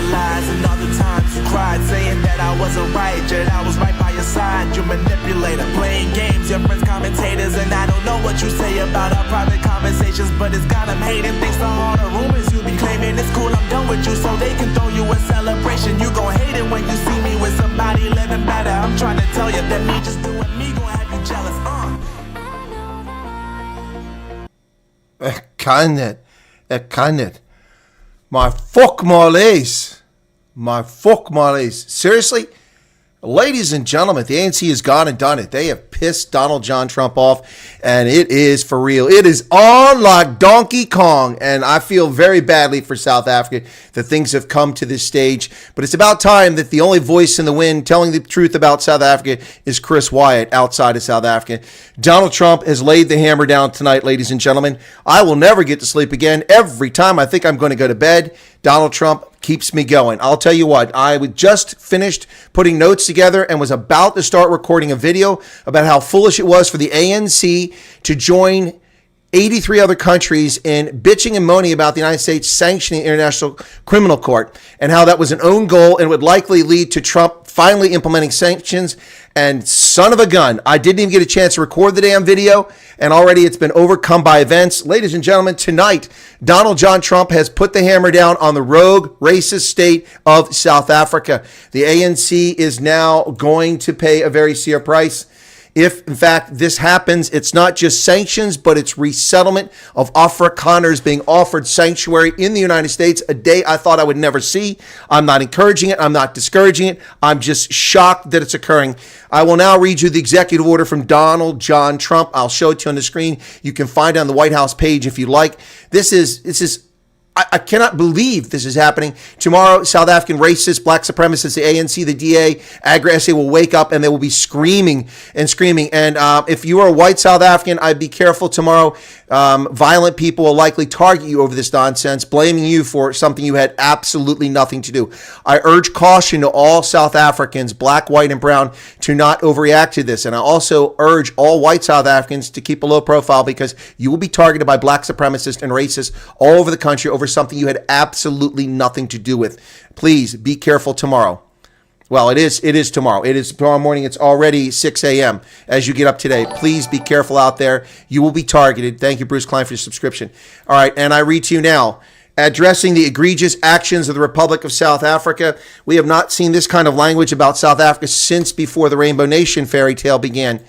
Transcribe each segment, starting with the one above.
the lies and all the times you cried, saying that I wasn't right, yet I was right by your side. You manipulator, playing games, your friends commentators, and I don't know what you say about our private conversations, but it's got them hating. Thanks to all the rumors you be claiming, it's cool, I'm done with you, so they can throw you a celebration. You gon' hate it when you see me with somebody living better. I'm trying to tell you that me just doing me gon' have you jealous. Jag kan det. My fuck Marlies. Seriously? Ladies and gentlemen, the ANC has gone and done it. They have pissed Donald John Trump off, and it is for real. It is on like Donkey Kong, and I feel very badly for South Africa that things have come to this stage. But it's about time that the only voice in the wind telling the truth about South Africa is Chris Wyatt outside of South Africa. Donald Trump has laid the hammer down tonight, ladies and gentlemen. I will never get to sleep again. Every time I think I'm going to go to bed, Donald Trump keeps me going. I'll tell you what, I just finished putting notes together and was about to start recording a video about how foolish it was for the ANC to join 83 other countries in bitching and moaning about the United States sanctioning the International Criminal Court, and how that was an own goal and would likely lead to Trump finally implementing sanctions. And son of a gun, I didn't even get a chance to record the damn video, and already it's been overcome by events. Ladies and gentlemen, tonight, Donald John Trump has put the hammer down on the rogue, racist state of South Africa. The ANC is now going to pay a very severe price. If, in fact, this happens, it's not just sanctions, but it's resettlement of Afrikaners being offered sanctuary in the United States, a day I thought I would never see. I'm not encouraging it. I'm not discouraging it. I'm just shocked that it's occurring. I will now read you the executive order from Donald John Trump. I'll show it to you on the screen. You can find it on the White House page if you like. This is I cannot believe this is happening. Tomorrow, South African racists, black supremacists, the ANC, the DA, Agri-SA will wake up and they will be screaming and screaming. And if you are a white South African, I'd be careful tomorrow. Violent people will likely target you over this nonsense, blaming you for something you had absolutely nothing to do. I urge caution to all South Africans, black, white, and brown, to not overreact to this. And I also urge all white South Africans to keep a low profile, because you will be targeted by black supremacists and racists all over the country over something you had absolutely nothing to do with. Please be careful tomorrow. Well, it is tomorrow. It is tomorrow morning. It's already 6 a.m. as you get up today. Please be careful out there. You will be targeted. Thank you, Bruce Klein, for your subscription. All right, and I read to you now. Addressing the egregious actions of the Republic of South Africa. We have not seen this kind of language about South Africa since before the Rainbow Nation fairy tale began.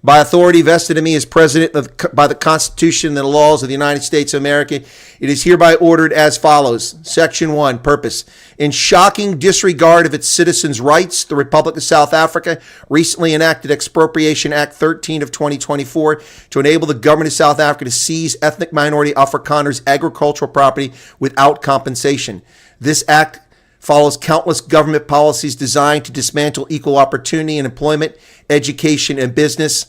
By authority vested in me as president by the Constitution and the laws of the United States of America, it is hereby ordered as follows. Section 1, purpose. In shocking disregard of its citizens' rights, the Republic of South Africa recently enacted Expropriation Act 13 of 2024 to enable the government of South Africa to seize ethnic minority Afrikaners' agricultural property without compensation. This act follows countless government policies designed to dismantle equal opportunity in employment, education, and business,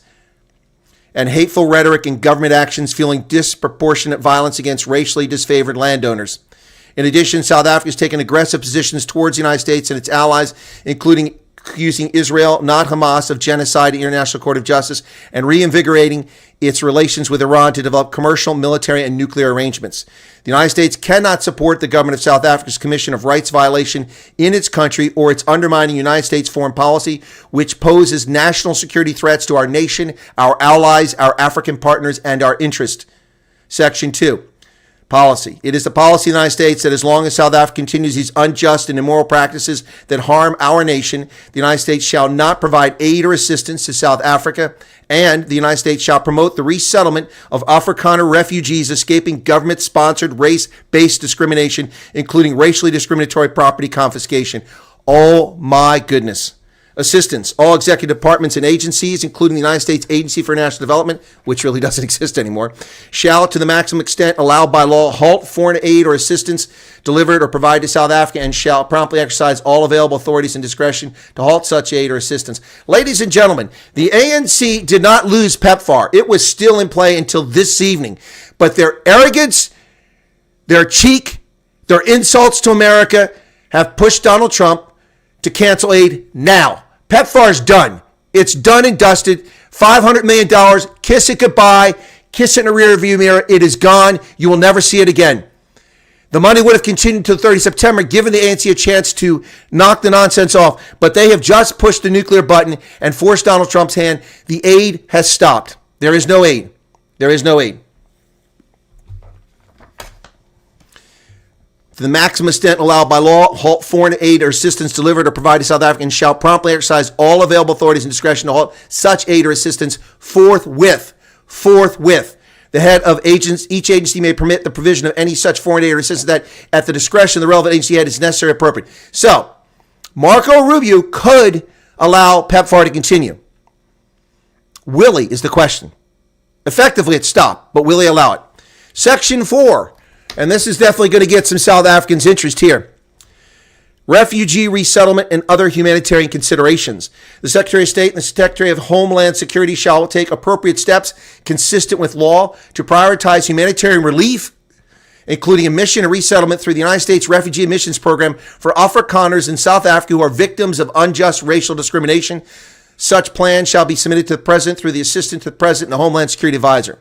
and hateful rhetoric and government actions fueling disproportionate violence against racially disfavored landowners. In addition, South Africa has taken aggressive positions towards the United States and its allies, including accusing Israel, not Hamas, of genocide at the International Court of Justice, and reinvigorating its relations with Iran to develop commercial, military, and nuclear arrangements. The United States cannot support the government of South Africa's commission of rights violation in its country or its undermining United States foreign policy, which poses national security threats to our nation, our allies, our African partners, and our interest. Section 2. Policy. It is the policy of the United States that as long as South Africa continues these unjust and immoral practices that harm our nation, the United States shall not provide aid or assistance to South Africa, and the United States shall promote the resettlement of Afrikaner refugees escaping government-sponsored race-based discrimination, including racially discriminatory property confiscation. Oh my goodness. Assistance. All executive departments and agencies, including the United States Agency for International Development, which really doesn't exist anymore, shall, to the maximum extent allowed by law, halt foreign aid or assistance delivered or provided to South Africa, and shall promptly exercise all available authorities and discretion to halt such aid or assistance. Ladies and gentlemen, the ANC did not lose PEPFAR. It was still in play until this evening. But their arrogance, their cheek, their insults to America have pushed Donald Trump to cancel aid now. PEPFAR is done. It's done and dusted. $500 million. Kiss it goodbye. Kiss it in the rear view mirror. It is gone. You will never see it again. The money would have continued till 30 September, giving the ANC a chance to knock the nonsense off, but they have just pushed the nuclear button and forced Donald Trump's hand. The aid has stopped. There is no aid. There is no aid. To the maximum extent allowed by law, halt foreign aid or assistance delivered or provided to South Africans shall promptly exercise all available authorities and discretion to halt such aid or assistance forthwith. Forthwith. The head of each agency may permit the provision of any such foreign aid or assistance that, at the discretion of the relevant agency head, is necessary or appropriate. So, Marco Rubio could allow PEPFAR to continue. Will he is the question. Effectively, it's stopped, but will he allow it? Section 4, and this is definitely going to get some South Africans' interest here. Refugee resettlement and other humanitarian considerations. The Secretary of State and the Secretary of Homeland Security shall take appropriate steps consistent with law to prioritize humanitarian relief, including admission and resettlement through the United States Refugee Admissions Program for Afrikaners in South Africa who are victims of unjust racial discrimination. Such plan shall be submitted to the President through the Assistant to the President and the Homeland Security Advisor.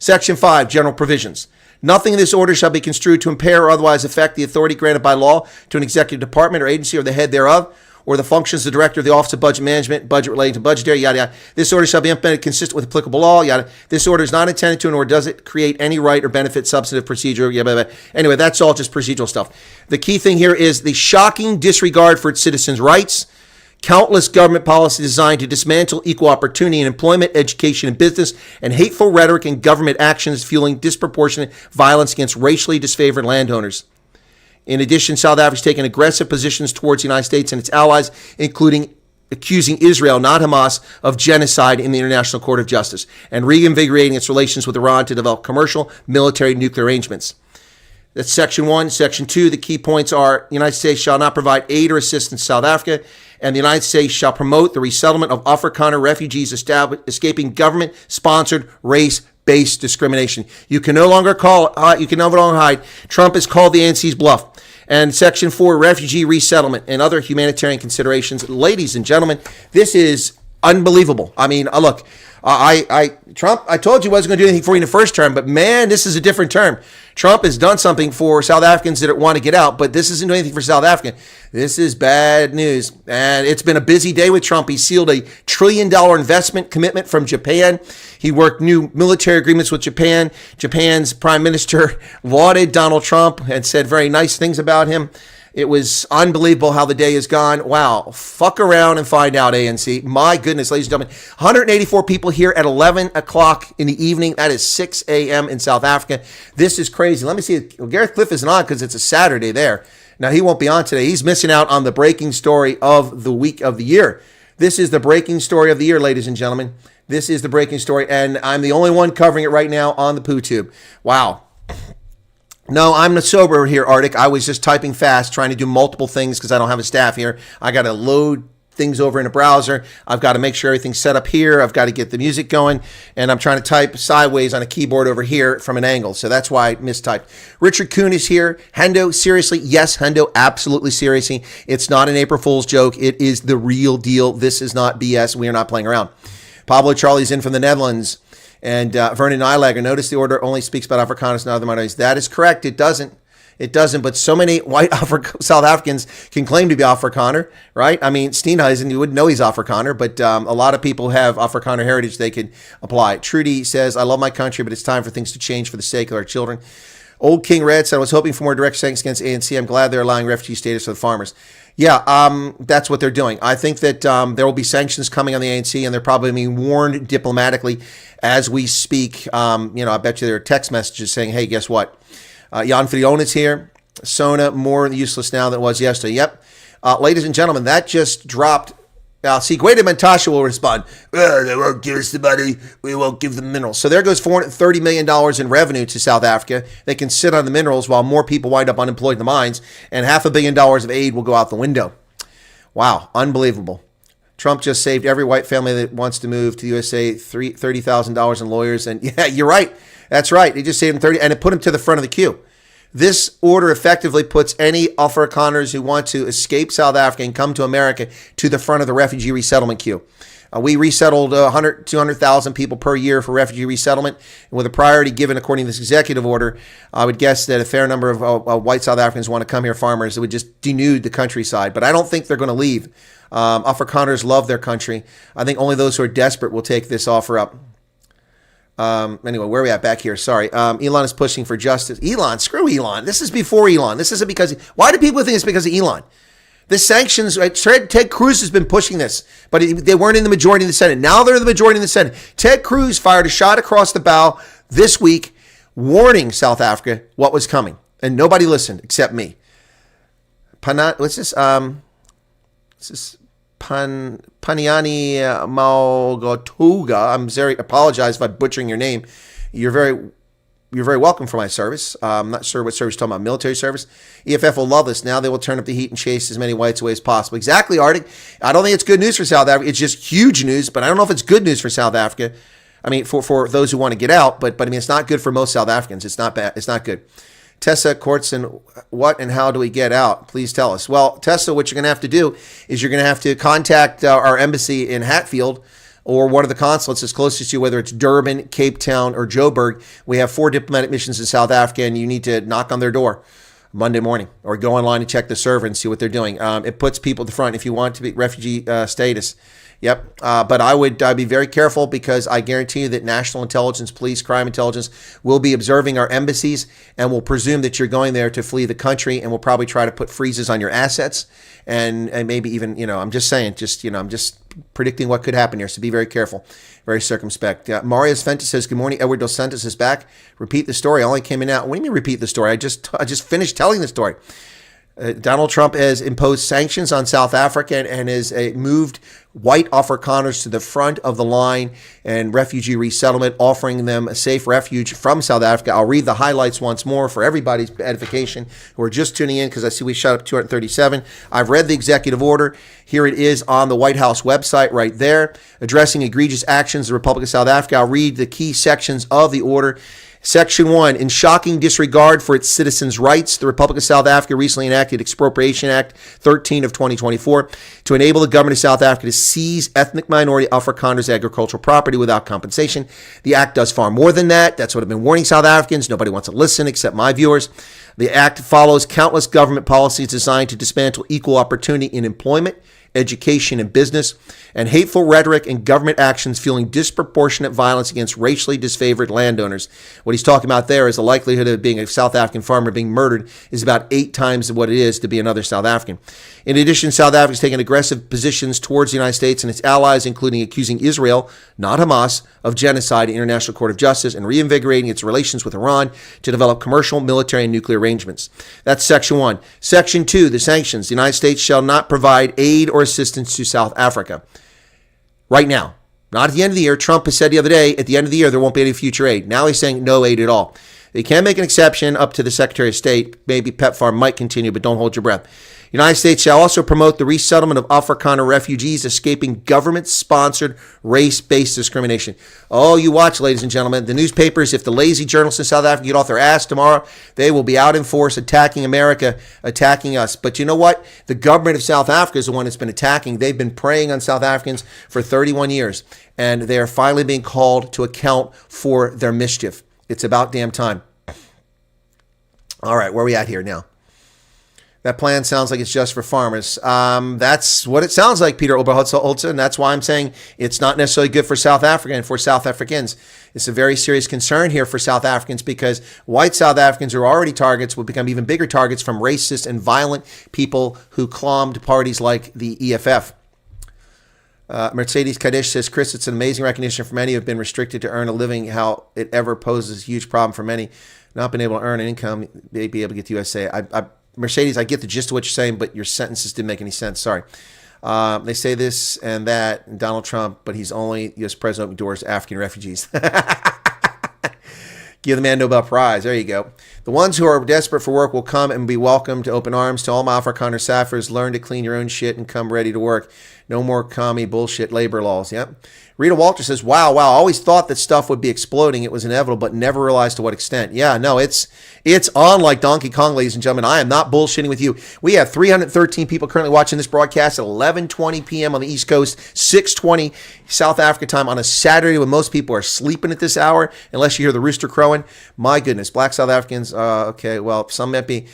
Section 5, General Provisions. Nothing in this order shall be construed to impair or otherwise affect the authority granted by law to an executive department or agency or the head thereof, or the functions of the director of the Office of Budget Management, budget relating to budgetary, yada, yada. This order shall be implemented consistent with applicable law, yada. This order is not intended to, nor does it create any right or benefit substantive procedure, yada, yada. Anyway, that's all just procedural stuff. The key thing here is the shocking disregard for its citizens' rights. Countless government policies designed to dismantle equal opportunity in employment, education, and business, and hateful rhetoric and government actions fueling disproportionate violence against racially disfavored landowners. In addition, South Africa has taken aggressive positions towards the United States and its allies, including accusing Israel, not Hamas, of genocide in the International Court of Justice, and reinvigorating its relations with Iran to develop commercial, military, nuclear arrangements. That's Section 1. Section 2, the key points are the United States shall not provide aid or assistance to South Africa, and the United States shall promote the resettlement of Afrikaner refugees escaping government-sponsored race-based discrimination. You can no longer hide. Trump has called the ANC's bluff. And Section 4, refugee resettlement and other humanitarian considerations. Ladies and gentlemen, this is unbelievable. I mean, look, Trump, I told you I wasn't going to do anything for you in the first term, but man, this is a different term. Trump has done something for South Africans that want to get out, but this isn't doing anything for South Africa. This is bad news. And it's been a busy day with Trump. He sealed a $1 trillion investment commitment from Japan. He worked new military agreements with Japan. Japan's prime minister lauded Donald Trump and said very nice things about him. It was unbelievable how the day has gone. Wow. Fuck around and find out, ANC. My goodness, ladies and gentlemen. 184 people here at 11 o'clock in the evening. That is 6 a.m. in South Africa. This is crazy. Let me see. Well, Gareth Cliff isn't on because it's a Saturday there. Now, he won't be on today. He's missing out on the breaking story of the week of the year. This is the breaking story of the year, ladies and gentlemen. This is the breaking story, and I'm the only one covering it right now on the Poo Tube. Wow. No, I'm not sober here, Arctic. I was just typing fast, trying to do multiple things because I don't have a staff here. I got to load things over in a browser. I've got to make sure everything's set up here. I've got to get the music going, and I'm trying to type sideways on a keyboard over here from an angle, so that's why I mistyped. Richard Kuhn is here. Hendo, seriously? Yes, Hendo, absolutely seriously. It's not an April Fool's joke. It is the real deal. This is not BS. We are not playing around. Pablo Charlie's in from the Netherlands. And Vernon Eilager, notice the order only speaks about Afrikaners and other minorities. That is correct. It doesn't. It doesn't. But so many white South Africans can claim to be Afrikaner, right? I mean, Steenhuisen, you wouldn't know he's Afrikaner, but a lot of people have Afrikaner heritage they could apply. Trudy says, I love my country, but it's time for things to change for the sake of our children. Old King Red said, I was hoping for more direct sanctions against ANC. I'm glad they're allowing refugee status for the farmers. Yeah, that's what they're doing. I think that there will be sanctions coming on the ANC, and they're probably being warned diplomatically as we speak. I bet you there are text messages saying, hey, guess what? Jan Frion is here. Sona, more useless now than it was yesterday. Yep. Ladies and gentlemen, that just dropped. See, Guaida Montasha will respond, they won't give us the money, we won't give them minerals. So there goes $430 million in revenue to South Africa. They can sit on the minerals while more people wind up unemployed in the mines, and $500 million of aid will go out the window. Wow, unbelievable. Trump just saved every white family that wants to move to the USA $30,000 in lawyers. And yeah, you're right. That's right. He just saved them 30, and it put him to the front of the queue. This order effectively puts any Afrikaners who want to escape South Africa and come to America to the front of the refugee resettlement queue. We resettled 100, 200,000 people per year for refugee resettlement. And with a priority given according to this executive order, I would guess that a fair number of white South Africans want to come here, farmers. It would just denude the countryside. But I don't think they're going to leave. Afrikaners love their country. I think only those who are desperate will take this offer up. Anyway, where are we at back here? Sorry. Elon is pushing for justice. Elon, screw Elon. This is before Elon. This isn't because... Why do people think it's because of Elon? The sanctions, right? Ted Cruz has been pushing this, but they weren't in the majority in the Senate. Now they're in the majority in the Senate. Ted Cruz fired a shot across the bow this week, warning South Africa what was coming. And nobody listened except me. What's this? This is Paniani Malgotuga. Apologize if I'm butchering your name. You're very welcome for my service. I'm not sure what service you're talking about, military service. EFF will love this. Now they will turn up the heat and chase as many whites away as possible. Exactly, Arctic. I don't think it's good news for South Africa. It's just huge news, but I don't know if it's good news for South Africa. I mean, for those who want to get out, but I mean, it's not good for most South Africans. It's not bad. It's not good. Tessa Kortson, what and how do we get out? Please tell us. Well, Tessa, what you're going to have to do is you're going to have to contact our embassy in Hatfield, or one of the consulates that's closest to you, whether it's Durban, Cape Town, or Joburg. We have 4 diplomatic missions in South Africa, and you need to knock on their door Monday morning, or go online and check the server and see what they're doing. It puts people at the front if you want to be refugee status. Yep. But I would be very careful, because I guarantee you that national intelligence, police, crime intelligence will be observing our embassies and will presume that you're going there to flee the country, and will probably try to put freezes on your assets. And maybe even, I'm just saying, I'm just predicting what could happen here. So be very careful, very circumspect. Mario Fenta says, good morning. Edward Dos Santos is back. Repeat the story. I only came in out. What do you mean repeat the story? I just finished telling the story. Donald Trump has imposed sanctions on South Africa and has moved white Afrikaners to the front of the line and refugee resettlement, offering them a safe refuge from South Africa. I'll read the highlights once more for everybody's edification who are just tuning in, because I see we shot up 237. I've read the executive order. Here it is on the White House website right there, addressing egregious actions of the Republic of South Africa. I'll read the key sections of the order. Section 1, in shocking disregard for its citizens' rights, the Republic of South Africa recently enacted Expropriation Act 13 of 2024 to enable the government of South Africa to seize ethnic minority Afrikaners' agricultural property without compensation. The act does far more than that. That's what I've been warning South Africans. Nobody wants to listen except my viewers. The act follows countless government policies designed to dismantle equal opportunity in employment, education, and business, and hateful rhetoric and government actions fueling disproportionate violence against racially disfavored landowners. What he's talking about there is the likelihood of being a South African farmer being murdered is about 8 times what it is to be another South African. In addition, South Africa has taken aggressive positions towards the United States and its allies, including accusing Israel, not Hamas, of genocide in the International Court of Justice, and reinvigorating its relations with Iran to develop commercial, military, and nuclear arrangements. That's Section 1. Section 2, the sanctions. The United States shall not provide aid or assistance to South Africa. Right now. Not at the end of the year. Trump has said the other day, at the end of the year, there won't be any future aid. Now he's saying no aid at all. They can make an exception up to the Secretary of State. Maybe PEPFAR might continue, but don't hold your breath. The United States shall also promote the resettlement of Afrikaner refugees escaping government-sponsored race-based discrimination. Oh, you watch, ladies and gentlemen. The newspapers, if the lazy journalists in South Africa get off their ass tomorrow, they will be out in force attacking America, attacking us. But you know what? The government of South Africa is the one that's been attacking. They've been preying on South Africans for 31 years, and they are finally being called to account for their mischief. It's about damn time. All right, where are we at here now? That plan sounds like it's just for farmers. That's what it sounds like, Peter Oberholzer, and that's why I'm saying it's not necessarily good for South Africa and for South Africans. It's a very serious concern here for South Africans, because white South Africans who are already targets will become even bigger targets from racist and violent people who clomb parties like the EFF. Mercedes Kadesh says, Chris, it's an amazing recognition for many who have been restricted to earn a living, how it ever poses a huge problem for many not been able to earn an income, they be able to get to USA. Mercedes, I get the gist of what you're saying, but your sentences didn't make any sense. Sorry. They say this and that, and Donald Trump, but he's only U.S. president opening doors to African refugees. Give the man Nobel Prize. There you go. The ones who are desperate for work will come and be welcome to open arms. To all my Afrikaner Saffers, learn to clean your own shit and come ready to work. No more commie bullshit labor laws. Yep. Rita Walter says, wow, I always thought that stuff would be exploding. It was inevitable, but never realized to what extent. Yeah, no, it's on like Donkey Kong, ladies and gentlemen. I am not bullshitting with you. We have 313 people currently watching this broadcast at 11:20 p.m. on the East Coast, 6:20 South Africa time on a Saturday when most people are sleeping at this hour, unless you hear the rooster crowing. My goodness, black South Africans, okay, well, some might be.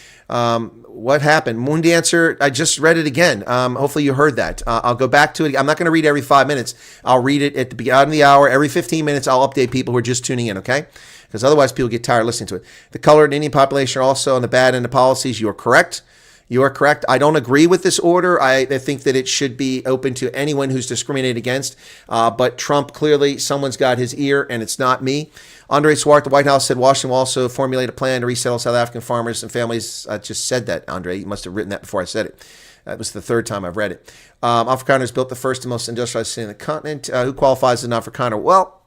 What happened? Moon Dancer, I just read it again. Hopefully you heard that. I'll go back to it. I'm not going to read every 5 minutes. I'll read it at the beginning of the hour. Every 15 minutes, I'll update people who are just tuning in, okay? Because otherwise people get tired listening to it. The colored Indian population are also on the bad end of policies. You are correct. You are correct. I don't agree with this order. I think that it should be open to anyone who's discriminated against. But Trump, clearly, someone's got his ear, and it's not me. Andre Swart, the White House, said Washington will also formulate a plan to resettle South African farmers and families. I just said that, Andre. You must have written that before I said it. That was the third time I've read it. Afrikaners built the first and most industrialized city on the continent. Who qualifies as an Afrikaner? Well,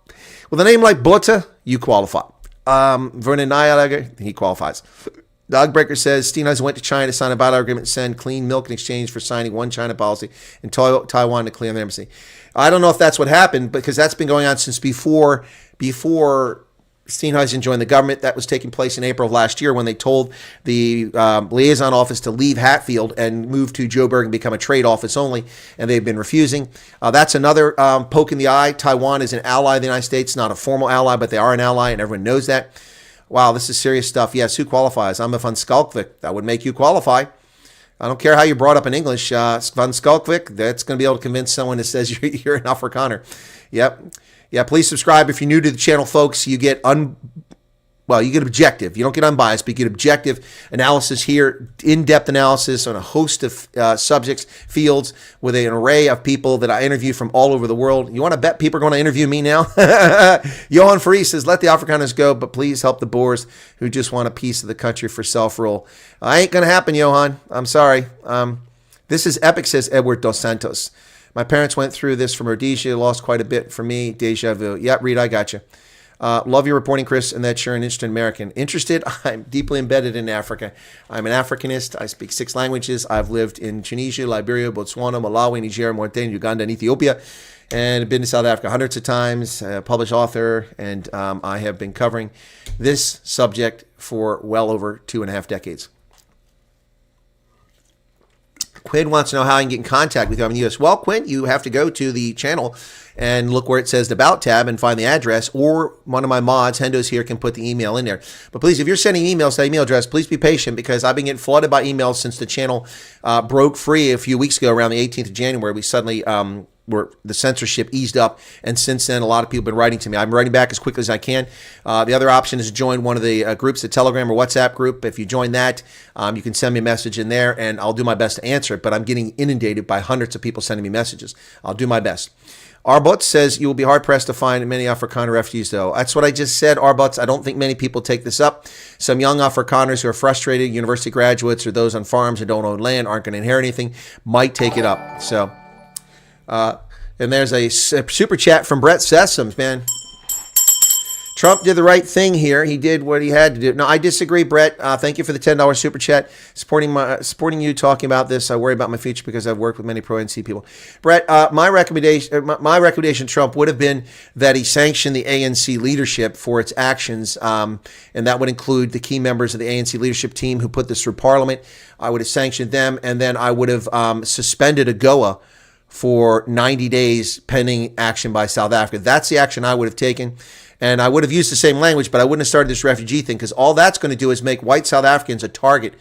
with a name like Botha, you qualify. Vernon Nyalager, he qualifies. Dogbreaker says Steenhuisen went to China to sign a bilateral agreement to send clean milk in exchange for signing one China policy and Taiwan to clear the embassy. I don't know if that's what happened because that's been going on since before Steenhuisen joined the government. That was taking place in April of last year when they told the liaison office to leave Hatfield and move to Joburg and become a trade office only, and they've been refusing. That's another poke in the eye. Taiwan is an ally of the United States, not a formal ally, but they are an ally, and everyone knows that. Wow, this is serious stuff. Yes, who qualifies? I'm a van Schalkwyk. That would make you qualify. I don't care how you brought up in English. Van Schalkwyk, that's going to be able to convince someone that says you're an Afrikaner. Yep. Yeah, please subscribe. If you're new to the channel, folks, you get you get objective. You don't get unbiased, but you get objective analysis here, in-depth analysis on a host of subjects, fields, with an array of people that I interview from all over the world. You want to bet people are going to interview me now? Johan Free says, let the Afrikaners go, but please help the Boers who just want a piece of the country for self-rule. Ain't going to happen, Johan. I'm sorry. This is epic, says Edward Dos Santos. My parents went through this from Rhodesia, lost quite a bit for me. Deja vu. Yep, Reed, I got you. Love your reporting, Chris, and that you're an interested American. Interested? I'm deeply embedded in Africa. I'm an Africanist. I speak 6 languages. I've lived in Tunisia, Liberia, Botswana, Malawi, Nigeria, Mauritania, Uganda, and Ethiopia, and been to South Africa hundreds of times, published author, and I have been covering this subject for well over 2.5 decades. Quinn wants to know how I can get in contact with you. I'm in the U.S. Well, Quinn, you have to go to the channel and look where it says the About tab and find the address, or one of my mods, Hendo's here, can put the email in there. But please, if you're sending emails to that email address, please be patient because I've been getting flooded by emails since the channel broke free a few weeks ago around the 18th of January. We suddenly where the censorship eased up, and since then a lot of people have been writing to me. I'm writing back as quickly as I can. The other option is to join one of the groups, the Telegram or WhatsApp group. If you join that, you can send me a message in there and I'll do my best to answer it, but I'm getting inundated by hundreds of people sending me messages. I'll do my best. Arbutz says you will be hard-pressed to find many Afrikaner refugees, though. That's what I just said, Arbutz. I don't think many people take this up. Some young Afrikaners who are frustrated, university graduates or those on farms who don't own land, aren't going to inherit anything, might take it up. So, and there's a super chat from Brett Sessoms, man. Trump did the right thing here. He did what he had to do. No, I disagree, Brett. Thank you for the $10 super chat. Supporting you, talking about this. I worry about my future because I've worked with many pro-NC people. Brett, my recommendation to Trump would have been that he sanction the ANC leadership for its actions, and that would include the key members of the ANC leadership team who put this through Parliament. I would have sanctioned them, and then I would have suspended AGOA for 90 days pending action by South Africa. That's the action I would have taken. And I would have used the same language, but I wouldn't have started this refugee thing because all that's going to do is make white South Africans a target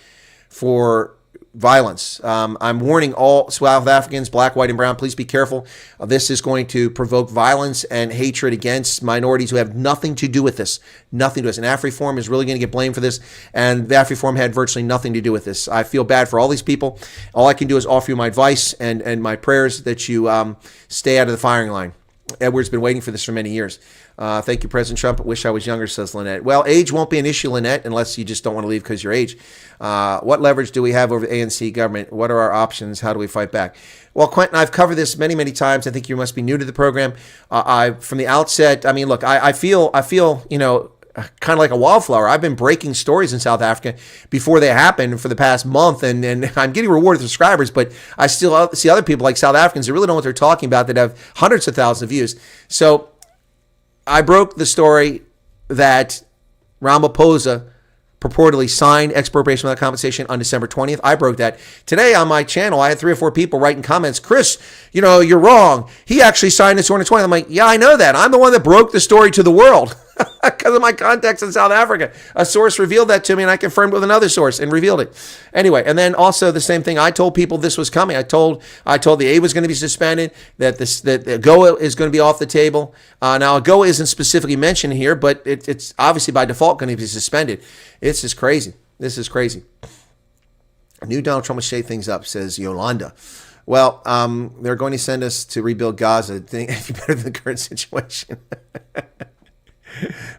for violence. I'm warning all South Africans, black, white, and brown, please be careful. This is going to provoke violence and hatred against minorities who have nothing to do with this. Nothing to do with this. And AfriForum is really going to get blamed for this, and the AfriForum had virtually nothing to do with this. I feel bad for all these people. All I can do is offer you my advice and my prayers that you stay out of the firing line. Edward's been waiting for this for many years. Thank you, President Trump. I wish I was younger, says Lynette. Well, age won't be an issue, Lynette, unless you just don't want to leave because you're age. What leverage do we have over the ANC government? What are our options? How do we fight back? Well, Quentin, I've covered this many, many times. I think you must be new to the program. From the outset, I mean, look, I feel, you know, kind of like a wildflower. I've been breaking stories in South Africa before they happen for the past month, and I'm getting rewarded with subscribers, but I still see other people like South Africans who really don't know what they're talking about that have hundreds of thousands of views. So I broke the story that Ramaphosa purportedly signed expropriation without compensation on December 20th. I broke that. Today on my channel, I had 3 or 4 people writing comments. Chris, you're wrong. He actually signed this on the 20th. I'm like, yeah, I know that. I'm the one that broke the story to the world because of my contacts in South Africa. A source revealed that to me, and I confirmed with another source and revealed it. Anyway, and then also the same thing. I told people this was coming. I told the aid was going to be suspended, that the AGOA is going to be off the table. Now, AGOA isn't specifically mentioned here, but it's obviously by default going to be suspended. It's just crazy. This is crazy. I knew Donald Trump would shake things up, says Yolanda. Well, they're going to send us to rebuild Gaza. I think it'd be better than the current situation.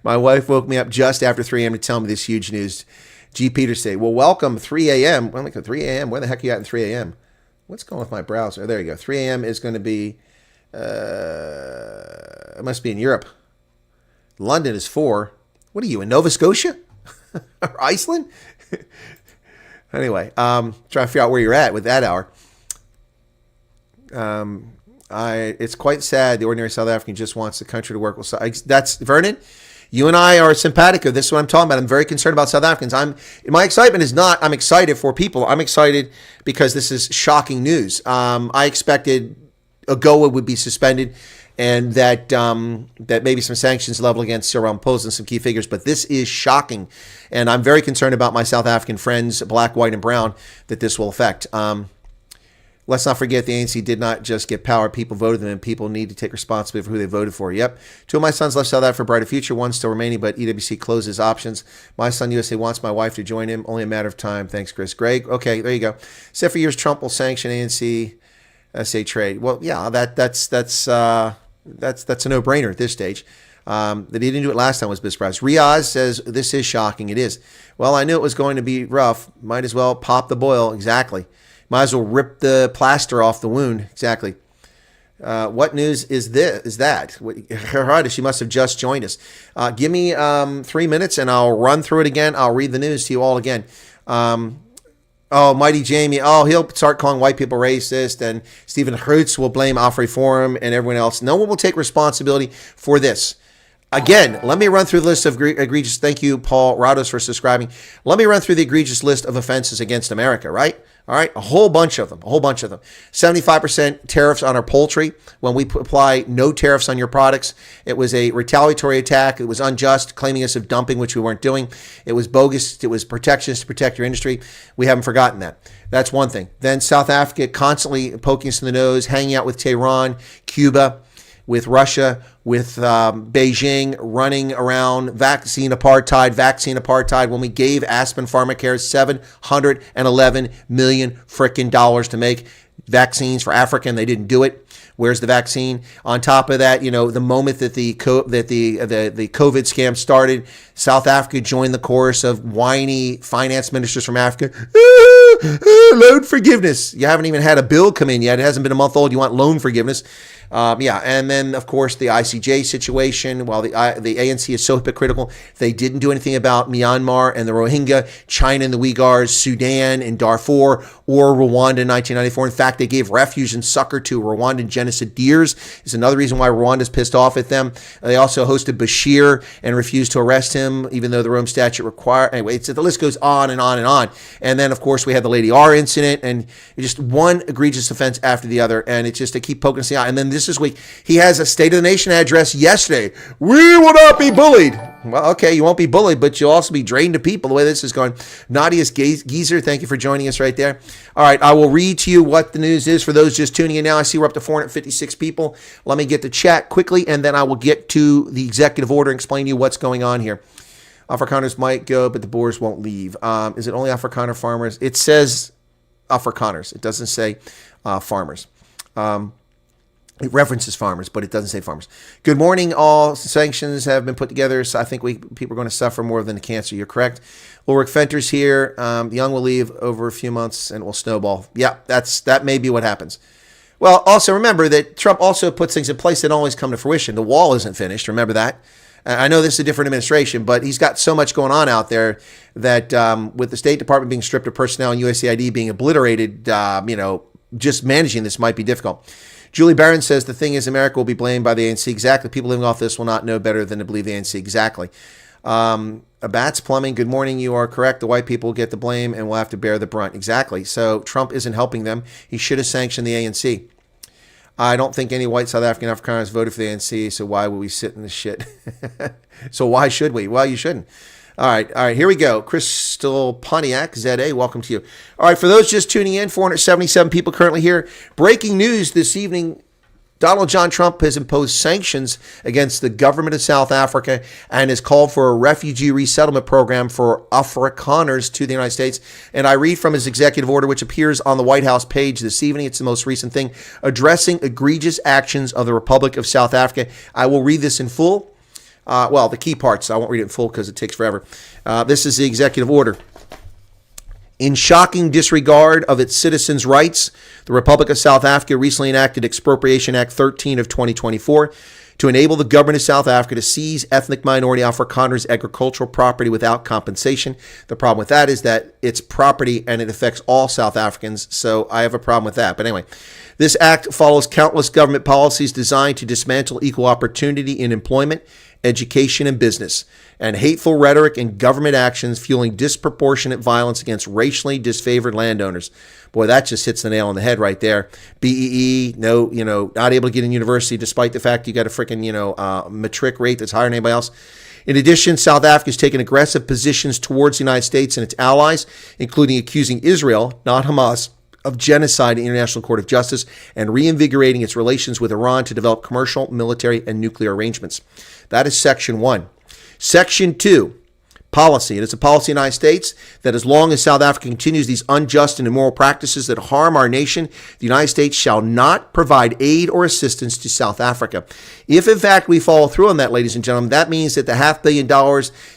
My wife woke me up just after 3 a.m. to tell me this huge news. G. Peters say, well, welcome 3 a.m. Well, 3 a.m. Where the heck are you at in 3 a.m.? What's going on with my browser? There you go. 3 a.m. is going to be, it must be in Europe. London is 4. What are you, in Nova Scotia? Or Iceland? Anyway, trying to figure out where you're at with that hour. It's quite sad. The ordinary South African just wants the country to work. Well, that's Vernon. You and I are simpatico. This is what I'm talking about. I'm very concerned about South Africans. My excitement is not, I'm excited for people. I'm excited because this is shocking news. I expected AGOA would be suspended and that maybe some sanctions leveled against Cyril Ramaphosa and some key figures. But this is shocking. And I'm very concerned about my South African friends, black, white, and brown, that this will affect. Let's not forget the ANC did not just get power. People voted them, and people need to take responsibility for who they voted for. Yep. 2 of my sons left South Africa for a brighter future. One still remaining, but EWC closes options. My son, USA, wants my wife to join him. Only a matter of time. Thanks, Chris. Greg. Okay, there you go. Except for years, Trump will sanction ANC SA trade. Well, yeah, that's a no-brainer at this stage. That he didn't do it last time was a bit surprised. Riaz says, this is shocking. It is. Well, I knew it was going to be rough. Might as well pop the boil. Exactly. Might as well rip the plaster off the wound. Exactly. What news is this? Is that? She must have just joined us. Give me 3 minutes and I'll run through it again. I'll read the news to you all again. Mighty Jamie. Oh, he'll start calling white people racist, and Stephen Hertz will blame Afri Forum and everyone else. No one will take responsibility for this. Again, let me run through the list of egregious. Thank you, Paul Rados, for subscribing. Let me run through the egregious list of offenses against America, right? All right, a whole bunch of them. 75% tariffs on our poultry when we apply no tariffs on your products. It was a retaliatory attack. It was unjust, claiming us of dumping, which we weren't doing. It was bogus. It was protectionist to protect your industry. We haven't forgotten that. That's one thing. Then South Africa constantly poking us in the nose, hanging out with Tehran, Cuba, with Russia, with Beijing, running around vaccine apartheid, when we gave Aspen Pharmacare $711 million frickin' dollars to make vaccines for Africa, and they didn't do it. Where's the vaccine? On top of that, the moment that the COVID scam started, South Africa joined the chorus of whiny finance ministers from Africa. Loan forgiveness. You haven't even had a bill come in yet. It hasn't been a month old. You want loan forgiveness. And then, of course, the ICJ situation. While the ANC is so hypocritical, they didn't do anything about Myanmar and the Rohingya, China and the Uyghurs, Sudan and Darfur, or Rwanda in 1994. In fact, they gave refuge and succor to Rwandan genocideers. Is another reason why Rwanda's pissed off at them. They also hosted Bashir and refused to arrest him, even though the Rome statute required. Anyway, the list goes on and on and on. And then, of course, we had the Lady R incident, and just one egregious offense after the other. And it's just to keep poking us in the eye. And then this week, he has a State of the Nation address yesterday. We will not be bullied. Well, okay, you won't be bullied, but you'll also be drained to people the way this is going. Nadia's Geezer, thank you for joining us right there. All right, I will read to you what the news is for those just tuning in now. I see we're up to 456 people. Let me get the chat quickly, and then I will get to the executive order and explain to you what's going on here. Afrikaners might go, but the Boers won't leave. Is it only Afrikaner farmers? It says Afrikaners. It doesn't say farmers. It references farmers, but it doesn't say farmers. Good morning, all. Sanctions have been put together, so I think people are going to suffer more than the cancer. You're correct. Ulrich Fenter's here. Young will leave over a few months, and it will snowball. Yeah, that may be what happens. Well, also remember that Trump also puts things in place that don't always come to fruition. The wall isn't finished. Remember that. I know this is a different administration, but he's got so much going on out there that with the State Department being stripped of personnel and USAID being obliterated, just managing this might be difficult. Julie Barron says the thing is America will be blamed by the ANC. Exactly. People living off this will not know better than to believe the ANC. Exactly. Bats Plumbing, good morning. You are correct. The white people get the blame and will have to bear the brunt. Exactly. So Trump isn't helping them. He should have sanctioned the ANC. I don't think any white South African Afrikaners voted for the ANC, so why would we sit in this shit? So why should we? Well, you shouldn't. All right, here we go. Crystal Pontiac, ZA, welcome to you. All right, for those just tuning in, 477 people currently here. Breaking news this evening, Donald John Trump has imposed sanctions against the government of South Africa and has called for a refugee resettlement program for Afrikaners to the United States. And I read from his executive order, which appears on the White House page this evening. It's the most recent thing, addressing egregious actions of the Republic of South Africa. I will read this in full. The key parts. I won't read it in full because it takes forever. This is the executive order. In shocking disregard of its citizens' rights, the Republic of South Africa recently enacted Expropriation Act 13 of 2024 to enable the government of South Africa to seize ethnic minority Afrikaners' agricultural property without compensation. The problem with that is that it's property and it affects all South Africans, so I have a problem with that. But anyway, this act follows countless government policies designed to dismantle equal opportunity in employment, education, and business, and hateful rhetoric and government actions fueling disproportionate violence against racially disfavored landowners. Boy, that just hits the nail on the head right there. BEE, not able to get in university despite the fact you got a freaking, matric rate that's higher than anybody else. In addition, South Africa has taken aggressive positions towards the United States and its allies, including accusing Israel, not Hamas, of genocide in the International Court of Justice and reinvigorating its relations with Iran to develop commercial, military, and nuclear arrangements. That is Section 1. Section 2, policy. It is a policy in the United States that as long as South Africa continues these unjust and immoral practices that harm our nation, the United States shall not provide aid or assistance to South Africa. If, in fact, we follow through on that, ladies and gentlemen, that means that the $500 million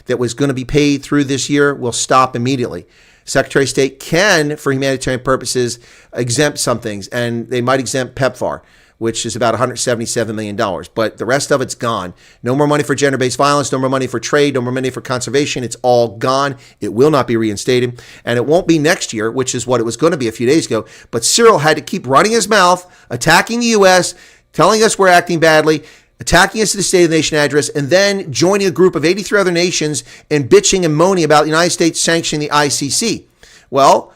that was going to be paid through this year will stop immediately. Secretary of State can, for humanitarian purposes, exempt some things, and they might exempt PEPFAR, which is about $177 million. But the rest of it's gone. No more money for gender-based violence, no more money for trade, no more money for conservation. It's all gone. It will not be reinstated. And it won't be next year, which is what it was going to be a few days ago. But Cyril had to keep running his mouth, attacking the U.S., telling us we're acting badly, attacking us at the State of the Nation address, and then joining a group of 83 other nations and bitching and moaning about the United States sanctioning the ICC. Well,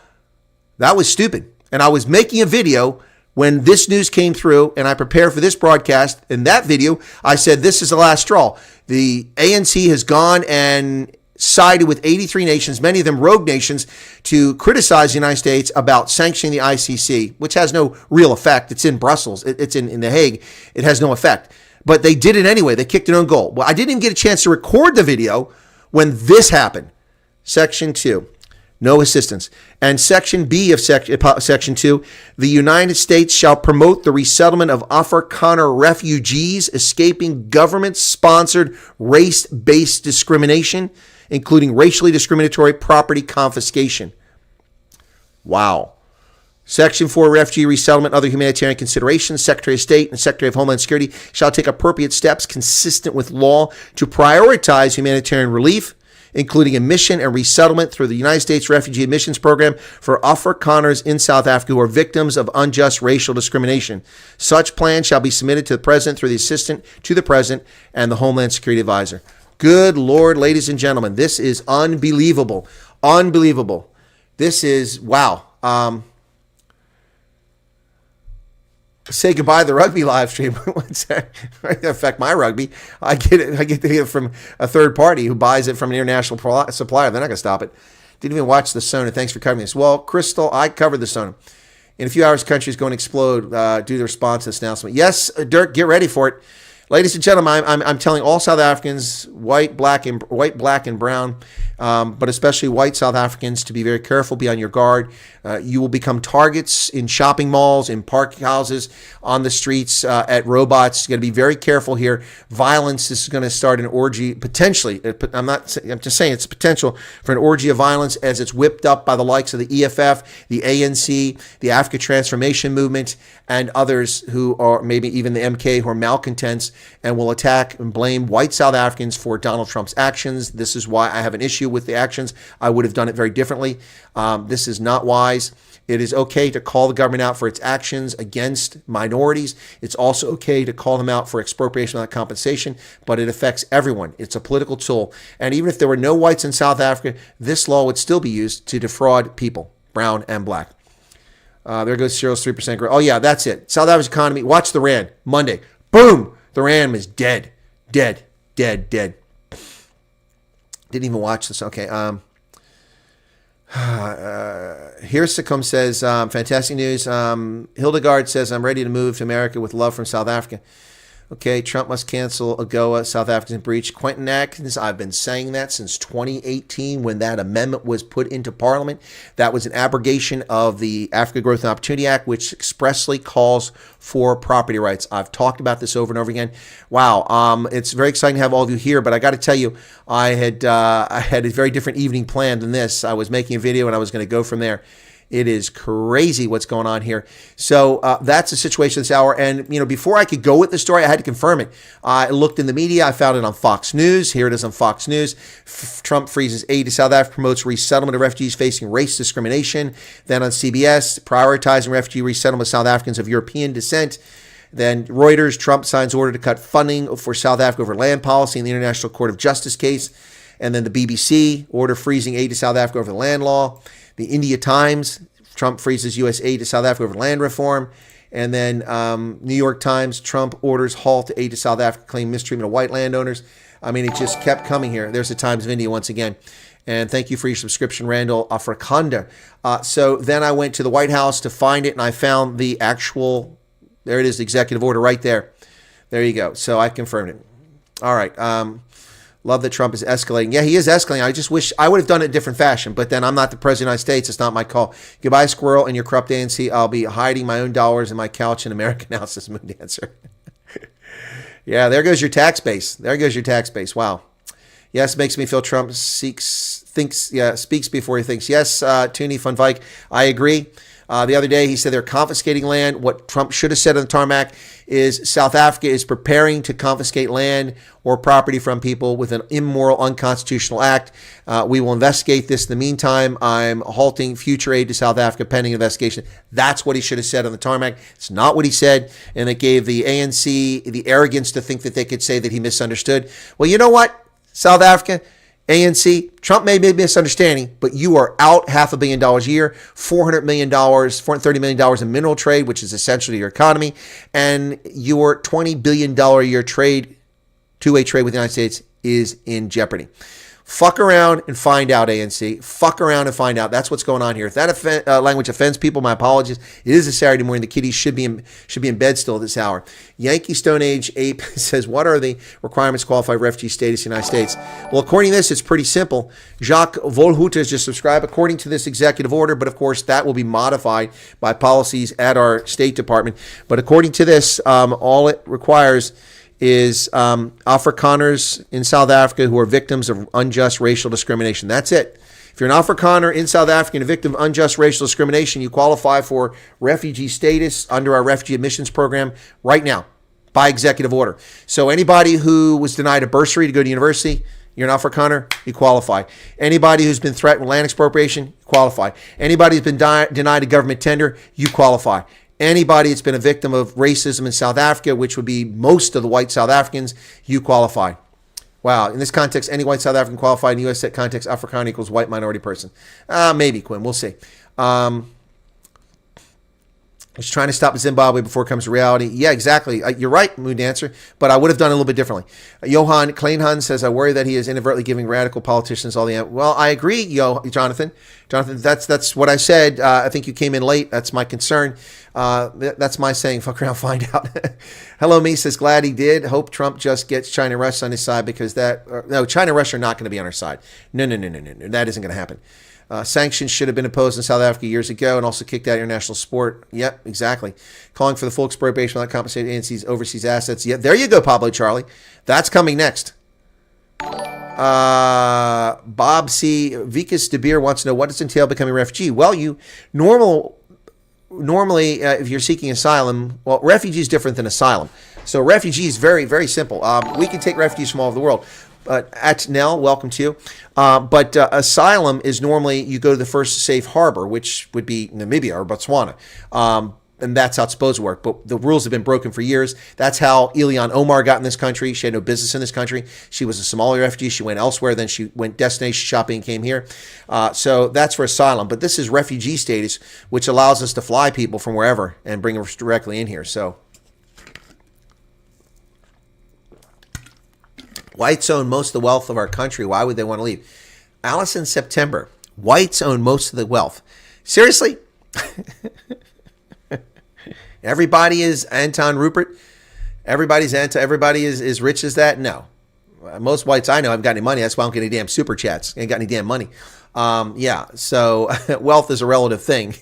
that was stupid. And I was making a video when this news came through, and I prepared for this broadcast. In that video, I said this is the last straw. The ANC has gone and sided with 83 nations, many of them rogue nations, to criticize the United States about sanctioning the ICC, which has no real effect. It's in Brussels. It's in The Hague. It has no effect. But they did it anyway. They kicked their own goal. Well, I didn't even get a chance to record the video when this happened. Section 2. No assistance. And Section B of Section 2, the United States shall promote the resettlement of Afrikaner refugees escaping government-sponsored race-based discrimination, including racially discriminatory property confiscation. Wow. Section 4, refugee resettlement, other humanitarian considerations. Secretary of State and Secretary of Homeland Security shall take appropriate steps consistent with law to prioritize humanitarian relief, including admission and resettlement through the United States Refugee Admissions Program for Afrikaners in South Africa who are victims of unjust racial discrimination. Such plan shall be submitted to the President through the Assistant to the President and the Homeland Security Advisor. Good Lord, ladies and gentlemen, this is unbelievable. Unbelievable. This is, wow. Say goodbye to the rugby live stream. What's that? It affect my rugby. I get to hear from a third party who buys it from an international supplier. They're not going to stop it. Didn't even watch the Sona. Thanks for covering this. Well, Crystal, I covered the Sona. In a few hours, the country is going to explode due to the response to this announcement. Yes, Dirk, get ready for it. Ladies and gentlemen, I'm telling all South Africans, white, black, and brown, but especially white South Africans, to be very careful, be on your guard. You will become targets in shopping malls, in park houses, on the streets, at robots. You got to be very careful here. Violence is going to start an orgy, potentially. I'm just saying it's potential for an orgy of violence as it's whipped up by the likes of the EFF, the ANC, the Africa Transformation Movement, and others who are maybe even the MK who are malcontents and will attack and blame white South Africans for Donald Trump's actions. This is why I have an issue with the actions. I would have done it very differently. This is not wise. It is okay to call the government out for its actions against minorities. It's also okay to call them out for expropriation without compensation, but it affects everyone. It's a political tool. And even if there were no whites in South Africa, this law would still be used to defraud people, brown and black. There goes Cyril's 3% growth. Oh, yeah, that's it. South Africa's economy. Watch the Rand. Monday. Boom. The Rand is dead. Dead. Dead. Dead. Didn't even watch this. Okay. Hirsicum says, fantastic news. Hildegard says, I'm ready to move to America with love from South Africa. Okay, Trump must cancel AGOA, South Africa's in breach. Quentin Atkins, I've been saying that since 2018 when that amendment was put into Parliament. That was an abrogation of the Africa Growth and Opportunity Act, which expressly calls for property rights. I've talked about this over and over again. Wow, it's very exciting to have all of you here, but I got to tell you, I had a very different evening planned than this. I was making a video and I was going to go from there. It is crazy what's going on here. So that's the situation this hour. And, before I could go with the story, I had to confirm it. I looked in the media. I found it on Fox News. Here it is on Fox News. Trump freezes aid to South Africa, promotes resettlement of refugees facing race discrimination. Then on CBS, prioritizing refugee resettlement of South Africans of European descent. Then Reuters, Trump signs order to cut funding for South Africa over land policy in the International Court of Justice case. And then the BBC, order freezing aid to South Africa over the land law. The India Times, Trump freezes U.S. aid to South Africa over land reform. And then New York Times, Trump orders halt to aid to South Africa, claim mistreatment of white landowners. I mean, it just kept coming here. There's the Times of India once again. And thank you for your subscription, Randall Afrikanda. So then I went to the White House to find it, and I found the actual, there it is, the executive order right there. There you go. So I confirmed it. All right. Love that Trump is escalating. Yeah, he is escalating. I just wish I would have done it in a different fashion, but then I'm not the president of the United States. It's not my call. Goodbye, squirrel, and your corrupt ANC. I'll be hiding my own dollars in my couch in America now, says Moon Dancer. Yeah, there goes your tax base. There goes your tax base. Wow. Yes, makes me feel Trump speaks before he thinks. Yes, Toonie Van Vyk, I agree. The other day, he said they're confiscating land. What Trump should have said on the tarmac is South Africa is preparing to confiscate land or property from people with an immoral, unconstitutional act. We will investigate this. In the meantime, I'm halting future aid to South Africa pending investigation. That's what he should have said on the tarmac. It's not what he said, and it gave the ANC the arrogance to think that they could say that he misunderstood. Well, you know what, South Africa? ANC, Trump may be misunderstanding, but you are out $500 million a year, $400 million, $430 million in mineral trade, which is essential to your economy, and your $20 billion a year trade, two-way trade with the United States is in jeopardy. Fuck around and find out, ANC. Fuck around and find out. That's what's going on here. If that language offends people, my apologies. It is a Saturday morning. The kiddies should be in bed still at this hour. Yankee Stone Age Ape says, what are the requirements to qualify refugee status in the United States? Well, according to this, it's pretty simple. Jacques Volhout has just subscribed according to this executive order, but of course that will be modified by policies at our State Department. But according to this, all it requires is Afrikaners in South Africa who are victims of unjust racial discrimination. That's it. If you're an Afrikaner in South Africa and a victim of unjust racial discrimination, you qualify for refugee status under our refugee admissions program right now by executive order. So anybody who was denied a bursary to go to university, you're an Afrikaner, you qualify. Anybody who's been threatened with land expropriation, you qualify. Anybody who's been denied a government tender, you qualify. Anybody that's been a victim of racism in South Africa, which would be most of the white South Africans, you qualify. Wow. In this context, any white South African qualified in U.S. context, Afrikaner equals white minority person. Maybe, Quinn. We'll see. He's trying to stop Zimbabwe before it comes to reality. Yeah, exactly. You're right, Moon Dancer, but I would have done it a little bit differently. Johan Kleinhun says, I worry that he is inadvertently giving radical politicians all the... Well, I agree, Jonathan. Jonathan, that's what I said. I think you came in late. That's my concern. That's my saying. Fuck around, find out. Hello, me says, glad he did. Hope Trump just gets China and Russia on his side because no, China and Russia are not going to be on our side. No. That isn't going to happen. Sanctions should have been imposed in South Africa years ago and also kicked out international sport. Yep, exactly. Calling for the full expropriation without compensating ANC's overseas assets. Yeah, there you go, Pablo Charlie. That's coming next. Bob C. Vikas De Beer wants to know, what does entail becoming a refugee? Well, normally, if you're seeking asylum, well, refugee is different than asylum. So refugee is very, very simple. We can take refugees from all over the world. At Nell, welcome to you. But asylum is normally you go to the first safe harbor, which would be Namibia or Botswana. And that's how it's supposed to work. But the rules have been broken for years. That's how Elian Omar got in this country. She had no business in this country. She was a Somali refugee. She went elsewhere. Then she went destination shopping and came here. So that's for asylum. But this is refugee status, which allows us to fly people from wherever and bring them directly in here. So whites own most of the wealth of our country. Why would they want to leave? Allison September. Whites own most of the wealth. Seriously? Everybody is Anton Rupert. Everybody is rich as that. No, most whites I know haven't got any money. That's why I don't get any damn super chats. Ain't got any damn money. Yeah. So wealth is a relative thing.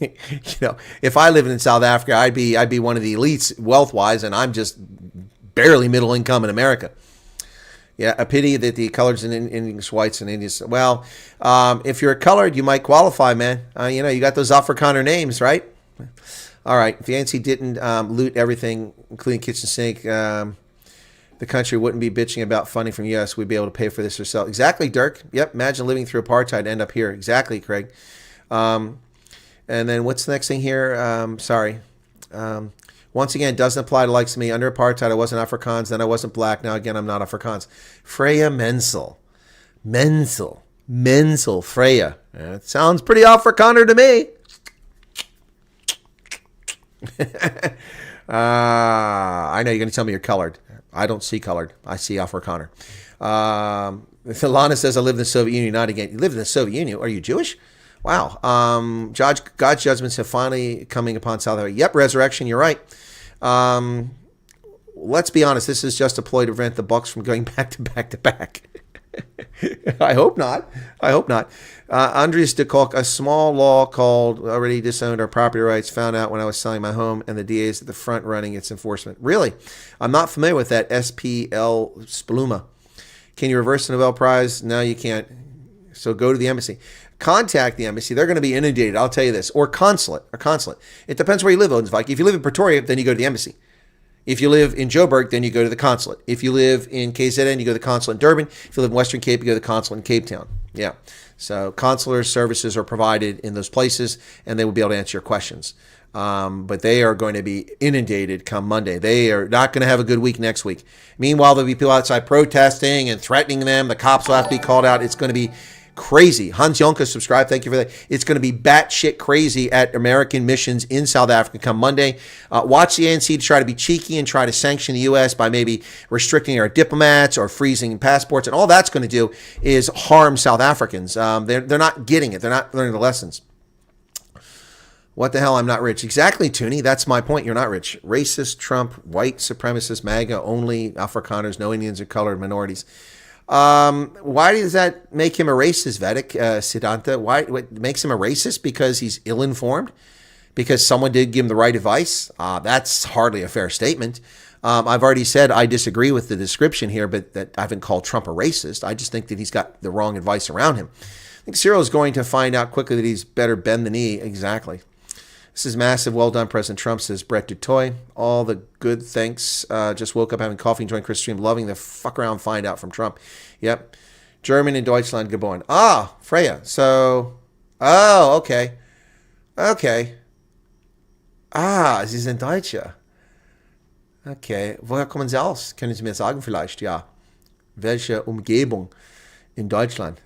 If I lived in South Africa, I'd be one of the elites wealth wise, and I'm just barely middle income in America. Yeah, a pity that the coloreds and English whites and Indians. Well, if you're colored, you might qualify, man. You got those Afrikaner names, right? All right. If the ANC didn't loot everything, including kitchen sink, the country wouldn't be bitching about funding from U.S. We'd be able to pay for this ourselves. Exactly, Dirk. Yep. Imagine living through apartheid and end up here. Exactly, Craig. And then what's the next thing here? Sorry. Once again, doesn't apply to likes of me. Under apartheid, I wasn't Afrikaans. Then I wasn't black. Now, again, I'm not Afrikaans. Freya Menzel, Freya. It sounds pretty Afrikaner to me. I know you're going to tell me you're colored. I don't see colored. I see Afrikaner. Lana says, I lived in the Soviet Union, not again. You lived in the Soviet Union? Are you Jewish? Wow. God's judgments have finally coming upon South Africa. Yep, resurrection, you're right. Let's be honest. This is just a ploy to prevent the Bucks from going back to back. I hope not. Andres de Kolk, a small law called already disowned our property rights, found out when I was selling my home, and the DA is at the front running its enforcement. Really? I'm not familiar with that SPL Spluma. Can you reverse the Nobel Prize? No, you can't. So go to the embassy. Contact the embassy. They're going to be inundated. I'll tell you this. Or consulate. It depends where you live, Odensvik. If you live in Pretoria, then you go to the embassy. If you live in Joburg, then you go to the consulate. If you live in KZN, you go to the consulate in Durban. If you live in Western Cape, you go to the consulate in Cape Town. Yeah. So consular services are provided in those places, and they will be able to answer your questions. But they are going to be inundated come Monday. They are not going to have a good week next week. Meanwhile, there'll be people outside protesting and threatening them. The cops will have to be called out. It's going to be crazy. Hans Jonka, subscribe. Thank you for that. It's going to be batshit crazy at American missions in South Africa come Monday. Watch the ANC to try to be cheeky and try to sanction the U.S. by maybe restricting our diplomats or freezing passports. And all that's going to do is harm South Africans. They're not getting it. They're not learning the lessons. What the hell? I'm not rich. Exactly, Toonie. That's my point. You're not rich. Racist, Trump, white supremacist, MAGA, only Afrikaners, no Indians or colored minorities. Why does that make him a racist, Vedic, Siddhanta? What makes him a racist? Because he's ill-informed? Because someone did give him the right advice? That's hardly a fair statement. I've already said I disagree with the description here, but that I haven't called Trump a racist. I just think that he's got the wrong advice around him. I think Cyril is going to find out quickly that he's better bend the knee. Exactly. This is massive. Well done, President Trump, says Brett Dutoy. All the good thanks. Just woke up having coffee and joined Chris stream. Loving the fuck around find out from Trump. Yep. German and Deutschland geboren. Freya. So, okay. Okay. Sie sind Deutsche. Okay. Woher kommen Sie aus? Können Sie mir sagen vielleicht? Ja. Welche Umgebung in Deutschland?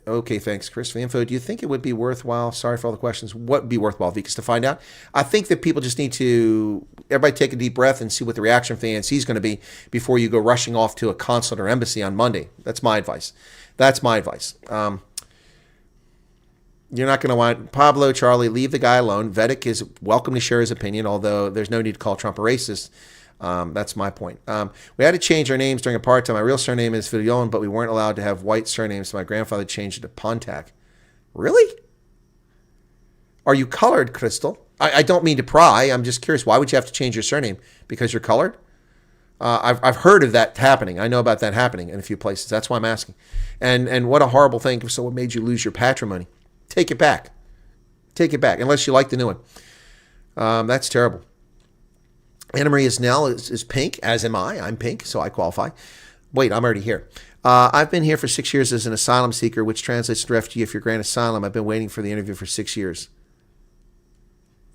Okay, thanks, Chris, for the info. Do you think it would be worthwhile? Sorry for all the questions. What would be worthwhile, Vikas, to find out? I think that people just need to, everybody take a deep breath and see what the reaction from the ANC is going to be before you go rushing off to a consulate or embassy on Monday. That's my advice. You're not going to want Pablo, Charlie, leave the guy alone. Vedic is welcome to share his opinion, although there's no need to call Trump a racist. That's my point. We had to change our names during apartheid. My real surname is Villion, but we weren't allowed to have white surnames, so my grandfather changed it to Pontac. Really? Are you colored, Crystal? I don't mean to pry. I'm just curious. Why would you have to change your surname? Because you're colored? I've heard of that happening. I know about that happening in a few places. That's why I'm asking. And what a horrible thing. So what made you lose your patrimony? Take it back. Take it back, unless you like the new one. That's terrible. Anna Maria Snell is pink, as am I. I'm pink, so I qualify. Wait, I'm already here. I've been here for 6 years as an asylum seeker, which translates to refugee if you're granted asylum. I've been waiting for the interview for 6 years.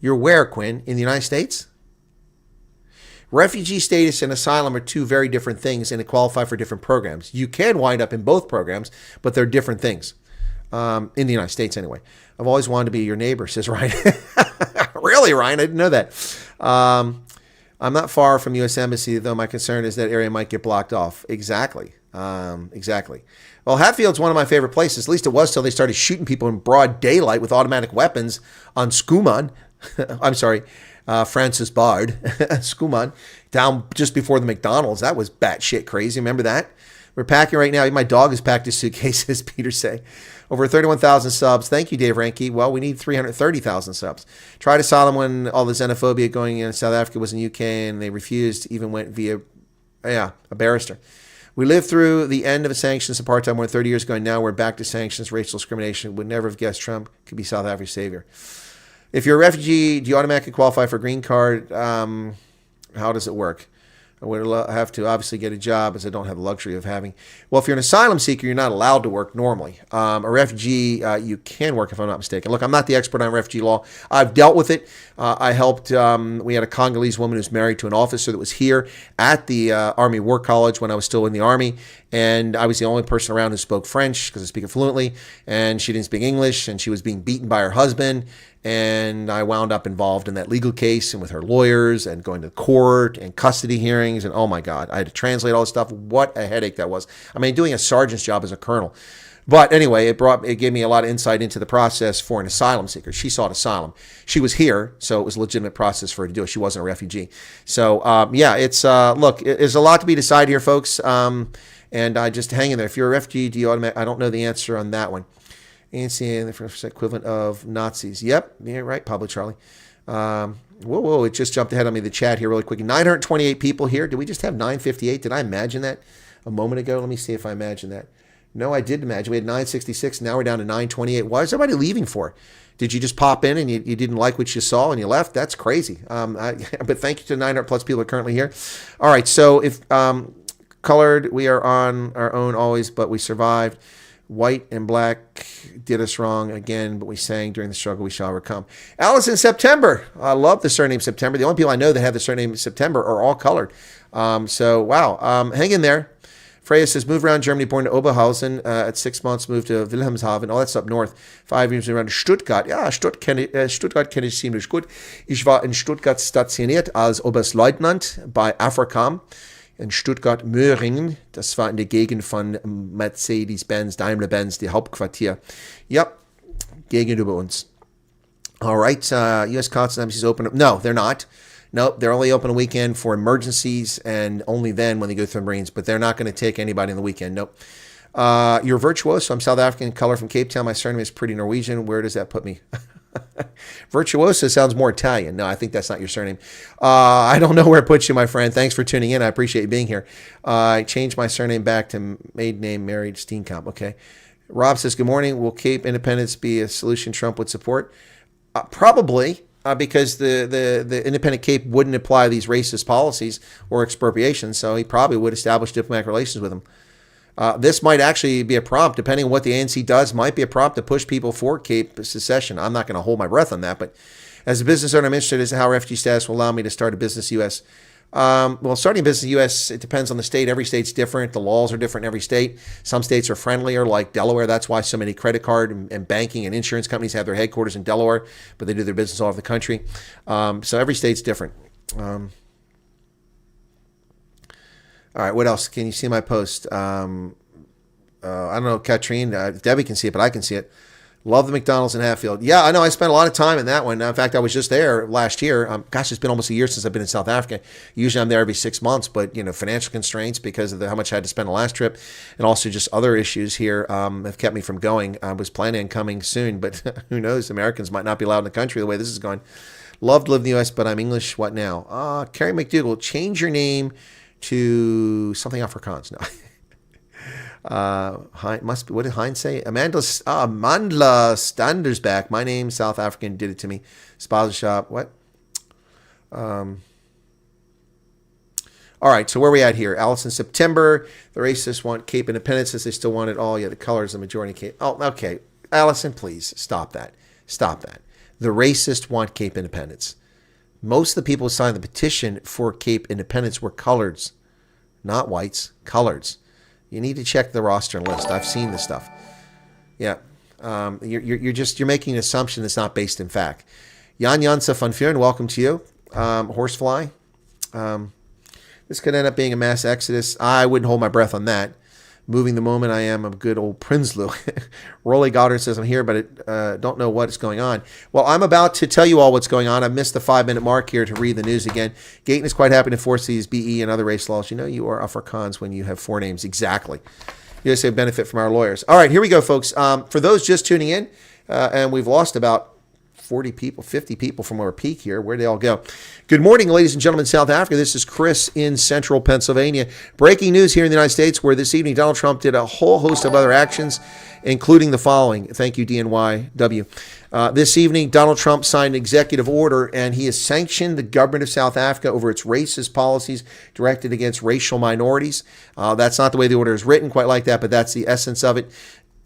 You're where, Quinn? In the United States? Refugee status and asylum are two very different things, and they qualify for different programs. You can wind up in both programs, but they're different things. In the United States, anyway. I've always wanted to be your neighbor, says Ryan. Really, Ryan? I didn't know that. I'm not far from U.S. Embassy, though my concern is that area might get blocked off. Exactly. Exactly. Well, Hatfield's one of my favorite places. At least it was till they started shooting people in broad daylight with automatic weapons on Skuman. I'm sorry, Francis Bard. Skuman. Down just before the McDonald's. That was batshit crazy. Remember that? We're packing right now. My dog has packed his suitcases, Peter say. Over 31,000 subs. Thank you, Dave Ranke. Well, we need 330,000 subs. Tried asylum when all the xenophobia going in South Africa was in UK, and they refused, even went via, a barrister. We lived through the end of the sanctions apartheid more than 30 years ago, and now we're back to sanctions, racial discrimination. Would never have guessed Trump could be South Africa's savior. If you're a refugee, do you automatically qualify for a green card? How does it work? I would have to obviously get a job, as I don't have the luxury of having. Well, if you're an asylum seeker, you're not allowed to work normally. A refugee, you can work, if I'm not mistaken. Look, I'm not the expert on refugee law. I've dealt with it. I helped. We had a Congolese woman who's married to an officer that was here at the Army War College when I was still in the Army. And I was the only person around who spoke French because I speak it fluently. And she didn't speak English, and she was being beaten by her husband. And I wound up involved in that legal case and with her lawyers and going to court and custody hearings. And oh my God, I had to translate all this stuff. What a headache that was. I mean, doing a sergeant's job as a colonel. But anyway, it gave me a lot of insight into the process for an asylum seeker. She sought asylum. She was here, so it was a legitimate process for her to do it. She wasn't a refugee. So it's look, there's a lot to be decided here, folks. And I just hang in there. If you're a refugee, do you I don't know the answer on that one. ANC, the equivalent of Nazis. Yep, yeah, right, Pablo Charlie. Whoa, it just jumped ahead on me, the chat here really quick. 928 people here. Did we just have 958? Did I imagine that a moment ago? Let me see if I imagined that. No, I did imagine. We had 966. Now we're down to 928. Why is everybody leaving for? Did you just pop in and you didn't like what you saw and you left? That's crazy. But thank you to 900 plus people who are currently here. All right, so if colored, we are on our own always, but we survived. White and black did us wrong again, but we sang during the struggle we shall overcome. Allison September. I love the surname September. The only people I know that have the surname September are all colored. So, wow. Hang in there. Freya says, moved around Germany, born to Oberhausen. At 6 months, moved to Wilhelmshaven. Oh, that's up north. 5 years around Stuttgart. Ja, Stuttgart kenne ich ziemlich gut. Ich war in Stuttgart stationiert als Oberstleutnant bei AFRICAM. In Stuttgart-Möhringen, das war in der Gegend von Mercedes-Benz, Daimler-Benz, die Hauptquartier. Yep, gegenüber uns. All right, U.S. consulate embassies open up. No, they're not. No, they're only open a weekend for emergencies and only then when they go through the Marines, but they're not going to take anybody on the weekend. Nope. You're virtuoso. I'm South African, color from Cape Town. My surname is pretty Norwegian. Where does that put me? Virtuoso sounds more Italian. No, I think that's not your surname. I don't know where it puts you, my friend. Thanks for tuning in. I appreciate you being here. I changed my surname back to maiden name married Steenkamp. Okay. Rob says, good morning. Will Cape independence be a solution Trump would support? Probably, because the independent Cape wouldn't apply these racist policies or expropriation, so he probably would establish diplomatic relations with them. This might actually be a prompt, depending on what the ANC does, might be a prompt to push people for Cape secession. I'm not going to hold my breath on that, but as a business owner, I'm interested as to how refugee status will allow me to start a business U.S. Well, starting a business U.S., it depends on the state. Every state's different. The laws are different in every state. Some states are friendlier, like Delaware. That's why so many credit card and banking and insurance companies have their headquarters in Delaware, but they do their business all over the country. So every state's different. All right, what else? Can you see my post? I don't know, Katrine. Debbie can see it, but I can see it. Love the McDonald's in Hatfield. Yeah, I know. I spent a lot of time in that one. In fact, I was just there last year. Gosh, it's been almost a year since I've been in South Africa. Usually I'm there every 6 months, but, financial constraints because of how much I had to spend the last trip and also just other issues here have kept me from going. I was planning on coming soon, but who knows? Americans might not be allowed in the country the way this is going. Love to live in the U.S., but I'm English. What now? Carrie McDougall, change your name to something Afrikaans. No. Must be, what did Heinz say? Mandla Standersback. My name, South African, did it to me. Spaza shop. What? All right, so where are we at here? Alice, in September, the racists want Cape Independence as they still want it all. Yeah, the colors, the majority Cape. Oh, okay. Allison, please stop that. Stop that. The racists want Cape Independence. Most of the people who signed the petition for Cape Independence were coloreds, not whites, coloreds. You need to check the roster and list. I've seen this stuff. Yeah, you're making an assumption that's not based in fact. Jan Jansa van Vuren, welcome to you. Horsefly. This could end up being a mass exodus. I wouldn't hold my breath on that. Moving the moment I am a good old Prinsloo. Rolly Goddard says, I'm here, but don't know what is going on. Well, I'm about to tell you all what's going on. I missed the 5-minute mark here to read the news again. Gayton is quite happy to enforce these BE and other race laws. You know you are Afrikaans when you have 4 names. Exactly. You guys say benefit from our lawyers. All right, here we go, folks. For those just tuning in, and we've lost about 40 people, 50 people from our peak here. Where'd they all go? Good morning, ladies and gentlemen, South Africa. This is Chris in central Pennsylvania. Breaking news here in the United States, where this evening Donald Trump did a whole host of other actions, including the following. Thank you, DNYW. This evening, Donald Trump signed an executive order, and he has sanctioned the government of South Africa over its racist policies directed against racial minorities. That's not the way the order is written, quite like that, but that's the essence of it.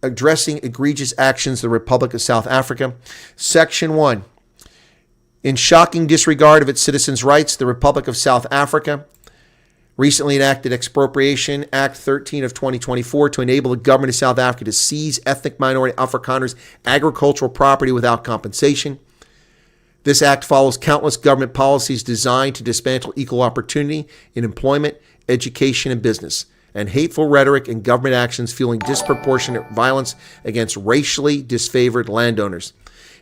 Addressing egregious actions of the Republic of South Africa. Section 1. In shocking disregard of its citizens' rights, the Republic of South Africa recently enacted Expropriation Act 13 of 2024 to enable the government of South Africa to seize ethnic minority Afrikaners' agricultural property without compensation. This act follows countless government policies designed to dismantle equal opportunity in employment, education, and business, and hateful rhetoric and government actions fueling disproportionate violence against racially disfavored landowners.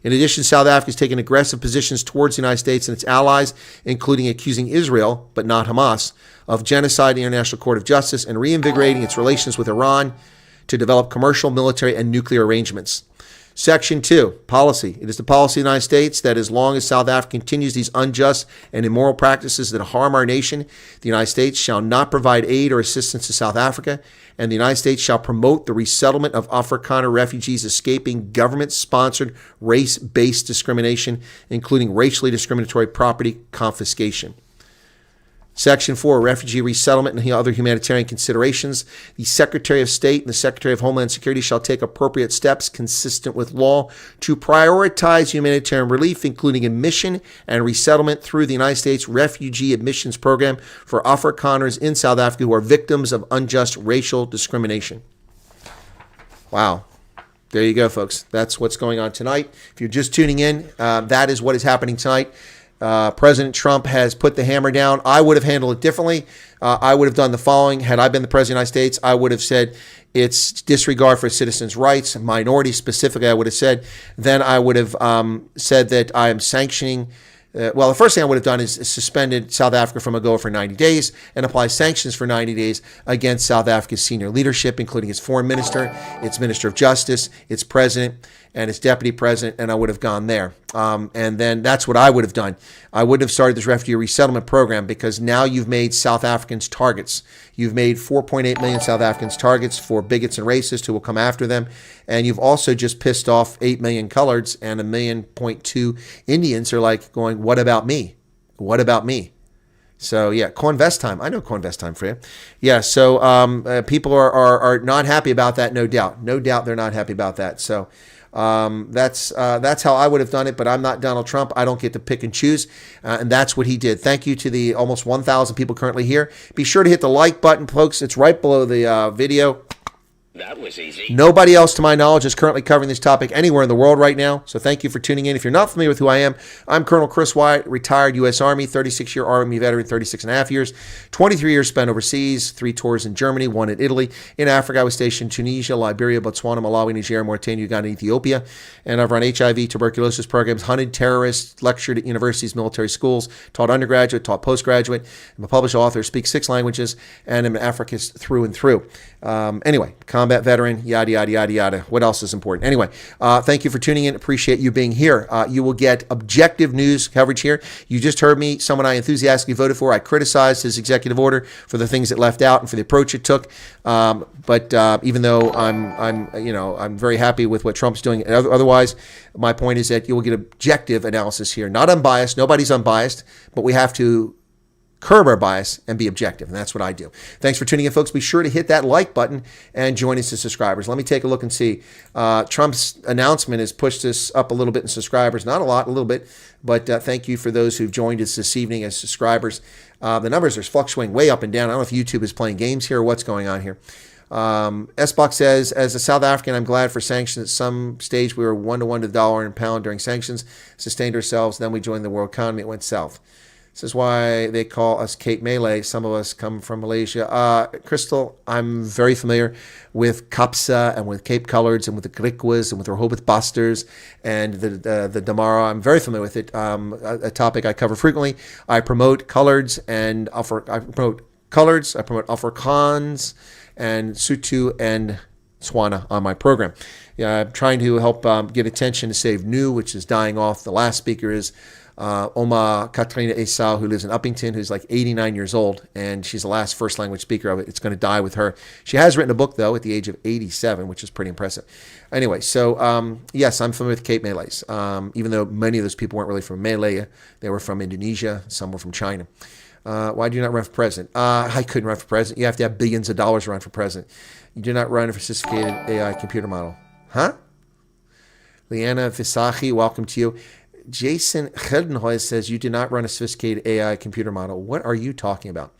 In addition, South Africa has taken aggressive positions towards the United States and its allies, including accusing Israel, but not Hamas, of genocide in the International Court of Justice and reinvigorating its relations with Iran to develop commercial, military, and nuclear arrangements. Section 2, policy. It is the policy of the United States that as long as South Africa continues these unjust and immoral practices that harm our nation, the United States shall not provide aid or assistance to South Africa, and the United States shall promote the resettlement of Afrikaner refugees escaping government-sponsored race-based discrimination, including racially discriminatory property confiscation. Section 4, refugee resettlement and other humanitarian considerations. The Secretary of State and the Secretary of Homeland Security shall take appropriate steps consistent with law to prioritize humanitarian relief, including admission and resettlement through the United States Refugee Admissions Program for Afrikaners in South Africa who are victims of unjust racial discrimination. Wow. There you go, folks. That's what's going on tonight. If you're just tuning in, that is what is happening tonight. President Trump has put the hammer down. I would have handled it differently. I would have done the following. Had I been the President of the United States, I would have said it's disregard for citizens' rights, minorities specifically, I would have said. Then I would have said that I am sanctioning. Well, the first thing I would have done is suspended South Africa from a go for 90 days and apply sanctions for 90 days against South Africa's senior leadership, including its foreign minister, its minister of justice, its president, and its deputy president, and I would have gone there. And then that's what I would have done. I wouldn't have started this refugee resettlement program because now you've made South Africans targets. You've made 4.8 million South Africans targets for bigots and racists who will come after them. And you've also just pissed off 8 million coloreds, and 1.2 million Indians are like going, what about me? What about me? So, yeah, co-invest time. I know co-invest time for you. Yeah, so people are not happy about that, no doubt. No doubt they're not happy about that. So that's how I would have done it, but I'm not Donald Trump. I don't get to pick and choose, and that's what he did. Thank you to the almost 1,000 people currently here. Be sure to hit the like button, folks. It's right below the video. That was easy. Nobody else, to my knowledge, is currently covering this topic anywhere in the world right now. So thank you for tuning in. If you're not familiar with who I am, I'm Colonel Chris Wyatt, retired U.S. Army, 36-year Army veteran, 36 and a half years, 23 years spent overseas, 3 tours in Germany, 1 in Italy. In Africa, I was stationed in Tunisia, Liberia, Botswana, Malawi, Niger, Mauritania, Uganda, and Ethiopia. And I've run HIV, tuberculosis programs, hunted terrorists, lectured at universities, military schools, taught undergraduate, taught postgraduate. I'm a published author, speak 6 languages, and am an Africanist through and through. Anyway, combat veteran, yada, yada, yada, yada. What else is important? Anyway, thank you for tuning in. Appreciate you being here. You will get objective news coverage here. You just heard me, someone I enthusiastically voted for. I criticized his executive order for the things it left out and for the approach it took. But even though I'm very happy with what Trump's doing, otherwise, my point is that you will get objective analysis here, not unbiased. Nobody's unbiased, but we have to curb our bias, and be objective. And that's what I do. Thanks for tuning in, folks. Be sure to hit that like button and join us as subscribers. Let me take a look and see. Trump's announcement has pushed us up a little bit in subscribers. Not a lot, a little bit. But thank you for those who've joined us this evening as subscribers. The numbers are fluctuating way up and down. I don't know if YouTube is playing games here or what's going on here. S-Box says, as a South African, I'm glad for sanctions. At some stage, we were 1-to-1 to the dollar and pound during sanctions, sustained ourselves, then we joined the world economy. It went south. This is why they call us Cape Malay. Some of us come from Malaysia. Crystal, I'm very familiar with Kapsa and with Cape Coloreds and with the Griquas and with the Rehoboth Busters and the Damara. I'm very familiar with it. A topic I cover frequently. I promote Coloreds and I promote Coloreds. I promote Afrikaans and Sutu and Swana on my program. Yeah, I'm trying to help get attention to Save New, which is dying off. The last speaker is Oma Katrina Esau, who lives in Uppington, who's like 89 years old, and she's the last first language speaker of it. It's going to die with her. She has written a book, though, at the age of 87, which is pretty impressive. Anyway, so yes, I'm familiar with Cape Malays, even though many of those people weren't really from Malaya. They were from Indonesia. Some were from China. Why do you not run for president? I couldn't run for president. You have to have billions of dollars to run for president. You do not run for sophisticated AI computer model. Huh? Leanna Visachi, welcome to you. Jason Geldenhuis says, you did not run a sophisticated AI computer model. What are you talking about?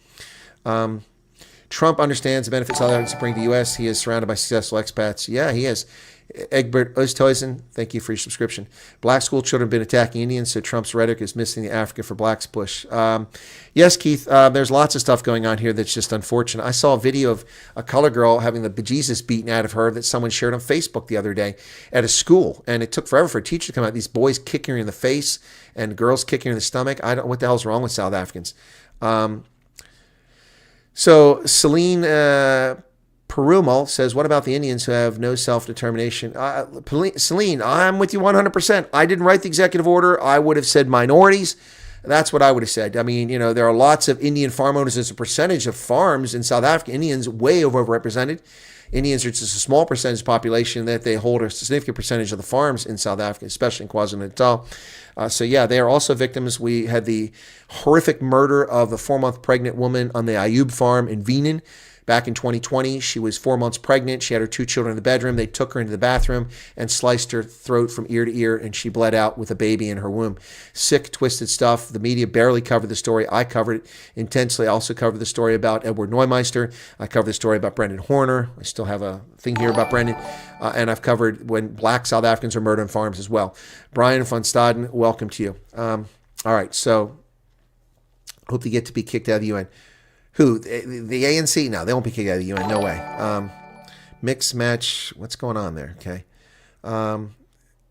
Trump understands the benefits South Africans bring to the U.S. He is surrounded by successful expats. Yeah, he is. Egbert Oosthuizen, thank you for your subscription. Black school children have been attacking Indians, so Trump's rhetoric is missing the Africa for Blacks push. Yes, Keith, there's lots of stuff going on here that's just unfortunate. I saw a video of a color girl having the bejesus beaten out of her that someone shared on Facebook the other day at a school, and it took forever for a teacher to come out. These boys kicking her in the face and girls kicking her in the stomach. What the hell's wrong with South Africans? So Celine Perumal says, what about the Indians who have no self-determination? Celine, I'm with you 100%. I didn't write the executive order. I would have said minorities. That's what I would have said. I mean, there are lots of Indian farm owners as a percentage of farms in South Africa. Indians way overrepresented. Indians are just a small percentage of the population that they hold a significant percentage of the farms in South Africa, especially in KwaZulu-Natal. So yeah, they are also victims. We had the horrific murder of the 4-month pregnant woman on the Ayub farm in Veenen. Back in 2020, she was 4 months pregnant. She had her 2 children in the bedroom. They took her into the bathroom and sliced her throat from ear to ear, and she bled out with a baby in her womb. Sick, twisted stuff. The media barely covered the story. I covered it intensely. I also covered the story about Edward Neumeister. I covered the story about Brendan Horner. I still have a thing here about Brendan. And I've covered when black South Africans are murdered on farms as well. Brian van Staden, welcome to you. All right, so hope to get to be kicked out of the UN. Who? The ANC? No, they won't be kicked out of the UN. No way. Mix match. What's going on there? Okay.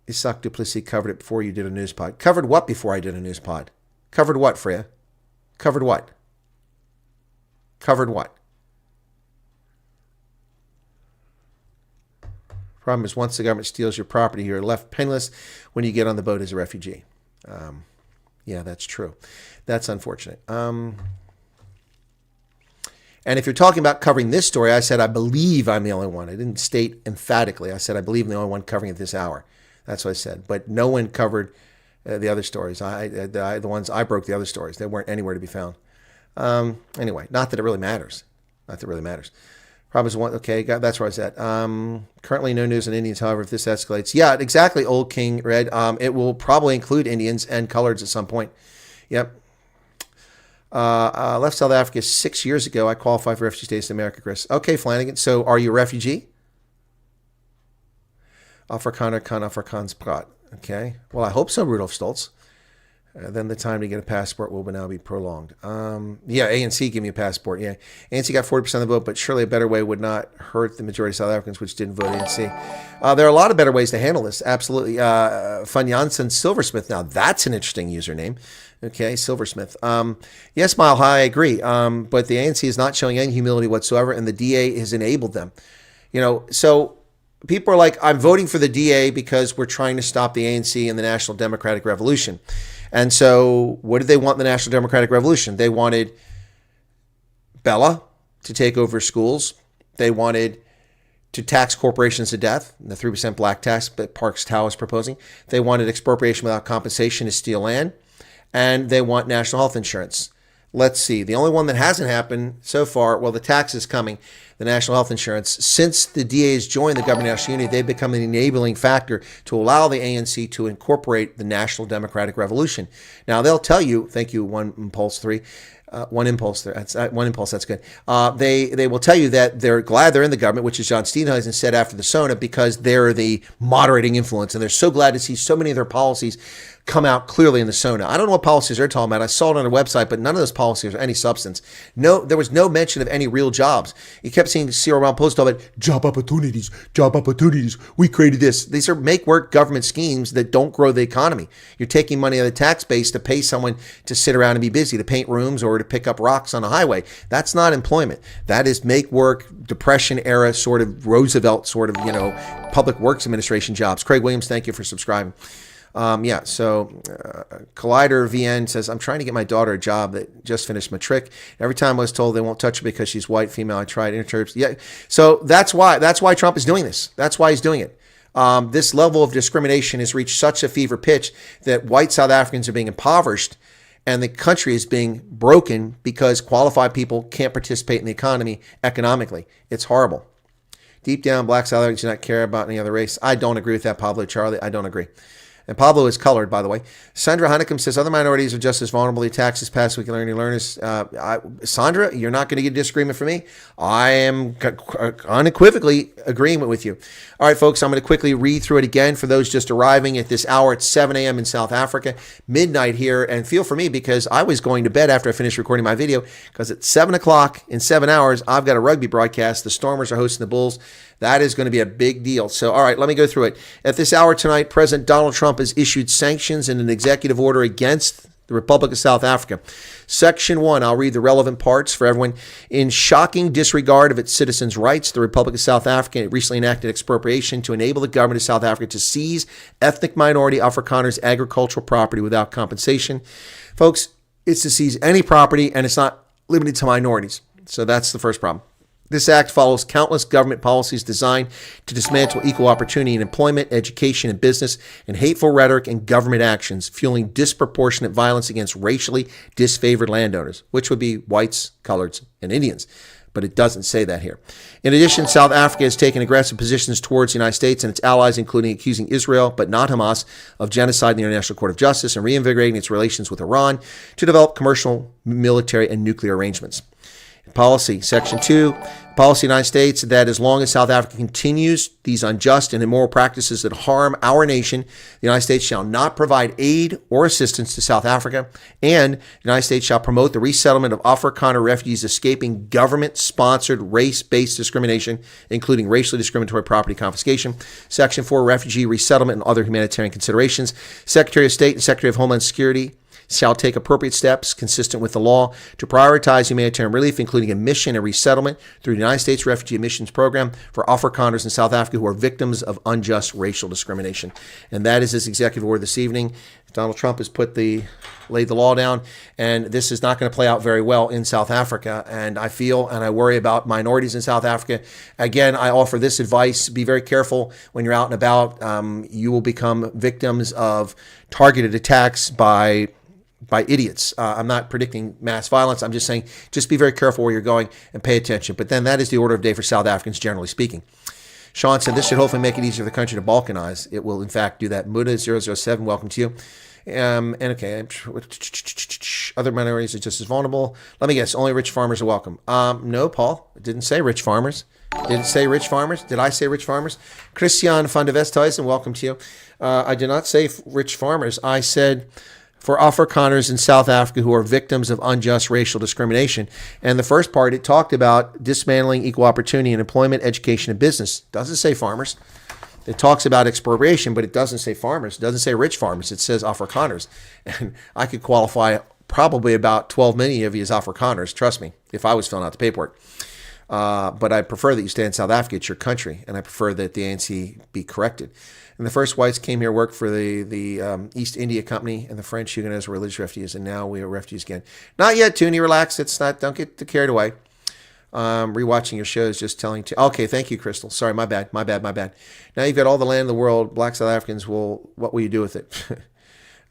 Isaac Duplessis covered it before you did a news pod. Covered what before I did a news pod? Covered what, Freya? Covered what? Covered what? Problem is, once the government steals your property, you're left penniless when you get on the boat as a refugee. Yeah, that's true. That's unfortunate. And if you're talking about covering this story, I said, I believe I'm the only one. I didn't state emphatically. I said, I believe I'm the only one covering it this hour. That's what I said. But no one covered the other stories. The ones I broke, the other stories. They weren't anywhere to be found. Anyway, not that it really matters. Not that it really matters. Problem is one. Okay, that's where I was at. Currently no news on Indians. However, if this escalates, yeah, exactly, Old King Red. It will probably include Indians and coloreds at some point. Yep. Left South Africa 6 years ago. I qualified for refugee status in America, Chris. Okay, Flanagan. So are you a refugee? Afrikaner kan Afrikaans praat. Okay. Well, I hope so, Rudolf Stoltz. Then the time to get a passport will now be prolonged. Yeah, ANC give me a passport. Yeah, ANC got 40% of the vote, but surely a better way would not hurt the majority of South Africans which didn't vote ANC. There are a lot of better ways to handle this. Absolutely. Van Jansen Silversmith. Now that's an interesting username. Okay, Silversmith. Yes, Mile High, I agree. But the ANC is not showing any humility whatsoever, and the DA has enabled them. So people are like, I'm voting for the DA because we're trying to stop the ANC and the National Democratic Revolution. And so what did they want in the National Democratic Revolution? They wanted Bella to take over schools. They wanted to tax corporations to death, the 3% black tax that Parks Tao is proposing. They wanted expropriation without compensation to steal land. And they want national health insurance. Let's see. The only one that hasn't happened so far, well, the tax is coming, the national health insurance. Since the DAs joined the Government National Unity, they've become an enabling factor to allow the ANC to incorporate the National Democratic Revolution. Now, they'll tell you, thank you, One Impulse 3, One Impulse there. That's One Impulse. That's good. They will tell you that they're glad they're in the government, which is John Steenhuisen said after the SONA, because they're the moderating influence, and they're so glad to see so many of their policies come out clearly in the SONA. I don't know what policies they're talking about. I saw it on their website, but none of those policies are any substance. No, there was no mention of any real jobs. You kept seeing Cyril Ramaphosa talk about job opportunities, job opportunities. We created this. These are make-work government schemes that don't grow the economy. You're taking money out of the tax base to pay someone to sit around and be busy, to paint rooms or to pick up rocks on a highway. That's not employment. That is make-work, Depression era, sort of Roosevelt sort of, public works administration jobs. Craig Williams, thank you for subscribing. Collider VN says, I'm trying to get my daughter a job that just finished matric. Every time I was told they won't touch her because she's white, female, I tried internships. Yeah. So that's why Trump is doing this. That's why he's doing it. This level of discrimination has reached such a fever pitch that white South Africans are being impoverished and the country is being broken because qualified people can't participate in the economy economically. It's horrible. Deep down, black South Africans do not care about any other race. I don't agree with that, Pablo Charlie. I don't agree. And Pablo is colored, by the way. Sandra Honeycomb says, other minorities are just as vulnerable to attacks this past week. Learners. Sandra, you're not going to get a disagreement from me. I am unequivocally agreeing with you. All right, folks, I'm going to quickly read through it again for those just arriving at this hour. It's 7 a.m. in South Africa, midnight here. And feel for me because I was going to bed after I finished recording my video because at 7 o'clock in 7 hours, I've got a rugby broadcast. The Stormers are hosting the Bulls. That is going to be a big deal. So, all right, let me go through it. At this hour tonight, President Donald Trump has issued sanctions in an executive order against the Republic of South Africa. Section 1, I'll read the relevant parts for everyone. In shocking disregard of its citizens' rights, the Republic of South Africa recently enacted expropriation to enable the government of South Africa to seize ethnic minority Afrikaners' agricultural property without compensation. Folks, it's to seize any property, and it's not limited to minorities. So that's the first problem. This act follows countless government policies designed to dismantle equal opportunity in employment, education, and business, and hateful rhetoric and government actions, fueling disproportionate violence against racially disfavored landowners, which would be whites, coloreds, and Indians. But it doesn't say that here. In addition, South Africa has taken aggressive positions towards the United States and its allies, including accusing Israel, but not Hamas, of genocide in the International Court of Justice and reinvigorating its relations with Iran to develop commercial, military, and nuclear arrangements. Policy, Section 2, policy of the United States that as long as South Africa continues these unjust and immoral practices that harm our nation, the United States shall not provide aid or assistance to South Africa, and the United States shall promote the resettlement of Afrikaner refugees escaping government-sponsored race-based discrimination, including racially discriminatory property confiscation. Section 4, refugee resettlement and other humanitarian considerations. Secretary of State and Secretary of Homeland Security shall take appropriate steps consistent with the law to prioritize humanitarian relief, including admission and resettlement through the United States Refugee Admissions Program for Afrikaners in South Africa who are victims of unjust racial discrimination. And that is his executive order this evening. Donald Trump has laid the law down, and this is not going to play out very well in South Africa. And I feel and I worry about minorities in South Africa. Again, I offer this advice. Be very careful when you're out and about. You will become victims of targeted attacks by idiots. I'm not predicting mass violence. I'm just saying just be very careful where you're going and pay attention. But then that is the order of day for South Africans, generally speaking. Sean said, this should hopefully make it easier for the country to balkanize. It will, in fact, do that. Muda007, welcome to you. And okay, other minorities are just as vulnerable. Let me guess, only rich farmers are welcome. No, Paul, it didn't say rich farmers. Did it say rich farmers? Did I say rich farmers? Christian van de Westhuizen, welcome to you. I did not say rich farmers. I said for Afrikaners in South Africa who are victims of unjust racial discrimination. And the first part, it talked about dismantling equal opportunity in employment, education, and business. It doesn't say farmers. It talks about expropriation, but it doesn't say farmers. It doesn't say rich farmers. It says Afrikaners. And I could qualify probably about 12 million of you as Afrikaners, trust me, if I was filling out the paperwork. But I prefer that you stay in South Africa. It's your country. And I prefer that the ANC be corrected. And the first whites came here, worked for the East India Company, and the French Huguenots were religious refugees, and now we are refugees again. Not yet, Toonie. Relax. It's not. Don't get carried away. Rewatching your shows, just telling. Okay, thank you, Crystal. Sorry, my bad. Now you've got all the land in the world. Black South Africans will. What will you do with it?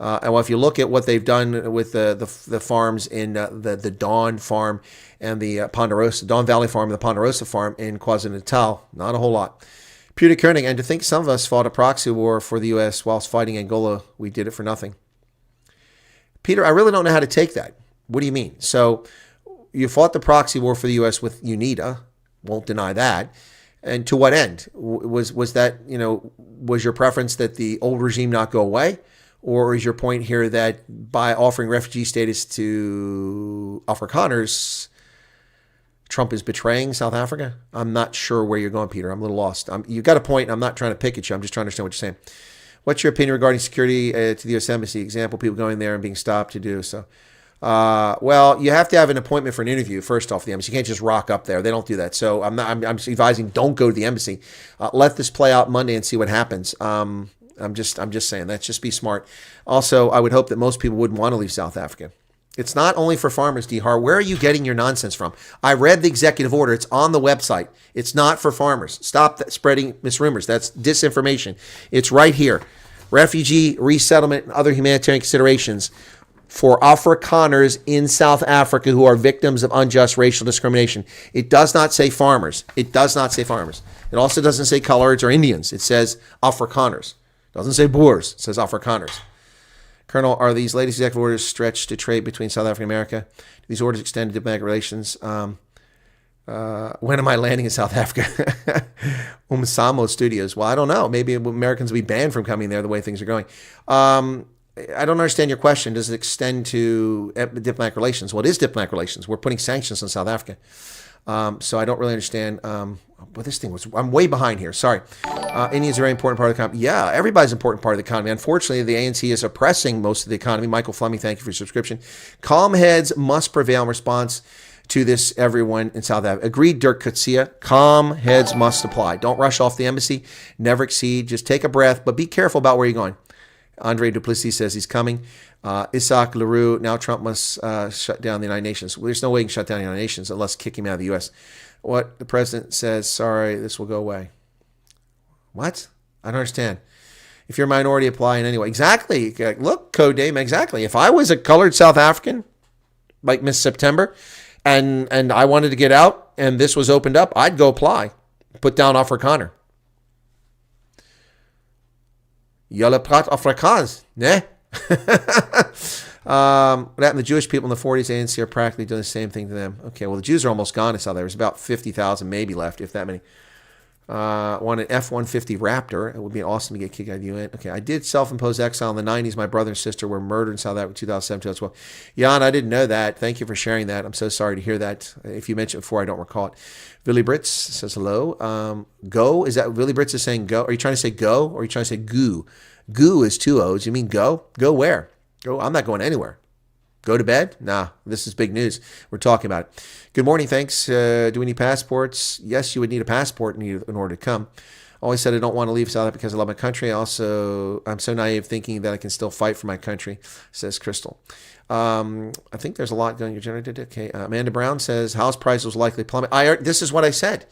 And if you look at what they've done with the farms in the Dawn farm and the Ponderosa, Dawn Valley farm and the Ponderosa farm in KwaZulu-Natal, not a whole lot. Peter Koenig, and to think some of us fought a proxy war for the U.S. whilst fighting Angola, we did it for nothing. Peter, I really don't know how to take that. What do you mean? So you fought the proxy war for the U.S. with UNITA, won't deny that. And to what end? Was that, was your preference that the old regime not go away? Or is your point here that by offering refugee status to Afrikaners, Trump is betraying South Africa? I'm not sure where you're going, Peter. I'm a little lost. You've got a point. I'm not trying to pick at you. I'm just trying to understand what you're saying. What's your opinion regarding security to the U.S. Embassy? Example, people going there and being stopped to do so. Well, you have to have an appointment for an interview first off the embassy. You can't just rock up there. They don't do that. So I'm advising don't go to the embassy. Let this play out Monday and see what happens. I'm just saying, let's just be smart. Also, I would hope that most people wouldn't want to leave South Africa. It's not only for farmers, D-Har. Where are you getting your nonsense from? I read the executive order. It's on the website. It's not for farmers. Stop spreading misrumors. That's disinformation. It's right here. Refugee, resettlement, and other humanitarian considerations for Afrikaners in South Africa who are victims of unjust racial discrimination. It does not say farmers. It does not say farmers. It also doesn't say coloreds or Indians. It says Afrikaners. It doesn't say Boers. It says Afrikaners. Colonel, are these latest executive orders stretched to trade between South Africa and America? Do these orders extend to diplomatic relations? When am I landing in South Africa? Umsamo Studios. Well, I don't know. Maybe Americans will be banned from coming there the way things are going. I don't understand your question. Does it extend to diplomatic relations? Well, it is diplomatic relations. We're putting sanctions on South Africa. So I don't really understand. But this thing was, I'm way behind here. Sorry. India's a very important part of the economy. Yeah, everybody's an important part of the economy. Unfortunately, the ANC is oppressing most of the economy. Michael Fleming, thank you for your subscription. Calm heads must prevail in response to this, everyone in South Africa. Agreed, Dirk Kutsia. Calm heads must apply. Don't rush off the embassy. Never exceed. Just take a breath, but be careful about where you're going. Andre Duplessis says he's coming. Isaac LaRue, now Trump must shut down the United Nations. Well, there's no way he can shut down the United Nations unless kick him out of the U.S. What the president says, sorry, this will go away. What? I don't understand. If you're a minority, apply in any way. Exactly. Look, Code Dame, exactly. If I was a colored South African, like Miss September, and I wanted to get out and this was opened up, I'd go apply. Put down Afrikaner. Julle praat Afrikaans, ne? What happened to the Jewish people in the 40s? The ANC are practically doing the same thing to them. Okay, well, the Jews are almost gone. I saw there's about 50,000 maybe left, if that many. Want an F-150 Raptor. It would be awesome to get kicked out of the UN. Okay, I did self-impose exile in the 90s. My brother and sister were murdered in South Africa in 2007, 2012. Jan, I didn't know that. Thank you for sharing that. I'm so sorry to hear that. If you mentioned it before, I don't recall it. Billy Britz says hello. Go? Is that Billy Britz is saying go? Are you trying to say go or are you trying to say goo? Goo is 2 O's. You mean go? Go where? Go. I'm not going anywhere. Go to bed? Nah, this is big news. We're talking about it. Good morning, thanks. Do we need passports? Yes, you would need a passport in order to come. Always said I don't want to leave South Africa because I love my country. Also, I'm so naive thinking that I can still fight for my country, says Crystal. I think there's a lot going on. Okay. Amanda Brown says house prices will likely plummet. This is what I said.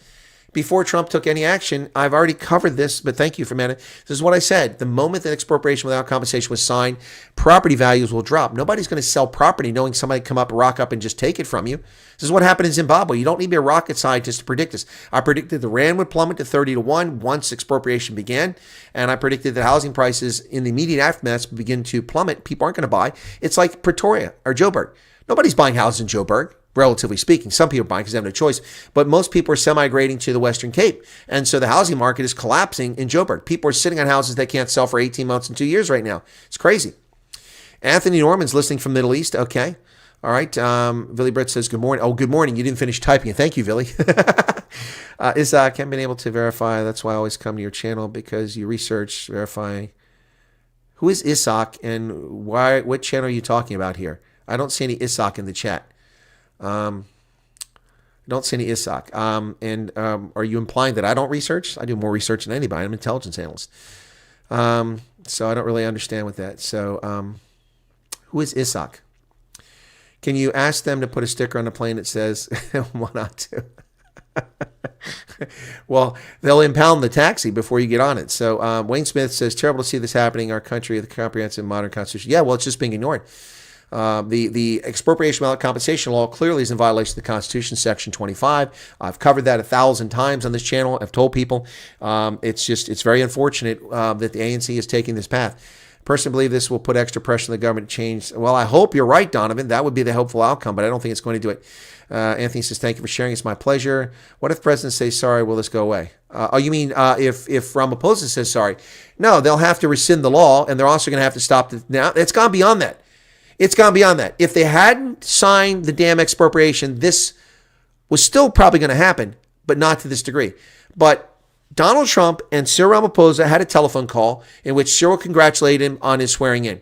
Before Trump took any action, I've already covered this, but thank you for Amanda. This is what I said. The moment that expropriation without compensation was signed, property values will drop. Nobody's going to sell property knowing somebody come up, rock up, and just take it from you. This is what happened in Zimbabwe. You don't need to be a rocket scientist to predict this. I predicted the rand would plummet to 30-1 once expropriation began, and I predicted that housing prices in the immediate aftermath would begin to plummet. People aren't going to buy. It's like Pretoria or Joburg. Nobody's buying houses in Joburg. Relatively speaking, some people are buying because they have no choice, but most people are semi-grading to the Western Cape. And so the housing market is collapsing in Joburg. People are sitting on houses they can't sell for 18 months and 2 years right now. It's crazy. Anthony Norman's listening from Middle East. Okay. All right. Billy Brett says, good morning. Oh, good morning. You didn't finish typing it. Thank you, Billy. Isaac, haven't been able to verify. That's why I always come to your channel because you research, verify. Who is Isaac and why? What channel are you talking about here? I don't see any Isaac in the chat. I don't see any Isaac. Are you implying that I don't research? I do more research than anybody. I'm an intelligence analyst. So I don't really understand with that. So who is Isaac? Can you ask them to put a sticker on the plane that says, well, not to? Well, they'll impound the taxi before you get on it. So Wayne Smith says, terrible to see this happening in our country, the comprehensive modern constitution. Yeah, well, it's just being ignored. The expropriation without compensation law clearly is in violation of the Constitution, Section 25. I've covered that 1,000 times on this channel. I've told people it's very unfortunate that the ANC is taking this path. Personally believe this will put extra pressure on the government to change. Well, I hope you're right, Donovan. That would be the hopeful outcome, but I don't think it's going to do it. Anthony says, thank you for sharing. It's my pleasure. What if the president says sorry? Will this go away? You mean if Ramaphosa says sorry? No, they'll have to rescind the law, and they're also going to have to stop the. Now, it's gone beyond that. It's gone beyond that. If they hadn't signed the damn expropriation, this was still probably going to happen, but not to this degree. But Donald Trump and Cyril Ramaphosa had a telephone call in which Cyril congratulated him on his swearing in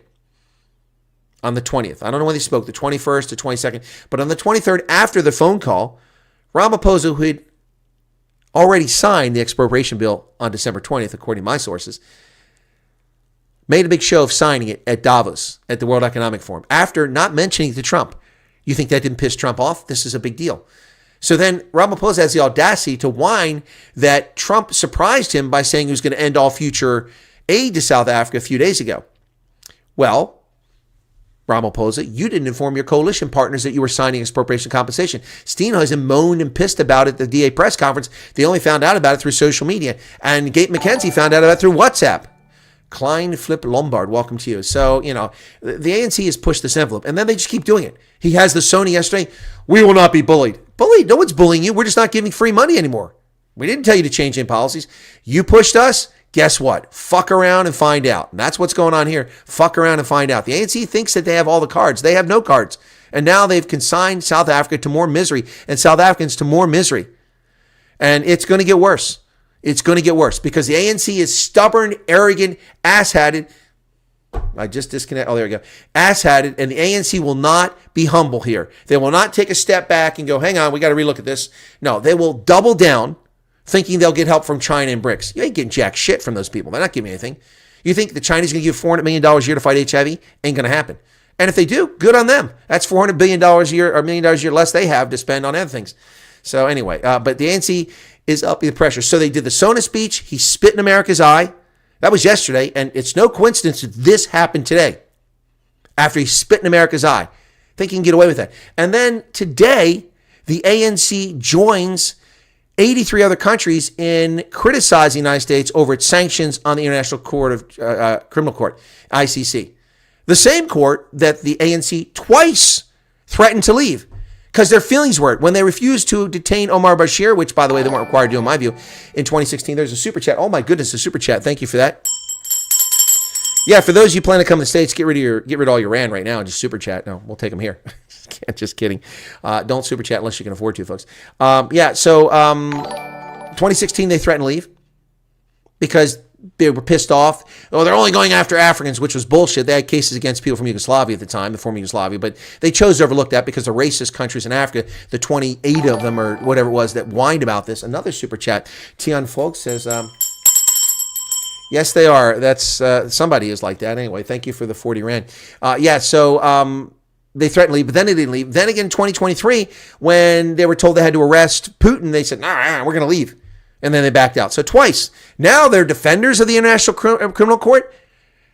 on the 20th. I don't know when they spoke, the 21st or 22nd, but on the 23rd, after the phone call, Ramaphosa, who had already signed the expropriation bill on December 20th, according to my sources, made a big show of signing it at Davos, at the World Economic Forum, after not mentioning it to Trump. You think that didn't piss Trump off? This is a big deal. So then Ramaphosa has the audacity to whine that Trump surprised him by saying he was going to end all future aid to South Africa a few days ago. Well, Ramaphosa, you didn't inform your coalition partners that you were signing expropriation compensation. Steenhuisen moaned and pissed about it at the DA press conference. They only found out about it through social media. And Gabe McKenzie found out about it through WhatsApp. Klein Flip Lombard, welcome to you. So, the ANC has pushed this envelope, and then they just keep doing it. He has the Sony yesterday. We will not be bullied. Bullied? No one's bullying you. We're just not giving free money anymore. We didn't tell you to change any policies. You pushed us. Guess what? Fuck around and find out. And that's what's going on here. Fuck around and find out. The ANC thinks that they have all the cards. They have no cards. And now they've consigned South Africa to more misery and South Africans to more misery. And it's going to get worse. It's going to get worse because the ANC is stubborn, arrogant, ass-hatted. I just disconnect. Oh, there we go. Ass-hatted, and the ANC will not be humble here. They will not take a step back and go, hang on, we got to relook at this. No, they will double down, thinking they'll get help from China and BRICS. You ain't getting jack shit from those people. They're not giving you anything. You think the Chinese are going to give $400 million a year to fight HIV? Ain't going to happen. And if they do, good on them. That's $400 billion a year or $1 million a year less they have to spend on other things. So anyway, but the ANC is up the pressure. So they did the Sona speech. He spit in America's eye. That was yesterday, and it's no coincidence that this happened today after he spit in America's eye. Think he can get away with that. And then today, the ANC joins 83 other countries in criticizing the United States over its sanctions on the International Court of Criminal Court, ICC. The same court that the ANC twice threatened to leave because their feelings were hurt when they refused to detain Omar Bashir, which, by the way, they weren't required to do, in my view, in 2016. There's a super chat. Oh, my goodness, a super chat. Thank you for that. Yeah, for those of you planning to come to the States, get rid of all your RAND right now and just super chat. No, we'll take them here. Just kidding. Don't super chat unless you can afford to, folks. 2016, they threatened to leave because they were pissed off. Oh, they're only going after Africans, which was bullshit. They had cases against people from Yugoslavia at the time, the former Yugoslavia, but they chose to overlook that because the racist countries in Africa, the 28 of them or whatever it was that whined about this. Another super chat. Tion Folks says, yes, they are. That's somebody is like that. Anyway, thank you for the 40 Rand. They threatened to leave, but then they didn't leave. Then again, 2023, when they were told they had to arrest Putin, they said, nah, we're going to leave. And then they backed out. So twice. Now they're defenders of the International Criminal Court.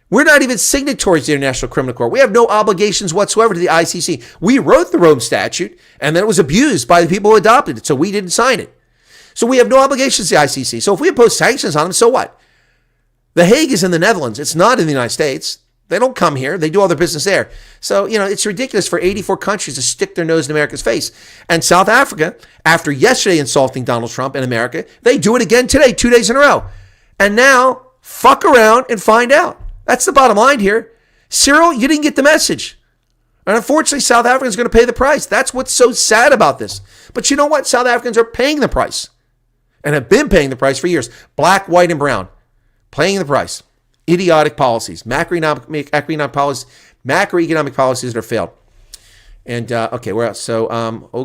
We're not even signatories to the International Criminal Court. We have no obligations whatsoever to the ICC. We wrote the Rome Statute, and then it was abused by the people who adopted it, so we didn't sign it. So we have no obligations to the ICC. So if we impose sanctions on them, so what? The Hague is in the Netherlands. It's not in the United States. They don't come here. They do all their business there. So, it's ridiculous for 84 countries to stick their nose in America's face. And South Africa, after yesterday insulting Donald Trump in America, they do it again today, 2 days in a row. And now, fuck around and find out. That's the bottom line here. Cyril, you didn't get the message. And unfortunately, South Africans are going to pay the price. That's what's so sad about this. But you know what? South Africans are paying the price and have been paying the price for years. Black, white, and brown. Paying the price. Idiotic policies, macroeconomic policies that are failed. And, okay, we're out. So,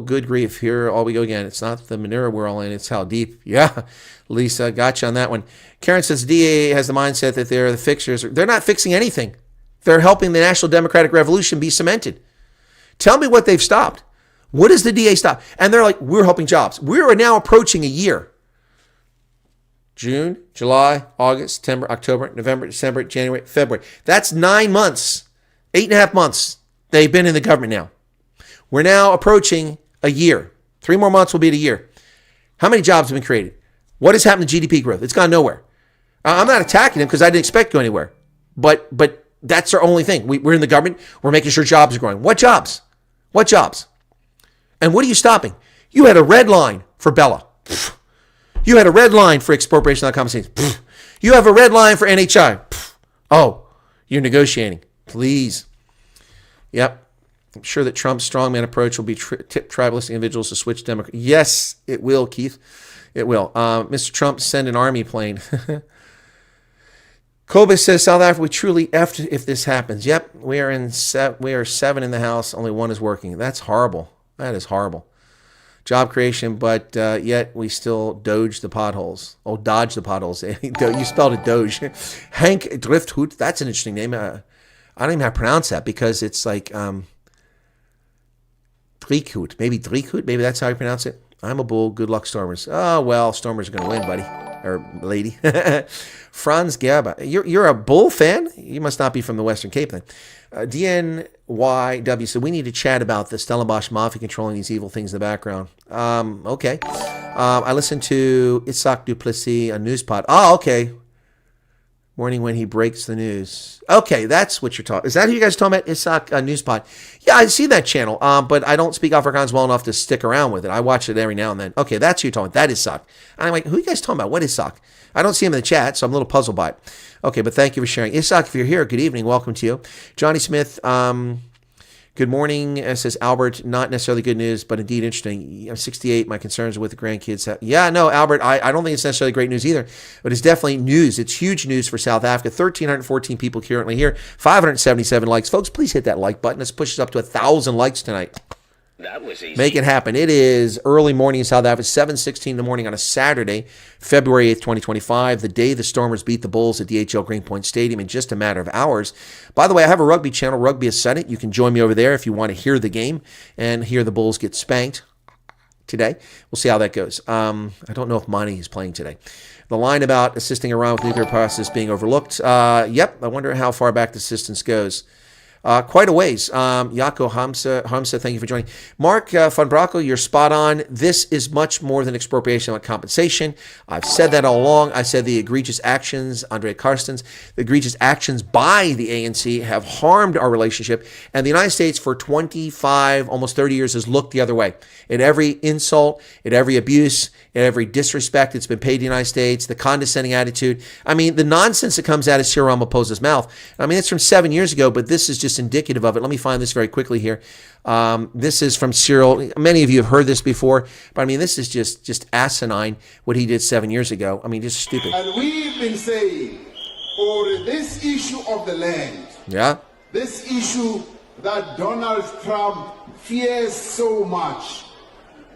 good grief. Here, all we go again. It's not the manure we're all in. It's how deep. Yeah, Lisa, got you on that one. Karen says DA has the mindset that they're the fixers. They're not fixing anything. They're helping the National Democratic Revolution be cemented. Tell me what they've stopped. What does the DA stop? And they're like, we're helping jobs. We are now approaching a year. June, July, August, September, October, November, December, January, February. That's 9 months, 8.5 months they've been in the government now. We're now approaching a year. 3 more months will be a year. How many jobs have been created? What has happened to GDP growth? It's gone nowhere. I'm not attacking them because I didn't expect to go anywhere. But that's our only thing. We're in the government. We're making sure jobs are growing. What jobs? What jobs? And what are you stopping? You had a red line for Bella. You had a red line for expropriation without compensation. You have a red line for NHI. Oh, you're negotiating. Please. Yep. I'm sure that Trump's strongman approach will be tip tribalistic individuals to switch Democrat. Yes, it will, Keith. It will. Mr. Trump, send an army plane. Kobe says, South Africa, we truly effed if this happens. Yep, we are 7 in the house. Only 1 is working. That's horrible. That is horrible. Job creation, but yet we still dodge the potholes. Oh, dodge the potholes. You spelled it doge. Hank Drifthoot. That's an interesting name. I don't even know how to pronounce that because it's like Driekhoot. Maybe Driekhoot. Maybe that's how you pronounce it. I'm a bull. Good luck, Stormers. Oh, well, Stormers are going to win, buddy. Or lady. Franz Gerber. You're a bull fan? You must not be from the Western Cape then. DNYW said, we need to chat about the Stellenbosch Mafia controlling these evil things in the background. Okay. I listened to Itzhak Duplessis, a news pod. Oh, okay. Morning when he breaks the news. Okay, that's what you're talking. Is that who you guys are talking about? Itzhak news pod. Yeah, I see that channel, but I don't speak Afrikaans well enough to stick around with it. I watch it every now and then. Okay, that's who you're talking about. That is Itzhak. I'm like, who are you guys talking about? What is Itzhak? I don't see him in the chat, so I'm a little puzzled by it. Okay, but thank you for sharing. Itzhak, if you're here, good evening. Welcome to you. Johnny Smith, good morning, says Albert. Not necessarily good news, but indeed interesting. I'm 68. My concerns are with the grandkids. Yeah, no, Albert, I don't think it's necessarily great news either, but it's definitely news. It's huge news for South Africa. 1,314 people currently here. 577 likes. Folks, please hit that like button. Let's push us up to 1,000 likes tonight. That was easy. Make it happen. It is early morning in South Africa, 7:16 in the morning on a Saturday, February 8th, 2025, the day the Stormers beat the Bulls at DHL Greenpoint Stadium in just a matter of hours. By the way, I have a rugby channel, Rugby is Senate. You can join me over there if you want to hear the game and hear the Bulls get spanked today. We'll see how that goes. I don't know if Monty is playing today. The line about assisting Iran with nuclear process being overlooked. Yep, I wonder how far back the assistance goes. Quite a ways. Yako Hamza, thank you for joining. Mark Van Braco, you're spot on. This is much more than expropriation of compensation. I've said that all along. I said the egregious actions, Andre Karstens, the egregious actions by the ANC have harmed our relationship. And the United States for 25, almost 30 years has looked the other way. At every insult, at every abuse, at every disrespect that's been paid to the United States, the condescending attitude. I mean, the nonsense that comes out of Cyril Ramaphosa's mouth. I mean, it's from 7 years ago, but this is just indicative of it. Let me find this very quickly here. This is from Cyril. Many of you have heard this before, but I mean, this is just asinine what he did 7 years ago. I mean, just stupid. And we've been saying, for this issue of the land, this issue that Donald Trump fears so much,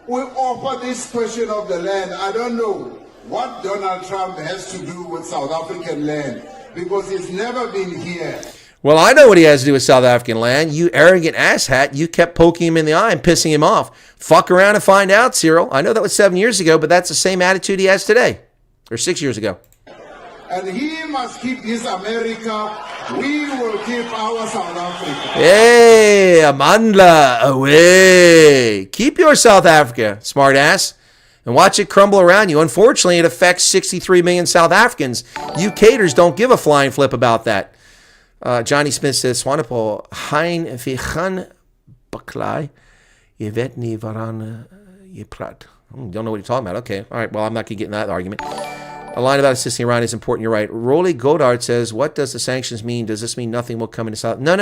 we offer this question of the land. I don't know what Donald Trump has to do with South African land because he's never been here. Well, I know what he has to do with South African land. You arrogant asshat. You kept poking him in the eye and pissing him off. Fuck around and find out, Cyril. I know that was 7 years ago, but that's the same attitude he has today. Or 6 years ago. And he must keep his America. We will keep our South Africa. Hey, Amandla, away. Keep your South Africa, smart ass, and watch it crumble around you. Unfortunately, it affects 63 million South Africans. You caters don't give a flying flip about that. Johnny Smith says, Swanepoel, hein vichan baklai, je vet nie waaraan je praat. Don't know what you're talking about. Okay, all right, well, I'm not going to get in that argument. A line about assisting Iran is important. You're right. Rolly Godard says, what does the sanctions mean? Does this mean nothing will come into South? No.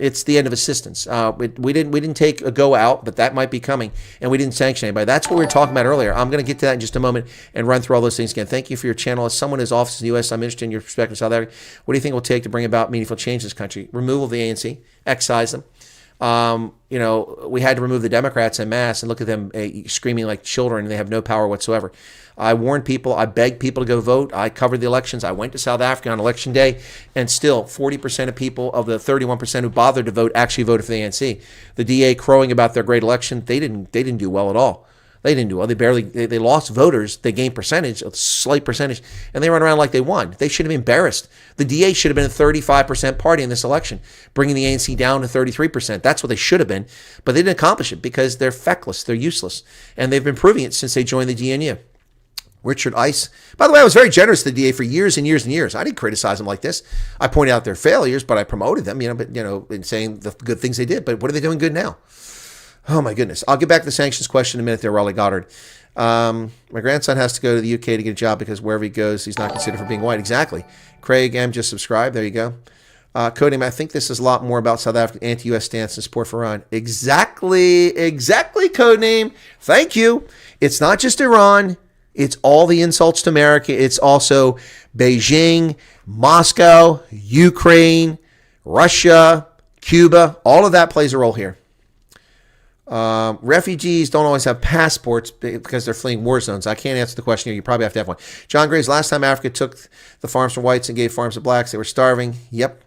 It's the end of assistance. We didn't take a go out, but that might be coming. And we didn't sanction anybody. That's what we were talking about earlier. I'm going to get to that in just a moment and run through all those things again. Thank you for your channel. As someone whose office in the U.S., I'm interested in your perspective on South Africa. What do you think it will take to bring about meaningful change in this country? Removal of the ANC, excise them. You know, we had to remove the Democrats en masse and look at them screaming like children, and they have no power whatsoever. I warned people. I begged people to go vote. I covered the elections. I went to South Africa on election day, and still 40% of people, of the 31% who bothered to vote, actually voted for the ANC. The DA crowing about their great election, they didn't do well at all. They didn't do well. They lost voters. They gained percentage, a slight percentage, and they run around like they won. They should have been embarrassed. The DA should have been a 35% party in this election, bringing the ANC down to 33%. That's what they should have been, but they didn't accomplish it because they're feckless. They're useless, and they've been proving it since they joined the DNU. Richard Ice. By the way, I was very generous to the DA for years and years and years. I didn't criticize them like this. I pointed out their failures, but I promoted them, in saying the good things they did. But what are they doing good now? Oh, my goodness. I'll get back to the sanctions question in a minute there, Raleigh Goddard. My grandson has to go to the UK to get a job because wherever he goes, he's not considered for being white. Exactly. Craig M. just subscribed. There you go. Codename, I think this is a lot more about South Africa's anti-U.S. stance and support for Iran. Exactly, Codename. Thank you. It's not just Iran. It's all the insults to America. It's also Beijing, Moscow, Ukraine, Russia, Cuba. All of that plays a role here. Refugees don't always have passports because they're fleeing war zones. I can't answer the question here. You probably have to have one. John Graves, last time Africa took the farms from whites and gave farms to blacks, they were starving. Yep.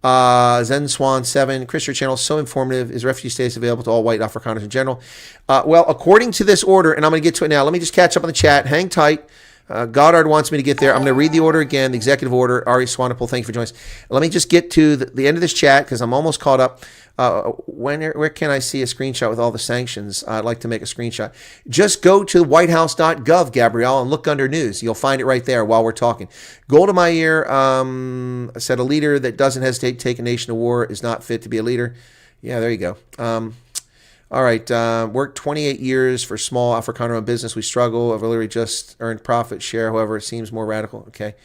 Zen Swan 7, Chris, your channel is so informative. Is refugee status available to all white Afrikaners in general? Well, according to this order, and I'm going to get to it now. Let me just catch up on the chat. Hang tight. Goddard wants me to get there. I'm going to read the order again, the executive order. Ari Swanepoel, thank you for joining us. Let me just get to the end of this chat because I'm almost caught up. Where can I see a screenshot with all the sanctions? I'd like to make a screenshot. Just go to whitehouse.gov, Gabrielle, and look under news. You'll find it right there while we're talking. Golda Meir said a leader that doesn't hesitate to take a nation to war is not fit to be a leader. Yeah, there you go. All right. Worked 28 years for small Afrikaner-owned business. We struggle. I've literally just earned profit share. However, it seems more radical. Okay.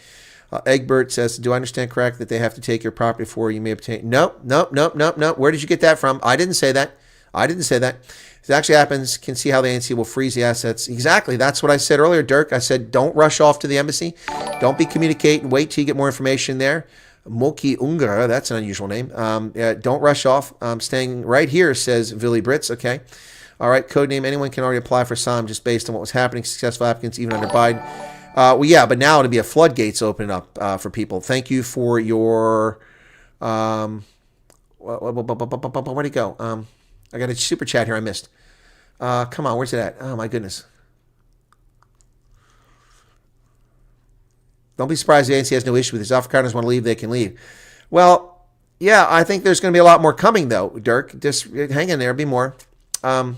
Egbert says, do I understand correct that they have to take your property before you may obtain? Nope. Where did you get that from? I didn't say that. If it actually happens, can see how the ANC will freeze the assets. Exactly. That's what I said earlier, Dirk. I said, don't rush off to the embassy. Don't be communicating. Wait till you get more information there. Moki Ungar, that's an unusual name. Don't rush off. Staying right here, says Villy Brits. Okay. All right. Codename, anyone can already apply for SAM just based on what was happening. Successful applicants, even under Biden. Well, yeah, but now it'll be a floodgates open up for people. Thank you for your. Where'd it go? I got a super chat here I missed. Come on, where's it at? Oh my goodness. Don't be surprised the ANC has no issue with this. Afrikaners want to leave, they can leave. Well, yeah, I think there's going to be a lot more coming though, Dirk. Just hang in there, be more. I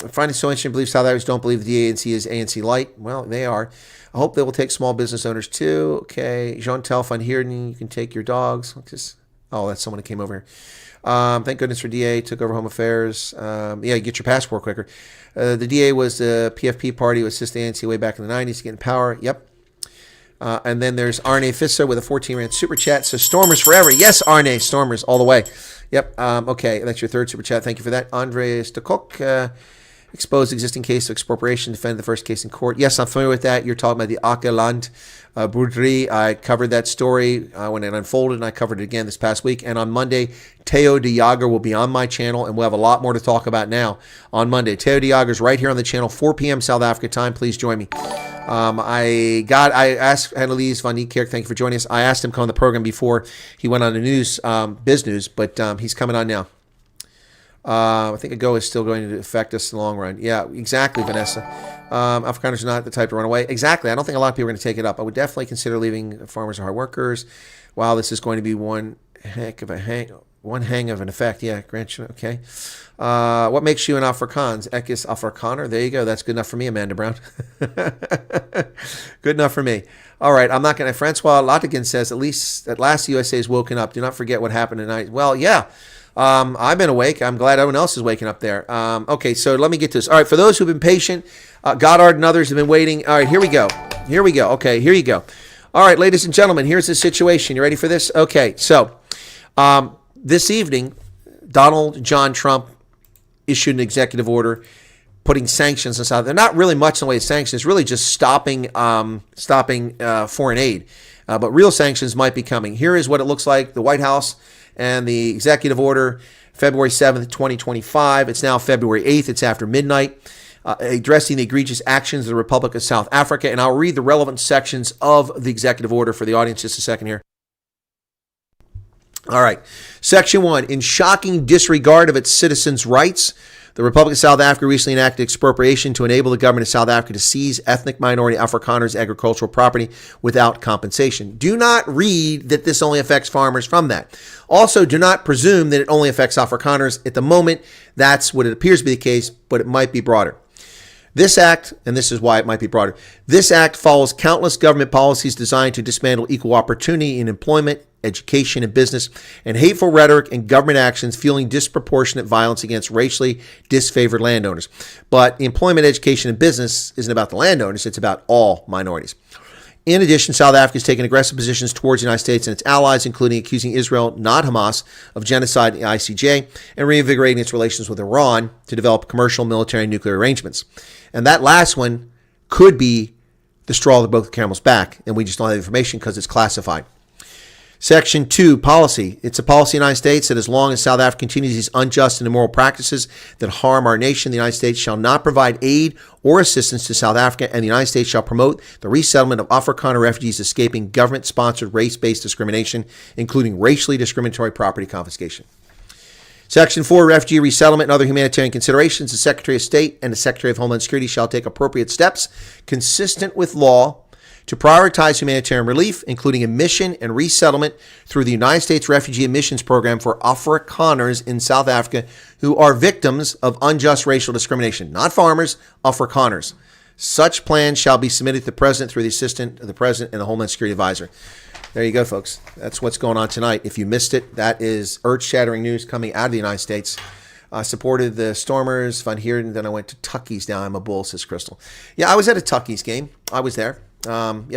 find it so interesting. Believe South Africans don't believe the ANC is ANC light. Well, they are. I hope they will take small business owners too. Okay. Jean Telfon here, you can take your dogs. Oh, that's someone who came over here. Thank goodness for DA. Took over Home Affairs. Get your passport quicker. The DA was the PFP party who assisted the ANC way back in the 90s to get in power. Yep. And then there's Arne Fisser with a 14-rand super chat. So Stormers forever. Yes, Arne, Stormers all the way. Yep. Okay, that's your third super chat. Thank you for that. Andre Stakok. Exposed existing case of expropriation, defended the first case in court. Yes, I'm familiar with that. You're talking about the Akeland Bourderie. I covered that story when it unfolded, and I covered it again this past week. And on Monday, Teo de Jager will be on my channel, and we'll have a lot more to talk about now on Monday. Teo de Jager's right here on the channel, 4 p.m. South Africa time. Please join me. I asked Annelies van Niekerk, thank you for joining us. I asked him to come on the program before he went on the news, Biz News, but he's coming on now. I think a go is still going to affect us in the long run. Yeah, exactly, Vanessa. Afrikaners are not the type to run away. Exactly. I don't think a lot of people are going to take it up. I would definitely consider leaving. Farmers are hard workers. Wow, this is going to be one hang of an effect. Yeah, grandchildren. Okay. What makes you an Afrikaans? Ekis Afrikaner. There you go. That's good enough for me, Amanda Brown. Good enough for me. All right, I'm not going to. Francois Latigan says, at last the USA is woken up. Do not forget what happened tonight. Well, yeah. I've been awake. I'm glad everyone else is waking up there. Okay, so let me get to this. All right, for those who've been patient, Goddard and others have been waiting. All right, here we go. Okay, here you go. All right, ladies and gentlemen, here's the situation. You ready for this? Okay, so this evening, Donald John Trump issued an executive order putting sanctions aside. They're not really much in the way of sanctions. It's really just stopping foreign aid. But real sanctions might be coming. Here is what it looks like. The White House And the executive order, February 7th, 2025. It's now February 8th. It's after midnight. Addressing the egregious actions of the Republic of South Africa. And I'll read the relevant sections of the executive order for the audience just a second here. All right. Section 1. In shocking disregard of its citizens' rights, the Republic of South Africa recently enacted expropriation to enable the government of South Africa to seize ethnic minority Afrikaners' agricultural property without compensation. Do not read that this only affects farmers from that. Also, do not presume that it only affects Afrikaners. At the moment, that's what it appears to be the case, but it might be broader. This act, and this is why it might be broader, this act follows countless government policies designed to dismantle equal opportunity in employment, education, and business, and hateful rhetoric and government actions fueling disproportionate violence against racially disfavored landowners. But employment, education, and business isn't about the landowners, it's about all minorities. In addition, South Africa has taken aggressive positions towards the United States and its allies, including accusing Israel, not Hamas, of genocide in the ICJ and reinvigorating its relations with Iran to develop commercial, military, and nuclear arrangements. And that last one could be the straw that broke the camel's back, and we just don't have information because it's classified. Section 2, policy. It's a policy in the United States that as long as South Africa continues these unjust and immoral practices that harm our nation, the United States shall not provide aid or assistance to South Africa, and the United States shall promote the resettlement of Afrikaner refugees escaping government-sponsored race-based discrimination, including racially discriminatory property confiscation. Section 4, refugee resettlement and other humanitarian considerations. The Secretary of State and the Secretary of Homeland Security shall take appropriate steps consistent with law to prioritize humanitarian relief, including admission and resettlement through the United States Refugee Admissions Program for Afrikaners in South Africa who are victims of unjust racial discrimination. Not farmers, Afrikaners. Such plans shall be submitted to the President through the Assistant of the President and the Homeland Security Advisor. There you go, folks. That's what's going on tonight. If you missed it, that is earth-shattering news coming out of the United States. I supported the Stormers, Van Heerden, then I went to Tucky's. Now I'm a Bull, says Crystal. Yeah, I was at a Tucky's game. I was there. Gone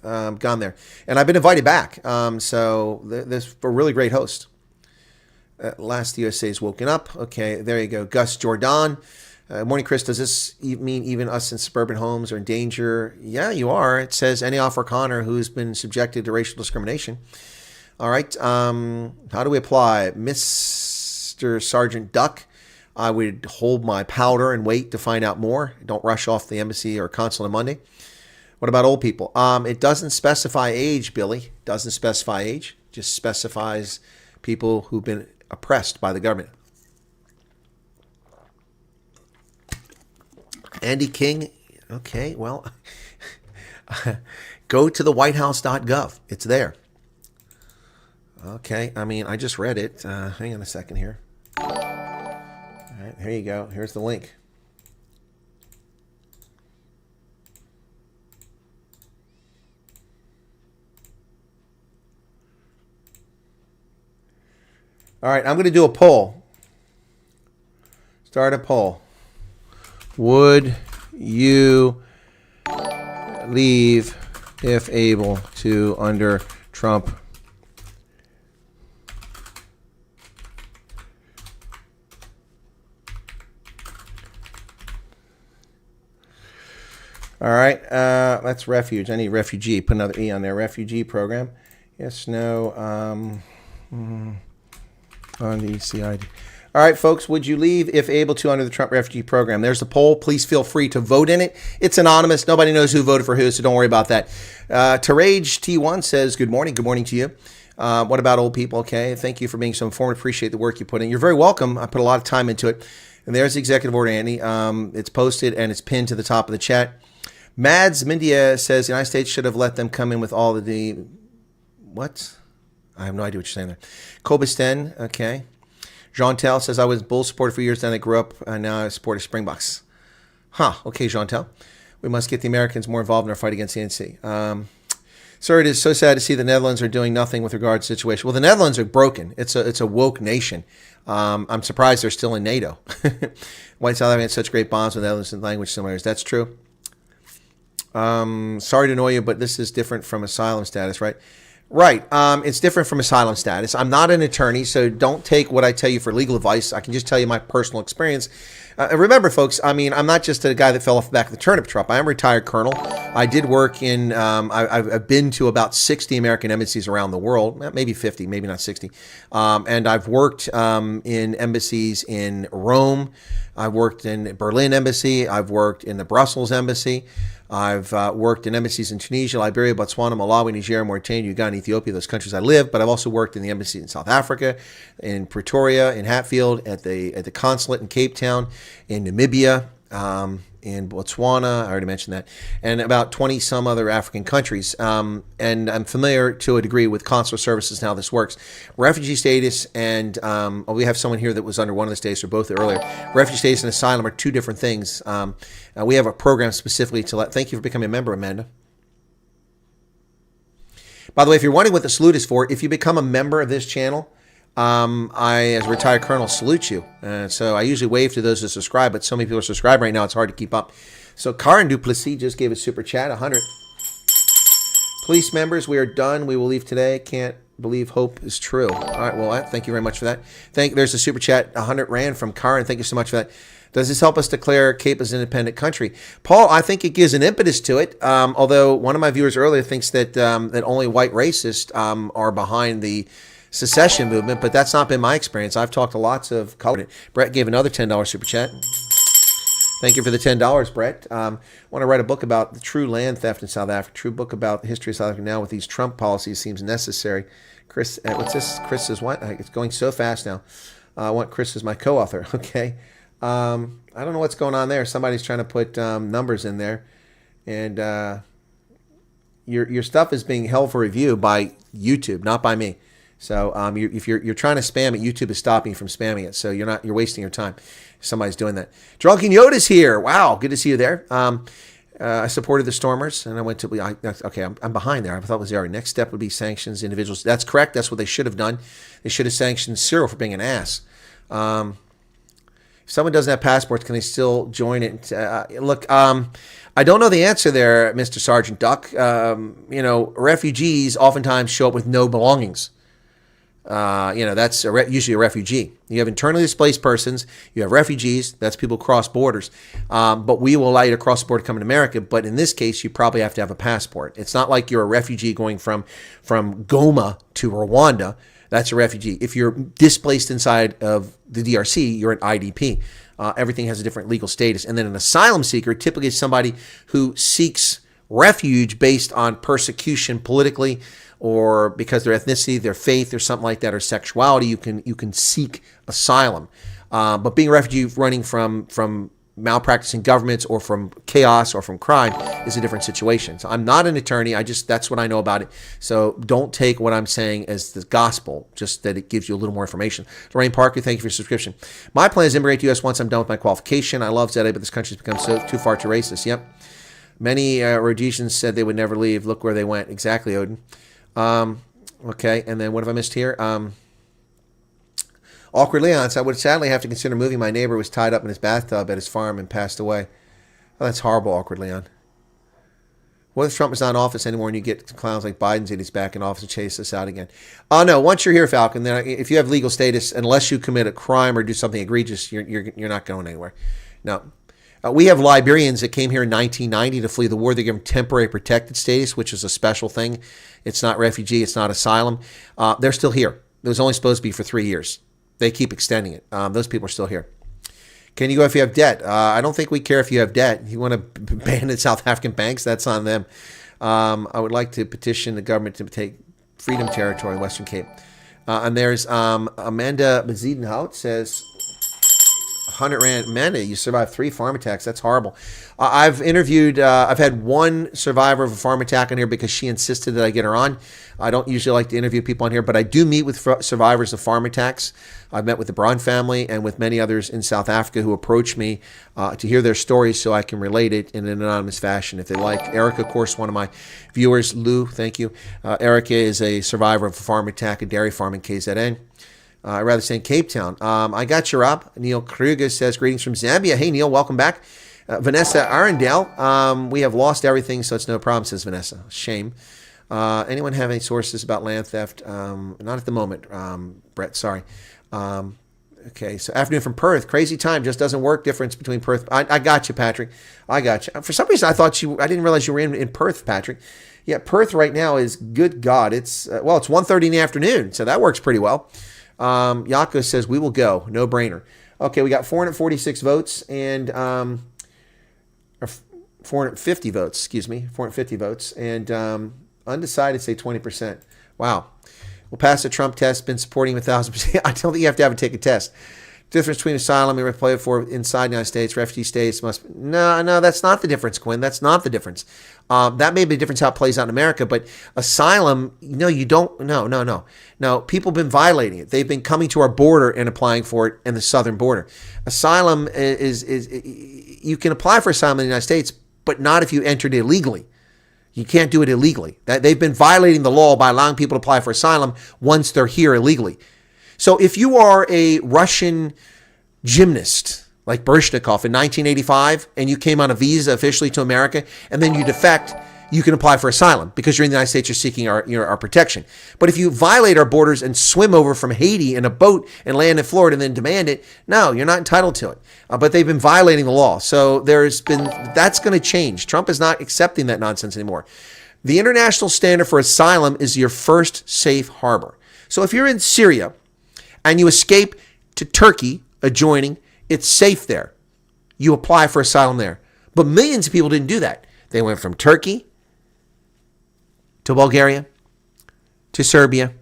there. And I've been invited back. So there's a really great host. Last USA's woken up. Okay, there you go. Gus Jordan. Morning, Chris. Does this mean even us in suburban homes are in danger? Yeah, you are. It says any Afrikaner who's been subjected to racial discrimination. All right. How do we apply? Mr. Sergeant Duck, I would hold my powder and wait to find out more. Don't rush off the embassy or consulate on Monday. What about old people? It doesn't specify age, Billy. It doesn't specify age. It just specifies people who've been oppressed by the government. Andy King. Okay, well, go to the whitehouse.gov. It's there. Okay, I mean, I just read it. Hang on a second here. All right, here you go. Here's the link. All right, I'm going to do a poll. Start a poll. Would you leave if able to under Trump? All right, that's refuge. I need refugee. Put another E on there. Refugee program. Yes, no. On the CID. All right, folks, would you leave if able to under the Trump refugee program? There's the poll. Please feel free to vote in it. It's anonymous. Nobody knows who voted for who, so don't worry about that. Tarage T1 says, good morning. Good morning to you. What about old people? Okay, thank you for being so informative. Appreciate the work you put in. You're very welcome. I put a lot of time into it. And there's the executive order, Andy. It's posted and it's pinned to the top of the chat. Mads Mindia says the United States should have let them come in with all of the... What? I have no idea what you're saying there. Kobisten, okay. Jean-Tel says, I was Bull supporter for years, then I grew up, and now I support Springboks. Huh, okay, Jean-Tel. We must get the Americans more involved in our fight against the ANC. Sir, it is so sad to see the Netherlands are doing nothing with regard to the situation. Well, the Netherlands are broken. It's a woke nation. I'm surprised they're still in NATO. White South Africa had such great bonds with the Netherlands and language similarities. That's true. Sorry to annoy you, but this is different from asylum status, right? Right. It's different from asylum status. I'm not an attorney, so don't take what I tell you for legal advice. I can just tell you my personal experience. Remember, folks, I mean, I'm not just a guy that fell off the back of the turnip truck. I am a retired colonel. I did work in, I've been to about 60 American embassies around the world, maybe 50, maybe not 60. And I've worked in embassies in Rome. I've worked in Berlin Embassy. I've worked in the Brussels Embassy. I've worked in embassies in Tunisia, Liberia, Botswana, Malawi, Nigeria, Mauritania, Uganda, Ethiopia, those countries I live. But I've also worked in the embassy in South Africa, in Pretoria, in Hatfield, at the consulate in Cape Town, in Namibia, in Botswana, I already mentioned that, and about 20 some other African countries. And I'm familiar to a degree with consular services and how this works. Refugee status and we have someone here that was under one of the status or both earlier. Refugee status and asylum are two different things. We have a program specifically to let. Thank you for becoming a member, Amanda. By the way, if you're wondering what the salute is for, if you become a member of this channel, I, as a retired colonel, salute you. So I usually wave to those that subscribe, but so many people are subscribed right now, it's hard to keep up. So Karen Duplessis just gave a super chat, 100. Police members, we are done. We will leave today. Can't believe hope is true. All right, well, thank you very much for that. There's a super chat, 100 Rand from Karen. Thank you so much for that. Does this help us declare Cape as an independent country? Paul, I think it gives an impetus to it, although one of my viewers earlier thinks that that only white racists are behind the secession movement, but that's not been my experience. I've talked to lots of colored. Brett gave another $10 super chat. Thank you for the $10, Brett. I want to write a book about the true land theft in South Africa. True book about the history of South Africa now with these Trump policies seems necessary. Chris, what's this? Chris is what? It's going so fast now. I want Chris as my co-author. Okay. I don't know what's going on there. Somebody's trying to put numbers in there, and your stuff is being held for review by YouTube, not by me. So if you're trying to spam it, YouTube is stopping you from spamming it. So you're wasting your time. Somebody's doing that. Drunken Yoda's here. Wow, good to see you there. I supported the Stormers, and I went to. I'm behind there. I thought it was there. Next step would be sanctions individuals. That's correct. That's what they should have done. They should have sanctioned Cyril for being an ass. If someone doesn't have passports, can they still join it? Look, I don't know the answer there, Mr. Sergeant Duck. Refugees oftentimes show up with no belongings. That's usually a refugee. You have internally displaced persons. You have refugees. That's people cross borders. But we will allow you to cross the border to come to America. But in this case, you probably have to have a passport. It's not like you're a refugee going from Goma to Rwanda. That's a refugee. If you're displaced inside of the DRC, you're an IDP. Everything has a different legal status. And then an asylum seeker typically is somebody who seeks refuge based on persecution politically, or because their ethnicity, their faith, or something like that, or sexuality. You can seek asylum. But being a refugee running from malpracticing governments or from chaos or from crime is a different situation. So I'm not an attorney. That's what I know about it. So don't take what I'm saying as the gospel, just that it gives you a little more information. Lorraine Parker, thank you for your subscription. My plan is to immigrate to the U.S. once I'm done with my qualification. I love Zeta, but this country's become too far too racist. Yep. Many Rhodesians said they would never leave. Look where they went. Exactly, Odin. Okay, and then what have I missed here? Awkward Leon said, I would sadly have to consider moving. My neighbor was tied up in his bathtub at his farm and passed away. Oh, that's horrible, Awkward Leon. What if Trump is not in office anymore and you get clowns like Biden's he's back in office and chase us out again? Oh, no, once you're here, Falcon, then if you have legal status, unless you commit a crime or do something egregious, you're not going anywhere. No. We have Liberians that came here in 1990 to flee the war. They give them temporary protected status, which is a special thing. It's not refugee. It's not asylum. They're still here. It was only supposed to be for 3 years. They keep extending it. Those people are still here. Can you go if you have debt? I don't think we care if you have debt. If you want to abandon South African banks, that's on them. I would like to petition the government to take Freedom Territory, Western Cape. And there's Amanda Bezuidenhout says, 100 Rand. Amanda, you survived 3 farm attacks. That's horrible. I've had one survivor of a farm attack on here because she insisted that I get her on. I don't usually like to interview people on here, but I do meet with survivors of farm attacks. I've met with the Braun family and with many others in South Africa who approach me to hear their stories so I can relate it in an anonymous fashion if they like. Erica, of course, one of my viewers. Lou, thank you. Erica is a survivor of a farm attack, a dairy farm in KZN. I'd rather say in Cape Town. I got you, Rob. Neil Kruger says, greetings from Zambia. Hey, Neil, welcome back. Vanessa Arundel, we have lost everything, so it's no problem, says Vanessa. Shame. Anyone have any sources about land theft? Not at the moment, Brett. Sorry. Okay, so afternoon from Perth. Crazy time. Just doesn't work. Difference between Perth. I got you, Patrick. I got you. For some reason, I didn't realize you were in Perth, Patrick. Yeah, Perth right now is, good God, it's 1:30 in the afternoon, so that works pretty well. Yako says, we will go. No brainer. Okay, we got 446 votes and 450 votes, 450 votes. And undecided, say 20%. Wow. We'll pass the Trump test, been supporting him 1,000%. I don't think you have to take a test. Difference between asylum and applied for inside the United States, refugee states must... No, that's not the difference, Quinn. That's not the difference. That may be the difference how it plays out in America, but asylum, no, you don't... No, people have been violating it. They've been coming to our border and applying for it in the southern border. Asylum is you can apply for asylum in the United States, but not if you entered illegally. You can't do it illegally. They've been violating the law by allowing people to apply for asylum once they're here illegally. So if you are a Russian gymnast like Bershnikov in 1985 and you came on a visa officially to America and then you defect, you can apply for asylum because you're in the United States, you're seeking our protection. But if you violate our borders and swim over from Haiti in a boat and land in Florida and then demand it, no, you're not entitled to it. But they've been violating the law. So that's going to change. Trump is not accepting that nonsense anymore. The international standard for asylum is your first safe harbor. So if you're in Syria and you escape to Turkey adjoining, it's safe there. You apply for asylum there. But millions of people didn't do that. They went from Turkey to Bulgaria, to Serbia,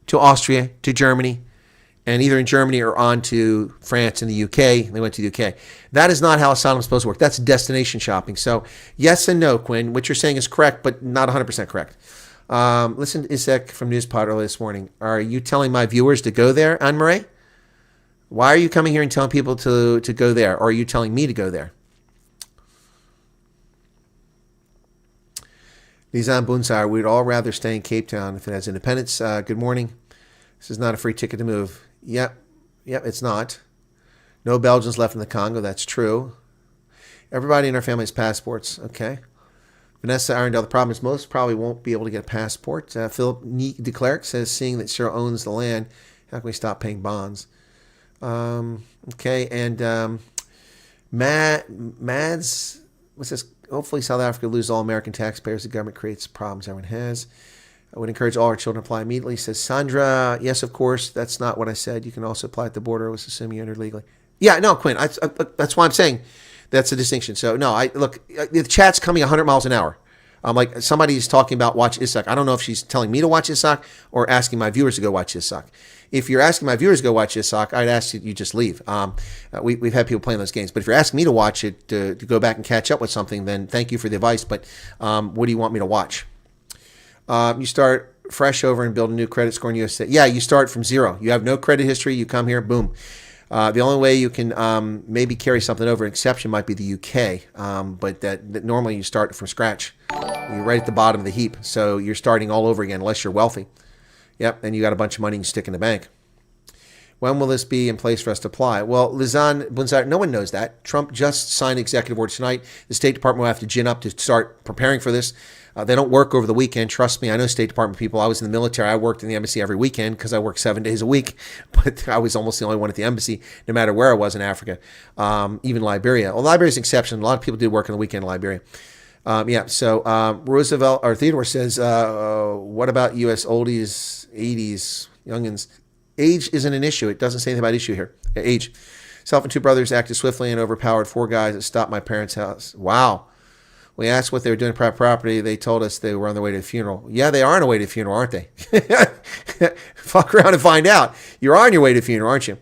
to Austria, to Germany, and either in Germany or on to France and the UK. They went to the UK. That is not how asylum is supposed to work. That's destination shopping. So yes and no, Quinn. What you're saying is correct, but not 100% correct. Listen to Isaac from Newspod earlier this morning. Are you telling my viewers to go there, Anne-Marie? Why are you coming here and telling people to go there? Or are you telling me to go there? Nizam Bunsar, we'd all rather stay in Cape Town if it has independence. Good morning. This is not a free ticket to move. Yep, it's not. No Belgians left in the Congo. That's true. Everybody in our family has passports. Okay. Vanessa Arundel, the problem is most probably won't be able to get a passport. Philip de Klerk says, seeing that Cheryl owns the land, how can we stop paying bonds? Okay, and Mads, what's this? Hopefully South Africa loses all American taxpayers. The government creates problems everyone has. I would encourage all our children to apply immediately. Says Sandra, yes, of course. That's not what I said. You can also apply at the border. I was assuming you entered legally. Yeah, no, Quinn, that's why I'm saying that's a distinction. So, no, look, the chat's coming 100 miles an hour. Like somebody's talking about watch Isaac. I don't know if she's telling me to watch Isaac or asking my viewers to go watch Isaac. If you're asking my viewers to go watch Isaac, I'd ask you just leave. We've had people playing those games. But if you're asking me to watch it, to go back and catch up with something, then thank you for the advice. But what do you want me to watch? You start fresh over and build a new credit score in USA. Yeah, you start from zero. You have no credit history. You come here, boom. The only way you can maybe carry something over, an exception might be the UK. But that normally you start from scratch. You're right at the bottom of the heap. So you're starting all over again unless you're wealthy. Yep, and you got a bunch of money you can stick in the bank. When will this be in place for us to apply? Well, Lizanne Bunzar, no one knows that. Trump just signed executive order tonight. The State Department will have to gin up to start preparing for this. They don't work over the weekend. Trust me, I know State Department people. I was in the military. I worked in the embassy every weekend because I worked 7 days a week. But I was almost the only one at the embassy, no matter where I was in Africa, even Liberia. Well, Liberia's an exception. A lot of people did work on the weekend in Liberia. Roosevelt or Theodore says, what about U.S. oldies, 80s, youngins? Age isn't an issue. It doesn't say anything about issue here. Age. Self and two brothers acted swiftly and overpowered 4 guys that stopped my parents' house. Wow. We asked what they were doing to private property. They told us they were on their way to a funeral. Yeah, they are on their way to a funeral, aren't they? Fuck around and find out. You're on your way to a funeral, aren't you?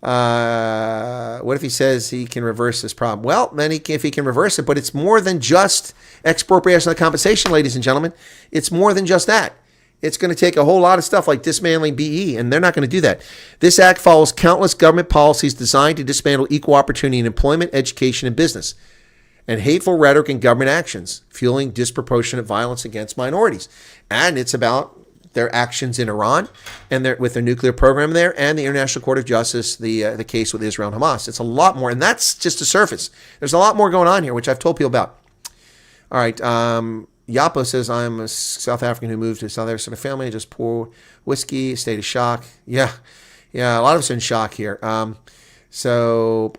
What if he says he can reverse this problem? Well, then if he can reverse it, but it's more than just expropriation of compensation, ladies and gentlemen. It's more than just that. It's going to take a whole lot of stuff like dismantling BE, and they're not going to do that. This act follows countless government policies designed to dismantle equal opportunity in employment, education, and business, and hateful rhetoric and government actions, fueling disproportionate violence against minorities. And it's about their actions in Iran and with their nuclear program there and the International Court of Justice, the case with Israel and Hamas. It's a lot more, and that's just the surface. There's a lot more going on here, which I've told people about. All right, Yapo says, I'm a South African who moved to South African family. Just pour whiskey, state of shock. Yeah, a lot of us are in shock here. So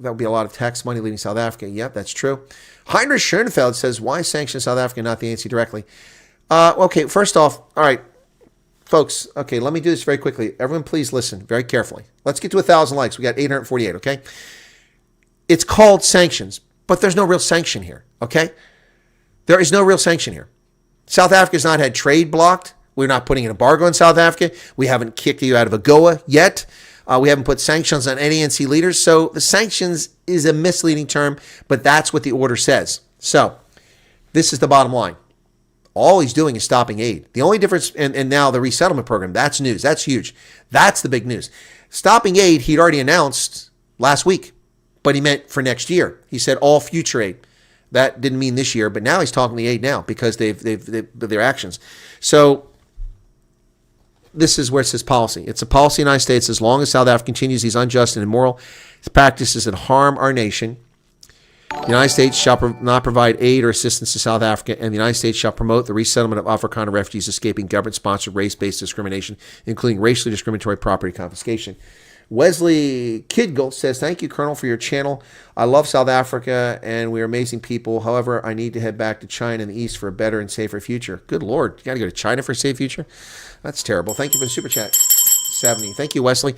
that would be a lot of tax money leaving South Africa. Yep, that's true. Heinrich Schoenfeld says, why sanction South Africa, not the ANC directly? Okay, first off, all right, folks, okay, let me do this very quickly. Everyone, please listen very carefully. Let's get to 1,000 likes. We got 848, okay? It's called sanctions, but there's no real sanction here, okay? There is no real sanction here. South Africa's not had trade blocked. We're not putting an embargo on South Africa. We haven't kicked you out of AGOA yet. We haven't put sanctions on any ANC leaders. So the sanctions is a misleading term, but that's what the order says. So this is the bottom line. All he's doing is stopping aid. The only difference, and now the resettlement program, that's news. That's huge. That's the big news. Stopping aid, he'd already announced last week, but he meant for next year. He said all future aid. That didn't mean this year, but now he's talking the aid now because they've their actions. So this is where it says policy. It's a policy in the United States as long as South Africa continues these unjust and immoral practices that harm our nation. The United States shall not provide aid or assistance to South Africa, and the United States shall promote the resettlement of Afrikaner refugees escaping government-sponsored race-based discrimination, including racially discriminatory property confiscation. Wesley Kidgel says, thank you, Colonel, for your channel. I love South Africa, and we are amazing people. However, I need to head back to China and the East for a better and safer future. Good Lord. You got to go to China for a safe future? That's terrible. Thank you for the super chat. 70. Thank you, Wesley.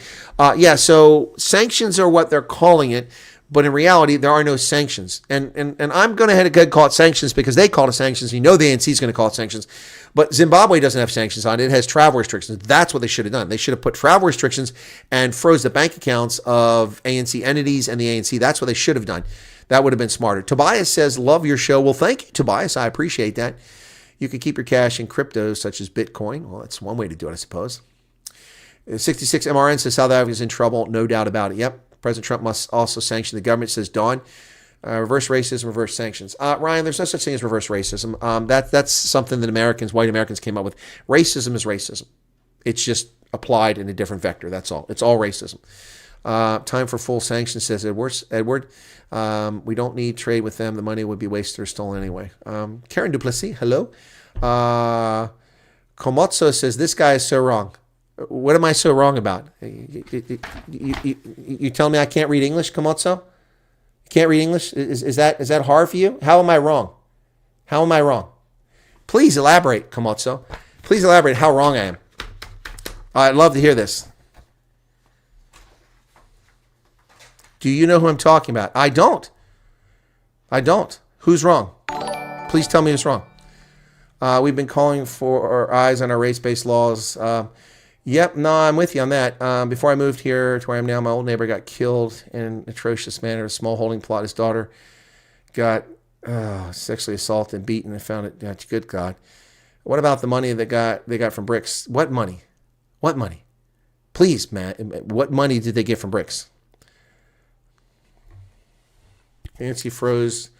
So sanctions are what they're calling it, but in reality, there are no sanctions. And I'm going to head ahead and call it sanctions because they call it sanctions. You know the ANC is going to call it sanctions. But Zimbabwe doesn't have sanctions on it. It has travel restrictions. That's what they should have done. They should have put travel restrictions and froze the bank accounts of ANC entities and the ANC. That's what they should have done. That would have been smarter. Tobias says, love your show. Well, thank you, Tobias. I appreciate that. You can keep your cash in cryptos such as Bitcoin. Well, that's one way to do it, I suppose. 66 MRN says South Africa is in trouble. No doubt about it. Yep. President Trump must also sanction the government, says Dawn. Reverse racism, reverse sanctions. Ryan, there's no such thing as reverse racism. That's something that white Americans came up with. Racism is racism. It's just applied in a different vector. That's all. It's all racism. Time for full sanctions, says Edward. We don't need trade with them. The money would be wasted or stolen anyway. Karen Duplessis, hello. Komotso says, this guy is so wrong. What am I so wrong about? You tell me I can't read English, Komotso? Can't read English? Is that hard for you? How am I wrong? How am I wrong? Please elaborate, Komotso. Please elaborate how wrong I am. I'd love to hear this. Do you know who I'm talking about? I don't. Who's wrong? Please tell me who's wrong. We've been calling for our eyes on our race-based laws. Yep, no, I'm with you on that. Before I moved here to where I am now, my old neighbor got killed in an atrocious manner. A small holding plot. His daughter got sexually assaulted and beaten. I found it. Good God. What about the money they got from BRICS? What money? What money? Please, Matt. What money did they get from BRICS? Nancy froze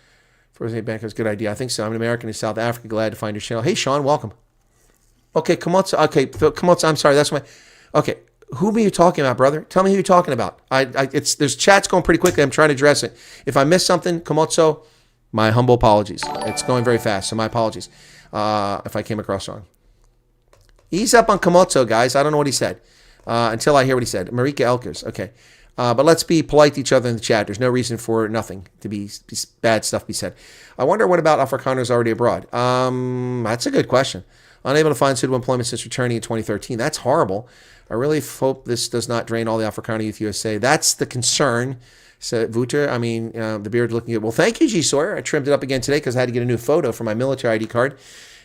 a bank. Was a good idea. I think so. I'm an American in South Africa. Glad to find your channel. Hey, Sean, welcome. Okay, Komotso. Okay, Komotso. I'm sorry. That's my. Okay, who are you talking about, brother? Tell me who you're talking about. There's chats going pretty quickly. I'm trying to address it. If I missed something, Komotso, my humble apologies. It's going very fast, so my apologies if I came across wrong. Ease up on Komotso, guys. I don't know what he said until I hear what he said. Marika Elkers. Okay. But let's be polite to each other in the chat. There's no reason for nothing to be bad stuff be said. I wonder what about Afrikaners already abroad? That's a good question. Unable to find suitable employment since returning in 2013. That's horrible. I really hope this does not drain all the Afrikaner Youth USA. That's the concern, said Wouter. I mean, the beard looking good. Well, thank you, G. Sawyer. I trimmed it up again today because I had to get a new photo for my military ID card.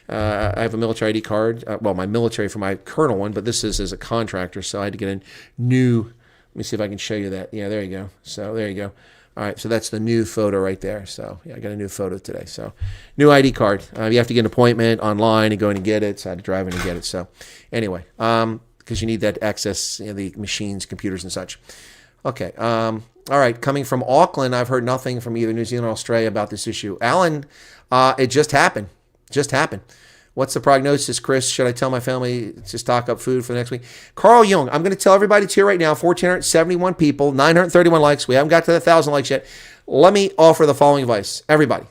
I have a military ID card. My military for my colonel one, but this is as a contractor, so I had to get a new. Let me see if I can show you that. Yeah, there you go. So there you go. All right, so that's the new photo right there. So yeah, I got a new photo today. So new ID card. You have to get an appointment online and go in and get it. So I had to drive in and get it. So anyway, because you need that access, the machines, computers, and such. Okay. All right. Coming from Auckland, I've heard nothing from either New Zealand or Australia about this issue. Alan, it just happened. Just happened. What's the prognosis, Chris? Should I tell my family to stock up food for the next week? Carl Jung, I'm going to tell everybody it's here right now. 1,471 people, 931 likes. We haven't got to the 1,000 likes yet. Let me offer the following advice. Everybody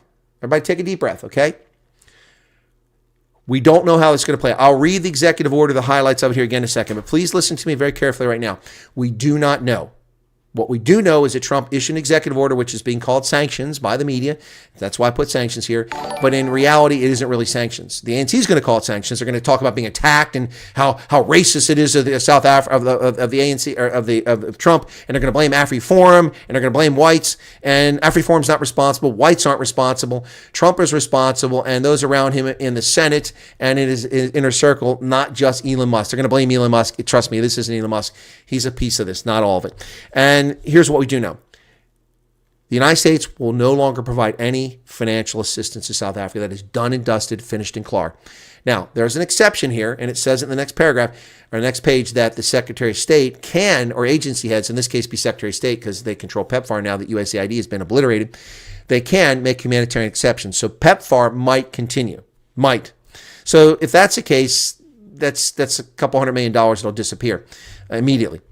take a deep breath, okay? We don't know how it's going to play. I'll read the executive order, the highlights of it here again in a second, but please listen to me very carefully right now. We do not know. What we do know is that Trump issued an executive order, which is being called sanctions by the media. That's why I put sanctions here. But in reality, it isn't really sanctions. The ANC is going to call it sanctions. They're going to talk about being attacked and how racist it is of the South Africa of the ANC or of Trump, and they're going to blame AfriForum, and they're going to blame whites. And AfriForum's not responsible. Whites aren't responsible. Trump is responsible, and those around him in the Senate and in his inner circle, not just Elon Musk. They're going to blame Elon Musk. Trust me, this isn't Elon Musk. He's a piece of this, not all of it. And here's what we do know. The United States will no longer provide any financial assistance to South Africa. That is done and dusted, finished and clear. Now, there's an exception here, and it says in the next paragraph, or the next page, that the Secretary of State can, or agency heads, in this case be Secretary of State because they control PEPFAR now that USAID has been obliterated, they can make humanitarian exceptions. So PEPFAR might continue. Might. So if that's the case, that's a couple $100 million that'll disappear immediately.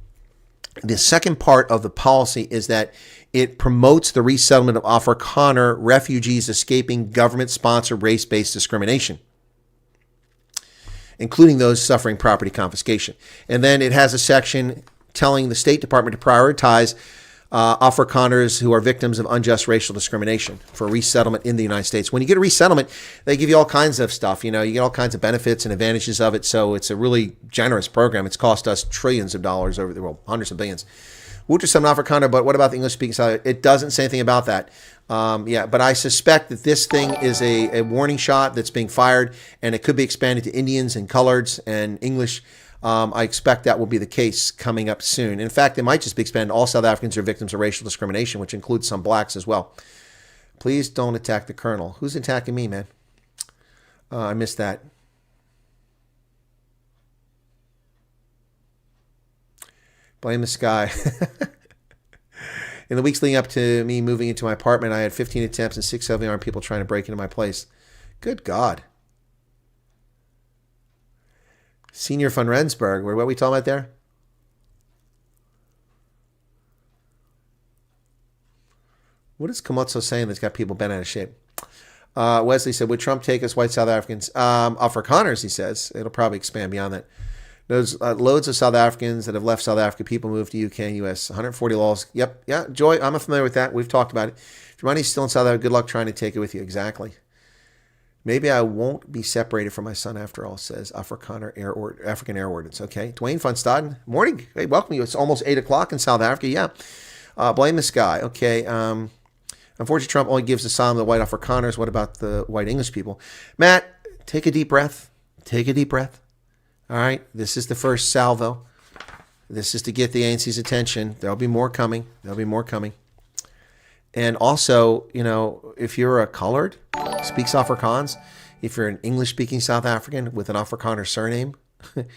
The second part of the policy is that it promotes the resettlement of Afrikaner refugees escaping government-sponsored race-based discrimination, including those suffering property confiscation. And then it has a section telling the State Department to prioritize Afrikaners who are victims of unjust racial discrimination for resettlement in the United States. When you get a resettlement, they give you all kinds of stuff. You get all kinds of benefits and advantages of it. So it's a really generous program. It's cost us trillions of dollars over the world, hundreds of billions. Woot to some Afrikaner, but what about the English-speaking side? It doesn't say anything about that. But I suspect that this thing is a warning shot that's being fired, and it could be expanded to Indians and coloreds and English. I expect that will be the case coming up soon. In fact, it might just be expanded. All South Africans are victims of racial discrimination, which includes some blacks as well. Please don't attack the colonel. Who's attacking me, man? I missed that. Blame the sky. In the weeks leading up to me moving into my apartment, I had 15 attempts and 6 heavily armed people trying to break into my place. Good God. Senior von Rensburg, what are we talking about there? What is Komatsu saying that's got people bent out of shape? Wesley said, would Trump take us white South Africans? Afrikaners, he says. It'll probably expand beyond that. There's loads of South Africans that have left South Africa. People moved to UK and US. 140 laws. Yep. Yeah, Joy, I'm familiar with that. We've talked about it. If your money's still in South Africa, good luck trying to take it with you. Exactly. Maybe I won't be separated from my son after all, says African Air Ordnance. Okay. Dwayne Funstaden. Morning. Hey, welcome you. It's almost 8 o'clock in South Africa. Yeah. Blame this guy. Okay. Unfortunately, Trump only gives asylum to the white Afrikaners. What about the white English people? Matt, take a deep breath. Take a deep breath. All right. This is the first salvo. This is to get the ANC's attention. There'll be more coming. There'll be more coming. And also, if you're a colored, speaks Afrikaans, if you're an English-speaking South African with an Afrikaner surname,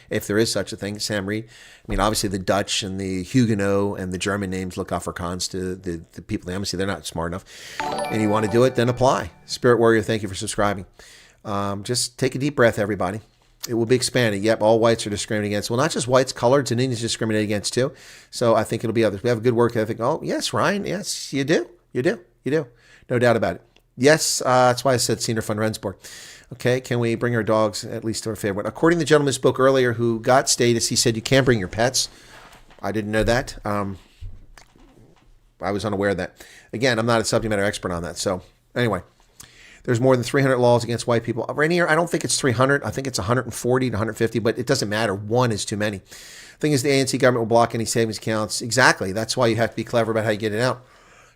if there is such a thing, Sam Reed. I mean, obviously the Dutch and the Huguenot and the German names look Afrikaans to the people in the embassy. They're not smart enough. And you want to do it, then apply. Spirit Warrior, thank you for subscribing. Just take a deep breath, everybody. It will be expanded. Yep, all whites are discriminated against. Well, not just whites, coloreds, and Indians discriminated against too. So I think it'll be others. We have a good work ethic. Oh, yes, Ryan. Yes, you do. You do. No doubt about it. Yes, that's why I said Senior von Rensburg. Okay, can we bring our dogs at least to our favorite? According to the gentleman who spoke earlier who got status, he said you can bring your pets. I didn't know that. I was unaware of that. Again, I'm not a subject matter expert on that. So anyway, there's more than 300 laws against white people. Rainier, I don't think it's 300. I think it's 140 to 150, but it doesn't matter. One is too many. The thing is, the ANC government will block any savings accounts. Exactly. That's why you have to be clever about how you get it out.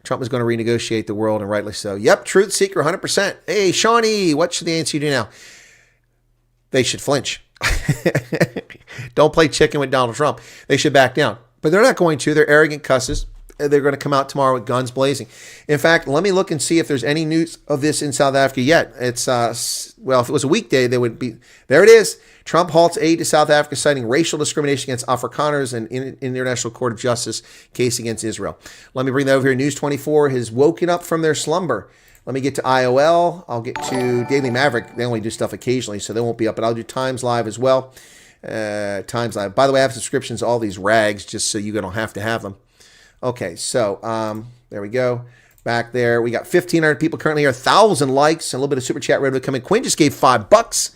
Trump is going to renegotiate the world, and rightly so. Yep, truth seeker, 100%. Hey, Shawnee, what should the ANC do now? They should flinch. Don't play chicken with Donald Trump. They should back down. But they're not going to. They're arrogant cusses. They're going to come out tomorrow with guns blazing. In fact, let me look and see if there's any news of this in South Africa yet. It's, well, if it was a weekday, they would be. There it is. Trump halts aid to South Africa, citing racial discrimination against Afrikaners and International Court of Justice case against Israel. Let me bring that over here. News 24 has woken up from their slumber. Let me get to IOL. I'll get to Daily Maverick. They only do stuff occasionally, so they won't be up. But I'll do Times Live as well. Times Live. By the way, I have subscriptions to all these rags just so you don't have to have them. Okay, so there we go. Back there, we got 1,500 people currently here, 1,000 likes, and a little bit of super chat ready to come in. Quinn just gave $5.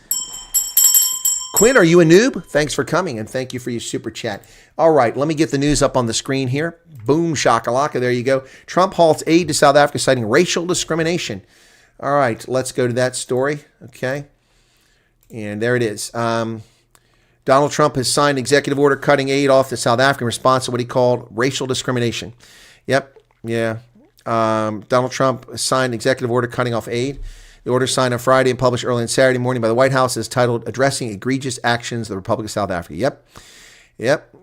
Quinn, are you a noob? Thanks for coming, and thank you for your super chat. All right, let me get the news up on the screen here. Boom, shakalaka, there you go. Trump halts aid to South Africa citing racial discrimination. All right, let's go to that story, okay? And there it is. Donald Trump has signed executive order cutting aid off to South Africa in response to what he called racial discrimination. Yep, yeah. Donald Trump signed executive order cutting off aid. The order signed on Friday and published early on Saturday morning by the White House is titled Addressing Egregious Actions of the Republic of South Africa. Yep.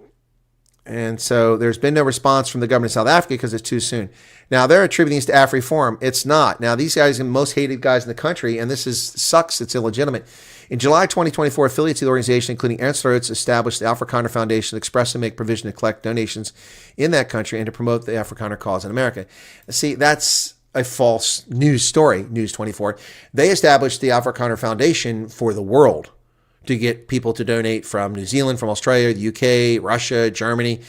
And so there's been no response from the government of South Africa because it's too soon. Now, they're attributing this to AfriForum. It's not. Now, these guys are the most hated guys in the country, and this sucks. It's illegitimate. In July 2024, affiliates of the organization, including Ernst Rhodes, established the Afrikaner Foundation to expressly make provision to collect donations in that country and to promote the Afrikaner cause in America. See, that's a false news story, News 24. They established the Afrikaner Foundation for the world to get people to donate from New Zealand, from Australia, the UK, Russia, Germany,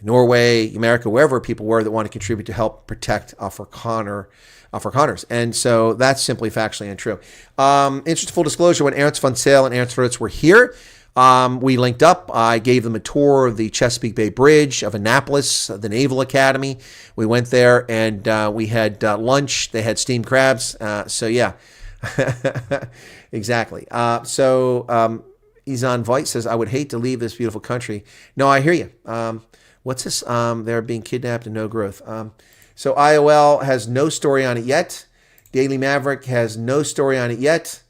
Norway, America, wherever people were that want to contribute to help protect Afrikaners. And so that's simply factually untrue. Interesting full disclosure, when Ernst van Zyl and Ernst Rhodes were here, we linked up. I gave them a tour of the Chesapeake Bay Bridge, of Annapolis, the Naval Academy. We went there and we had lunch. They had steamed crabs. So yeah, exactly. Izan Voigt says, I would hate to leave this beautiful country. No, I hear you. What's this? They're being kidnapped and no growth. So IOL has no story on it yet. Daily Maverick has no story on it yet.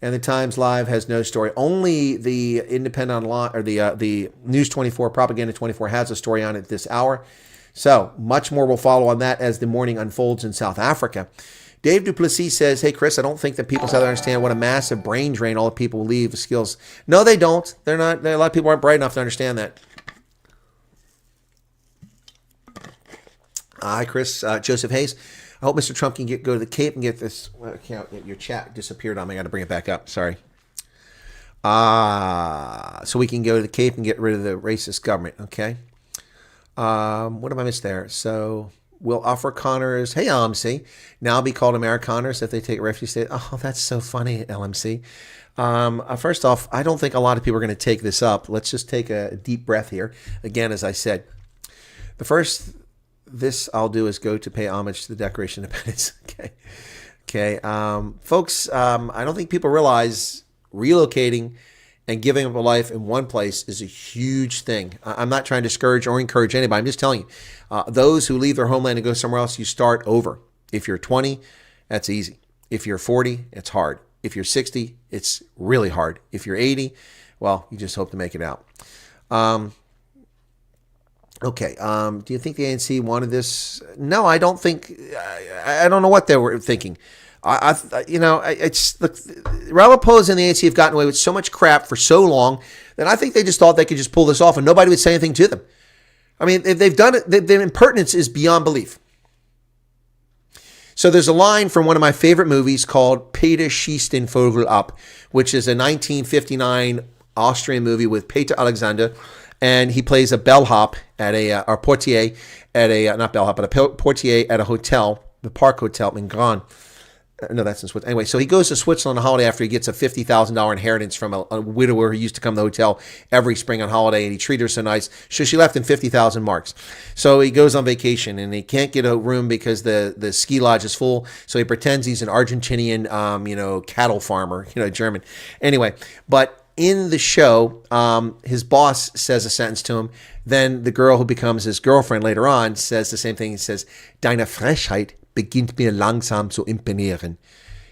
And the Times Live has no story. Only the Independent Online, or the News 24, Propaganda 24 has a story on it this hour. So much more will follow on that as the morning unfolds in South Africa. Dave Duplessis says, hey, Chris, I don't think that people south understand what a massive brain drain all the people will leave with skills. No, they don't. They're not. A lot of people aren't bright enough to understand that. Hi, Chris. Joseph Hayes. I hope Mr. Trump can go to the Cape and get this account. Your chat disappeared on me. I got to bring it back up. Sorry. So we can go to the Cape and get rid of the racist government. Okay. What have I missed there? So will Afrikaners, hey, LMC, now be called Amerikaners if they take refugee state? Oh, that's so funny, LMC. First off, I don't think a lot of people are going to take this up. Let's just take a deep breath here. Again, as I said, the first this I'll do is go to pay homage to the Declaration of Independence. Okay. Folks, I don't think people realize relocating and giving up a life in one place is a huge thing. I'm not trying to discourage or encourage anybody. I'm just telling you, those who leave their homeland and go somewhere else, you start over. If you're 20, that's easy. If you're 40, it's hard. If you're 60, it's really hard. If you're 80, well, you just hope to make it out. Okay. Do you think the ANC wanted this? No, I don't think. I don't know what they were thinking. It's the Ramaphosa and the ANC have gotten away with so much crap for so long that I think they just thought they could just pull this off and nobody would say anything to them. I mean, they've done it. The impertinence is beyond belief. So there's a line from one of my favorite movies called Peter schießt den Vogel ab, which is a 1959 Austrian movie with Peter Alexander. And he plays a bellhop at or portier at not bellhop, but a portier at a hotel, the Park Hotel in Gran. No, that's in Switzerland. Anyway, so he goes to Switzerland on holiday after he gets a $50,000 inheritance from a widower who used to come to the hotel every spring on holiday, and he treated her so nice. So she left him 50,000 marks. So he goes on vacation, and he can't get a room because the ski lodge is full. So he pretends he's an Argentinian, cattle farmer, German. Anyway, but in the show, his boss says a sentence to him. Then the girl who becomes his girlfriend later on says the same thing. He says, Deine Frechheit beginnt mir langsam zu imponieren.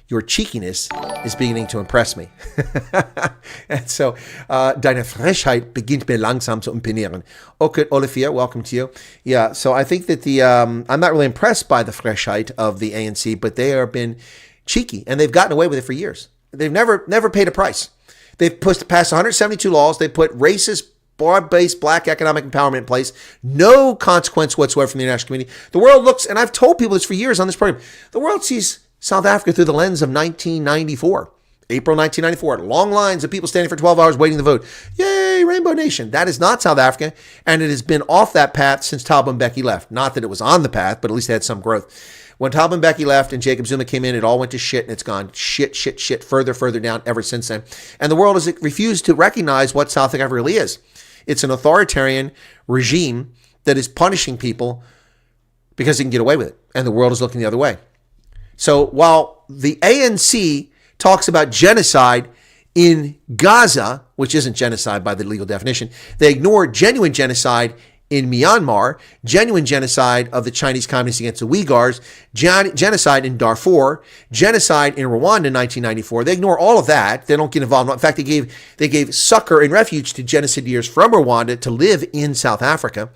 Your cheekiness is beginning to impress me. And so, Deine Frechheit beginnt mir langsam zu imponieren. Okay, Olivia, welcome to you. Yeah, so I think that I'm not really impressed by the Frechheit of the ANC, but they have been cheeky, and they've gotten away with it for years. They've never paid a price. They've passed 172 laws. They put racist, broad-based black economic empowerment in place. No consequence whatsoever from the international community. The world looks, and I've told people this for years on this program, the world sees South Africa through the lens of 1994. April 1994. Long lines of people standing for 12 hours waiting to vote. Yay, a rainbow nation. That is not South Africa, and it has been off that path since Thabo Mbeki left. Not that it was on the path, but at least it had some growth. When Talon Bezuidenhout left and Jacob Zuma came in, it all went to shit, and it's gone shit, further down ever since then. And the world has refused to recognize what South Africa really is. It's an authoritarian regime that is punishing people because they can get away with it, and the world is looking the other way. So while the ANC talks about genocide in Gaza, which isn't genocide by the legal definition, they ignore genuine genocide in Myanmar, genuine genocide of the Chinese communists against the Uyghurs, genocide in Darfur, genocide in Rwanda in 1994. They ignore all of that. They don't get involved. In fact, they gave succor and refuge to genocideers from Rwanda to live in South Africa.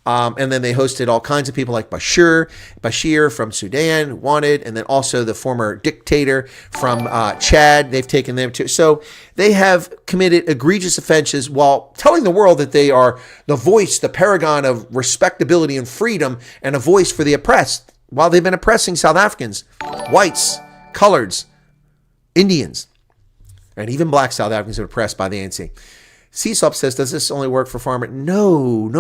And then they hosted all kinds of people like Bashir from Sudan, wanted, and then also the former dictator from Chad. They've taken them too. So they have committed egregious offenses while telling the world that they are the voice, the paragon of respectability and freedom, and a voice for the oppressed, while they've been oppressing South Africans, whites, coloreds, Indians, and even black South Africans are oppressed by the ANC. CSOP says, does this only work for farmers? No.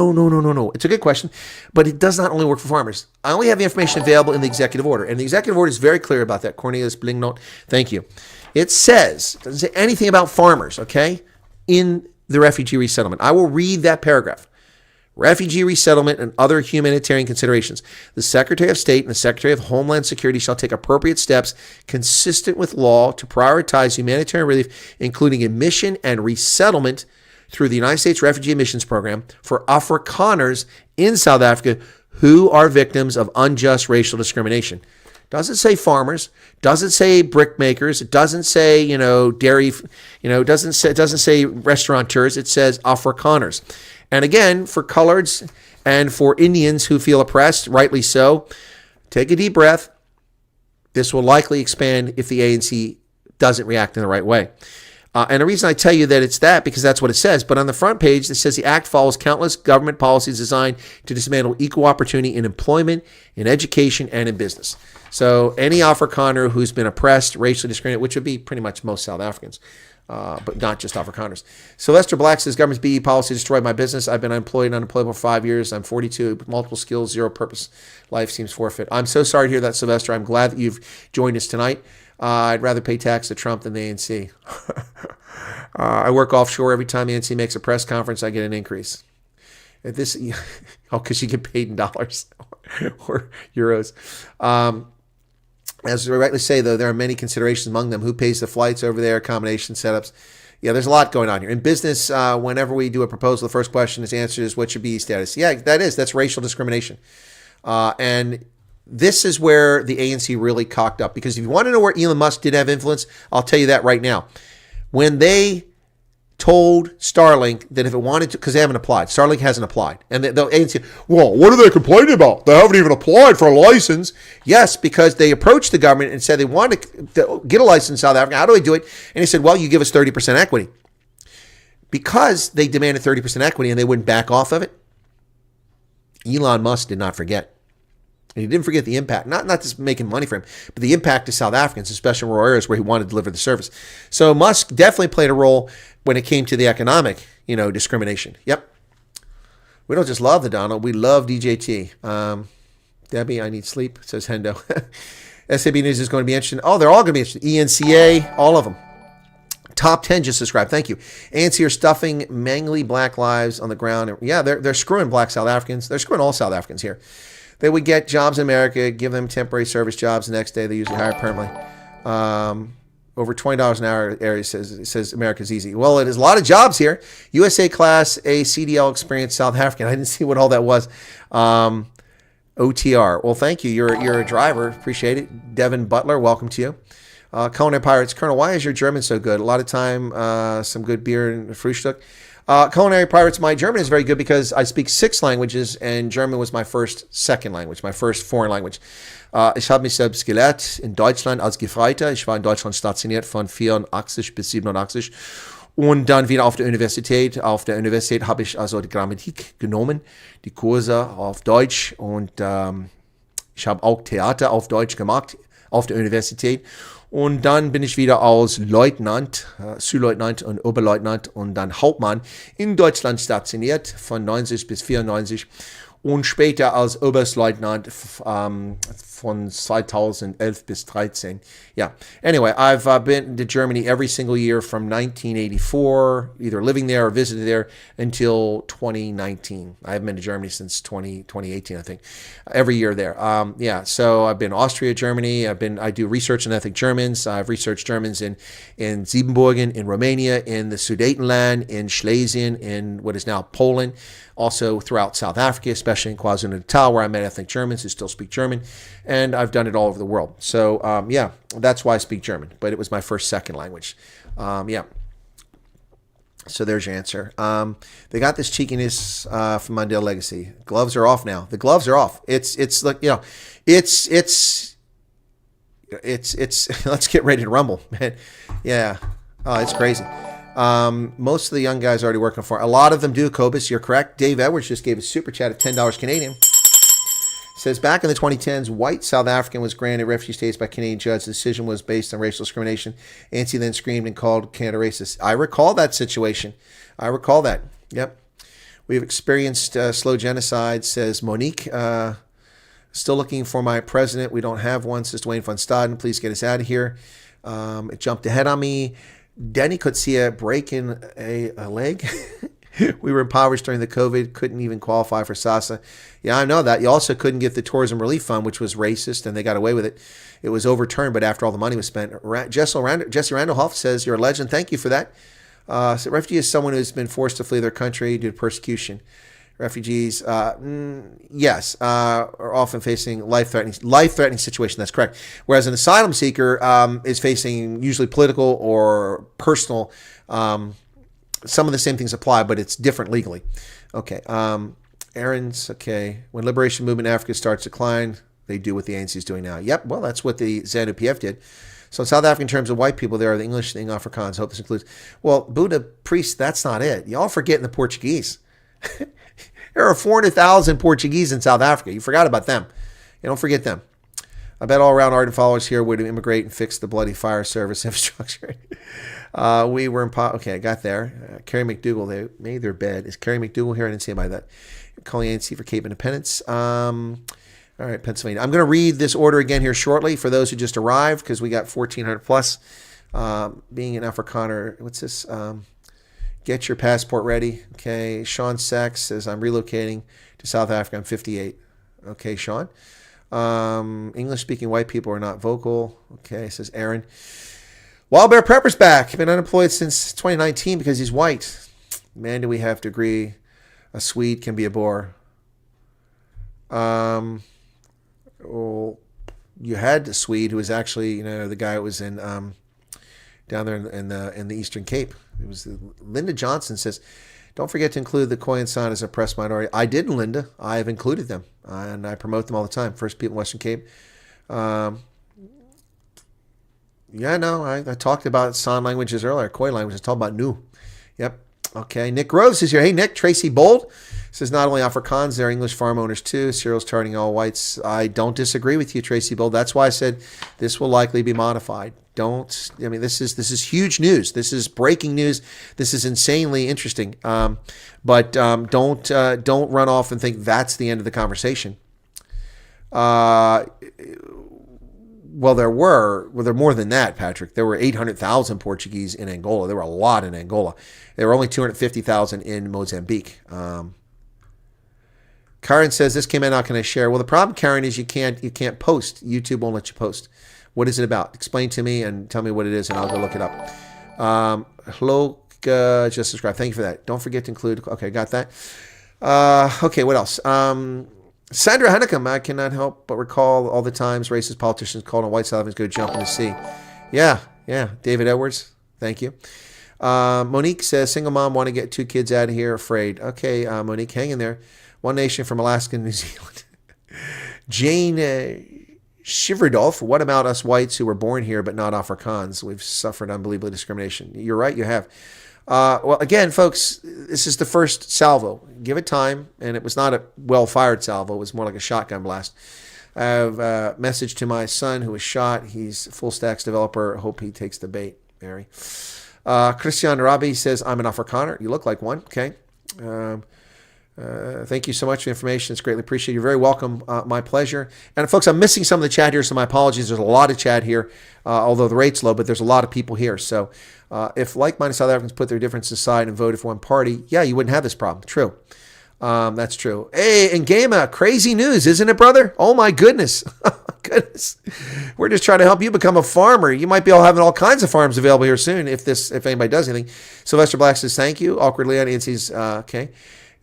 It's a good question, but it does not only work for farmers. I only have the information available in the executive order, and the executive order is very clear about that. Cornelius Blingnot, thank you. It says, it doesn't say anything about farmers, okay, in the refugee resettlement. I will read that paragraph. Refugee resettlement and other humanitarian considerations. The Secretary of State and the Secretary of Homeland Security shall take appropriate steps consistent with law to prioritize humanitarian relief, including admission and resettlement through the United States Refugee Admissions Program for Afrikaners in South Africa who are victims of unjust racial discrimination. Doesn't say farmers, doesn't say brick makers, it doesn't say, dairy, it doesn't say restaurateurs, it says Afrikaners. And again, for coloreds and for Indians who feel oppressed, rightly so, take a deep breath. This will likely expand if the ANC doesn't react in the right way. And the reason I tell you that it's that, because that's what it says. But on the front page, it says the act follows countless government policies designed to dismantle equal opportunity in employment, in education, and in business. So any Afrikaner who's been oppressed, racially discriminated, which would be pretty much most South Africans, but not just Afrikaners. Sylvester Black says, government's BE policy destroyed my business. I've been unemployable for 5 years. I'm 42, multiple skills, zero purpose. Life seems forfeit. I'm so sorry to hear that, Sylvester. I'm glad that you've joined us tonight. I'd rather pay tax to Trump than the ANC. I work offshore. Every time the ANC makes a press conference, I get an increase. Because you get paid in dollars or euros. As we rightly say, though, there are many considerations among them. Who pays the flights over there, accommodation setups? Yeah, there's a lot going on here. In business, whenever we do a proposal, the first question is answered is, what's your BE status? Yeah, that's racial discrimination. And this is where the ANC really cocked up. Because if you want to know where Elon Musk did have influence, I'll tell you that right now. When they told Starlink that if it wanted to, because they haven't applied, Starlink hasn't applied. And the ANC, well, what are they complaining about? They haven't even applied for a license. Yes, because they approached the government and said they wanted to get a license in South Africa. How do I do it? And he said, well, you give us 30% equity. Because they demanded 30% equity and they wouldn't back off of it, Elon Musk did not forget. And he didn't forget the impact, not just making money for him, but the impact to South Africans, especially in rural areas where he wanted to deliver the service. So Musk definitely played a role when it came to the economic, discrimination. Yep. We don't just love the Donald, we love DJT. Debbie, I need sleep, says Hendo. SAB News is going to be interesting. Oh, they're all going to be interesting. ENCA, all of them. Top 10 just subscribed. Thank you. ANC are stuffing mangly black lives on the ground. Yeah, they're screwing black South Africans. They're screwing all South Africans here. They would get jobs in America, give them temporary service jobs. The next day, they usually hire permanently. Over $20 an hour area says America's easy. Well, it is a lot of jobs here. USA Class A CDL experience South African. I didn't see what all that was. OTR. Well, thank you. You're a driver. Appreciate it. Devin Butler, welcome to you. Culinary Pirates. Colonel, why is your German so good? A lot of time, some good beer and Frühstück. Culinary Pirates, my German is very good because I speak 6 languages and German was my second language, my first foreign language. Ich habe mich selbst gelehrt in Deutschland als Gefreiter. Ich war in Deutschland stationiert von 84 bis 87 und dann wieder auf der Universität. Auf der Universität habe ich also die Grammatik genommen, die Kurse auf Deutsch und ich habe auch Theater auf Deutsch gemacht auf der Universität. Und dann bin ich wieder als Leutnant, Sous-Leutnant und Oberleutnant und dann Hauptmann in Deutschland stationiert von 90 bis 94 und später als Oberstleutnant von 2011 bis 13. Yeah. Anyway, I've been to Germany every single year from 1984, either living there or visited there until 2019. I haven't been to Germany since 2018, I think. Every year there. Yeah. So I've been Austria, Germany. I do research on ethnic Germans. I've researched Germans in Siebenbürgen, in Romania, in the Sudetenland, in Schlesien, in what is now Poland. Also throughout South Africa, especially in KwaZulu-Natal, where I met ethnic Germans who still speak German. And I've done it all over the world. So, yeah, that's why I speak German. But it was my second language. Yeah. So there's your answer. They got this cheekiness from Mandela Legacy. Gloves are off now. The gloves are off. It's like, it's let's get ready to rumble, man. Yeah. Oh, it's crazy. Most of the young guys are already working for it. A lot of them do, Cobus. You're correct. Dave Edwards just gave a super chat of $10 Canadian. Says, back in the 2010s, white South African was granted refugee status by Canadian judge. The decision was based on racial discrimination. Nancy then screamed and called Canada racist. I recall that situation. I recall that. Yep. We've experienced slow genocide, says Monique. Still looking for my president. We don't have one, says Dwayne von Staden. Please get us out of here. It jumped ahead on me. Denny could see a break in a leg. We were impoverished during the COVID, couldn't even qualify for SASA. Yeah, I know that. You also couldn't get the Tourism Relief Fund, which was racist, and they got away with it. It was overturned, but after all the money was spent. Jesse Randall-Hoff says, you're a legend. Thank you for that. So refugee is someone who's been forced to flee their country due to persecution. Refugees, yes, are often facing life-threatening situation. That's correct. Whereas an asylum seeker is facing usually political or personal. Some of the same things apply, but it's different legally. Okay. Aaron's, okay. When liberation movement in Africa starts to decline, they do what the ANC is doing now. Yep, well, that's what the ZANU-PF did. So in South Africa, in terms of white people, there are the English and the Afrikaans. I hope this includes. Well, Buddha priest, that's not it. Y'all forgetting the Portuguese. There are 400,000 Portuguese in South Africa. You forgot about them. You don't forget them. I bet all around ardent followers here would immigrate and fix the bloody fire service infrastructure. We were in okay, I got there. Carrie McDougall, they made their bed. Is Carrie McDougall here? I didn't see anybody that. Calling ANC for Cape Independence. All right, Pennsylvania. I'm going to read this order again here shortly for those who just arrived because we got 1,400 plus. Being an Afrikaner, what's this? Get your passport ready. Okay, Sean Sachs says, I'm relocating to South Africa. I'm 58. Okay, Sean. English-speaking white people are not vocal. Okay, says Aaron. Wild Bear Prepper's back. Been unemployed since 2019 because he's white. Man, do we have to agree a Swede can be a bore. Well, you had a Swede who was actually, the guy who was in down there in the Eastern Cape. It was Linda Johnson says, don't forget to include the Khoisan as a oppressed minority. I did, Linda. I have included them, and I promote them all the time. First people in Western Cape. I talked about San languages earlier, Khoi languages. Talked about Nu. Yep. Okay. Nick Groves is here. Hey, Nick. Tracy Bold says not only Afrikaans, they're English farm owners too. Cyril's targeting all whites. I don't disagree with you, Tracy Bold. That's why I said this will likely be modified. This is huge news. This is breaking news. This is insanely interesting. But don't run off and think that's the end of the conversation. Well, there were more than that, Patrick. There were 800,000 Portuguese in Angola. There were a lot in Angola. There were only 250,000 in Mozambique. Karen says, this came out, not going to share. Well, the problem, Karen, is you can't post. YouTube won't let you post. What is it about? Explain to me and tell me what it is, and I'll go look it up. Hello, just subscribe. Thank you for that. Don't forget to include. Okay, got that. Okay, what else? Sandra Hennecum, I cannot help but recall all the times racist politicians called on white South Africans go jump in the sea. Yeah. David Edwards, thank you. Monique says, single mom, want to get 2 kids out of here, afraid. Okay, Monique, hang in there. One nation from Alaska and New Zealand. Jane Shiverdolf, what about us whites who were born here but not Afrikaans? We've suffered unbelievable discrimination. You're right, you have. Well, again, folks, this is the first salvo. Give it time, and it was not a well-fired salvo. It was more like a shotgun blast. I have a message to my son who was shot. He's a full stacks developer. Hope he takes the bait, Mary. Christian Rabi says, I'm an Afrikaner. You look like one. Okay. Thank you so much for the information. It's greatly appreciated. You're very welcome. My pleasure. And folks, I'm missing some of the chat here, so my apologies. There's a lot of chat here, although the rate's low, but there's a lot of people here. So if like-minded South Africans put their differences aside and voted for one party, yeah, you wouldn't have this problem. True. That's true. Hey, Ngema, crazy news, isn't it, brother? Oh, my goodness. Goodness. We're just trying to help you become a farmer. You might be all having all kinds of farms available here soon if anybody does anything. Sylvester Black says, thank you. Awkwardly on Nancy's, okay.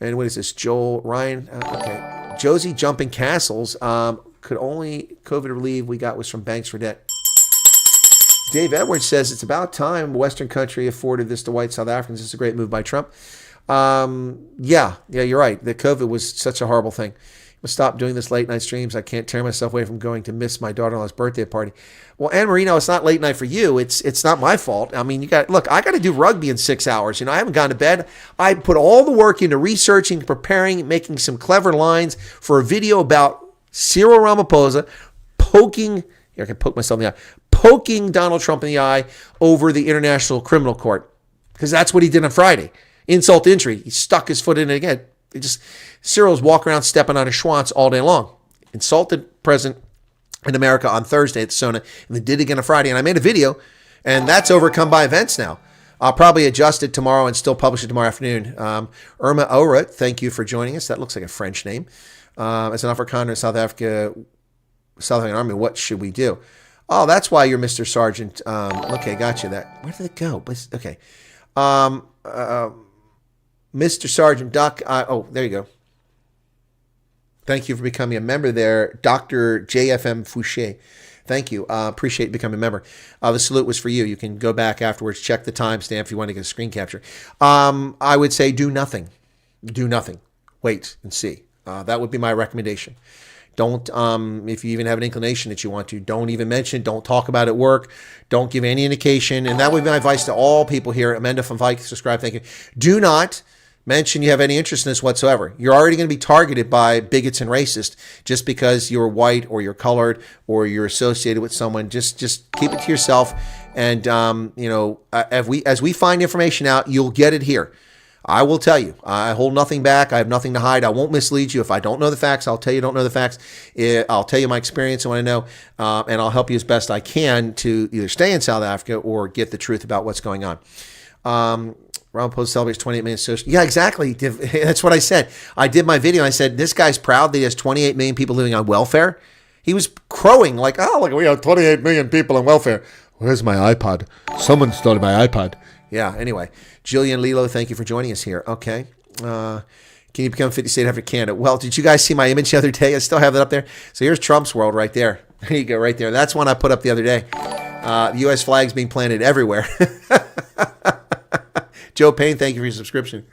And what is this? Joel Ryan. Okay. Josie jumping castles. Could only COVID relief we got was from banks for debt. Dave Edwards says it's about time a Western country afforded this to white South Africans. It's a great move by Trump. Yeah, you're right. The COVID was such a horrible thing. I'm gonna stop doing this late night streams. I can't tear myself away from going to miss my daughter-in-law's birthday party. Well, Anne Marino, it's not late night for you. It's not my fault. I mean, I got to do rugby in 6 hours. I haven't gone to bed. I put all the work into researching, preparing, making some clever lines for a video about Cyril Ramaphosa poking. Here, I can poke myself in the eye. Poking Donald Trump in the eye over the International Criminal Court, because that's what he did on Friday. Insult to injury. He stuck his foot in it again. Cyril's walking around stepping on his schwantz all day long. Insulted President in America on Thursday at Sona, and they did it again on Friday. And I made a video, and that's overcome by events now. I'll probably adjust it tomorrow and still publish it tomorrow afternoon. Irma Ora, thank you for joining us. That looks like a French name. As an Afrikaner in South African Army, what should we do? Oh, that's why you're Mr. Sergeant. Okay, got you. That. Where did it go? Okay. Mr. Sergeant Duck. There you go. Thank you for becoming a member there, Dr. JFM Fouché. Thank you. Appreciate becoming a member. The salute was for you. You can go back afterwards, check the timestamp if you want to get a screen capture. I would say do nothing. Do nothing. Wait and see. That would be my recommendation. Don't, if you even have an inclination that you want to, don't even mention, don't talk about it at work, don't give any indication. And that would be my advice to all people here. Amanda from Vike, subscribe, thank you. Do not mention you have any interest in this whatsoever. You're already going to be targeted by bigots and racists just because you're white or you're colored or you're associated with someone. Just keep it to yourself. And, as we find information out, you'll get it here. I will tell you, I hold nothing back. I have nothing to hide. I won't mislead you. If I don't know the facts, I'll tell you I don't know the facts. I'll tell you my experience and what I know, and I'll help you as best I can to either stay in South Africa or get the truth about what's going on. Ramaphosa celebrates 28 million social. Yeah, exactly. That's what I said. I did my video. I said, this guy's proud that he has 28 million people living on welfare. He was crowing like, we have 28 million people on welfare. Where's my iPod? Someone stole my iPod. Yeah, anyway. Jillian Lilo, thank you for joining us here. Okay. Can you become 50 state after Canada? Well, did you guys see my image the other day? I still have that up there. So here's Trump's world right there. There you go, right there. That's one I put up the other day. The U.S. flag's being planted everywhere. Joe Payne, thank you for your subscription.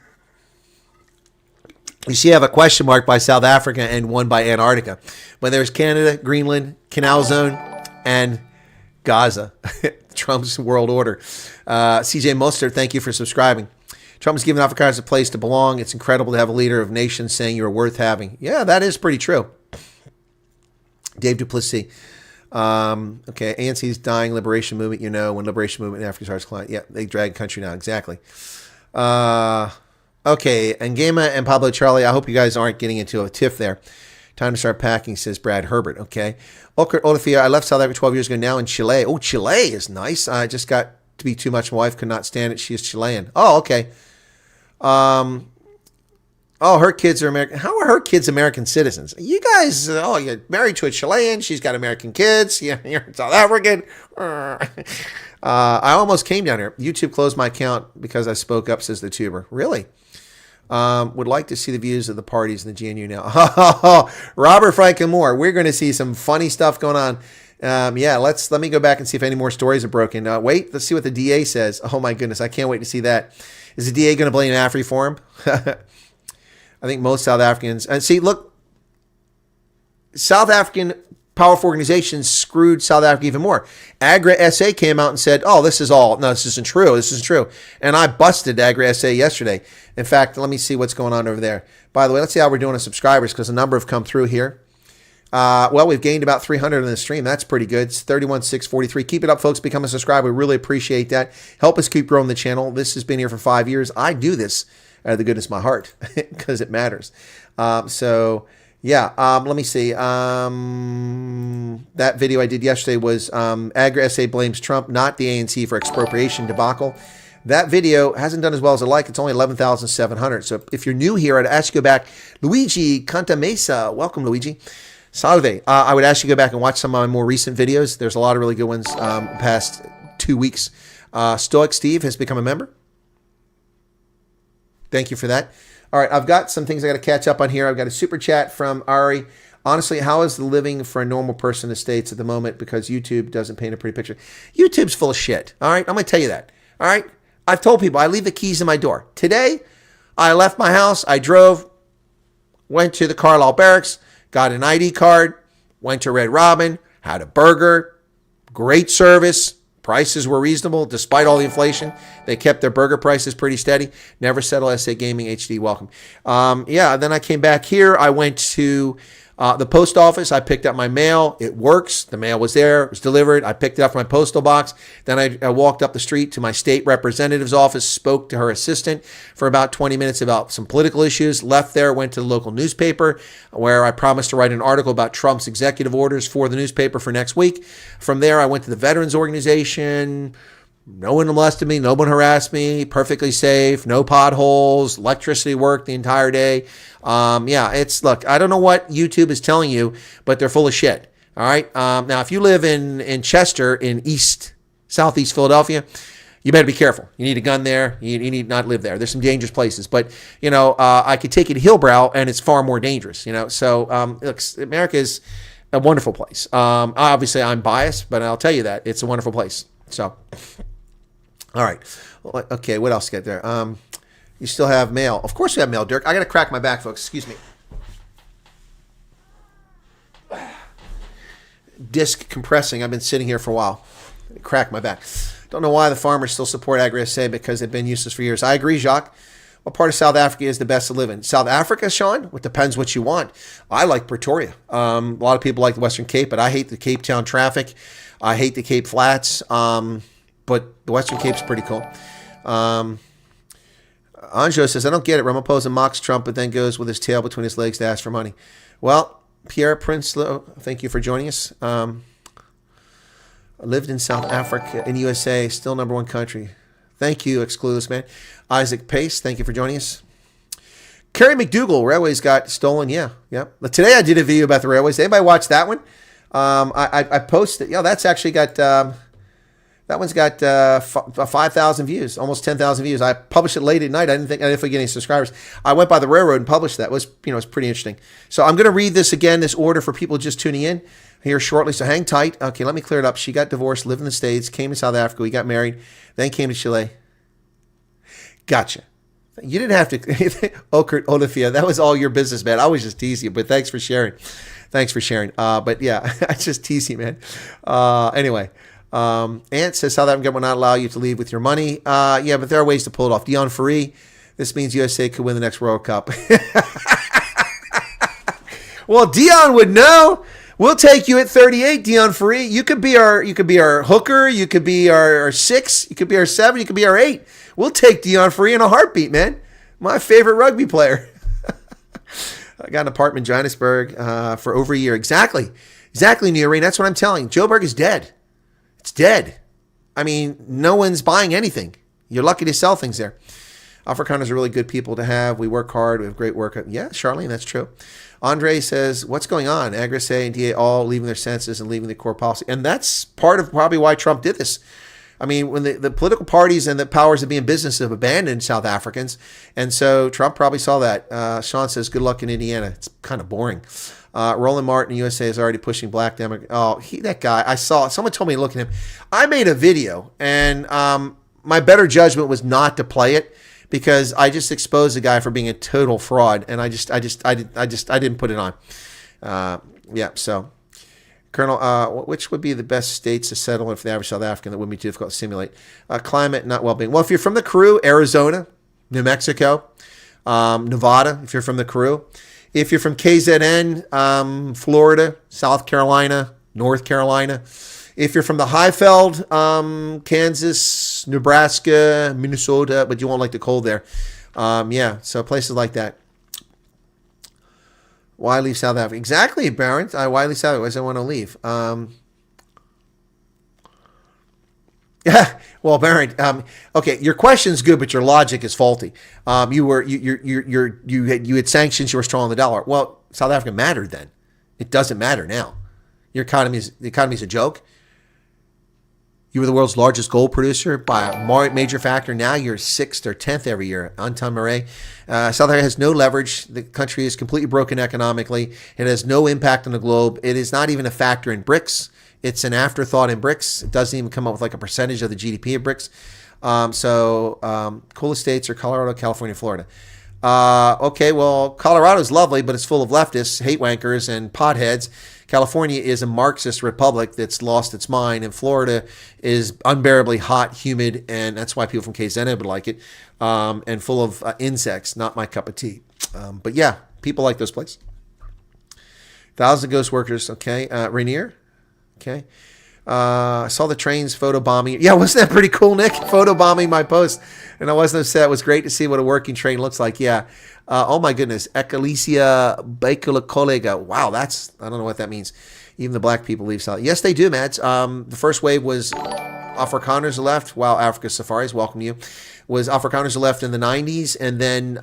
You see, I have a question mark by South Africa and one by Antarctica. But there's Canada, Greenland, Canal Zone, and Gaza. Trump's world order. CJ Mostert, thank you for subscribing. Trump has given Afrikaners a place to belong. It's incredible to have a leader of nations saying you're worth having. Yeah, that is pretty true. Dave Duplessis. Okay, ANC's dying liberation movement, when liberation movement in Africa starts climbing. Yeah, they drag country now, exactly. Okay, Ngema and Pablo Charlie, I hope you guys aren't getting into a tiff there. Time to start packing, says Brad Herbert. Okay. Okert Olafia, I left South Africa 12 years ago, now in Chile. Oh, Chile is nice. I just got to be too much. My wife could not stand it. She is Chilean. Oh, okay. Her kids are American. How are her kids American citizens? You guys, you're married to a Chilean. She's got American kids. Yeah, you're South African. I almost came down here. YouTube closed my account because I spoke up, says the tuber. Really? Would like to see the views of the parties in the GNU now. Robert Franklin Moore. We're going to see some funny stuff going on. Let me go back and see if any more stories are broken. Wait, let's see what the DA says. Oh my goodness, I can't wait to see that. Is the DA going to blame Afri for him? I think most South Africans, and see, look, South African powerful organizations screwed South Africa even more. Agra SA came out and said, this isn't true. This isn't true. And I busted Agra SA yesterday. In fact, let me see what's going on over there. By the way, let's see how we're doing on subscribers because a number have come through here. Well, we've gained about 300 in the stream. That's pretty good. It's 31,643. Keep it up, folks. Become a subscriber. We really appreciate that. Help us keep growing the channel. This has been here for 5 years. I do this out of the goodness of my heart because it matters. Let me see. That video I did yesterday was Agri-SA blames Trump, not the ANC, for expropriation debacle. That video hasn't done as well as I'd like. It's only 11,700. So if you're new here, I'd ask you to go back. Luigi Cantamesa. Welcome, Luigi. Salve. I would ask you to go back and watch some of my more recent videos. There's a lot of really good ones past 2 weeks. Stoic Steve has become a member. Thank you for that. All right, I've got some things I got to catch up on here. I've got a super chat from Ari. Honestly, how is the living for a normal person in the States at the moment? Because YouTube doesn't paint a pretty picture. YouTube's full of shit. All right, I'm going to tell you that. All right, I've told people I leave the keys in my door. Today, I left my house. I drove, went to the Carlisle Barracks, got an ID card, went to Red Robin, had a burger, great service. Prices were reasonable despite all the inflation. They kept their burger prices pretty steady. Never settle SA Gaming HD. Welcome. Then I came back here. I went to the post office. I picked up my mail. It works. The mail was there. It was delivered. I picked it up from my postal box. Then I walked up the street to my state representative's office, spoke to her assistant for about 20 minutes about some political issues, left there, went to the local newspaper where I promised to write an article about Trump's executive orders for the newspaper for next week. From there, I went to the Veterans Organization. No one molested me. No one harassed me. Perfectly safe. No potholes. Electricity worked the entire day. Look, I don't know what YouTube is telling you, but they're full of shit. All right. Now, if you live in Chester, in southeast Philadelphia, you better be careful. You need a gun there. You need not live there. There's some dangerous places. But, I could take you to Hillbrow, and it's far more dangerous, So, look, America is a wonderful place. Obviously, I'm biased, but I'll tell you that. It's a wonderful place. So, all right. Okay, what else to get there? You still have mail. Of course you have mail, Dirk. I got to crack my back, folks. Excuse me. Disc compressing. I've been sitting here for a while. Crack my back. Don't know why the farmers still support Agri-SA, because they've been useless for years. I agree, Jacques. What part of South Africa is the best to live in? South Africa, Sean? It depends what you want. I like Pretoria. A lot of people like the Western Cape, but I hate the Cape Town traffic. I hate the Cape Flats. But the Western Cape's pretty cool. Anjo says, I don't get it. Ramaphosa mocks Trump, but then goes with his tail between his legs to ask for money. Well, Pierre Prinsloo, thank you for joining us. I lived in South Africa, in USA, still #1 country. Thank you, Exclusive Man. Isaac Pace, thank you for joining us. Kerry McDougal, railways got stolen. Yeah. Today I did a video about the railways. Anybody watch that one? I posted. That's actually got... that one's got 5,000 views, almost 10,000 views. I published it late at night. I didn't think I'd get any subscribers. I went by the railroad and published that. It was, it's pretty interesting. So I'm going to read this again, this order for people just tuning in here shortly. So hang tight. Okay, let me clear it up. She got divorced, lived in the States, came to South Africa. We got married, then came to Chile. Gotcha. You didn't have to. Okert Olafia, that was all your business, man. I was just teasing you, but thanks for sharing. But yeah, I just tease you, man. Anyway. Ant says South Africa will not allow you to leave with your money. But there are ways to pull it off. Dion Faree, this means USA could win the next World Cup. Well, Dion would know. We'll take you at 38, Dion Faree. You could be our hooker. You could be our 6. You could be our 7. You could be our 8. We'll take Dion Faree in a heartbeat, man. My favorite rugby player. I got an apartment in Johannesburg for over a year. Exactly, New Rain. That's what I'm telling you. Joburg is dead. It's dead. I mean, no one's buying anything. You're lucky to sell things there. Afrikaners are really good people to have. We work hard. We have great work. Yeah, Charlene, that's true. Andre says, what's going on? Agri-SA and DA all leaving their senses and leaving the core policy. And that's part of probably why Trump did this. I mean, when the political parties and the powers that be in business have abandoned South Africans. And so Trump probably saw that. Sean says, good luck in Indiana. It's kind of boring. Roland Martin, USA, is already pushing black Democrats. Oh, that guy. I saw. Someone told me to look at him. I made a video, and my better judgment was not to play it because I just exposed the guy for being a total fraud, and I didn't put it on. So, Colonel, which would be the best states to settle in for the average South African that wouldn't be too difficult to simulate? Climate, not well-being. Well, if you're from the Karoo, Arizona, New Mexico, Nevada, if you're from the Karoo. If you're from KZN, Florida, South Carolina, North Carolina. If you're from the Highveld, Kansas, Nebraska, Minnesota, but you won't like the cold there. Yeah, so places like that. Why leave South Africa? Exactly, Barron. Why leave South Africa? Why does I want to leave? Yeah, well, Barron. Okay, your question's good, but your logic is faulty. You had sanctions. You were strong on the dollar. Well, South Africa mattered then. It doesn't matter now. The economy's a joke. You were the world's largest gold producer by a major factor. Now you're 6th or 10th every year. Anton Murray. South Africa has no leverage. The country is completely broken economically. It has no impact on the globe. It is not even a factor in BRICS. It's an afterthought in BRICS. It doesn't even come up with like a percentage of the GDP of BRICS. Coolest states are Colorado, California, Florida. Okay, well, Colorado's lovely, but it's full of leftists, hate wankers, and potheads. California is a Marxist republic that's lost its mind, and Florida is unbearably hot, humid, and that's why people from KZN would like it, and full of insects. Not my cup of tea. But yeah, people like those places. 1,000 ghost workers. Okay, Rainier. Okay. I saw the trains photobombing. Yeah, wasn't that pretty cool, Nick? Photobombing my post. And I wasn't upset. It was great to see what a working train looks like. Yeah. Oh, my goodness. Ekalicia Baikula Kolega. Wow, I don't know what that means. Even the black people leave South. Yes, they do, Mads. The first wave was Afrikaners left. Wow, Africa Safaris, welcome you. Was Afrikaners left in the 90s, and then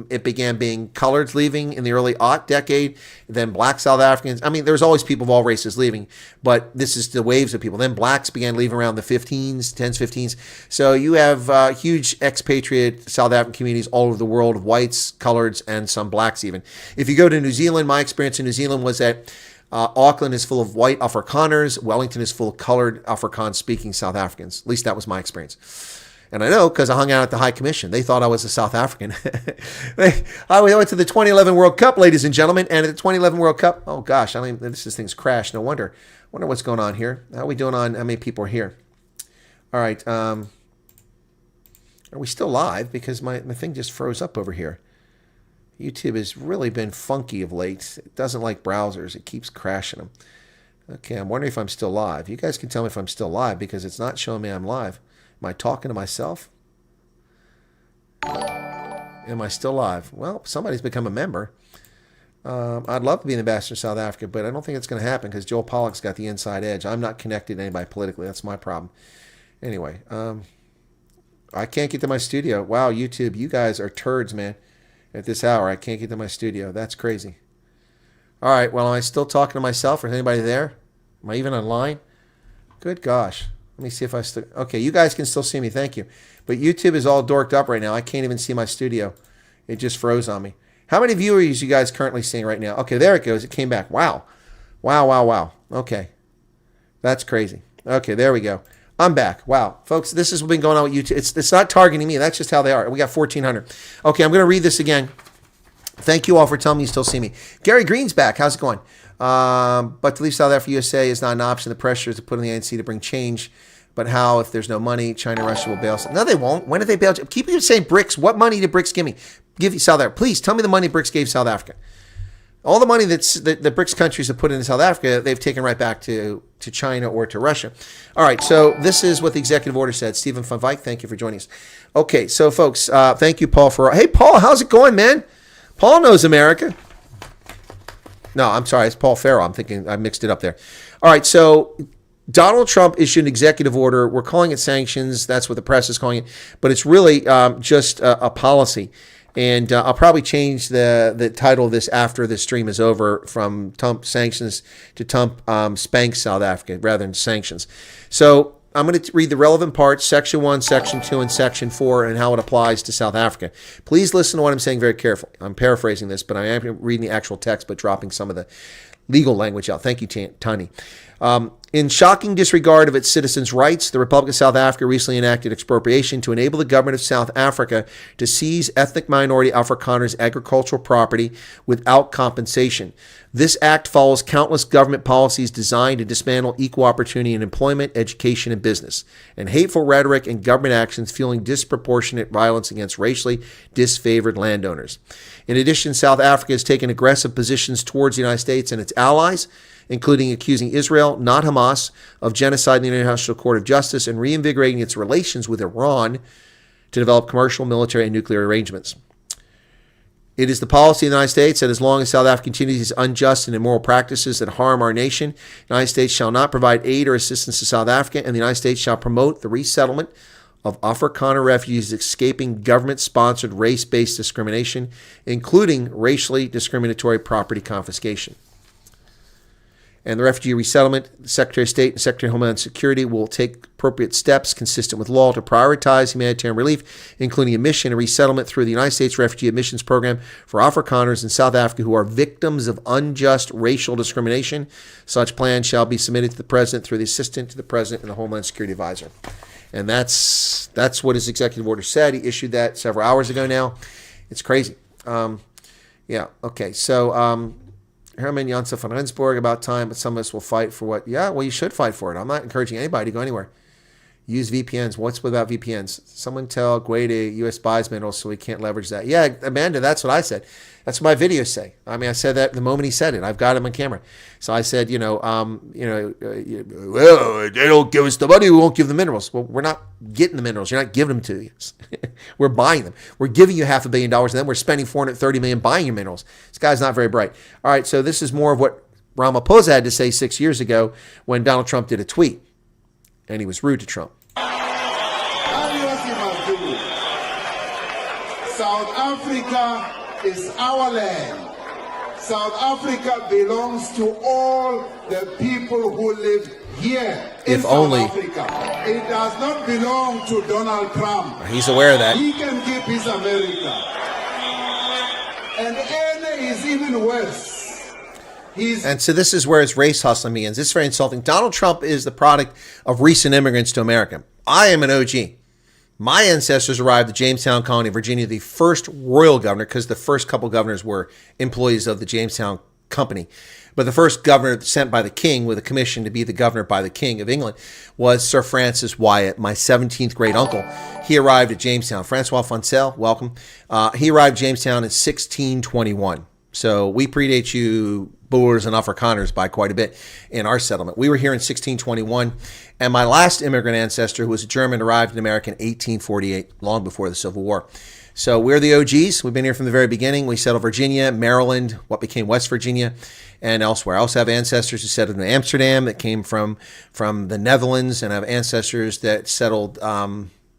it began being coloreds leaving in the early decade, then black South Africans. I mean, there's always people of all races leaving, but this is the waves of people. Then blacks began leaving around the 10s, 15s. So you have huge expatriate South African communities all over the world of whites, coloreds, and some blacks even. If you go to New Zealand, my experience in New Zealand was that Auckland is full of white Afrikaners. Wellington is full of colored Afrikaans-speaking South Africans. At least that was my experience. And I know because I hung out at the High Commission. They thought I was a South African. I went to the 2011 World Cup, ladies and gentlemen. And at the 2011 World Cup, oh gosh, this thing's crashed. No wonder. Wonder what's going on here. How are we doing on how many people are here? All right. Are we still live? Because my thing just froze up over here. YouTube has really been funky of late. It doesn't like browsers. It keeps crashing them. Okay, I'm wondering if I'm still live. You guys can tell me if I'm still live because it's not showing me I'm live. Am I talking to myself? Am I still live? Well, somebody's become a member. I'd love to be an ambassador to South Africa, but I don't think it's going to happen because Joel Pollack's got the inside edge. I'm not connected to anybody politically. That's my problem. Anyway, I can't get to my studio. Wow, YouTube, you guys are turds, man. At this hour, I can't get to my studio. That's crazy. All right, well, am I still talking to myself? Or is anybody there? Am I even online? Good gosh. Let me see if I still... Okay, you guys can still see me. Thank you. But YouTube is all dorked up right now. I can't even see my studio. It just froze on me. How many viewers you guys currently seeing right now? Okay, there it goes. It came back. Wow. Wow. Okay. That's crazy. Okay, there we go. I'm back. Wow. Folks, this has been going on with YouTube. It's not targeting me. That's just how they are. We got 1,400. Okay, I'm going to read this again. Thank you all for telling me you still see me. Gary Green's back. How's it going? But to leave South Africa, USA is not an option. The pressure is to put on the ANC to bring change. But how if there's no money? China, Russia will bail. No, they won't. When did they bail? Keep saying BRICS. What money did BRICS give me? Give you South Africa. Please tell me the money BRICS gave South Africa. All the money that the BRICS countries have put into South Africa, they've taken right back to China or to Russia. All right, so this is what the executive order said. Stephen van Wyk, thank you for joining us. Okay, so folks, thank you, Paul. Hey, Paul, how's it going, man? Paul knows America. No, I'm sorry, it's Paul Farrow. I'm thinking I mixed it up there. All right, so Donald Trump issued an executive order. We're calling it sanctions. That's what the press is calling it. But it's really just a policy. And I'll probably change the title of this after the stream is over from Trump sanctions to Trump spanks South Africa rather than sanctions. So I'm going to read the relevant parts, Section 1, Section 2, and Section 4, and how it applies to South Africa. Please listen to what I'm saying very carefully. I'm paraphrasing this, but I am reading the actual text but dropping some of the legal language out. Thank you, Tani. In shocking disregard of its citizens' rights, the Republic of South Africa recently enacted expropriation to enable the government of South Africa to seize ethnic minority Afrikaners' agricultural property without compensation. This act follows countless government policies designed to dismantle equal opportunity in employment, education, and business, and hateful rhetoric and government actions fueling disproportionate violence against racially disfavored landowners. In addition, South Africa has taken aggressive positions towards the United States and its allies, including accusing Israel, not Hamas, of genocide in the International Court of Justice and reinvigorating its relations with Iran to develop commercial, military, and nuclear arrangements. It is the policy of the United States that as long as South Africa continues these unjust and immoral practices that harm our nation, the United States shall not provide aid or assistance to South Africa, and the United States shall promote the resettlement of Afrikaner refugees escaping government-sponsored race-based discrimination, including racially discriminatory property confiscation. And the Refugee Resettlement, the Secretary of State and Secretary of Homeland Security will take appropriate steps consistent with law to prioritize humanitarian relief, including admission and resettlement through the United States Refugee Admissions Program for Afrikaners in South Africa who are victims of unjust racial discrimination. Such plan shall be submitted to the President through the Assistant to the President and the Homeland Security Advisor. And that's what his executive order said. He issued that several hours ago now. It's crazy. Okay. So, Herman Janssen von Rensburg, about time, but some of us will fight for what? Yeah, well, you should fight for it. I'm not encouraging anybody to go anywhere. Use VPNs. What's about VPNs? Someone tell Guede U.S. buys minerals so we can't leverage that. Yeah, Amanda, that's what I said. That's what my videos say. I mean, I said that the moment he said it. I've got him on camera. So I said, well, they don't give us the money, we won't give the minerals. Well, we're not getting the minerals. You're not giving them to us. We're buying them. We're giving you $500 million, and then we're spending $430 million buying your minerals. This guy's not very bright. All right, so this is more of what Ramaphosa had to say 6 years ago when Donald Trump did a tweet, and he was rude to Trump. South Africa is our land. South Africa belongs to all the people who live here in South Africa. It does not belong to Donald Trump. He's aware of that. He can keep his America. And NA is even worse. And so this is where his race hustling begins. This is very insulting. Donald Trump is the product of recent immigrants to America. I am an OG. My ancestors arrived at Jamestown Colony, Virginia, the first royal governor, because the first couple governors were employees of the Jamestown Company. But the first governor sent by the king with a commission to be the governor by the king of England was Sir Francis Wyatt, my 17th great uncle. He arrived at Jamestown. Francois Foncel, welcome. He arrived at Jamestown in 1621. So we predate you Boers and Afrikaners by quite a bit in our settlement. We were here in 1621, and my last immigrant ancestor, who was a German, arrived in America in 1848, long before the Civil War. So we're the OGs. We've been here from the very beginning. We settled Virginia, Maryland, what became West Virginia, and elsewhere. I also have ancestors who settled in Amsterdam that came from the Netherlands, and I have ancestors that settled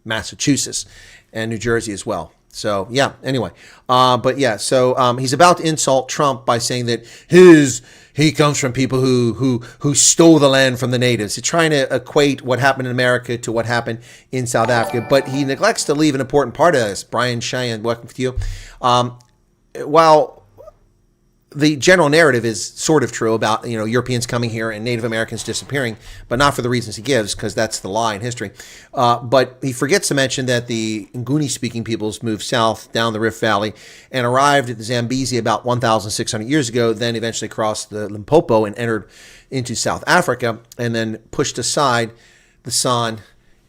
Massachusetts and New Jersey as well. So, yeah, anyway. So he's about to insult Trump by saying that he comes from people who stole the land from the natives. He's trying to equate what happened in America to what happened in South Africa, but he neglects to leave an important part of this. Brian Cheyenne, welcome to you. While the general narrative is sort of true about Europeans coming here and Native Americans disappearing, but not for the reasons he gives, because that's the lie in history. But he forgets to mention that the Nguni-speaking peoples moved south down the Rift Valley and arrived at the Zambezi about 1,600 years ago, then eventually crossed the Limpopo and entered into South Africa, and then pushed aside the San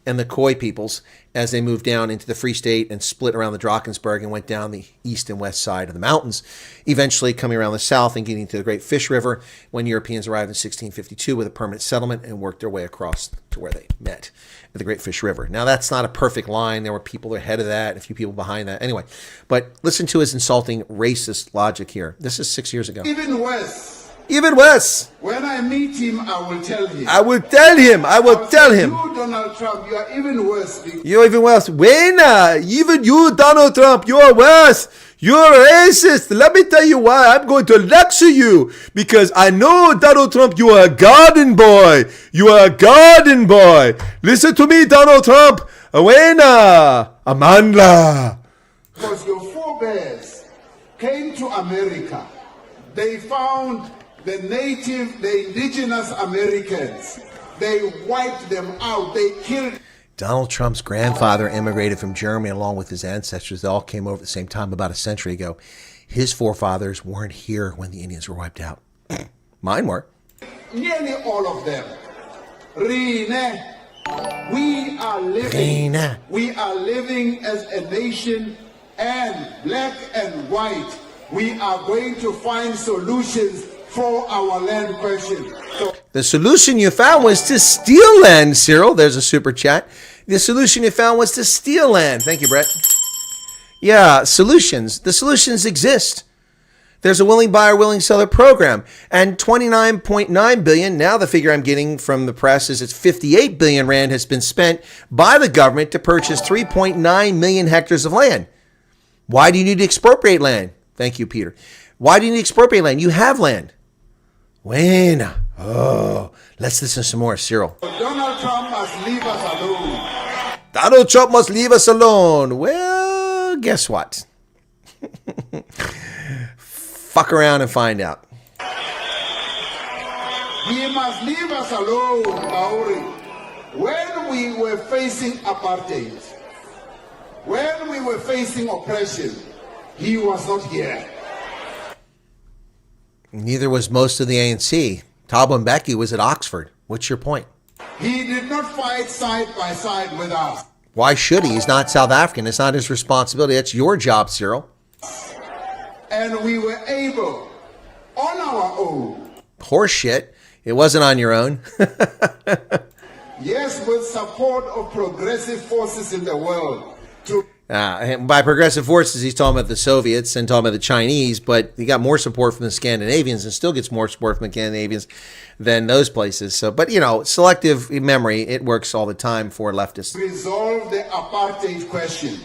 and the Khoi peoples as they moved down into the Free State and split around the Drakensberg and went down the east and west side of the mountains, eventually coming around the south and getting to the Great Fish River when Europeans arrived in 1652 with a permanent settlement and worked their way across to where they met at the Great Fish River. Now, that's not a perfect line. There were people ahead of that, a few people behind that. Anyway, but listen to his insulting racist logic here. This is 6 years ago. Even worse. Even worse. When I meet him, I will tell him. I will tell him. You, Donald Trump, you are even worse. You're even worse. When? Even you, Donald Trump, you're worse. You're racist. Let me tell you why. I'm going to lecture you. Because I know, Donald Trump, you are a garden boy. You are a garden boy. Listen to me, Donald Trump. Wena. Amandla. Because your forebears came to America. They found the indigenous Americans. They wiped them out. They killed. Donald Trump's grandfather immigrated from Germany along with his ancestors. They all came over at the same time about a century ago. His forefathers weren't here when the Indians were wiped out. Mine were. Nearly all of them. Rene, we are living. Rene. We are living as a nation, and black and white. We are going to find solutions for our land question. So the solution you found was to steal land, Cyril. There's a super chat. The solution you found was to steal land. Thank you, Brett. Yeah, solutions. The solutions exist. There's a willing buyer, willing seller program. And 29.9 billion, now the figure I'm getting from the press is it's 58 billion rand has been spent by the government to purchase 3.9 million hectares of land. Why do you need to expropriate land? Thank you, Peter. Why do you need to expropriate land? You have land. When? Oh, let's listen to some more, Cyril. Donald Trump must leave us alone. Donald Trump must leave us alone. Well, guess what? Fuck around and find out. He must leave us alone, Maori. When we were facing apartheid, when we were facing oppression, he was not here. Neither was most of the ANC. Thabo Mbeki was at Oxford. What's your point? He did not fight side by side with us. Why should he? He's not South African. It's not his responsibility. That's your job, Cyril. And we were able, on our own. Horseshit. It wasn't on your own. Yes, with support of progressive forces in the world. And by progressive forces, he's talking about the Soviets and talking about the Chinese, but he got more support from the Scandinavians and still gets more support from the Scandinavians than those places. So, but, selective memory, it works all the time for leftists. Resolve the apartheid question.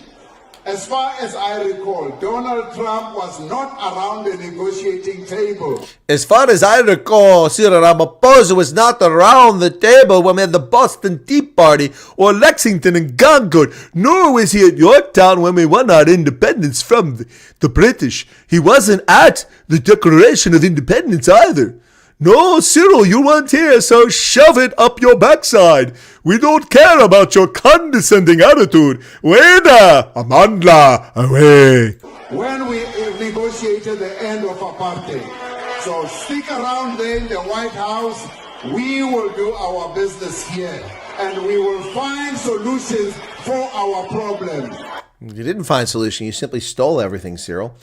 As far as I recall, Donald Trump was not around the negotiating table. As far as I recall, Cyril Ramaphosa was not around the table when we had the Boston Tea Party or Lexington and Concord, nor was he at Yorktown when we won our independence from the British. He wasn't at the Declaration of Independence either. No, Cyril, you weren't here, so shove it up your backside. We don't care about your condescending attitude. Weda, Amandla, away. When we negotiated the end of apartheid. So stick around there in the White House. We will do our business here. And we will find solutions for our problems. You didn't find a solution. You simply stole everything, Cyril.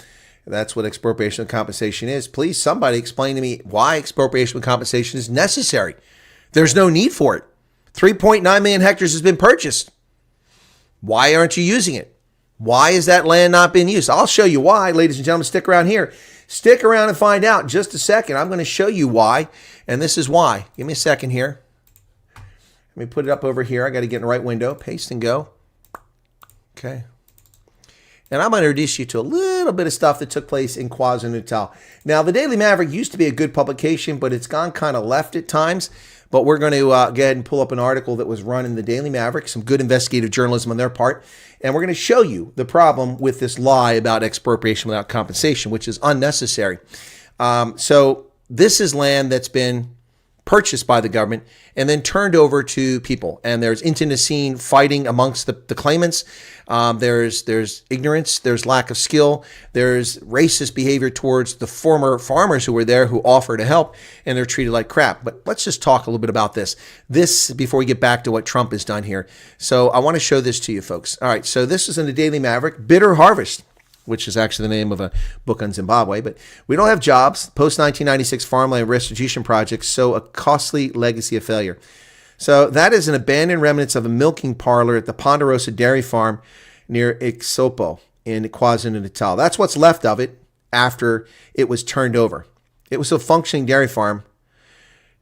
That's what expropriation and compensation is. Please, somebody explain to me why expropriation and compensation is necessary. There's no need for it. 3.9 million hectares has been purchased. Why aren't you using it? Why is that land not being used? I'll show you why, ladies and gentlemen. Stick around here. Stick around and find out in just a second. I'm going to show you why, and this is why. Give me a second here. Let me put it up over here. I got to get in the right window. Paste and go. Okay. And I'm going to introduce you to a little bit of stuff that took place in KwaZulu-Natal. Now, the Daily Maverick used to be a good publication, but it's gone kind of left at times. But we're going to go ahead and pull up an article that was run in the Daily Maverick, some good investigative journalism on their part. And we're going to show you the problem with this lie about expropriation without compensation, which is unnecessary. So this is land that's been purchased by the government and then turned over to people. And there's internecine fighting amongst the claimants. There's ignorance, there's lack of skill, there's racist behavior towards the former farmers who were there who offer to help, and they're treated like crap. But let's just talk a little bit about this. Before we get back to what Trump has done here. So I want to show this to you folks. All right, so this is in the Daily Maverick, Bitter Harvest, which is actually the name of a book on Zimbabwe. But we don't have jobs. Post-1996 farmland restitution projects show a costly legacy of failure. So that is an abandoned remnants of a milking parlor at the Ponderosa Dairy Farm near Ixopo in KwaZulu-Natal. That's what's left of it after it was turned over. It was a functioning dairy farm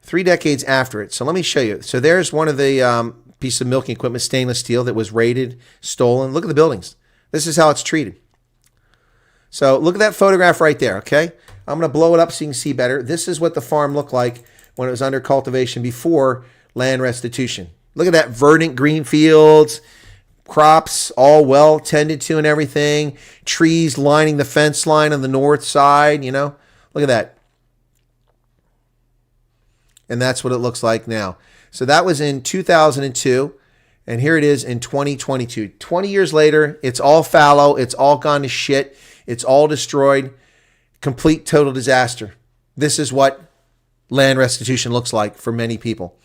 3 decades after it. So let me show you. So there's one of the pieces of milking equipment, stainless steel, that was raided, stolen. Look at the buildings. This is how it's treated. So look at that photograph right there, okay? I'm going to blow it up so you can see better. This is what the farm looked like when it was under cultivation before land restitution. Look at that verdant green fields, crops all well tended to and everything, trees lining the fence line on the north side, Look at that. And that's what it looks like now. So that was in 2002. And here it is in 2022. 20 years later, it's all fallow. It's all gone to shit. It's all destroyed. Complete total disaster. This is what land restitution looks like for many people.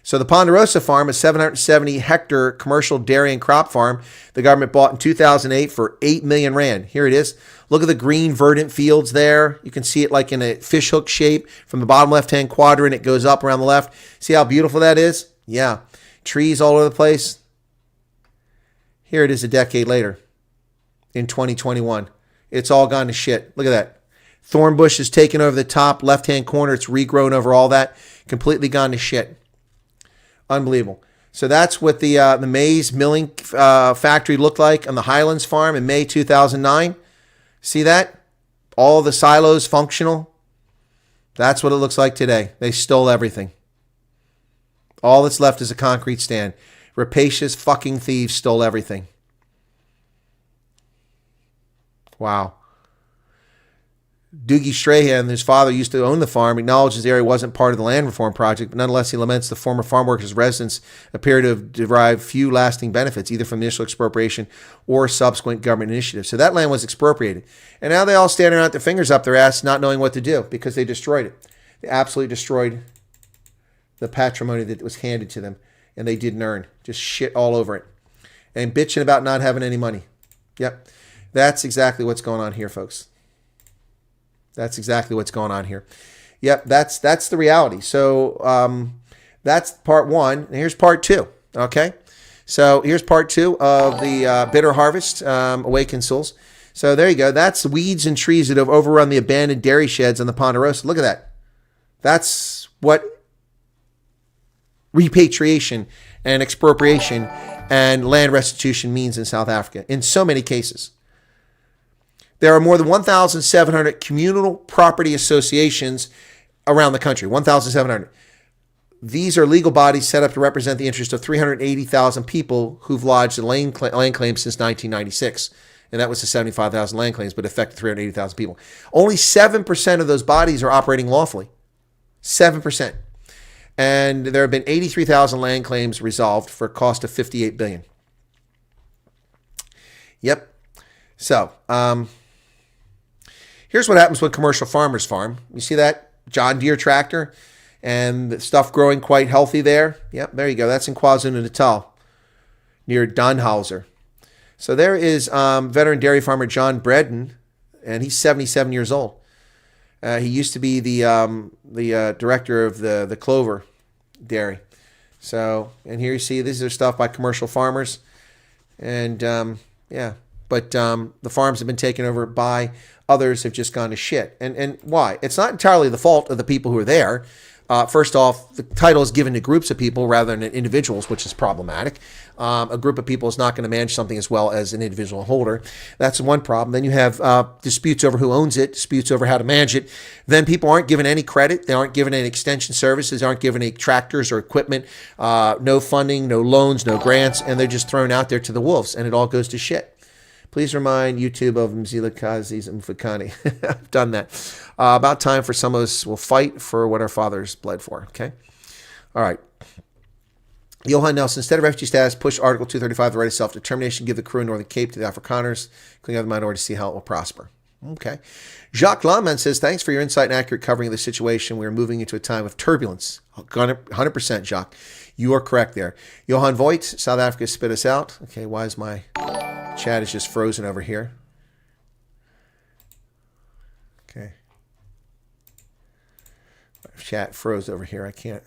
So the Ponderosa farm, a 770 hectare commercial dairy and crop farm, the government bought in 2008 for 8 million rand. Here it is. Look at the green verdant fields there. You can see it like in a fishhook shape from the bottom left-hand quadrant. It goes up around the left. See how beautiful that is? Yeah. Trees all over the place. Here it is a decade later in 2021. It's all gone to shit. Look at that. Thorn bush is taken over the top left-hand corner. It's regrown over all that. Completely gone to shit. Unbelievable. So that's what the maize milling factory looked like on the Highlands farm in May 2009. See that? All the silos functional. That's what it looks like today. They stole everything. All that's left is a concrete stand. Rapacious fucking thieves stole everything. Wow. Doogie Strahan, his father used to own the farm, acknowledges the area wasn't part of the land reform project, but nonetheless he laments the former farm workers' residents appear to have derived few lasting benefits, either from the initial expropriation or subsequent government initiatives. So that land was expropriated. And now they all stand around with their fingers up their ass not knowing what to do because they destroyed it. They absolutely destroyed the patrimony that was handed to them, and they didn't earn. Just shit all over it. And bitching about not having any money. Yep. That's exactly what's going on here, folks. That's exactly what's going on here. Yep, that's the reality. So that's part one. And here's part two. Okay, so here's part two of the Bitter Harvest, Awakened Souls. So there you go. That's weeds and trees that have overrun the abandoned dairy sheds on the Ponderosa. Look at that. That's what repatriation and expropriation and land restitution means in South Africa in so many cases. There are more than 1,700 communal property associations around the country, 1,700. These are legal bodies set up to represent the interest of 380,000 people who've lodged land claims since 1996. And that was the 75,000 land claims, but affected 380,000 people. Only 7% of those bodies are operating lawfully. 7%. And there have been 83,000 land claims resolved for a cost of $58 billion. Yep. So, here's what happens when commercial farmers farm. You see that John Deere tractor and the stuff growing quite healthy there? Yep, there you go. That's in KwaZulu-Natal near Dunhauser. So there is veteran dairy farmer John Bredden, and he's 77 years old. He used to be the director of the Clover Dairy. So, and here you see this is stuff by commercial farmers. And yeah, but the farms have been taken over by others, have just gone to shit. And why? It's not entirely the fault of the people who are there. First off, the title is given to groups of people rather than individuals, which is problematic. A group of people is not going to manage something as well as an individual holder. That's one problem. Then you have disputes over who owns it, disputes over how to manage it. Then people aren't given any credit. They aren't given any extension services, aren't given any tractors or equipment, no funding, no loans, no grants, and they're just thrown out there to the wolves, and it all goes to shit. Please remind YouTube of Mzila Kazi's Mfukani. I've done that. About time for some of us will fight for what our fathers bled for. Okay? All right. Johan Nelson, instead of refugee status, push Article 235, the right of self-determination, give the crew in Northern Cape to the Afrikaners, including other minorities, see how it will prosper. Okay. Jacques Laman says, thanks for your insight and accurate covering of the situation. We are moving into a time of turbulence. 100%, Jacques. You are correct there. Johan Voigt, South Africa spit us out. Okay, why is my chat is just frozen over here? Okay. Chat froze over here. I can't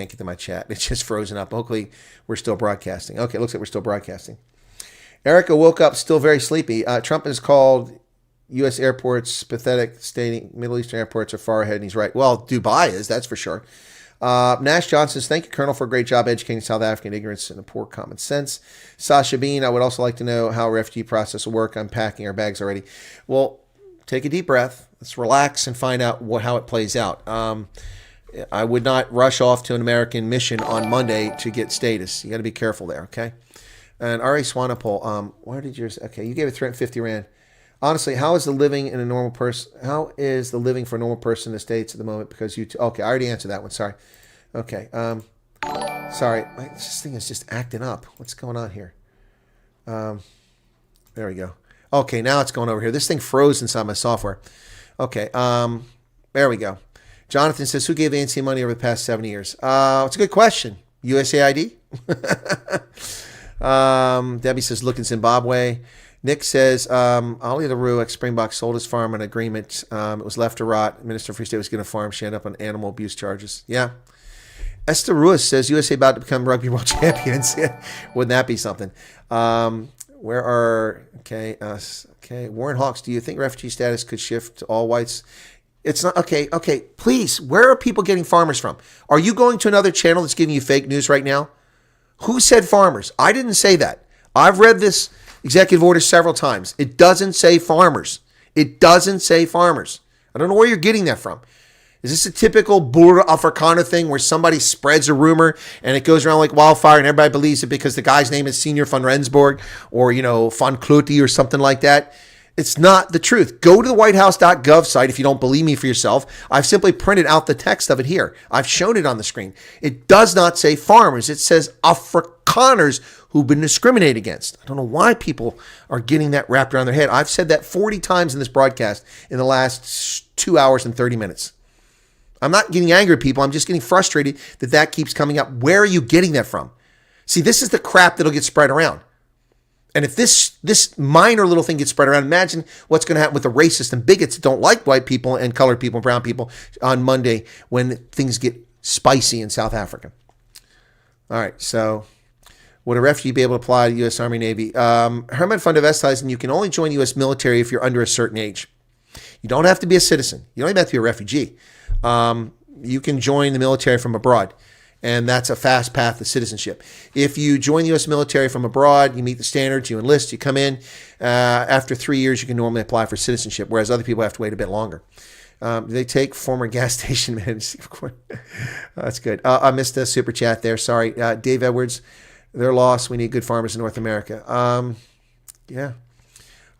get to my chat. It's just frozen up. Hopefully we're still broadcasting. Okay, it looks like we're still broadcasting. Erica woke up still very sleepy. Trump has called U.S. airports pathetic, stating Middle Eastern airports are far ahead, and he's right. Well, Dubai is, that's for sure. Nash Johnson says, thank you, Colonel, for a great job educating South African ignorance and a poor common sense. Sasha Bean, I would also like to know how a refugee process will work. I'm packing our bags already. Well, take a deep breath. Let's relax and find out how it plays out. I would not rush off to an American mission on Monday to get status. You got to be careful there, okay? And R.A. Swanepoel, where did yours? Okay, you gave it 350 Rand. Honestly, how is the living in a normal person? How is the living for a normal person in the States at the moment? Because okay, I already answered that one. Sorry. Okay. Sorry. This thing is just acting up. What's going on here? There we go. Okay, now it's going over here. This thing froze inside my software. Okay. There we go. Jonathan says, who gave ANC money over the past 7 years? It's a good question. USAID? Debbie says, look in Zimbabwe. Nick says, Ollie LaRue, ex-Springbok, sold his farm on agreement. It was left to rot. Minister of Free State was going to farm. She ended up on animal abuse charges. Yeah. Esther Ruiz says, USA about to become rugby world champions. Wouldn't that be something? Okay, Warren Hawks, do you think refugee status could shift to all whites? It's not, okay, please, where are people getting farmers from? Are you going to another channel that's giving you fake news right now? Who said farmers? I didn't say that. I've read this executive order several times. It doesn't say farmers. It doesn't say farmers. I don't know where you're getting that from. Is this a typical Boer Afrikaner thing where somebody spreads a rumor and it goes around like wildfire and everybody believes it because the guy's name is Senior van Rensburg or, van Kloete or something like that? It's not the truth. Go to the whitehouse.gov site if you don't believe me for yourself. I've simply printed out the text of it here. I've shown it on the screen. It does not say farmers. It says Afrikaners who've been discriminated against. I don't know why people are getting that wrapped around their head. I've said that 40 times in this broadcast in the last 2 hours and 30 minutes. I'm not getting angry at people. I'm just getting frustrated that keeps coming up. Where are you getting that from? See, this is the crap that'll get spread around. And if this minor little thing gets spread around, imagine what's going to happen with the racists and bigots that don't like white people and colored people and brown people on Monday when things get spicy in South Africa. All right, so would a refugee be able to apply to U.S. Army, Navy? Herman van der Westhuizen, you can only join the U.S. military if you're under a certain age. You don't have to be a citizen. You don't even have to be a refugee. You can join the military from abroad, and that's a fast path to citizenship. If you join the U.S. military from abroad, you meet the standards, you enlist, you come in. After 3 years, you can normally apply for citizenship, whereas other people have to wait a bit longer. They take former gas station managers. That's good. I missed a super chat there. Sorry. Dave Edwards, they're lost. We need good farmers in North America. Yeah.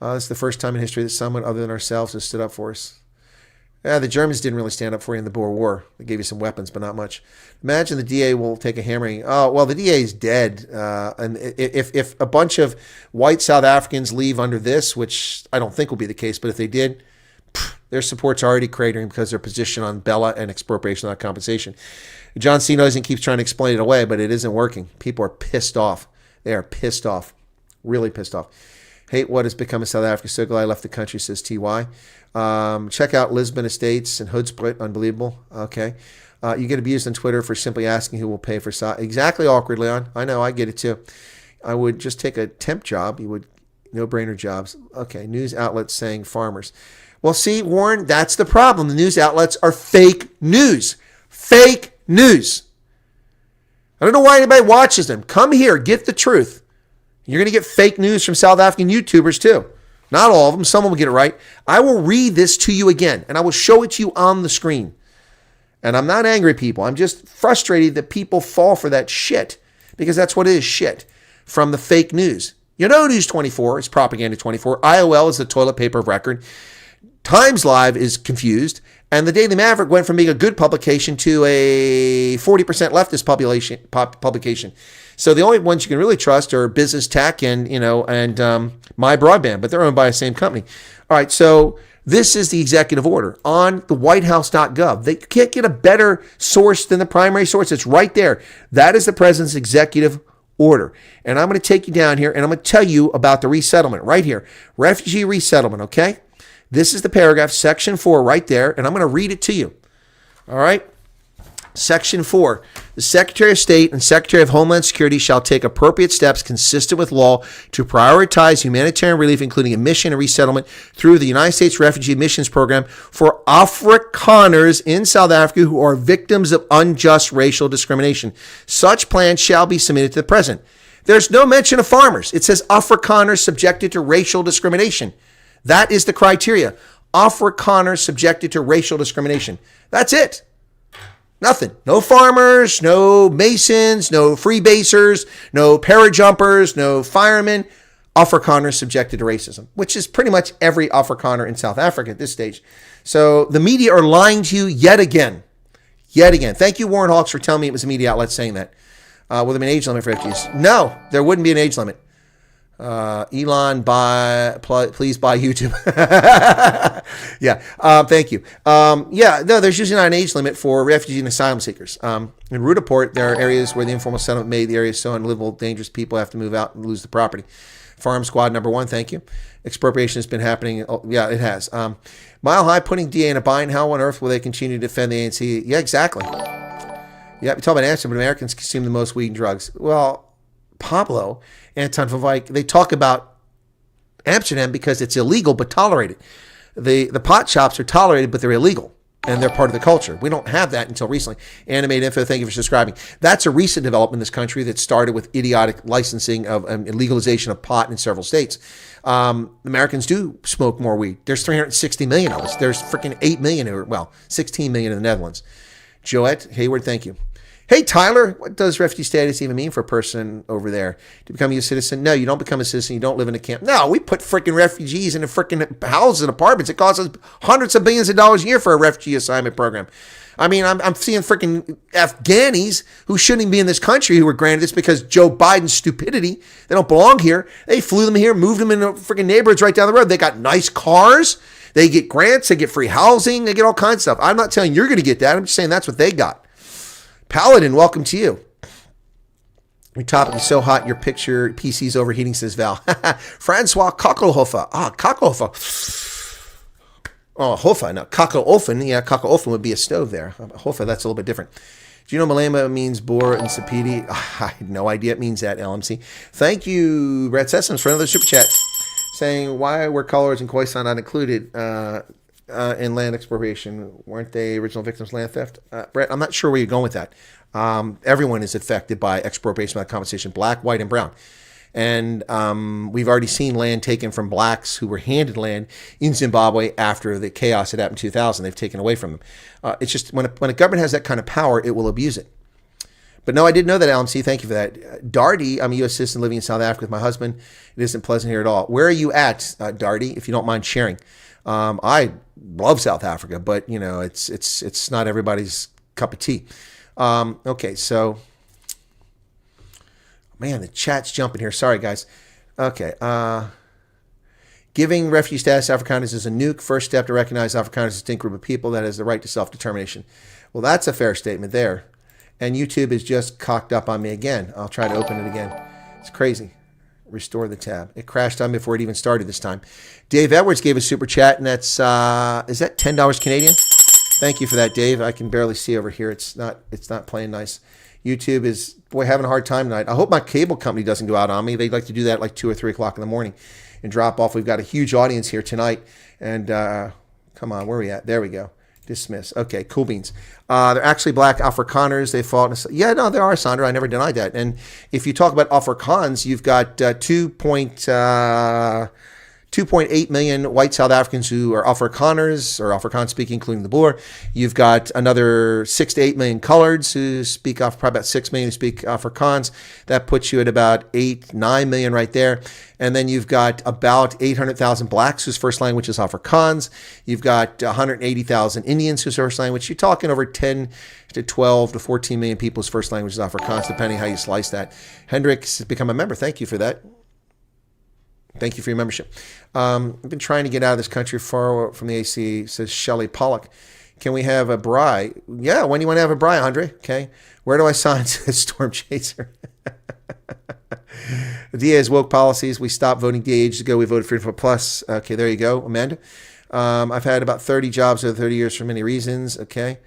This is the first time in history that someone other than ourselves has stood up for us. Yeah, the Germans didn't really stand up for you in the Boer War. They gave you some weapons, but not much. Imagine the DA will take a hammering. Oh, well, the DA is dead. And if a bunch of white South Africans leave under this, which I don't think will be the case, but if they did, their support's already cratering because their position on Bella and expropriation without compensation. John C. Noisen keeps trying to explain it away, but it isn't working. People are pissed off. They are pissed off. Really pissed off. Hate what has become of South Africa. So glad I left the country, says TY. Check out Lisbon Estates and Hoodsplit. Unbelievable. Okay. You get abused on Twitter for simply asking who will pay for exactly awkward, Leon. I know. I get it too. I would just take a temp job. You would no-brainer jobs. Okay. News outlets saying farmers. Well, see, Warren, that's the problem. The news outlets are fake news. Fake news. I don't know why anybody watches them. Come here. Get the truth. You're going to get fake news from South African YouTubers too. Not all of them. Some will get it right. I will read this to you again, and I will show it to you on the screen. And I'm not angry at people. I'm just frustrated that people fall for that shit, because that's what it is, shit, from the fake news. You know, News 24 is Propaganda 24. IOL is the toilet paper of record. Times Live is confused. And the Daily Maverick went from being a good publication to a 40% leftist publication. So the only ones you can really trust are Business Tech and My Broadband, but they're owned by the same company. All right, so this is the executive order on the whitehouse.gov. They can't get a better source than the primary source. It's right there. That is the president's executive order. And I'm going to take you down here, and I'm going to tell you about the resettlement right here. Refugee resettlement, okay? This is the paragraph, section 4 right there, and I'm going to read it to you. All right? Section 4, the Secretary of State and Secretary of Homeland Security shall take appropriate steps consistent with law to prioritize humanitarian relief, including admission and resettlement through the United States Refugee Admissions Program for Afrikaners in South Africa who are victims of unjust racial discrimination. Such plans shall be submitted to the President. There's no mention of farmers. It says Afrikaners subjected to racial discrimination. That is the criteria. Afrikaners subjected to racial discrimination. That's it. Nothing. No farmers, no masons, no freebasers, no parajumpers, no firemen. Afrikaners subjected to racism, which is pretty much every Afrikaner in South Africa at this stage. So the media are lying to you yet again. Yet again. Thank you, Warren Hawks, for telling me it was a media outlet saying that. Will there be an age limit for refugees? No, there wouldn't be an age limit. Elon, please buy YouTube. Yeah, thank you. Yeah, no, there's usually not an age limit for refugee and asylum seekers. In Rudaport, there are areas where the informal settlement made the area so unlivable, dangerous people have to move out and lose the property. Farm Squad number 1, thank you. Expropriation has been happening. Oh, yeah, it has. Mile High putting DA in a bind. How on earth will they continue to defend the ANC? Yeah, exactly. Yeah, we talk about Amsterdam, but Americans consume the most weed and drugs. Well, Pablo, Anton van Wyk, they talk about Amsterdam because it's illegal but tolerated. The pot shops are tolerated, but they're illegal, and they're part of the culture. We don't have that until recently. Animate Info, thank you for subscribing. That's a recent development in this country that started with idiotic licensing of legalization of pot in several states. Americans do smoke more weed. There's 360 million of us. There's freaking 8 million, 16 million in the Netherlands. Joette Hayward, thank you. Hey, Tyler, what does refugee status even mean for a person over there? To become a U.S. citizen? No, you don't become a citizen. You don't live in a camp. No, we put freaking refugees in freaking houses and apartments. It costs us hundreds of billions of dollars a year for a refugee assignment program. I mean, I'm seeing freaking Afghanis who shouldn't even be in this country who were granted this because Joe Biden's stupidity. They don't belong here. They flew them here, moved them into freaking neighborhoods right down the road. They got nice cars. They get grants. They get free housing. They get all kinds of stuff. I'm not telling you you're going to get that. I'm just saying that's what they got. Paladin, welcome to you. Your topic is so hot, your picture PC's overheating, says Val. Francois Kackelhofer. Kackelhofer. Oh, Hofa, no, Kackelofen. Yeah, Kackelofen would be a stove there. Hofa, that's a little bit different. Do you know Malema means boar and sapiti? I had no idea it means that, LMC. Thank you, Brett Sessoms, for another super chat. Saying, why were colors and Khoisan not included in land expropriation? Weren't they original victims of land theft? Brett, I'm not sure where you're going with that. Everyone is affected by expropriation without compensation, black, white, and brown. And we've already seen land taken from blacks who were handed land in Zimbabwe after the chaos had happened in 2000. They've taken away from them. It's just when a government has that kind of power, it will abuse it. But no, I didn't know that, LMC. Thank you for that. Darty, I'm a U.S. citizen living in South Africa with my husband. It isn't pleasant here at all. Where are you at, Darty, if you don't mind sharing? I love South Africa, but, you know, it's not everybody's cup of tea. Okay, so, man, the chat's jumping here. Sorry, guys. Okay. Giving refugee status to Afrikaners is a nuke. First step to recognize Afrikaners as a distinct group of people that has the right to self-determination. Well, that's a fair statement there. And YouTube is just cocked up on me again. I'll try to open it again. It's crazy. Restore the tab. It crashed on me before it even started this time. Dave Edwards gave a super chat, and that's, is that $10 Canadian? Thank you for that, Dave. I can barely see over here. It's not playing nice. YouTube is, boy, having a hard time tonight. I hope my cable company doesn't go out on me. They'd like to do that like 2 or 3 o'clock in the morning and drop off. We've got a huge audience here tonight. And come on, where are we at? There we go. Dismiss. Okay, cool beans. They're actually black Afrikaners. They fought. Yeah, no, there are, Sandra. I never denied that. And if you talk about Afrikaans, you've got 2.8 million white South Africans who are Afrikaners or Afrikaans speaking, including the Boer. You've got another 6 to 8 million coloreds who speak probably about 6 million who speak Afrikaans. That puts you at about 8-9 million right there. And then you've got about 800,000 blacks whose first language is Afrikaans. You've got 180,000 Indians whose first language. You're talking over 10 to 12 to 14 million people's first language is Afrikaans, depending how you slice that. Hendricks has become a member. Thank you for that. Thank you for your membership. I've been trying to get out of this country far from the AC, says Shelley Pollock. Can we have a braai? Yeah, when do you want to have a braai, Andre? Okay. Where do I sign? Says Storm Chaser. The DA's woke policies. We stopped voting DA ages ago. We voted Freedom for Plus. Okay, there you go, Amanda. I've had about 30 jobs over 30 years for many reasons. Okay.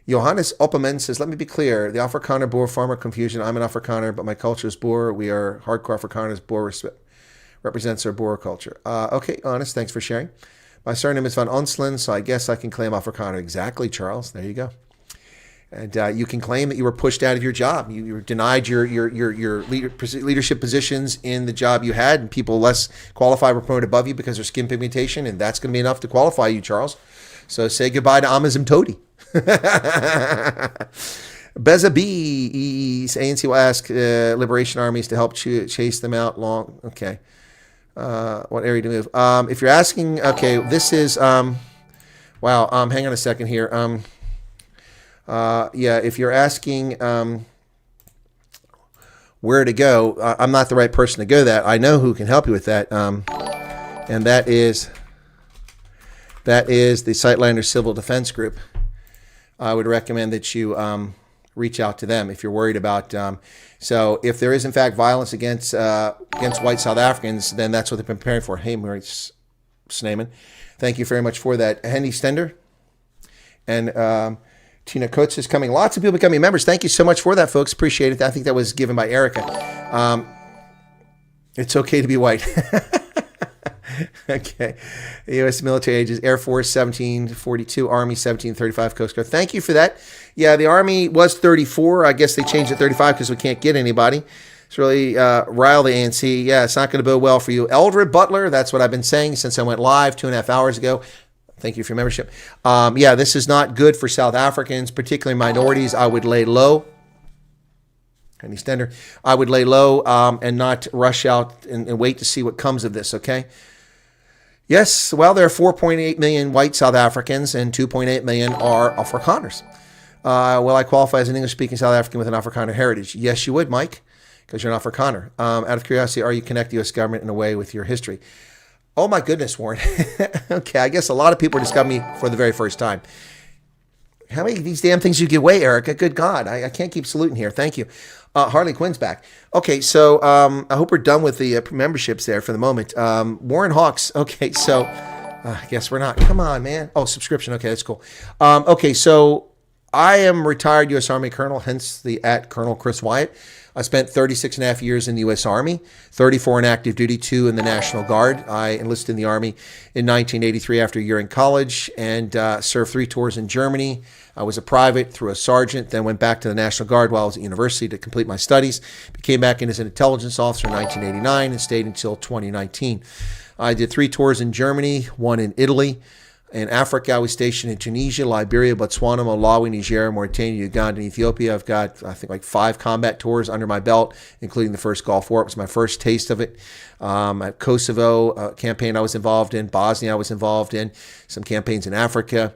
Johannes Opperman says, let me be clear. The Afrikaner Boer farmer confusion. I'm an Afrikaner, but my culture is Boer. We are hardcore Afrikaners. Boer represents our Boer culture. Okay, honest, thanks for sharing. My surname is Van Onselen, so I guess I can claim Afrikaner. Exactly, Charles. There you go. And you can claim that you were pushed out of your job. You were denied your leadership positions in the job you had, and people less qualified were promoted above you because of skin pigmentation, and that's going to be enough to qualify you, Charles. So say goodbye to Amazim Todi. Beza B, ANC will ask liberation armies to help chase them out long. Okay. What area to move? If you're asking, okay, this is, wow, hang on a second here. Yeah, if you're asking where to go, I'm not the right person to go that. I know who can help you with that, and that is the Sightlander Civil Defense Group. I would recommend that you reach out to them if you're worried about. So if there is in fact violence against white South Africans, then that's what they're preparing for. Hey, Murray Sneeman, thank you very much for that. Henny Stender and Tina Coates is coming. Lots of people becoming members. Thank you so much for that, folks. Appreciate it. I think that was given by Erica. It's okay to be white. Okay. U.S. military ages, Air Force 1742, Army 1735, Coast Guard. Thank you for that. Yeah, the Army was 34. I guess they changed it 35 because we can't get anybody. It's really rile the ANC. Yeah, it's not going to bode well for you. Eldred Butler, that's what I've been saying since I went live 2.5 hours ago. Thank you for your membership. Yeah, this is not good for South Africans, particularly minorities. I would lay low. Henny Stender. I would lay low and not rush out and wait to see what comes of this, okay? Yes, well, there are 4.8 million white South Africans and 2.8 million are Afrikaners. Will I qualify as an English-speaking South African with an Afrikaner heritage? Yes, you would, Mike, because you're an Afrikaner. Out of curiosity, are you connected to the U.S. government in a way with your history? Oh, my goodness, Warren. Okay, I guess a lot of people are discovering me for the very first time. How many of these damn things you give away, Erica? Good God, I can't keep saluting here. Thank you. Harley Quinn's back. Okay, so I hope we're done with the memberships there for the moment. Warren Hawks. Okay, so I guess we're not. Come on, man. Oh, subscription. Okay, that's cool. Okay, so I am retired U.S. Army Colonel, hence the @Colonel Chris Wyatt. I spent 36 and a half years in the U.S. Army, 34 in active duty, 2 in the National Guard. I enlisted in the Army in 1983 after a year in college and served 3 tours in Germany. I was a private through a sergeant, then went back to the National Guard while I was at university to complete my studies. Became back in as an intelligence officer in 1989 and stayed until 2019. I did 3 tours in Germany, 1 in Italy. In Africa, I was stationed in Tunisia, Liberia, Botswana, Malawi, Niger, Mauritania, Uganda, and Ethiopia. I've got, I think, like 5 combat tours under my belt, including the first Gulf War. It was my first taste of it. At Kosovo, campaign I was involved in. Bosnia, I was involved in. Some campaigns in Africa.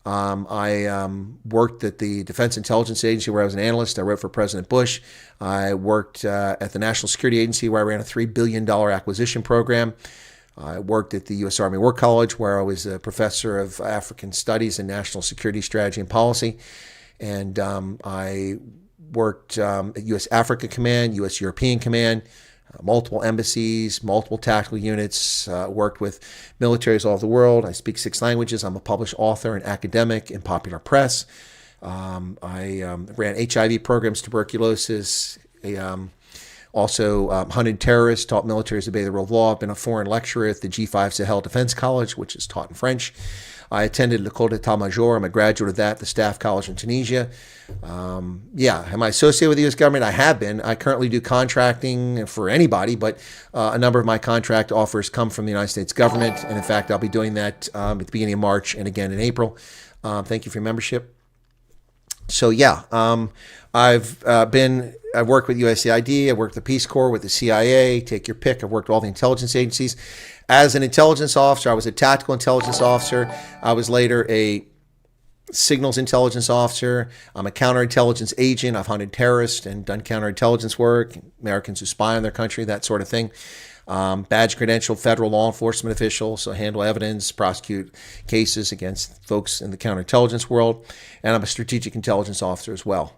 I worked at the Defense Intelligence Agency where I was an analyst. I wrote for President Bush. I worked at the National Security Agency where I ran a $3 billion acquisition program. I worked at the U.S. Army War College where I was a professor of African Studies and National Security Strategy and Policy. And I worked at U.S. Africa Command, U.S. European Command, multiple embassies, multiple tactical units, worked with militaries all over the world. I speak 6 languages. I'm a published author and academic in popular press. I ran HIV programs, tuberculosis, also hunted terrorists, taught militaries to obey the rule of law. I've been a foreign lecturer at the G5 Sahel Defense College, which is taught in French. I attended L'École d'État Major. I'm a graduate of that, the Staff College in Tunisia. Yeah, am I associated with the U.S. government? I have been. I currently do contracting for anybody, but a number of my contract offers come from the United States government. And in fact, I'll be doing that at the beginning of March and again in April. Thank you for your membership. So yeah, I've worked with USAID, I've worked with the Peace Corps, with the CIA, take your pick. I've worked with all the intelligence agencies. As an intelligence officer, I was a tactical intelligence officer. I was later a signals intelligence officer. I'm a counterintelligence agent. I've hunted terrorists and done counterintelligence work, Americans who spy on their country, that sort of thing. Badge credentialed federal law enforcement official, so handle evidence, prosecute cases against folks in the counterintelligence world, and I'm a strategic intelligence officer as well.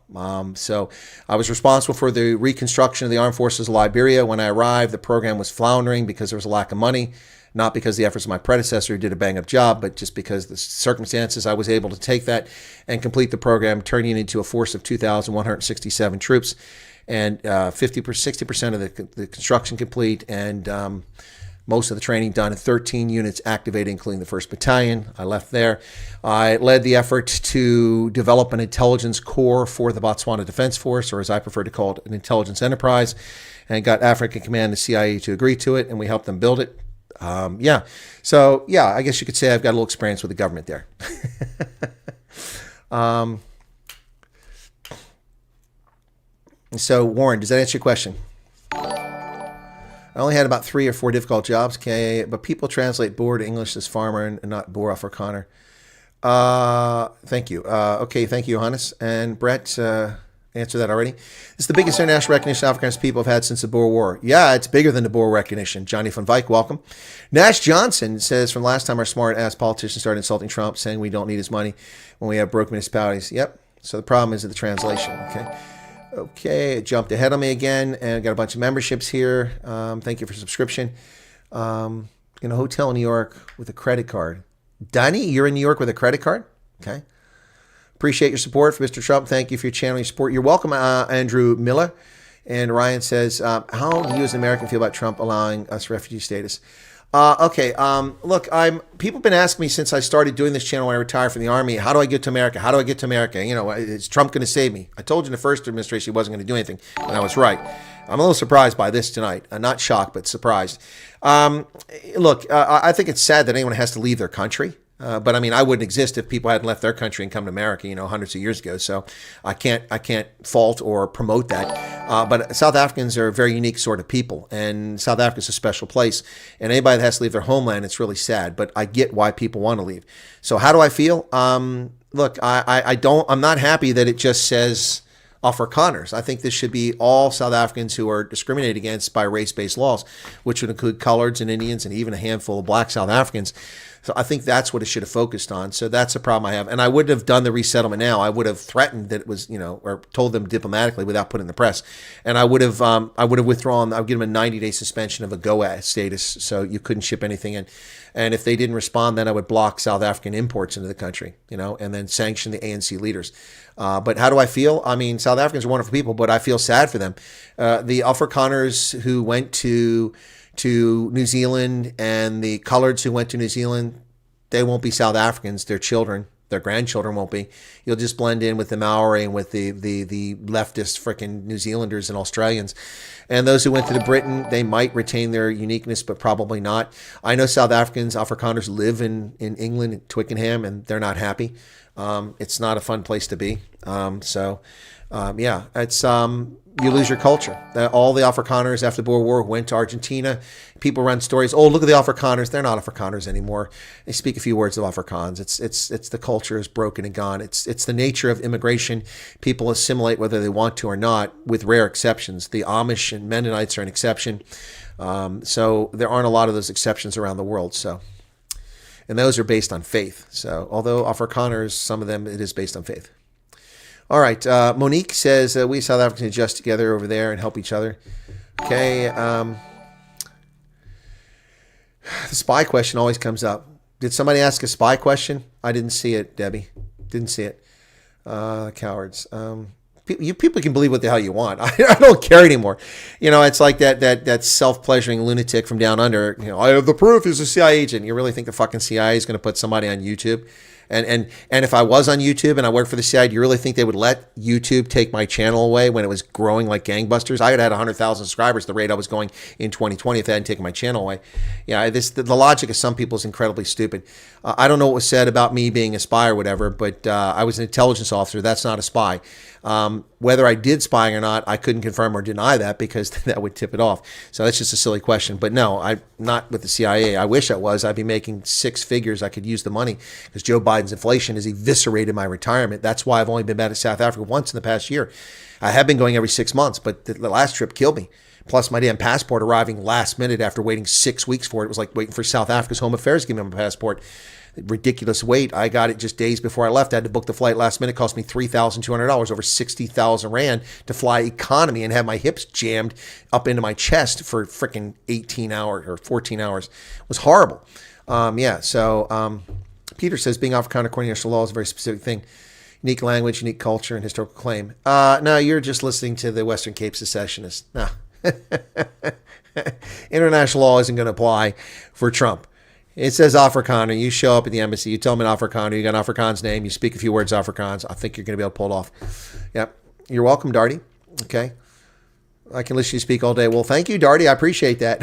So I was responsible for the reconstruction of the armed forces of Liberia. When I arrived, the program was floundering because there was a lack of money, not because the efforts of my predecessor did a bang-up job, but just because the circumstances. I was able to take that and complete the program, turning it into a force of 2,167 troops. And 60% of the construction complete, and most of the training done, and 13 units activated, including the 1st Battalion. I left there. I led the effort to develop an intelligence corps for the Botswana Defense Force, or as I prefer to call it, an intelligence enterprise, and got African Command and the CIA to agree to it, and we helped them build it. Yeah. So, yeah, I guess you could say I've got a little experience with the government there. So, Warren, does that answer your question? I only had about 3 or 4 difficult jobs, okay, but people translate boer to English as farmer and not boer Afrikaner. Thank you. Okay, thank you, Johannes. And Brett answered that already. It's the biggest international recognition Afrikaans people have had since the Boer War. Yeah, it's bigger than the Boer recognition. Johnny van Wyk, welcome. Nash Johnson says, from last time our smart-ass politicians started insulting Trump, saying we don't need his money when we have broke municipalities. Yep. So the problem is the translation, okay? Okay, it jumped ahead of me again, and got a bunch of memberships here. Thank you for subscription. In a hotel in New York with a credit card. Danny, you're in New York with a credit card? Okay. Appreciate your support for Mr. Trump. Thank you for your channeling support. You're welcome, Andrew Miller. And Ryan says, how do you as an American feel about Trump allowing us refugee status? Okay. Look, people have been asking me since I started doing this channel when I retired from the Army, how do I get to America? How do I get to America? You know, is Trump going to save me? I told you in the first administration he wasn't going to do anything, and I was right. I'm a little surprised by this tonight. Not shocked, but surprised. Look, I think it's sad that anyone has to leave their country. But I mean, I wouldn't exist if people hadn't left their country and come to America, hundreds of years ago. So I can't fault or promote that. But South Africans are a very unique sort of people, and South Africa is a special place. And anybody that has to leave their homeland, it's really sad. But I get why people want to leave. So how do I feel? Look, I'm not happy that it just says Afrikaners. I think this should be all South Africans who are discriminated against by race-based laws, which would include coloreds and Indians and even a handful of black South Africans. So I think that's what it should have focused on. So that's a problem I have. And I wouldn't have done the resettlement now. I would have threatened that it was, or told them diplomatically without putting in the press. And I would have withdrawn. I would give them a 90-day suspension of a GOA status, so you couldn't ship anything in. And if they didn't respond, then I would block South African imports into the country, and then sanction the ANC leaders. But how do I feel? I mean, South Africans are wonderful people, but I feel sad for them. The Afrikaners who went to New Zealand and the coloreds who went to New Zealand, they won't be South Africans. Their children, their grandchildren won't be. You'll just blend in with the Maori and with the leftist freaking New Zealanders and Australians. And those who went to Britain, they might retain their uniqueness, but probably not. I know South Africans, Afrikaners, live in England, in Twickenham, and they're not happy. It's not a fun place to be. Yeah, it's you lose your culture. All the Afrikaners after the Boer War went to Argentina. People run stories. Oh, look at the Afrikaners. They're not Afrikaners anymore. They speak a few words of Afrikaans. It's the culture is broken and gone. It's the nature of immigration. People assimilate whether they want to or not, with rare exceptions. The Amish and Mennonites are an exception. So there aren't a lot of those exceptions around the world. So, and those are based on faith. So although Afrikaners, some of them, it is based on faith. All right. Monique says, we South Africans adjust together over there and help each other. Okay. The spy question always comes up. Did somebody ask a spy question? I didn't see it, Debbie. Didn't see it. Cowards. You people can believe what the hell you want. I don't care anymore. It's like that self-pleasuring lunatic from down under. I have the proof. He's a CIA agent. You really think the fucking CIA is going to put somebody on YouTube? And if I was on YouTube and I worked for the CIA, do you really think they would let YouTube take my channel away when it was growing like gangbusters? I had 100,000 subscribers at the rate I was going in 2020 if they hadn't taken my channel away. Yeah, the logic of some people is incredibly stupid. I don't know what was said about me being a spy or whatever, but I was an intelligence officer. That's not a spy. Whether I did spying or not, I couldn't confirm or deny that because that would tip it off. So that's just a silly question. But no, I'm not with the CIA. I wish I was. I'd be making 6 figures. I could use the money because Joe Biden's inflation has eviscerated my retirement. That's why I've only been back to South Africa once in the past year. I have been going every 6 months, but the last trip killed me. Plus my damn passport arriving last minute after waiting 6 weeks for it. It was like waiting for South Africa's Home Affairs to give me my passport. Ridiculous wait. I got it just days before I left. I had to book the flight last minute. It cost me $3,200, over 60,000 Rand to fly economy and have my hips jammed up into my chest for freaking 18 hours or 14 hours. It was horrible. Peter says being Afrikaner according to international law is a very specific thing. Unique language, unique culture, and historical claim. No, you're just listening to the Western Cape secessionists. No. International law isn't going to apply for Trump. It says Afrikaner. You show up at the embassy. You tell them an Afrikaner. You got an Afrikaans name. You speak a few words Afrikaans. I think you're going to be able to pull it off. Yep. You're welcome, Darty. Okay. I can listen to you speak all day. Well, thank you, Darty. I appreciate that.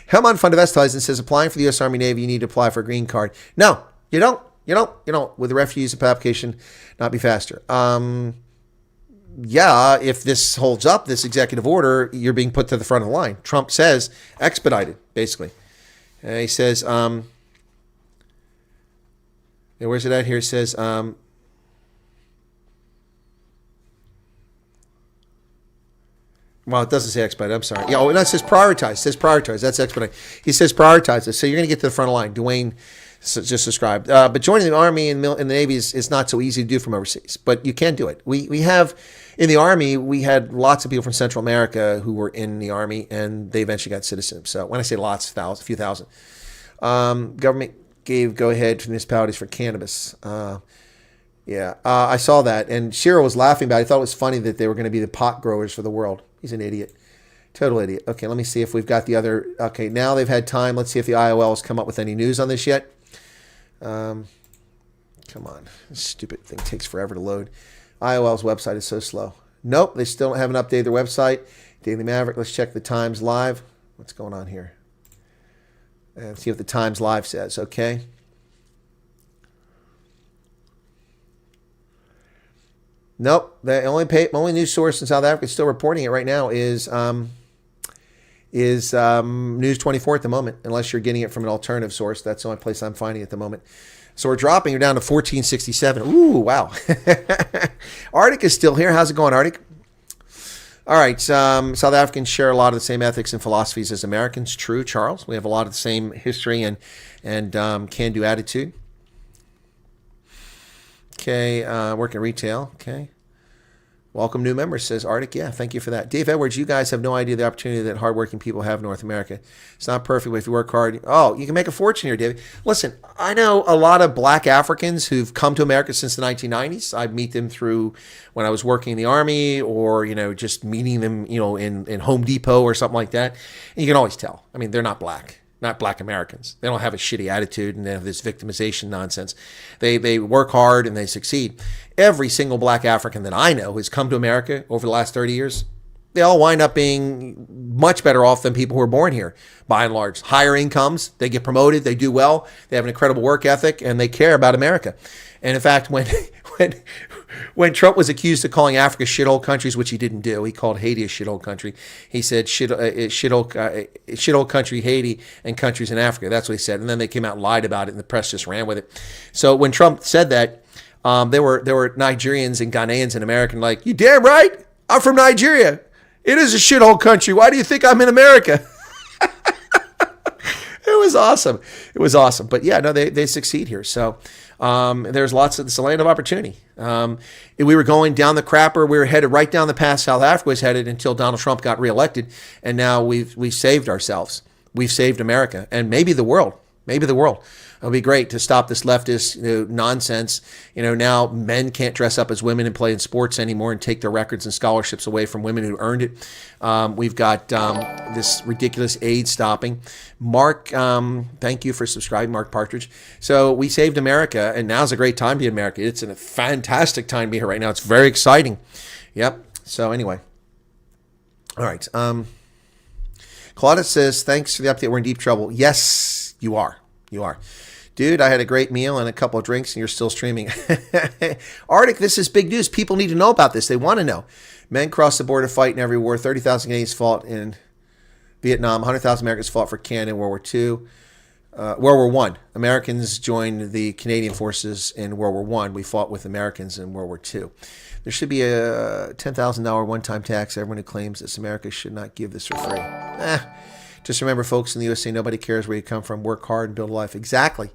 Helman Fundavesthuizen says, applying for the U.S. Army Navy, you need to apply for a green card. No, you don't. You don't. With the refugee application, not be faster. yeah, if this holds up, this executive order, you're being put to the front of the line. Trump says expedited, basically. He says, where's it at here? It says, well, it doesn't say expedite. I'm sorry. Yeah, no, it says prioritize. It says prioritize. That's expedite. He says prioritize it. So you're going to get to the front of the line. Dwayne just described. But joining the Army and the Navy is not so easy to do from overseas. But you can do it. We have, in the Army, we had lots of people from Central America who were in the Army, and they eventually got citizenship. So when I say lots, a few thousand. Government gave go-ahead to municipalities for cannabis. I saw that. And Shiro was laughing about it. He thought it was funny that they were going to be the pot growers for the world. He's an idiot. Total idiot. Okay, let me see if we've got the other. Okay, now they've had time. Let's see if the IOL has come up with any news on this yet. Come on. This stupid thing takes forever to load. IOL's website is so slow. Nope, they still haven't updated their website. Daily Maverick, let's check the Times Live. What's going on here? And see what the Times Live says, okay? Nope, the only news source in South Africa still reporting it right now is News 24 at the moment, unless you're getting it from an alternative source. That's the only place I'm finding it at the moment. So we're dropping. You're down to 1467. Ooh, wow. Arctic is still here. How's it going, Arctic? All right. South Africans share a lot of the same ethics and philosophies as Americans. True, Charles. We have a lot of the same history and can-do attitude. Okay. Working retail. Okay. Welcome new members, says Arctic. Yeah, thank you for that. Dave Edwards, you guys have no idea the opportunity that hardworking people have in North America. It's not perfect, but if you work hard, you can make a fortune here, David. Listen, I know a lot of black Africans who've come to America since the 1990s. I meet them through when I was working in the Army or, just meeting them, in Home Depot or something like that. And you can always tell. I mean, they're not black. Not black Americans. They don't have a shitty attitude and they have this victimization nonsense. They work hard and they succeed. Every single black African that I know who's come to America over the last 30 years, they all wind up being much better off than people who were born here, by and large. Higher incomes, they get promoted, they do well, they have an incredible work ethic, and they care about America. And in fact, when Trump was accused of calling Africa shithole countries, which he didn't do, he called Haiti a shithole country. He said shithole country Haiti and countries in Africa. That's what he said. And then they came out and lied about it, and the press just ran with it. So when Trump said that, there were Nigerians and Ghanaians and Americans like, you damn right, I'm from Nigeria. It is a shithole country. Why do you think I'm in America? It was awesome. It was awesome. But yeah, no, they succeed here. So there's it's a land of opportunity. We were going down the crapper. We were headed right down the path South Africa was headed until Donald Trump got reelected. And now we've saved ourselves. We've saved America and maybe the world. Maybe the world. It'll be great to stop this leftist nonsense. Now men can't dress up as women and play in sports anymore and take their records and scholarships away from women who earned it. We've got this ridiculous aid stopping. Mark, thank you for subscribing, Mark Partridge. So we saved America, and now's a great time to be in America. It's a fantastic time to be here right now. It's very exciting. Yep. So anyway. All right. Claudia says, thanks for the update. We're in deep trouble. Yes, you are. You are. Dude, I had a great meal and a couple of drinks, and you're still streaming. Arctic, this is big news. People need to know about this. They want to know. Men cross the border, fight in every war. 30,000 Canadians fought in Vietnam. 100,000 Americans fought for Canada in World War II. World War I. Americans joined the Canadian forces in World War I. We fought with Americans in World War II. There should be a $10,000 one-time tax. Everyone who claims this America should not give this for free. Just remember, folks, in the USA, nobody cares where you come from. Work hard and build a life. Exactly.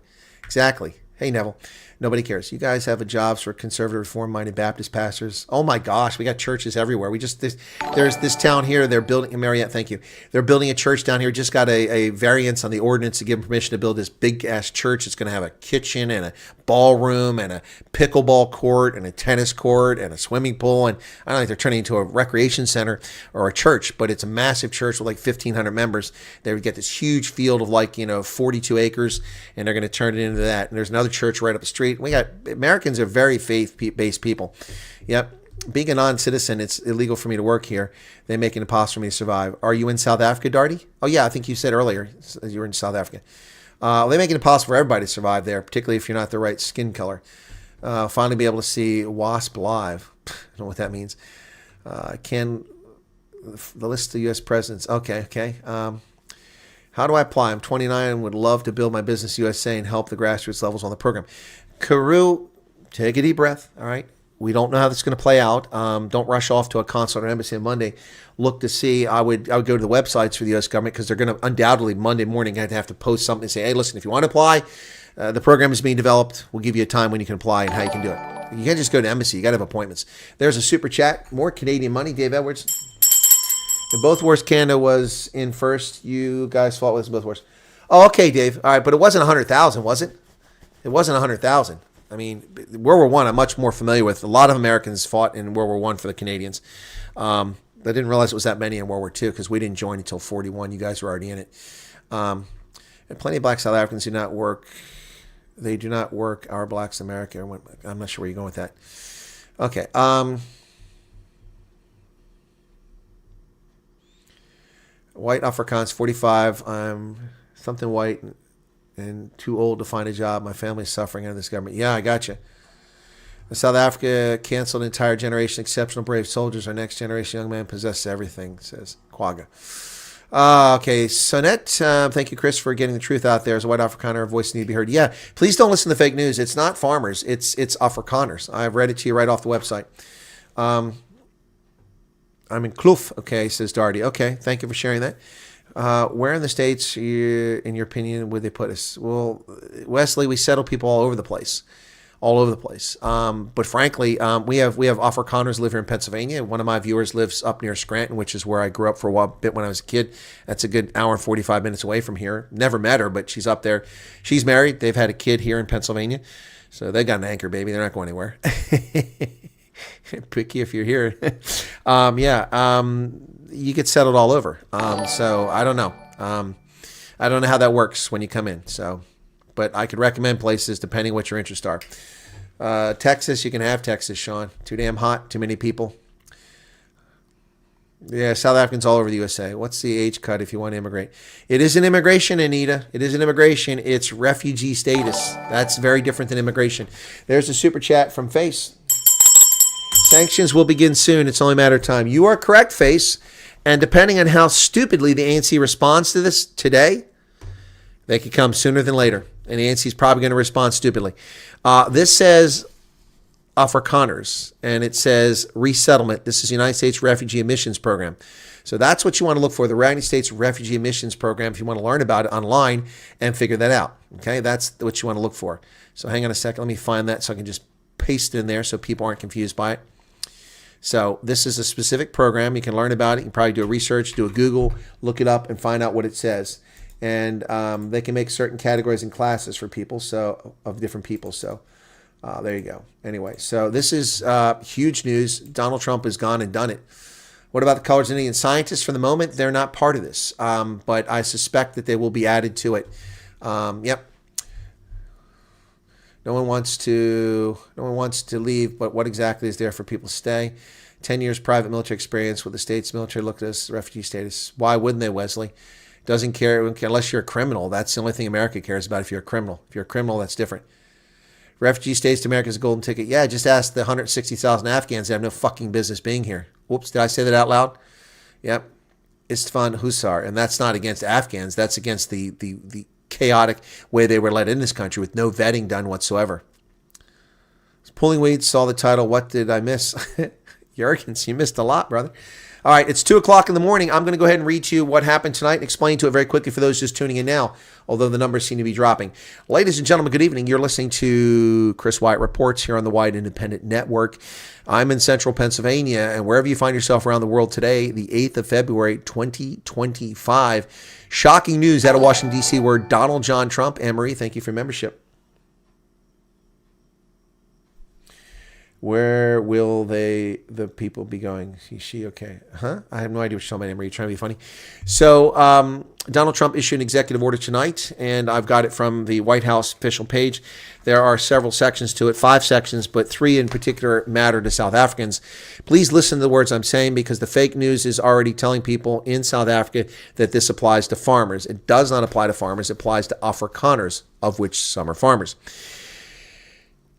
Hey, Neville, nobody cares. You guys have jobs for conservative, reform-minded Baptist pastors. Oh, my gosh, we got churches everywhere. There's this town here. They're building, Mariette, thank you. They're building a church down here. Just got a variance on the ordinance to give them permission to build this big-ass church. It's going to have a kitchen and a ballroom and a pickleball court and a tennis court and a swimming pool. And I don't think they're turning it into a recreation center or a church, but it's a massive church with like 1,500 members. They would get this huge field of 42 acres, and they're going to turn it into that. And there's another church right up the street. Americans are very faith-based people. Yep. Being a non-citizen, it's illegal for me to work here. They make it impossible for me to survive. Are you in South Africa, Darty? Oh, yeah, I think you said earlier you were in South Africa. They make it impossible for everybody to survive there, particularly if you're not the right skin color. Finally be able to see WASP live. I don't know what that means. The list of U.S. presidents. Okay. How do I apply? I'm 29 and would love to build my business USA and help the grassroots levels on the program. Karu, take a deep breath, all right? We don't know how this is going to play out. Don't rush off to a consulate or embassy on Monday. Look to see. I would go to the websites for the U.S. government because they're going to undoubtedly Monday morning have to post something and say, hey, listen, if you want to apply, the program is being developed. We'll give you a time when you can apply and how you can do it. You can't just go to embassy. You got to have appointments. There's a super chat. More Canadian money. Dave Edwards. In both wars, Canada was in first. You guys fought with us in both wars. Oh, okay, Dave. All right, but it wasn't 100,000, was it? It wasn't 100,000. I mean, World War I, I'm much more familiar with. A lot of Americans fought in World War I for the Canadians. I didn't realize it was that many in World War II because we didn't join until 41. You guys were already in it. And plenty of black South Africans do not work. They do not work. Our blacks in America. I'm not sure where you're going with that. Okay. White Afrikaans, 45. I'm something white and too old to find a job. My family's suffering under this government. Yeah, I got you. South Africa canceled an entire generation. Exceptional brave soldiers. Our next generation young man possesses everything, says Quagga. Okay, Sonette, thank you, Chris, for getting the truth out there. As a white Afrikaner, our voice need to be heard. Yeah, please don't listen to fake news. It's not farmers. It's Afrikaners. I've read it to you right off the website. I'm in Kloof, okay, says Darty. Okay, thank you for sharing that. Where in the States, in your opinion, would they put us? Well, Wesley, we settle people all over the place. But frankly, we have Afrikaners live here in Pennsylvania. One of my viewers lives up near Scranton, which is where I grew up for a bit when I was a kid. That's a good hour and 45 minutes away from here. Never met her, but she's up there. She's married. They've had a kid here in Pennsylvania. So they got an anchor baby. They're not going anywhere. Picky if you're here. You get settled all over. So I don't know. I don't know how that works when you come in. So, but I could recommend places depending what your interests are. Texas, you can have Texas, Sean. Too damn hot. Too many people. Yeah, South Africans all over the USA. What's the age cut if you want to immigrate? It isn't immigration, Anita. It isn't immigration. It's refugee status. That's very different than immigration. There's a super chat from Face. Sanctions will begin soon. It's only a matter of time. You are correct, Face. And depending on how stupidly the ANC responds to this today, they could come sooner than later. And the ANC is probably going to respond stupidly. This says Afrikaners, and it says Resettlement. This is the United States Refugee Admissions Program. So that's what you want to look for, the United States Refugee Admissions Program, if you want to learn about it online and figure that out. Okay, that's what you want to look for. So hang on a second. Let me find that so I can just paste it in there so people aren't confused by it. So this is a specific program. You can learn about it. You can probably do a research, do a Google, look it up, and find out what it says. And they can make certain categories and classes for people, so of different people. So there you go. Anyway, so this is huge news. Donald Trump has gone and done it. What about the Colors and Indian scientists? For the moment, they're not part of this, but I suspect that they will be added to it. Yep. No one wants to leave, but what exactly is there for people to stay? 10 years private military experience with the state's military. Look at this refugee status. Why wouldn't they, Wesley? Doesn't care unless you're a criminal. That's the only thing America cares about if you're a criminal. If you're a criminal, that's different. Refugee status to America is a golden ticket. Yeah, just ask the 160,000 Afghans that have no fucking business being here. Whoops, did I say that out loud? Yep. Istvan Hussar. And that's not against Afghans. That's against the chaotic way they were let in this country with no vetting done whatsoever. Pulling weeds, saw the title. What did I miss? Jurgens, you missed a lot, brother. All right, it's 2 o'clock in the morning. I'm going to go ahead and read to you what happened tonight and explain to it very quickly for those just tuning in now, although the numbers seem to be dropping. Ladies and gentlemen, good evening. You're listening to Chris Wyatt Reports here on the Wyatt Independent Network. I'm in central Pennsylvania, and wherever you find yourself around the world today, the 8th of February, 2025. Shocking news out of Washington, D.C., where Donald John Trump, Anne-Marie, thank you for your membership. Where will the people be going? Is she okay? Huh? I have no idea what you're talking about, Anne-Marie. You're trying to be funny. So Donald Trump issued an executive order tonight, and I've got it from the White House official page. There are several sections to it, 5 sections, but 3 in particular matter to South Africans. Please listen to the words I'm saying, because the fake news is already telling people in South Africa that this applies to farmers. It does not apply to farmers. It applies to Afrikaners, of which some are farmers.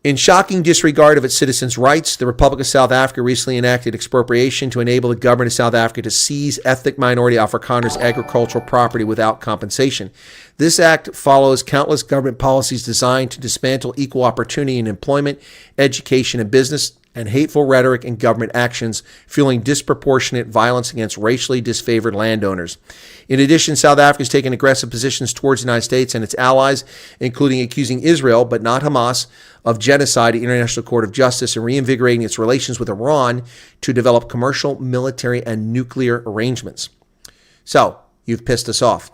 In shocking disregard of its citizens' rights, the Republic of South Africa recently enacted expropriation to enable the government of South Africa to seize ethnic minority Afrikaners' agricultural property without compensation. This act follows countless government policies designed to dismantle equal opportunity in employment, education, and business, and hateful rhetoric and government actions, fueling disproportionate violence against racially disfavored landowners. In addition, South Africa has taken aggressive positions towards the United States and its allies, including accusing Israel, but not Hamas, of genocide at the International Court of Justice and reinvigorating its relations with Iran to develop commercial, military, and nuclear arrangements. So, you've pissed us off.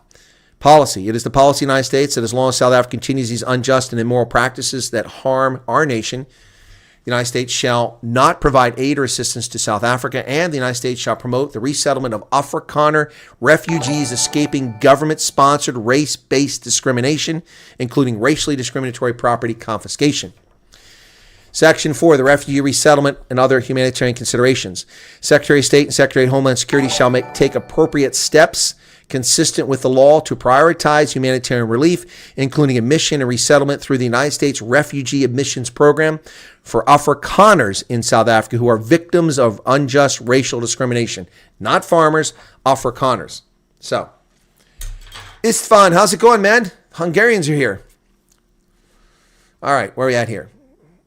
Policy. It is the policy of the United States that as long as South Africa continues these unjust and immoral practices that harm our nation, the United States shall not provide aid or assistance to South Africa, and the United States shall promote the resettlement of Afrikaner refugees escaping government-sponsored race-based discrimination, including racially discriminatory property confiscation. Section 4, the refugee resettlement and other humanitarian considerations. Secretary of State and Secretary of Homeland Security shall take appropriate steps consistent with the law to prioritize humanitarian relief, including admission and resettlement through the United States Refugee Admissions Program for Afrikaners in South Africa who are victims of unjust racial discrimination. Not farmers, Afrikaners. So, Istvan, how's it going, man? Hungarians are here. All right, where are we at here?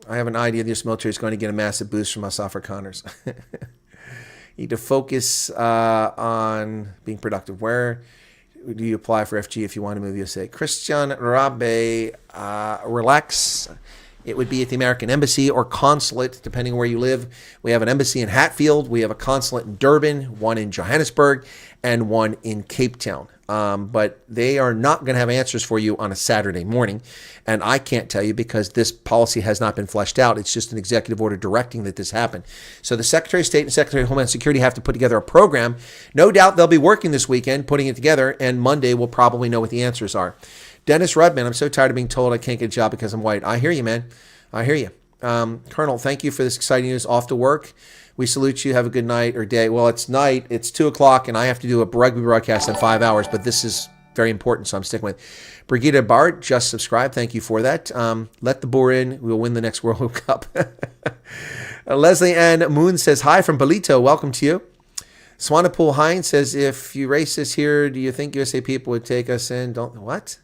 I have an idea the U.S. military is going to get a massive boost from us Afrikaners. You need to focus on being productive. Where do you apply for FG if you want to move USA? Christian Rabe, relax. It would be at the American Embassy or consulate, depending on where you live. We have an embassy in Hatfield. We have a consulate in Durban, one in Johannesburg, and one in Cape Town. But they are not going to have answers for you on a Saturday morning. And I can't tell you because this policy has not been fleshed out. It's just an executive order directing that this happen. So the Secretary of State and Secretary of Homeland Security have to put together a program. No doubt they'll be working this weekend, putting it together, and Monday we'll probably know what the answers are. Dennis Rudman, I'm so tired of being told I can't get a job because I'm white. I hear you, man. I hear you. Colonel, thank you for this exciting news. Off to work. We salute you. Have a good night or day. Well, it's night. It's 2 o'clock, and I have to do a rugby broadcast in 5 hours, but this is very important, so I'm sticking with it. Brigitte Bart, just subscribe. Thank you for that. Let the boar in. We'll win the next World Cup. Leslie Ann Moon says, hi from Bolito. Welcome to you. Swanapool Hines says, if you racist here, do you think USA people would take us in? Don't. What?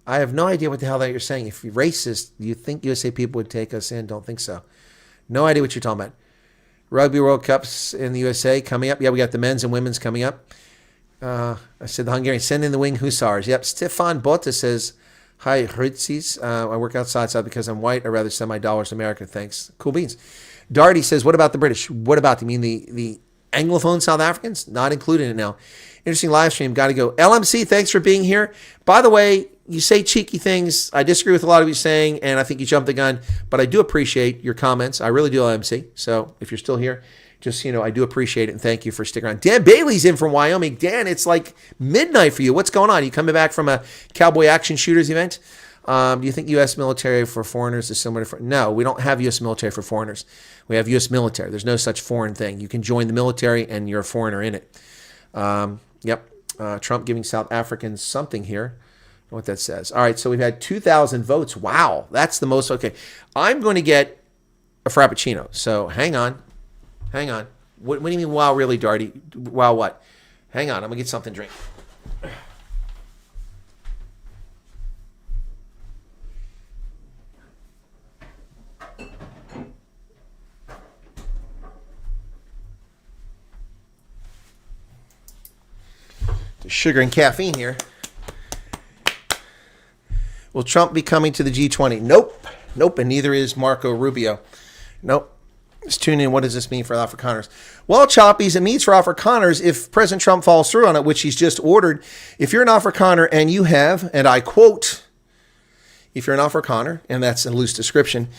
I have no idea what the hell that you're saying. If you're racist, do you think USA people would take us in? Don't think so. No idea what you're talking about. Rugby World Cups in the USA coming up. Yeah, we got the men's and women's coming up. I said the Hungarians, send in the wing hussars. Yep, Stefan Bota says, hi, Hritzis. I work outside because I'm white. I'd rather send my dollars to America. Thanks. Cool beans. Darty says, what about the British? What about them? You mean the Anglophone South Africans? Not included in it now. Interesting live stream. Got to go. LMC, thanks for being here. By the way, you say cheeky things. I disagree with a lot of you saying, and I think you jumped the gun, but I do appreciate your comments. I really do, LMC. So if you're still here, just, I do appreciate it, and thank you for sticking around. Dan Bailey's in from Wyoming. Dan, it's like midnight for you. What's going on? You coming back from a Cowboy Action Shooters event? Do you think U.S. military for foreigners is similar to... No, we don't have U.S. military for foreigners. We have U.S. military. There's no such foreign thing. You can join the military, and you're a foreigner in it. Trump giving South Africans something here. What that says. All right, so we've had 2,000 votes. Wow, that's the most. Okay, I'm going to get a Frappuccino. So hang on. What do you mean, wow, really, Darty? Wow, what? Hang on, I'm going to get something to drink. There's sugar and caffeine here. Will Trump be coming to the G20? Nope, and neither is Marco Rubio. Nope. Let's tune in. What does this mean for Afrikaners? Well, Choppies, it means for Afrikaners if President Trump follows through on it, which he's just ordered. If you're an Afrikaner and you have, and I quote, if you're an Afrikaner, and that's a loose description,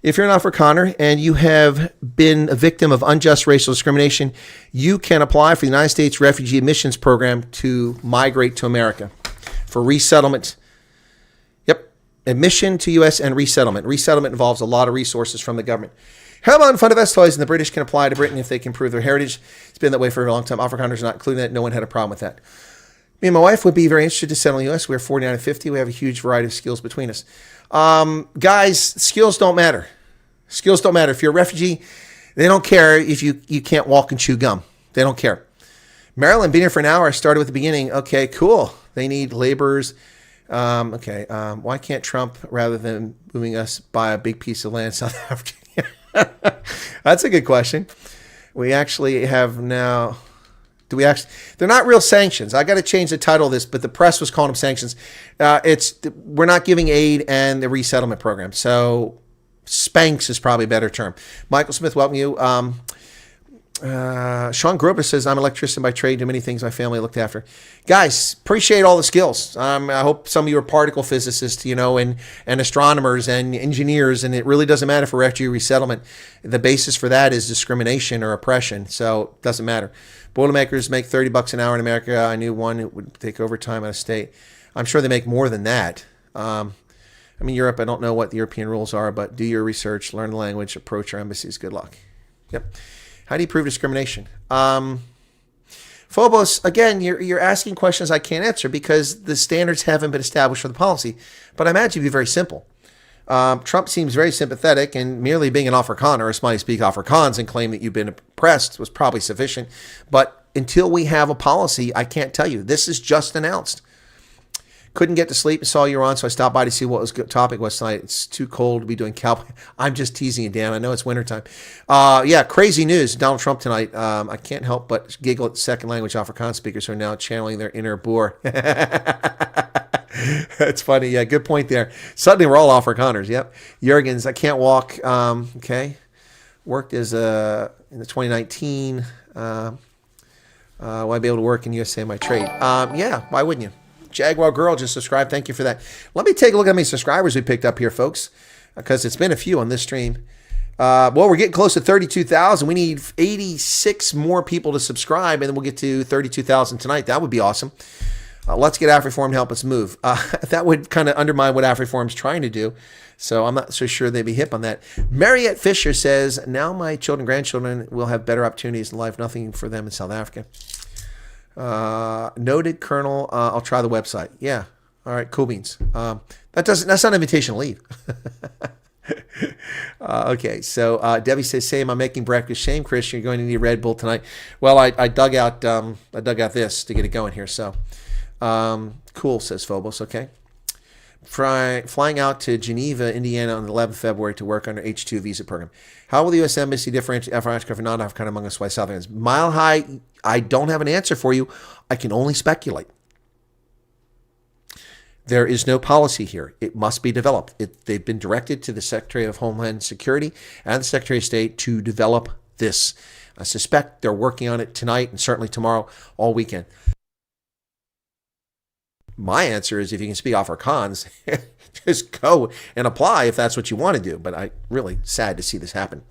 if you're an Afrikaner and you have been a victim of unjust racial discrimination, you can apply for the United States Refugee Admissions Program to migrate to America for resettlement. Admission to U.S. and resettlement. Resettlement involves a lot of resources from the government. Herman van der Westhuizen and the British can apply to Britain if they can prove their heritage. It's been that way for a long time. Afrikaners are not including that. No one had a problem with that. Me and my wife would be very interested to settle in the U.S. We're 49 and 50. We have a huge variety of skills between us. Guys, skills don't matter. Skills don't matter. If you're a refugee, they don't care if you can't walk and chew gum. They don't care. Maryland, been here for an hour. I started with the beginning. Okay, cool. They need laborers. Why can't Trump, rather than moving us, buy a big piece of land in South Africa? That's a good question. We actually have now... They're not real sanctions. I got to change the title of this, but the press was calling them sanctions. We're not giving aid and the resettlement program. So Spanx is probably a better term. Michael Smith, welcome you. Sean Grover says, I'm an electrician by trade. Do many things my family looked after. Guys, appreciate all the skills. I hope some of you are particle physicists, and astronomers and engineers, and it really doesn't matter for refugee resettlement. The basis for that is discrimination or oppression, so it doesn't matter. Boilermakers make $30 an hour in America. I knew one who would take overtime out of state. I'm sure they make more than that. Europe, I don't know what the European rules are, but do your research, learn the language, approach our embassies. Good luck. Yep. How do you prove discrimination? Phobos, again, you're asking questions I can't answer because the standards haven't been established for the policy. But I imagine it'd be very simple. Trump seems very sympathetic, and merely being an Afrikaner or somebody speak Afrikaans and claim that you've been oppressed was probably sufficient. But until we have a policy, I can't tell you. This is just announced. Couldn't get to sleep and saw you were on, so I stopped by to see what was good topic was tonight. It's too cold to be doing cowboy. I'm just teasing you, Dan. I know it's wintertime. Crazy news. Donald Trump tonight. I can't help but giggle at second language Afrikaans speakers who are now channeling their inner boer. That's funny. Yeah, good point there. Suddenly we're all Afrikaners. Yep. Jurgens, I can't walk. Okay. Worked as in the 2019. Will I be able to work in USA in my trade? Why wouldn't you? Jaguar Girl just subscribed. Thank you for that. Let me take a look at how many subscribers we picked up here, folks, because it's been a few on this stream. We're getting close to 32,000. We need 86 more people to subscribe, and then we'll get to 32,000 tonight. That would be awesome. Let's get AfriForum to help us move. That would kind of undermine what AfriForum's trying to do, so I'm not so sure they'd be hip on that. Mariette Fisher says, now my children, grandchildren will have better opportunities in life. Nothing for them in South Africa. Noted Colonel. I'll try the website. Yeah. All right. Cool beans. That's not an invitation to leave. Okay. So Debbie says, "Same. I'm making breakfast. Shame, Chris. You're going to need Red Bull tonight." Well, I dug out this to get it going here. So cool, says Phobos. Okay. Flying out to Geneva, Indiana on the 11th of February to work on our H-2 visa program. How will the U.S. Embassy differentiate African from non-African among us white South Africans? Mile high, I don't have an answer for you. I can only speculate. There is no policy here. It must be developed. They've been directed to the Secretary of Homeland Security and the Secretary of State to develop this. I suspect they're working on it tonight and certainly tomorrow, all weekend. My answer is if you can speak Afrikaans, just go and apply if that's what you want to do. But I'm really sad to see this happen.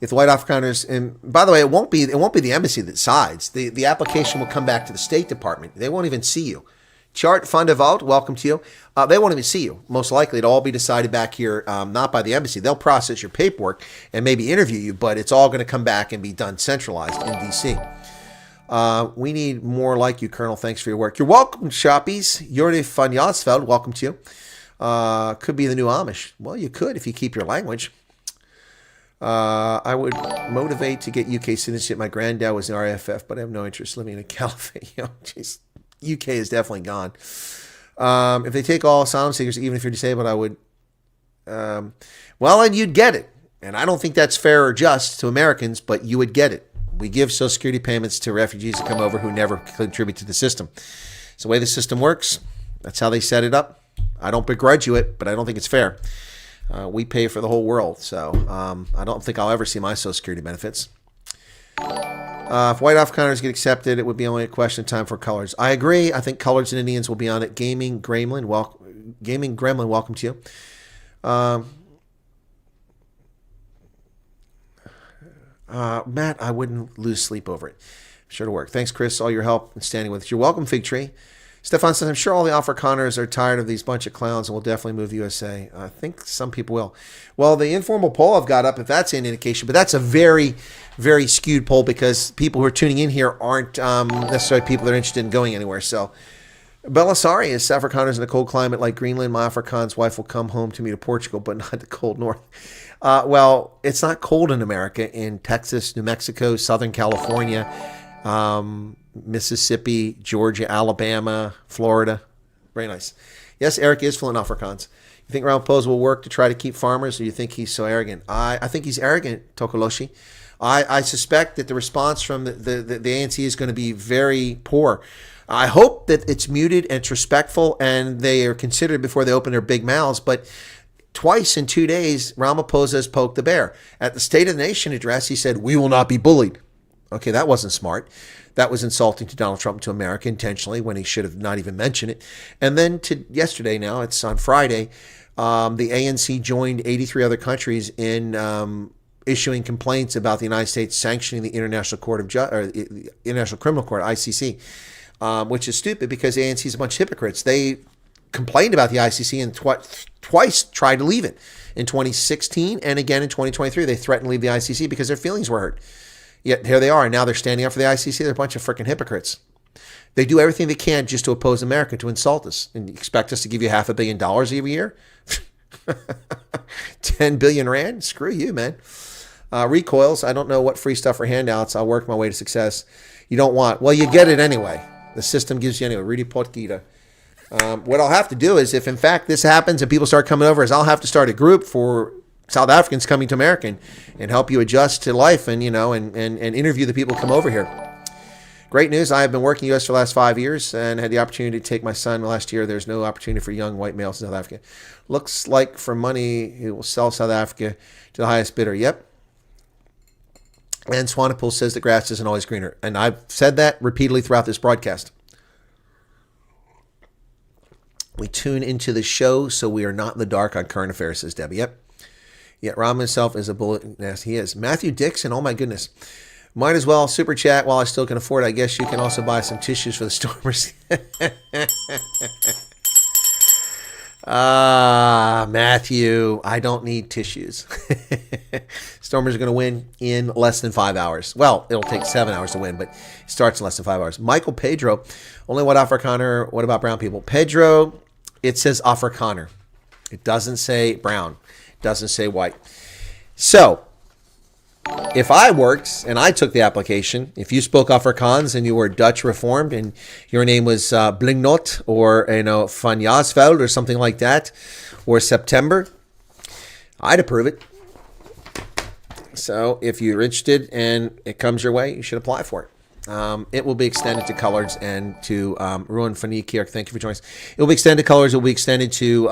If the white Afrikaners, and by the way, it won't be the embassy that decides. The application will come back to the State Department. They won't even see you. Chart Fund of Vault, welcome to you. They won't even see you. Most likely, it'll all be decided back here, not by the embassy. They'll process your paperwork and maybe interview you, but it's all going to come back and be done centralized in D.C. We need more like you, Colonel. Thanks for your work. You're welcome, Shoppies. Jordi van Jansveld, welcome to you. Could be the new Amish. Well, you could if you keep your language. I would motivate to get UK citizenship. My granddad was in RAFF, but I have no interest living in a caliphate. UK is definitely gone. If they take all asylum seekers, even if you're disabled, I would. And you'd get it. And I don't think that's fair or just to Americans, but you would get it. We give Social Security payments to refugees that come over who never contribute to the system. It's the way the system works. That's how they set it up. I don't begrudge you it, but I don't think it's fair. We pay for the whole world, so I don't think I'll ever see my Social Security benefits. If white Afrikaners get accepted, it would be only a question of time for colors. I agree. I think colors and Indians will be on it. Gaming Gremlin, welcome to you. Matt, I wouldn't lose sleep over it. Sure to work. Thanks, Chris. All your help and standing with us. You're welcome, Fig Tree. Stefan says, I'm sure all the Afrikaners are tired of these bunch of clowns and will definitely move to the USA. I think some people will. Well, the informal poll I've got up, if that's any indication, but that's a very, very skewed poll because people who are tuning in here aren't necessarily people that are interested in going anywhere. So, Belisari is Afrikaners in a cold climate like Greenland. My Afrikaans wife will come home to me to Portugal, but not the cold north. Well, it's not cold in America, in Texas, New Mexico, Southern California, Mississippi, Georgia, Alabama, Florida. Very nice. Yes, Eric is fluent in Afrikaans. You think Ramaphosa will work to try to keep farmers, or you think he's so arrogant? I think he's arrogant, Tokoloshi. I suspect that the response from the ANC is going to be very poor. I hope that it's muted and it's respectful and they are considered before they open their big mouths, but twice in 2 days, Ramaphosa has poked the bear. At the State of the Nation address, he said, we will not be bullied. Okay, that wasn't smart. That was insulting to Donald Trump, to America intentionally, when he should have not even mentioned it. And then to yesterday now, it's on Friday, the ANC joined 83 other countries in issuing complaints about the United States sanctioning the International Criminal Court, ICC, which is stupid because the ANC is a bunch of hypocrites. They complained about the ICC and twice tried to leave it. In 2016 and again in 2023, they threatened to leave the ICC because their feelings were hurt. Yet here they are, and now they're standing up for the ICC. They're a bunch of freaking hypocrites. They do everything they can just to oppose America, to insult us, and expect us to give you $500 million every year. 10 billion rand? Screw you, man. Recoils. I don't know what free stuff or handouts. I'll work my way to success. You don't want. Well, you get it anyway. The system gives you anyway. Rudy Potgita. What I'll have to do is, if in fact this happens and people start coming over, is I'll have to start a group for South Africans coming to America and help you adjust to life and, and interview the people who come over here. Great news. I have been working in the U.S. for the last 5 years and had the opportunity to take my son last year. There's no opportunity for young white males in South Africa. Looks like for money, he will sell South Africa to the highest bidder. Yep. And Swanepoel says the grass isn't always greener. And I've said that repeatedly throughout this broadcast. We tune into the show so we are not in the dark on current affairs, says Debbie. Yep. Yet Rom himself is a bullet. Yes, he is. Matthew Dixon, oh my goodness. Might as well super chat while I still can afford it. I guess you can also buy some tissues for the Stormers. Matthew, I don't need tissues. Stormers are going to win in less than 5 hours. Well, it'll take 7 hours to win, but it starts in less than 5 hours. Michael Pedro, only what Afrikaner, what about brown people? Pedro, it says Afrikaner. It doesn't say brown. It doesn't say white. So, if I worked and I took the application, if you spoke Afrikaans and you were Dutch Reformed and your name was Blingnot or Van Jasveld or something like that, or September, I'd approve it. So if you're interested and it comes your way, you should apply for it. It will be extended to colors and to Ruan Fanikir. Thank you for joining us. It will be extended to colors. It will be extended to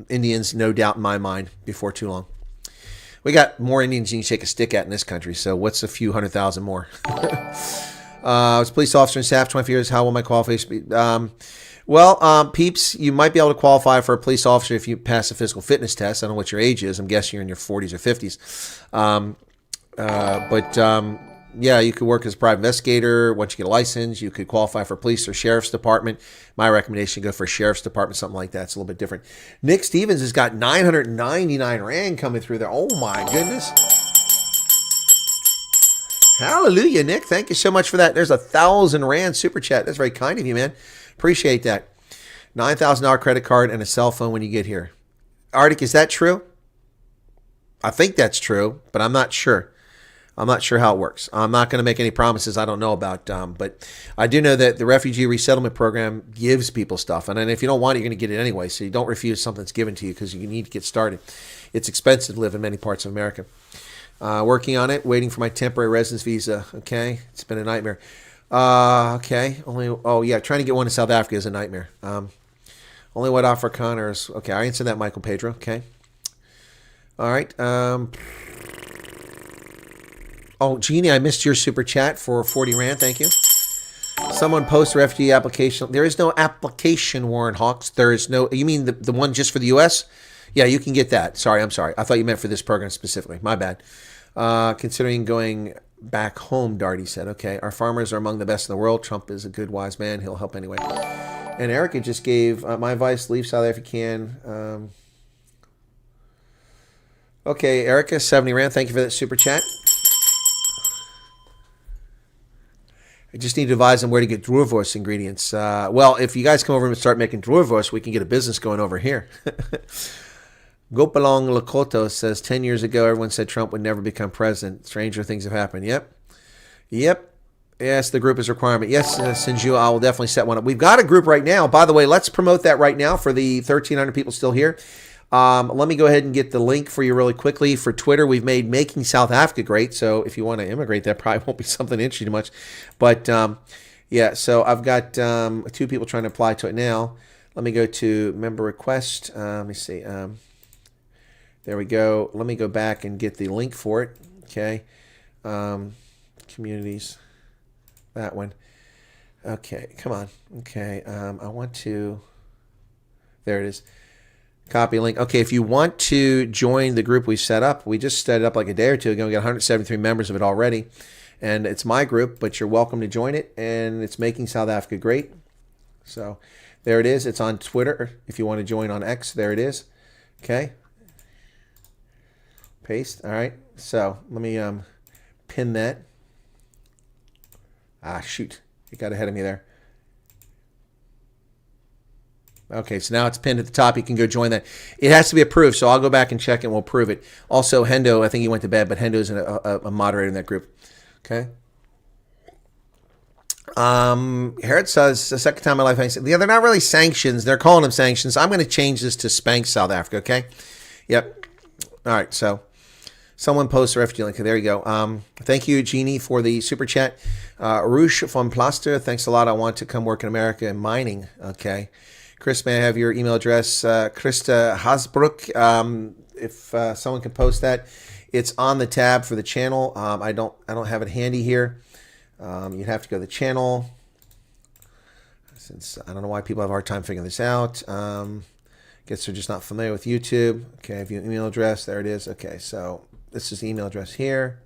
Indians, no doubt in my mind, before too long. We got more Indians you can shake a stick at in this country, so what's a few 100,000 more? I was a police officer in staff 25 years. How will my qualification be? Peeps, you might be able to qualify for a police officer if you pass a physical fitness test. I don't know what your age is. I'm guessing you're in your 40s or 50s. Yeah, you could work as a private investigator. Once you get a license, you could qualify for police or sheriff's department. My recommendation, go for sheriff's department, something like that. It's a little bit different. Nick Stevens has got 999 Rand coming through there. Oh, my goodness. Hallelujah, Nick. Thank you so much for that. There's 1,000 Rand super chat. That's very kind of you, man. Appreciate that. $9,000 credit card and a cell phone when you get here. Arctic, is that true? I think that's true, but I'm not sure. I'm not sure how it works. I'm not going to make any promises I don't know about, but I do know that the Refugee Resettlement Program gives people stuff, and if you don't want it, you're going to get it anyway, so you don't refuse something that's given to you because you need to get started. It's expensive to live in many parts of America. Working on it, waiting for my temporary residence visa. Okay, it's been a nightmare. Okay, trying to get one in South Africa is a nightmare. Only what Afrikaners. Okay, I answered that, Michael Pedro. Okay. All right. Jeannie, I missed your super chat for 40 Rand. Thank you. Someone post refugee application. There is no application, Warren Hawks. There is no. You mean the one just for the U.S.? Yeah, you can get that. I'm sorry. I thought you meant for this program specifically. My bad. Considering going back home, Darty said. Okay, our farmers are among the best in the world. Trump is a good, wise man. He'll help anyway. And Erica just gave my advice: leave South Africa if you can. Okay, Erica, 70 Rand. Thank you for that super chat. I just need to advise them where to get Droervorst ingredients. Well, if you guys come over and start making Droervorst, we can get a business going over here. Gopalong Lakoto says, 10 years ago, everyone said Trump would never become president. Stranger things have happened. Yep. Yes, the group is a requirement. Yes, Sinju, I will definitely set one up. We've got a group right now. By the way, let's promote that right now for the 1,300 people still here. Let me go ahead and get the link for you really quickly. For Twitter, we've made Making South Africa Great. So if you want to immigrate, that probably won't be something interesting too much. But yeah, so I've got 2 people trying to apply to it now. Let me go to member request. Let me see. There we go. Let me go back and get the link for it. Okay. Communities. That one. Okay, come on. Okay, I want to... There it is. Copy link. Okay, if you want to join the group we set up, we just set it up like a day or two ago. We got 173 members of it already. And it's my group, but you're welcome to join it. And it's Making South Africa Great. So there it is. It's on Twitter. If you want to join on X, there it is. Okay. Paste. All right. So let me pin that. Ah, shoot. It got ahead of me there. Okay, so now it's pinned at the top. You can go join that. It has to be approved, so I'll go back and check and we'll prove it. Also, Hendo, I think he went to bed, but Hendo is a moderator in that group. Okay. Harrod says, the second time in my life, yeah, they're not really sanctions. They're calling them sanctions. I'm going to change this to Spank South Africa, okay? Yep. All right, so someone posts a refugee link. There you go. Thank you, Jeannie, for the super chat. Roosh von Plaster, thanks a lot. I want to come work in America in mining. Okay. Chris, may I have your email address? Krista Hasbrook. If someone can post that, it's on the tab for the channel. I don't have it handy here. You'd have to go to the channel. Since I don't know why people have a hard time figuring this out. Guess they're just not familiar with YouTube. Okay, I have your email address. There it is. Okay, so this is the email address here.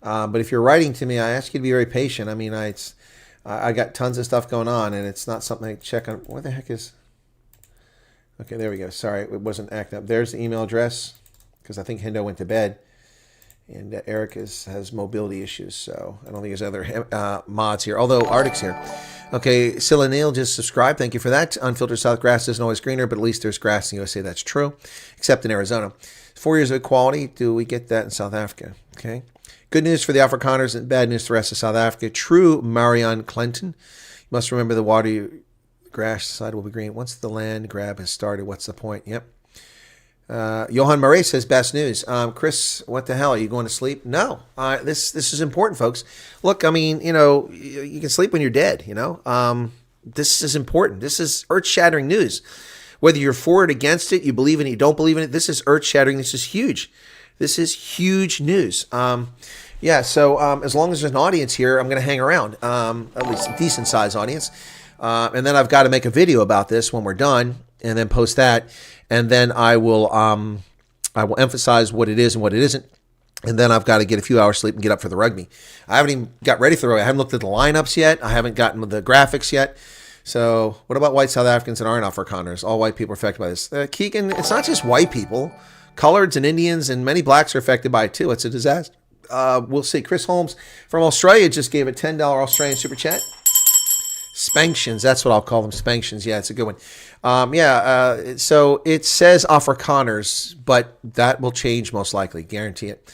But if you're writing to me, I ask you to be very patient. I mean, I got tons of stuff going on, and it's not something I check on. What the heck is... Okay, there we go. Sorry, it wasn't acting up. There's the email address, because I think Hendo went to bed. And Eric has mobility issues, so I don't think there's other mods here, although Arctic's here. Okay, Silanil just subscribed. Thank you for that. Unfiltered South grass isn't always greener, but at least there's grass in the USA. That's true, except in Arizona. 4 years of equality. Do we get that in South Africa? Okay. Good news for the Afrikaners and bad news for the rest of South Africa. True, Marianne Clinton. You must remember the water grass side will be green. Once the land grab has started, what's the point? Yep. Johan Murray says, best news. Chris, what the hell? Are you going to sleep? No. This is important, folks. Look, I mean, you know, you can sleep when you're dead, you know. This is important. This is earth-shattering news. Whether you're for it, against it, you believe in it, you don't believe in it, this is earth-shattering. This is huge. This is huge news. Yeah, so as long as there's an audience here, I'm going to hang around, at least a decent-sized audience. And then I've got to make a video about this when we're done, and then post that. And then I will emphasize what it is and what it isn't. And then I've got to get a few hours sleep and get up for the rugby. I haven't even got ready for the rugby. I haven't looked at the lineups yet. I haven't gotten the graphics yet. So what about white South Africans that aren't Afrikaners? All white people are affected by this. Keegan, it's not just white people. Coloreds and Indians and many blacks are affected by it too. It's a disaster. We'll see. Chris Holmes from Australia just gave a $10 Australian super chat. Spanctions, that's what I'll call them. Spanctions, yeah, it's a good one. So it says Afrikaners, but that will change most likely, guarantee it.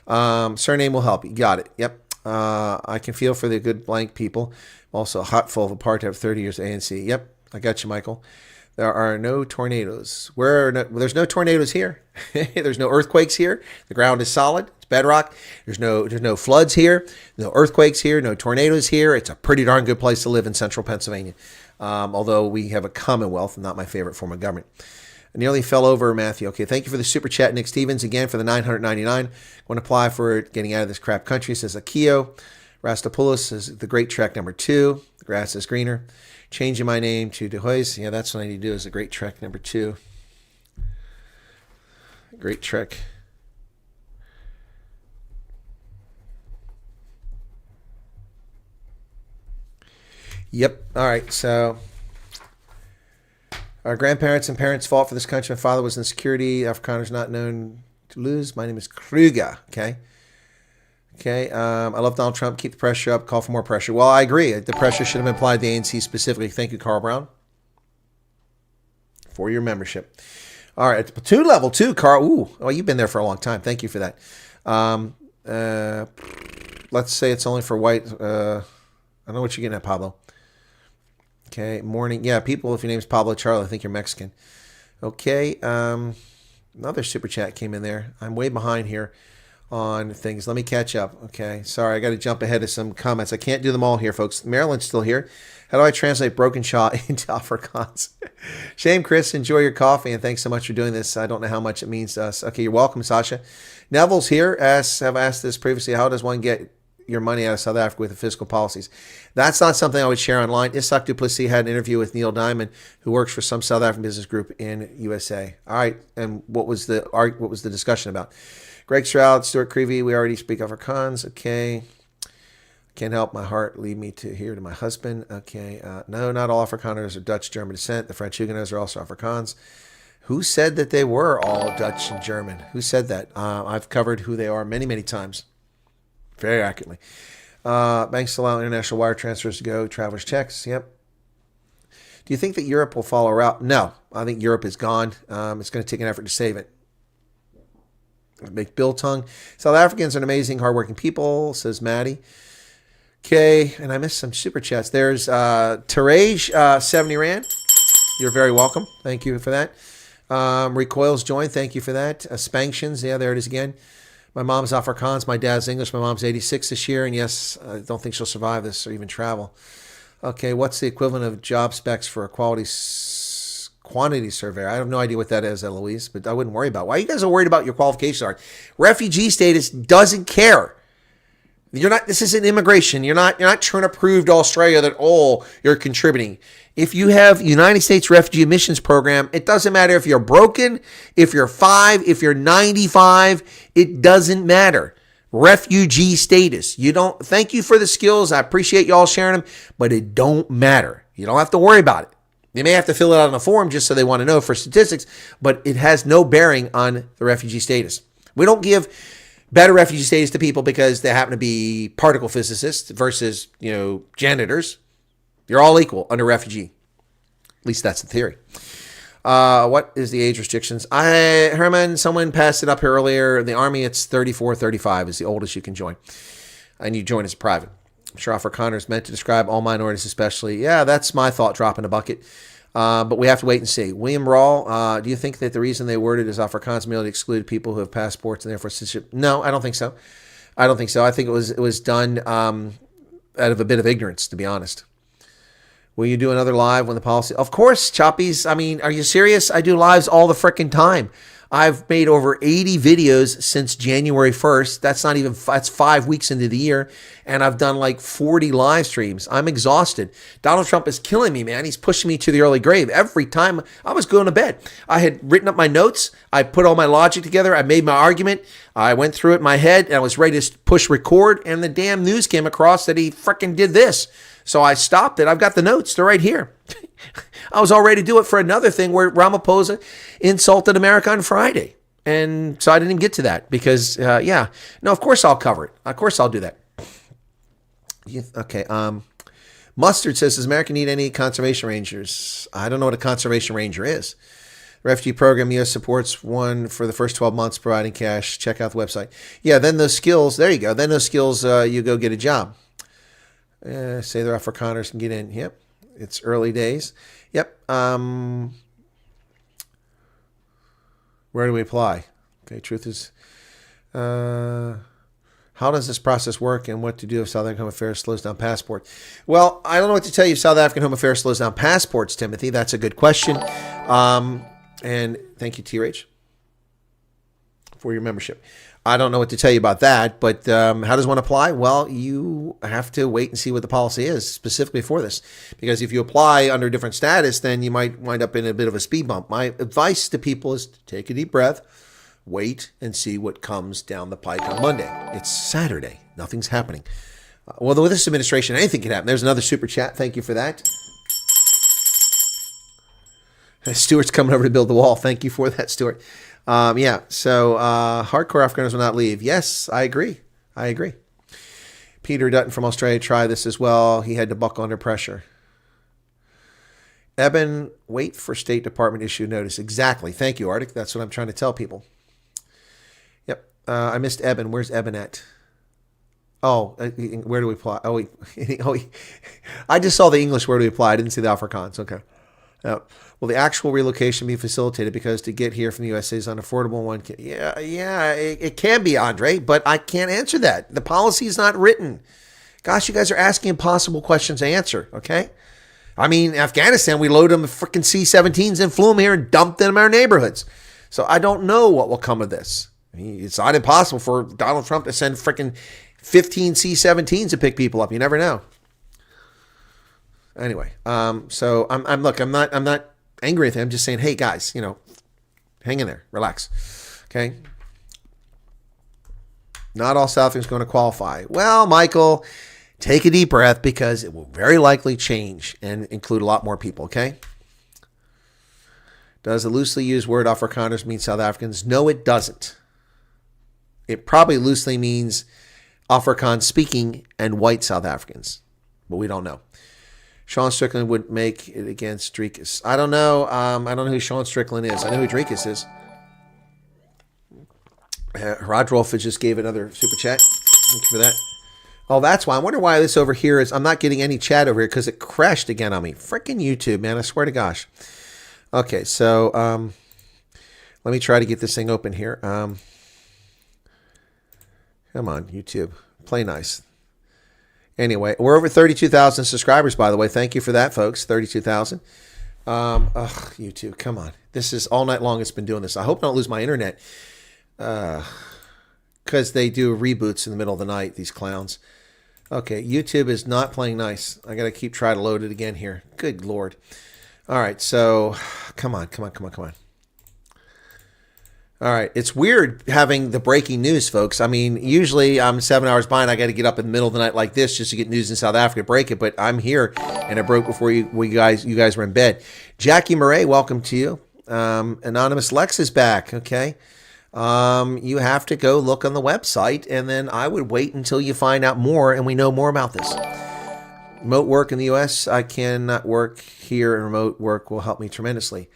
Surname will help. You got it. Yep. I can feel for the good blank people. Also hot full of apartheid 30 years ANC. Yep, I got you, Michael. There are no tornadoes. There's no tornadoes here. There's no earthquakes here. The ground is solid. It's bedrock. There's no floods here. No earthquakes here. No tornadoes here. It's a pretty darn good place to live in central Pennsylvania. Although we have a commonwealth, not my favorite form of government. I nearly fell over, Matthew. Okay, thank you for the super chat, Nick Stevens, again for the $999. Want to apply for getting out of this crap country, says Akio. Rastapoulos says the great trek number 2. The grass is greener. Changing my name to De Hoys. Yeah, that's what I need to do is a great trek number 2. Great trek. Yep. All right. So Our grandparents and parents fought for this country. My father was in security. Afrikaners not known to lose. My name is Kruger. Okay. Okay. I love Donald Trump. Keep the pressure up. Call for more pressure. Well, I agree. The pressure should have been applied to the ANC specifically. Thank you, Carl Brown, for your membership. All right. Platoon level 2, Carl. Ooh. Oh, you've been there for a long time. Thank you for that. Let's say it's only for white. I don't know what you're getting at, Pablo. Okay, morning. Yeah, people, if your name's Pablo Charlie, I think you're Mexican. Okay, another super chat came in there. I'm way behind here on things. Let me catch up. Okay, sorry, I got to jump ahead of some comments. I can't do them all here, folks. Maryland's still here. How do I translate broken shot into Afrikaans? Shame, Chris. Enjoy your coffee, and thanks so much for doing this. I don't know how much it means to us. Okay, you're welcome, Sasha. Neville's here. Have asked this previously. How does one get your money out of South Africa with the fiscal policies? That's not something I would share online. Isak Duplessis had an interview with Neil Diamond, who works for some South African business group in USA. All right, and what was the discussion about? Greg Stroud, Stuart Creevy, we already speak Afrikaans. Okay. Can't help my heart lead me to here to my husband. Okay. No, not all Afrikaners are Dutch German descent. The French Huguenots are also Afrikaans. Who said that they were all Dutch and German? Who said that? I've covered who they are many, many times. Very accurately. Banks allow international wire transfers to go. Travelers checks. Yep. Do you think that Europe will follow route? No. I think Europe is gone. It's going to take an effort to save it. Make Bill Tongue. South Africans are an amazing, hardworking people, says Maddie. Okay. And I missed some super chats. There's Terage, 70 Rand. You're very welcome. Thank you for that. Recoils joined. Thank you for that. Sanctions. Yeah, there it is again. My mom's Afrikaans. My dad's English. My mom's 86 this year. And yes, I don't think she'll survive this or even travel. Okay, what's the equivalent of job specs for a quantity surveyor? I have no idea what that is, Eloise, but I wouldn't worry about it. Why you guys are worried about your qualifications are? Refugee status doesn't care. You're not. This isn't immigration. You're not trying to prove to Australia that you're contributing. If you have United States Refugee Admissions Program, it doesn't matter if you're broken, if you're 5, if you're 95, it doesn't matter. Refugee status. You don't. Thank you for the skills. I appreciate y'all sharing them, but it don't matter. You don't have to worry about it. They may have to fill it out on a form just so they want to know for statistics, but it has no bearing on the refugee status. We don't give better refugee status to people because they happen to be particle physicists versus, janitors. You're all equal under refugee. At least that's the theory. What is the age restrictions? Herman, someone passed it up here earlier. In the Army, it's 34, 35 is the oldest you can join. And you join as a private. I'm sure Afrikaner is meant to describe all minorities especially. Yeah, that's my thought, drop in a bucket. But we have to wait and see. William Rawl, do you think that the reason they worded as Afrikaans merely exclude people who have passports and therefore citizenship? No, I don't think so. I think it was done out of a bit of ignorance, to be honest. Will you do another live when the policy? Of course, Choppies. I mean, are you serious? I do lives all the frickin' time. I've made over 80 videos since January 1st. That's 5 weeks into the year. And I've done like 40 live streams. I'm exhausted. Donald Trump is killing me, man. He's pushing me to the early grave. Every time I was going to bed, I had written up my notes. I put all my logic together. I made my argument. I went through it in my head and I was ready to push record. And the damn news came across that he frickin' did this. So I stopped it. I've got the notes. They're right here. I was all ready to do it for another thing where Ramaphosa insulted America on Friday. And so I didn't even get to that because, No, of course I'll cover it. Of course I'll do that. Okay. Mustard says, does America need any conservation rangers? I don't know what a conservation ranger is. Refugee program, U.S. supports one for the first 12 months providing cash. Check out the website. Yeah, then those skills, there you go. Then those skills, you go get a job. Say they're Afrikaners can get in. Yep. It's early days. Yep. Where do we apply? Okay. Truth is, how does this process work and what to do if South African Home Affairs slows down passports? Well, I don't know what to tell you if South African Home Affairs slows down passports, Timothy. That's a good question. And thank you, TRH, for your membership. I don't know what to tell you about that, but how does one apply? Well, you have to wait and see what the policy is specifically for this. Because if you apply under a different status, then you might wind up in a bit of a speed bump. My advice to people is to take a deep breath, wait, and see what comes down the pike on Monday. It's Saturday. Nothing's happening. Well, with this administration, anything can happen. There's another super chat. Thank you for that. Stuart's coming over to build the wall. Thank you for that, Stuart. Yeah, so hardcore Afghanis will not leave. Yes, I agree. Peter Dutton from Australia tried this as well. He had to buckle under pressure. Eben, wait for State Department issue notice. Exactly. Thank you, Arctic. That's what I'm trying to tell people. Yep. I missed Eben. Where's Eben at? Oh, where do we apply? I just saw the English where do we apply. I didn't see the Afrikaans. Okay. Will the actual relocation be facilitated? Because to get here from the USA is unaffordable. It can be, Andre, but I can't answer that. The policy is not written. Gosh, you guys are asking impossible questions to answer, okay? I mean, Afghanistan, we loaded them with freaking C-17s and flew them here and dumped them in our neighborhoods. So I don't know what will come of this. I mean, it's not impossible for Donald Trump to send freaking 15 C-17s to pick people up. You never know. Anyway, so I'm not angry with him. I'm just saying, hey guys, hang in there, relax, okay? Not all South Africans going to qualify. Well, Michael, take a deep breath because it will very likely change and include a lot more people, okay? Does the loosely used word Afrikaners mean South Africans? No, it doesn't. It probably loosely means Afrikaans speaking and white South Africans, but we don't know. Sean Strickland would make it against Dreekus. I don't know. I don't know who Sean Strickland is. I know who Dreekus is. Rodrolf just gave another super chat. Thank you for that. Oh, that's why. I wonder why this over here is. I'm not getting any chat over here because it crashed again on me. Freaking YouTube, man. I swear to gosh. Okay, so let me try to get this thing open here. Come on, YouTube. Play nice. Anyway, we're over 32,000 subscribers, by the way. Thank you for that, folks. 32,000. YouTube, come on. This is all night long it's been doing this. I hope I don't lose my internet. Because they do reboots in the middle of the night, these clowns. Okay, YouTube is not playing nice. I got to keep trying to load it again here. Good Lord. All right, so come on. All right, it's weird having the breaking news, folks. I mean, usually I'm 7 hours behind. I got to get up in the middle of the night like this just to get news in South Africa, break it. But I'm here, and it broke before you guys were in bed. Jackie Murray, welcome to you. Anonymous Lex is back. Okay, you have to go look on the website, and then I would wait until you find out more and we know more about this. Remote work in the U.S. I cannot work here, and remote work will help me tremendously.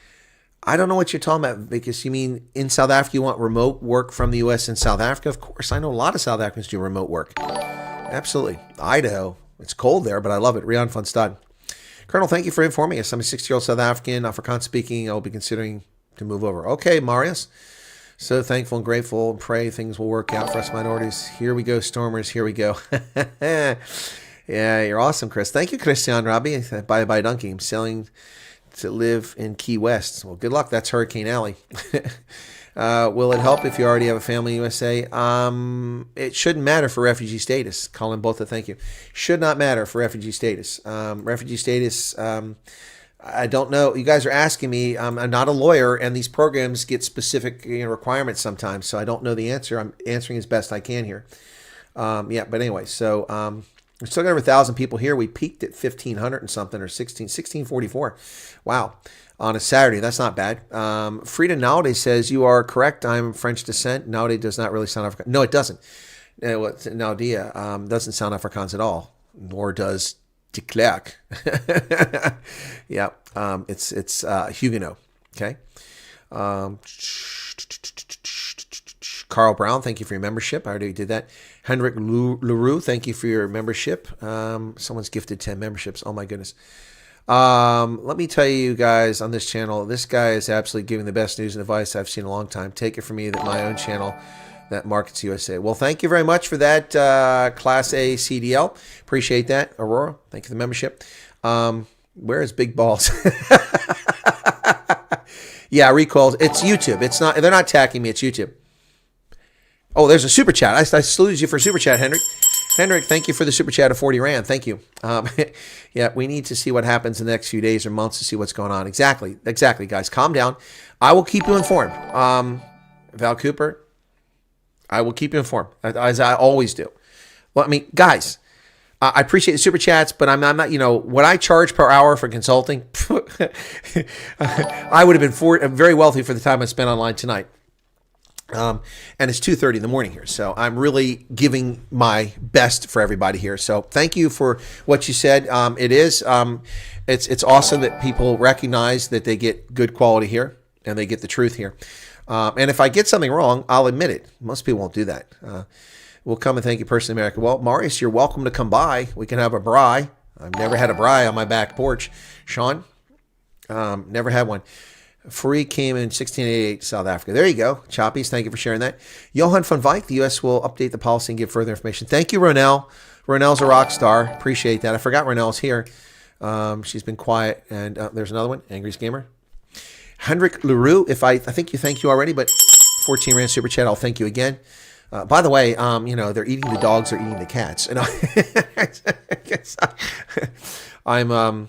I don't know what you're talking about, because you mean in South Africa you want remote work from the U.S. in South Africa? Of course, I know a lot of South Africans do remote work. Absolutely. Idaho, it's cold there, but I love it. Rian van Stad. Colonel, thank you for informing us. I'm a 60-year-old South African, Afrikaans speaking. I will be considering to move over. Okay, Marius. So thankful and grateful and pray things will work out for us minorities. Here we go, Stormers. Here we go. Yeah, you're awesome, Chris. Thank you, Christian Robbie. Bye-bye, Donkey. I'm selling to live in Key West. Well, good luck. That's Hurricane Alley. Will it help if you already have a family in USA? It shouldn't matter for refugee status. Colin Botha, thank you. Should not matter for refugee status. Refugee status, I don't know. You guys are asking me. I'm not a lawyer, and these programs get specific requirements sometimes, so I don't know the answer. I'm answering as best I can here. But anyway, so we're still got over 1,000 people here. We peaked at 1,500 and something, or 1644. Wow. On a Saturday. That's not bad. Frida Naude says, you are correct. I'm French descent. Naude does not really sound Afrikaans. No, it doesn't. Naudia doesn't sound Afrikaans at all, nor does de Klerk. Yeah. It's Huguenot. Okay. Carl Brown, thank you for your membership. I already did that. Hendrik Leroux, thank you for your membership. Someone's gifted 10 memberships. Oh, my goodness. Let me tell you guys on this channel, this guy is absolutely giving the best news and advice I've seen in a long time. Take it from me that my own channel that markets USA. Well, thank you very much for that, Class A CDL. Appreciate that. Aurora, thank you for the membership. Where is Big Balls? Yeah, recalls. It's YouTube. It's not. They're not attacking me. It's YouTube. Oh, there's a super chat. I saluted you for super chat, Hendrik. Hendrik, thank you for the super chat of 40 Rand. Thank you. Yeah, we need to see what happens in the next few days or months to see what's going on. Exactly, guys. Calm down. I will keep you informed. Val Cooper, I will keep you informed, as I always do. Well, I mean, guys, I appreciate the super chats, but I'm not, what I charge per hour for consulting, I would have been very wealthy for the time I spent online tonight. And it's 2:30 in the morning here. So I'm really giving my best for everybody here. So thank you for what you said. It's awesome that people recognize that they get good quality here and they get the truth here. And if I get something wrong, I'll admit it. Most people won't do that. We'll come and thank you personally, America. Well, Marius, you're welcome to come by. We can have a braai. I've never had a braai on my back porch. Sean, never had one. Free came in 1688 South Africa. There you go. Choppies, thank you for sharing that. Johan van Wyk, the U.S. will update the policy and give further information. Thank you, Ronell. Ronell's a rock star. Appreciate that. I forgot Ronell's here. She's been quiet. And there's another one, Angry's Gamer. Hendrik Leroux, I think you thank you already, but 14 rand super chat, I'll thank you again. By the way, they're eating the dogs, they're eating the cats. I'm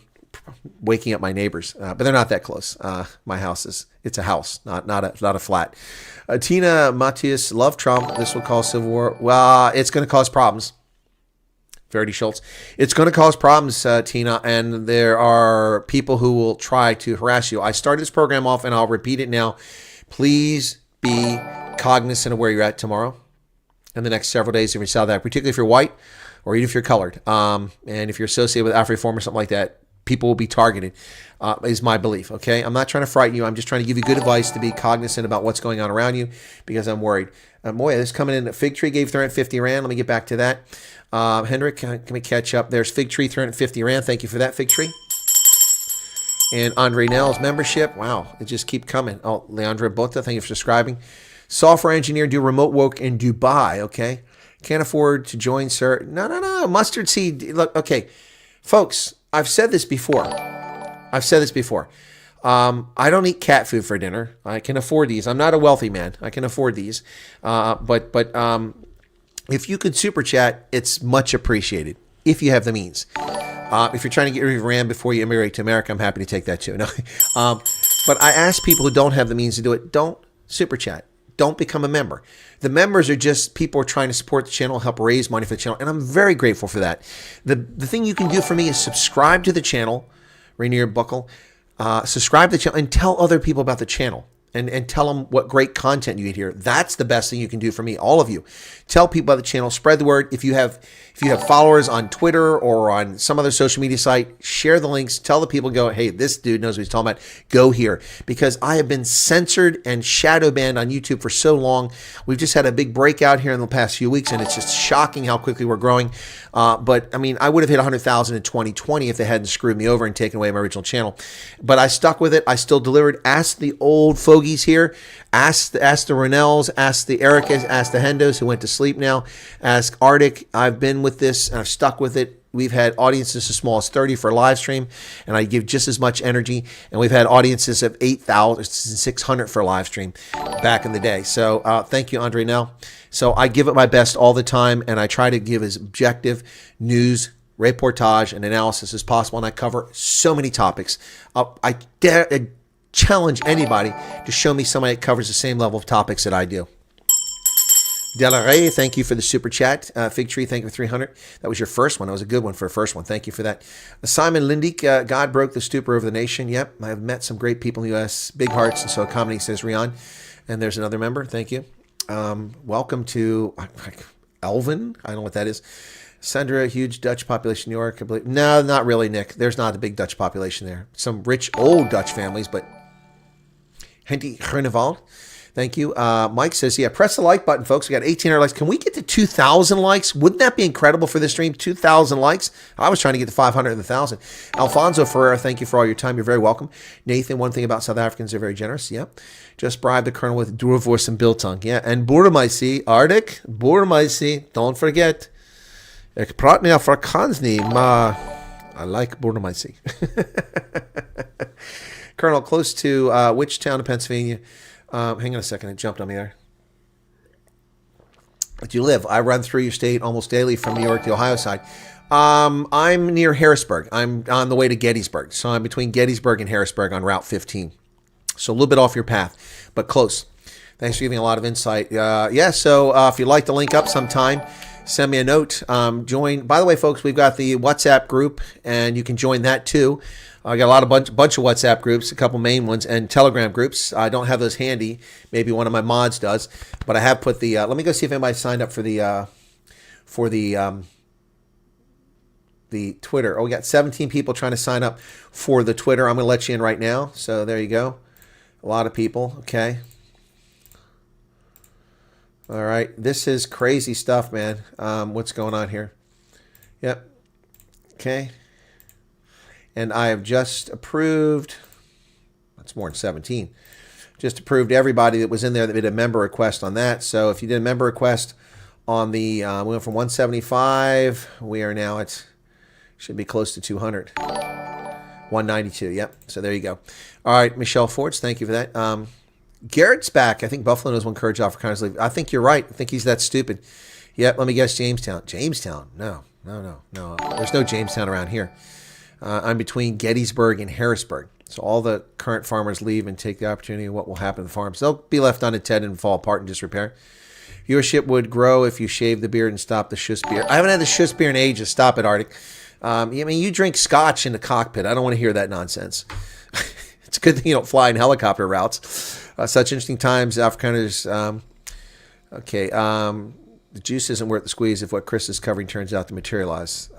waking up my neighbors, but they're not that close. My house it's a house, not a flat. Tina Matthias, love Trump. This will cause civil war. Well, it's going to cause problems. Verity Schultz. It's going to cause problems, Tina, and there are people who will try to harass you. I started this program off, and I'll repeat it now. Please be cognizant of where you're at tomorrow and the next several days if you're in South Africa, particularly if you're white or even if you're colored. And if you're associated with AfriForm or something like that, people will be targeted, is my belief, okay? I'm not trying to frighten you. I'm just trying to give you good advice to be cognizant about what's going on around you because I'm worried. Moya, this coming in. Fig Tree gave 350 rand. Let me get back to that. Hendrik, can we catch up? There's Fig Tree, 350 rand. Thank you for that, Fig Tree. And Andre Nell's membership. Wow, it just keep coming. Oh, Leandra Bota, thank you for subscribing. Software engineer, do remote work in Dubai, okay? Can't afford to join, sir. No. Mustard seed. Look, okay. Folks, I've said this before. I don't eat cat food for dinner. I can afford these. I'm not a wealthy man. I can afford these. But if you could super chat, it's much appreciated if you have the means. If you're trying to get rid of RAM before you immigrate to America, I'm happy to take that too. No. But I ask people who don't have the means to do it, don't super chat. Don't become a member. The members are just people who are trying to support the channel, help raise money for the channel, and I'm very grateful for that. The thing you can do for me is subscribe to the channel, Rainier Buckle, subscribe to the channel, and tell other people about the channel. And tell them what great content you get here. That's the best thing you can do for me, all of you. Tell people about the channel, spread the word. If you have followers on Twitter or on some other social media site, share the links. Tell the people, go, hey, this dude knows what he's talking about. Go here. Because I have been censored and shadow banned on YouTube for so long. We've just had a big breakout here in the past few weeks, and it's just shocking how quickly we're growing. But, I mean, I would have hit 100,000 in 2020 if they hadn't screwed me over and taken away my original channel. But I stuck with it. I still delivered. Ask the old fogies here. Ask the Ronells. Ask the Ericas. Ask the Hendos who went to sleep now. Ask Arctic. I've been with this, and I've stuck with it. We've had audiences as small as 30 for a live stream, and I give just as much energy. And we've had audiences of 8,600 for a live stream back in the day. So thank you, Andre Nell. So I give it my best all the time, and I try to give as objective news, reportage, and analysis as possible, and I cover so many topics. I challenge anybody to show me somebody that covers the same level of topics that I do. Delaray, thank you for the super chat. Fig Tree, thank you for 300. That was your first one. That was a good one for a first one. Thank you for that. Simon Lindick, God broke the stupor over the nation. Yep, I have met some great people in the U.S. Big hearts, and so comedy, says Rian. And there's another member. Thank you. Welcome to Elvin. I don't know what that is. Sandra, huge Dutch population in New York, I believe. No, not really, Nick. There's not a big Dutch population there. Some rich old Dutch families, but Henty Groenewald. Thank you. Mike says, yeah, press the like button, folks. We got 1,800 likes. Can we get to 2,000 likes? Wouldn't that be incredible for this stream? 2,000 likes? I was trying to get to 500 and 1,000. Alfonso Ferreira, thank you for all your time. You're very welcome. Nathan, one thing about South Africans, they're very generous. Yeah. Just bribe the colonel with Doorvoice and Biltong. Yeah. And Boermeisie, Arctic, Boermeisie, don't forget. Ik praat nie Afrikaans nie, maar I like Boermeisie. Colonel, close to which town in Pennsylvania? Hang on a second, it jumped on me there. But you live. I run through your state almost daily from New York to the Ohio side. I'm near Harrisburg. I'm on the way to Gettysburg. So I'm between Gettysburg and Harrisburg on Route 15. So a little bit off your path, but close. Thanks for giving a lot of insight. So if you'd like to link up sometime, send me a note. Join. By the way, folks, we've got the WhatsApp group, and you can join that too. I got a lot of bunch of WhatsApp groups, a couple main ones, and Telegram groups. I don't have those handy. Maybe one of my mods does, but I have put the. Let me go see if anybody signed up for the Twitter. Oh, we got 17 people trying to sign up for the Twitter. I'm going to let you in right now. So there you go. A lot of people. Okay. All right. This is crazy stuff, man. What's going on here? Yep. Okay. And I have just approved. That's more than 17. Just approved everybody that was in there that did a member request on that. So if you did a member request on the, we went from 175. We are now at, should be close to 200. 192. Yep. So there you go. All right. Michelle Forts, thank you for that. Garrett's back. I think Buffalo knows when Courage Afrikaners leave. I think you're right. I think he's that stupid. Yep. Let me guess. Jamestown. Jamestown. No. There's no Jamestown around here. I'm between Gettysburg and Harrisburg. So all the current farmers leave and take the opportunity of what will happen to the farms. They'll be left unattended and fall apart in disrepair. Viewership would grow if you shave the beard and stop the schuss beer. I haven't had the schuss beer in ages. Stop it, Arctic. I mean, you drink scotch in the cockpit. I don't want to hear that nonsense. It's a good thing you don't fly in helicopter routes. Such interesting times. Afrikaners. The juice isn't worth the squeeze if what Chris is covering turns out to materialize.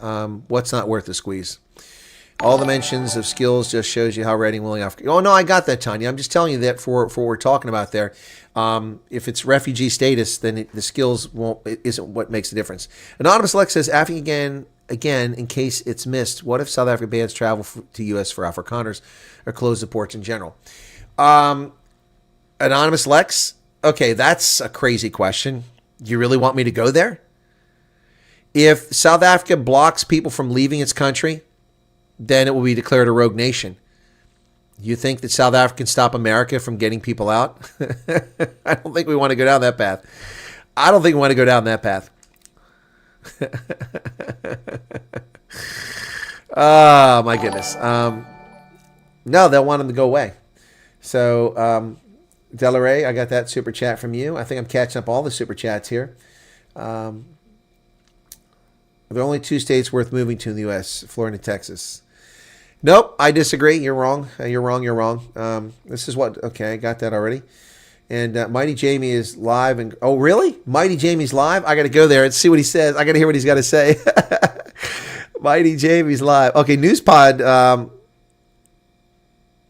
What's not worth the squeeze? All the mentions of skills just shows you how ready and willing Africa. Oh, no, I got that, Tanya. I'm just telling you that for what we're talking about there. If it's refugee status, then the skills isn't what makes the difference. Anonymous Lex says, asking again, in case it's missed, what if South Africa bans travel to U.S. for Afrikaners or close the ports in general? Anonymous Lex, okay, that's a crazy question. You really want me to go there? If South Africa blocks people from leaving its country, then it will be declared a rogue nation. You think that South Africa can stop America from getting people out? I don't think we want to go down that path. Oh, my goodness. No, they'll want them to go away. So, Delaray, I got that super chat from you. I think I'm catching up all the super chats here. There are only 2 states worth moving to in the U.S., Florida and Texas. Nope, I disagree. You're wrong. You're wrong. This is what... Okay, I got that already. And Mighty Jamie is live. And oh, really? Mighty Jamie's live? I got to go there and see what he says. I got to hear what he's got to say. Mighty Jamie's live. Okay, Newspod.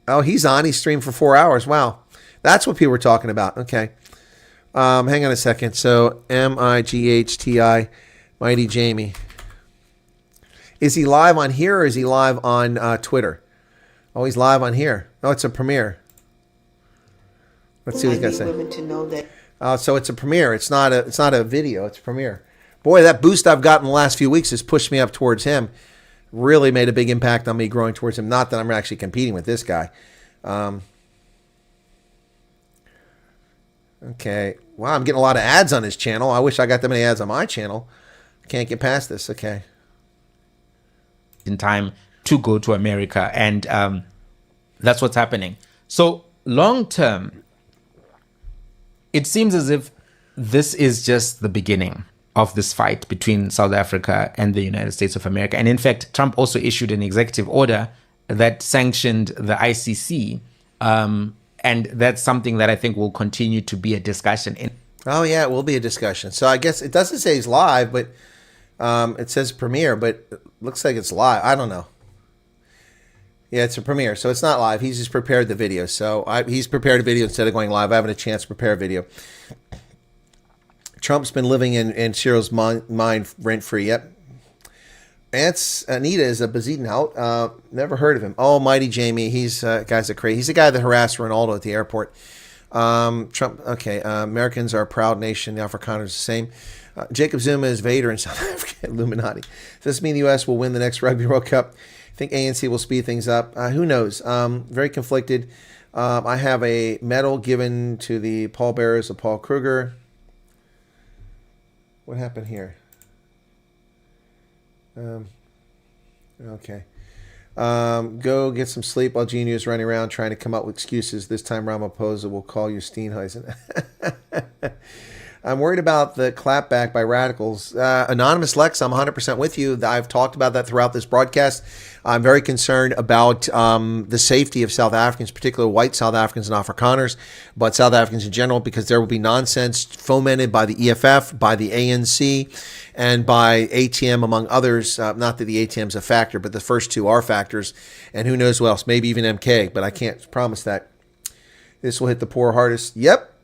Oh, he's on. He streamed for 4 hours. Wow. That's what people were talking about. Okay. Hang on a second. So, MIGHTI, Mighty Jamie. Is he live on here or is he live on Twitter? Oh, he's live on here. Oh, it's a premiere. Let's see what he's got to say. Women to know that. So it's a premiere. It's not a video. It's a premiere. Boy, that boost I've gotten the last few weeks has pushed me up towards him. Really made a big impact on me growing towards him. Not that I'm actually competing with this guy. Okay. Wow, I'm getting a lot of ads on his channel. I wish I got that many ads on my channel. Can't get past this. Okay. In time to go to America, and that's what's happening. So long term, it seems as if this is just the beginning of this fight between South Africa and the United States of America. And in fact, Trump also issued an executive order that sanctioned the ICC, and that's something that I think will continue to be a discussion. Oh yeah, it will be a discussion. So I guess it doesn't say he's live, but it says premiere, but it looks like it's live. I don't know. Yeah, it's a premiere, so it's not live. He's just prepared the video. So he's prepared a video instead of going live. I haven't a chance to prepare a video. Trump's been living in Cyril's mind rent-free. Yep. Anita is a Bezuidenhout. Never heard of him. Oh, Mighty Jamie. He's guy's a crazy. He's the guy that harassed Ronaldo at the airport. Trump. Okay. Americans are a proud nation. The Afrikaners are the same. Jacob Zuma is Vader in South Africa. Illuminati. Does this mean the U.S. will win the next Rugby World Cup? I think ANC will speed things up. Who knows? Very conflicted. I have a medal given to the pallbearers of Paul Kruger. What happened here? Okay. Go get some sleep while Genie is running around trying to come up with excuses. This time Ramaphosa will call you Steenhuisen. I'm worried about the clapback by radicals. Anonymous Lex, I'm 100% with you. I've talked about that throughout this broadcast. I'm very concerned about the safety of South Africans, particularly white South Africans and Afrikaners, but South Africans in general, because there will be nonsense fomented by the EFF, by the ANC, and by ATM, among others. Not that the ATM is a factor, but the first two are factors. And who knows what else, maybe even MK, but I can't promise that. This will hit the poor hardest. Yep.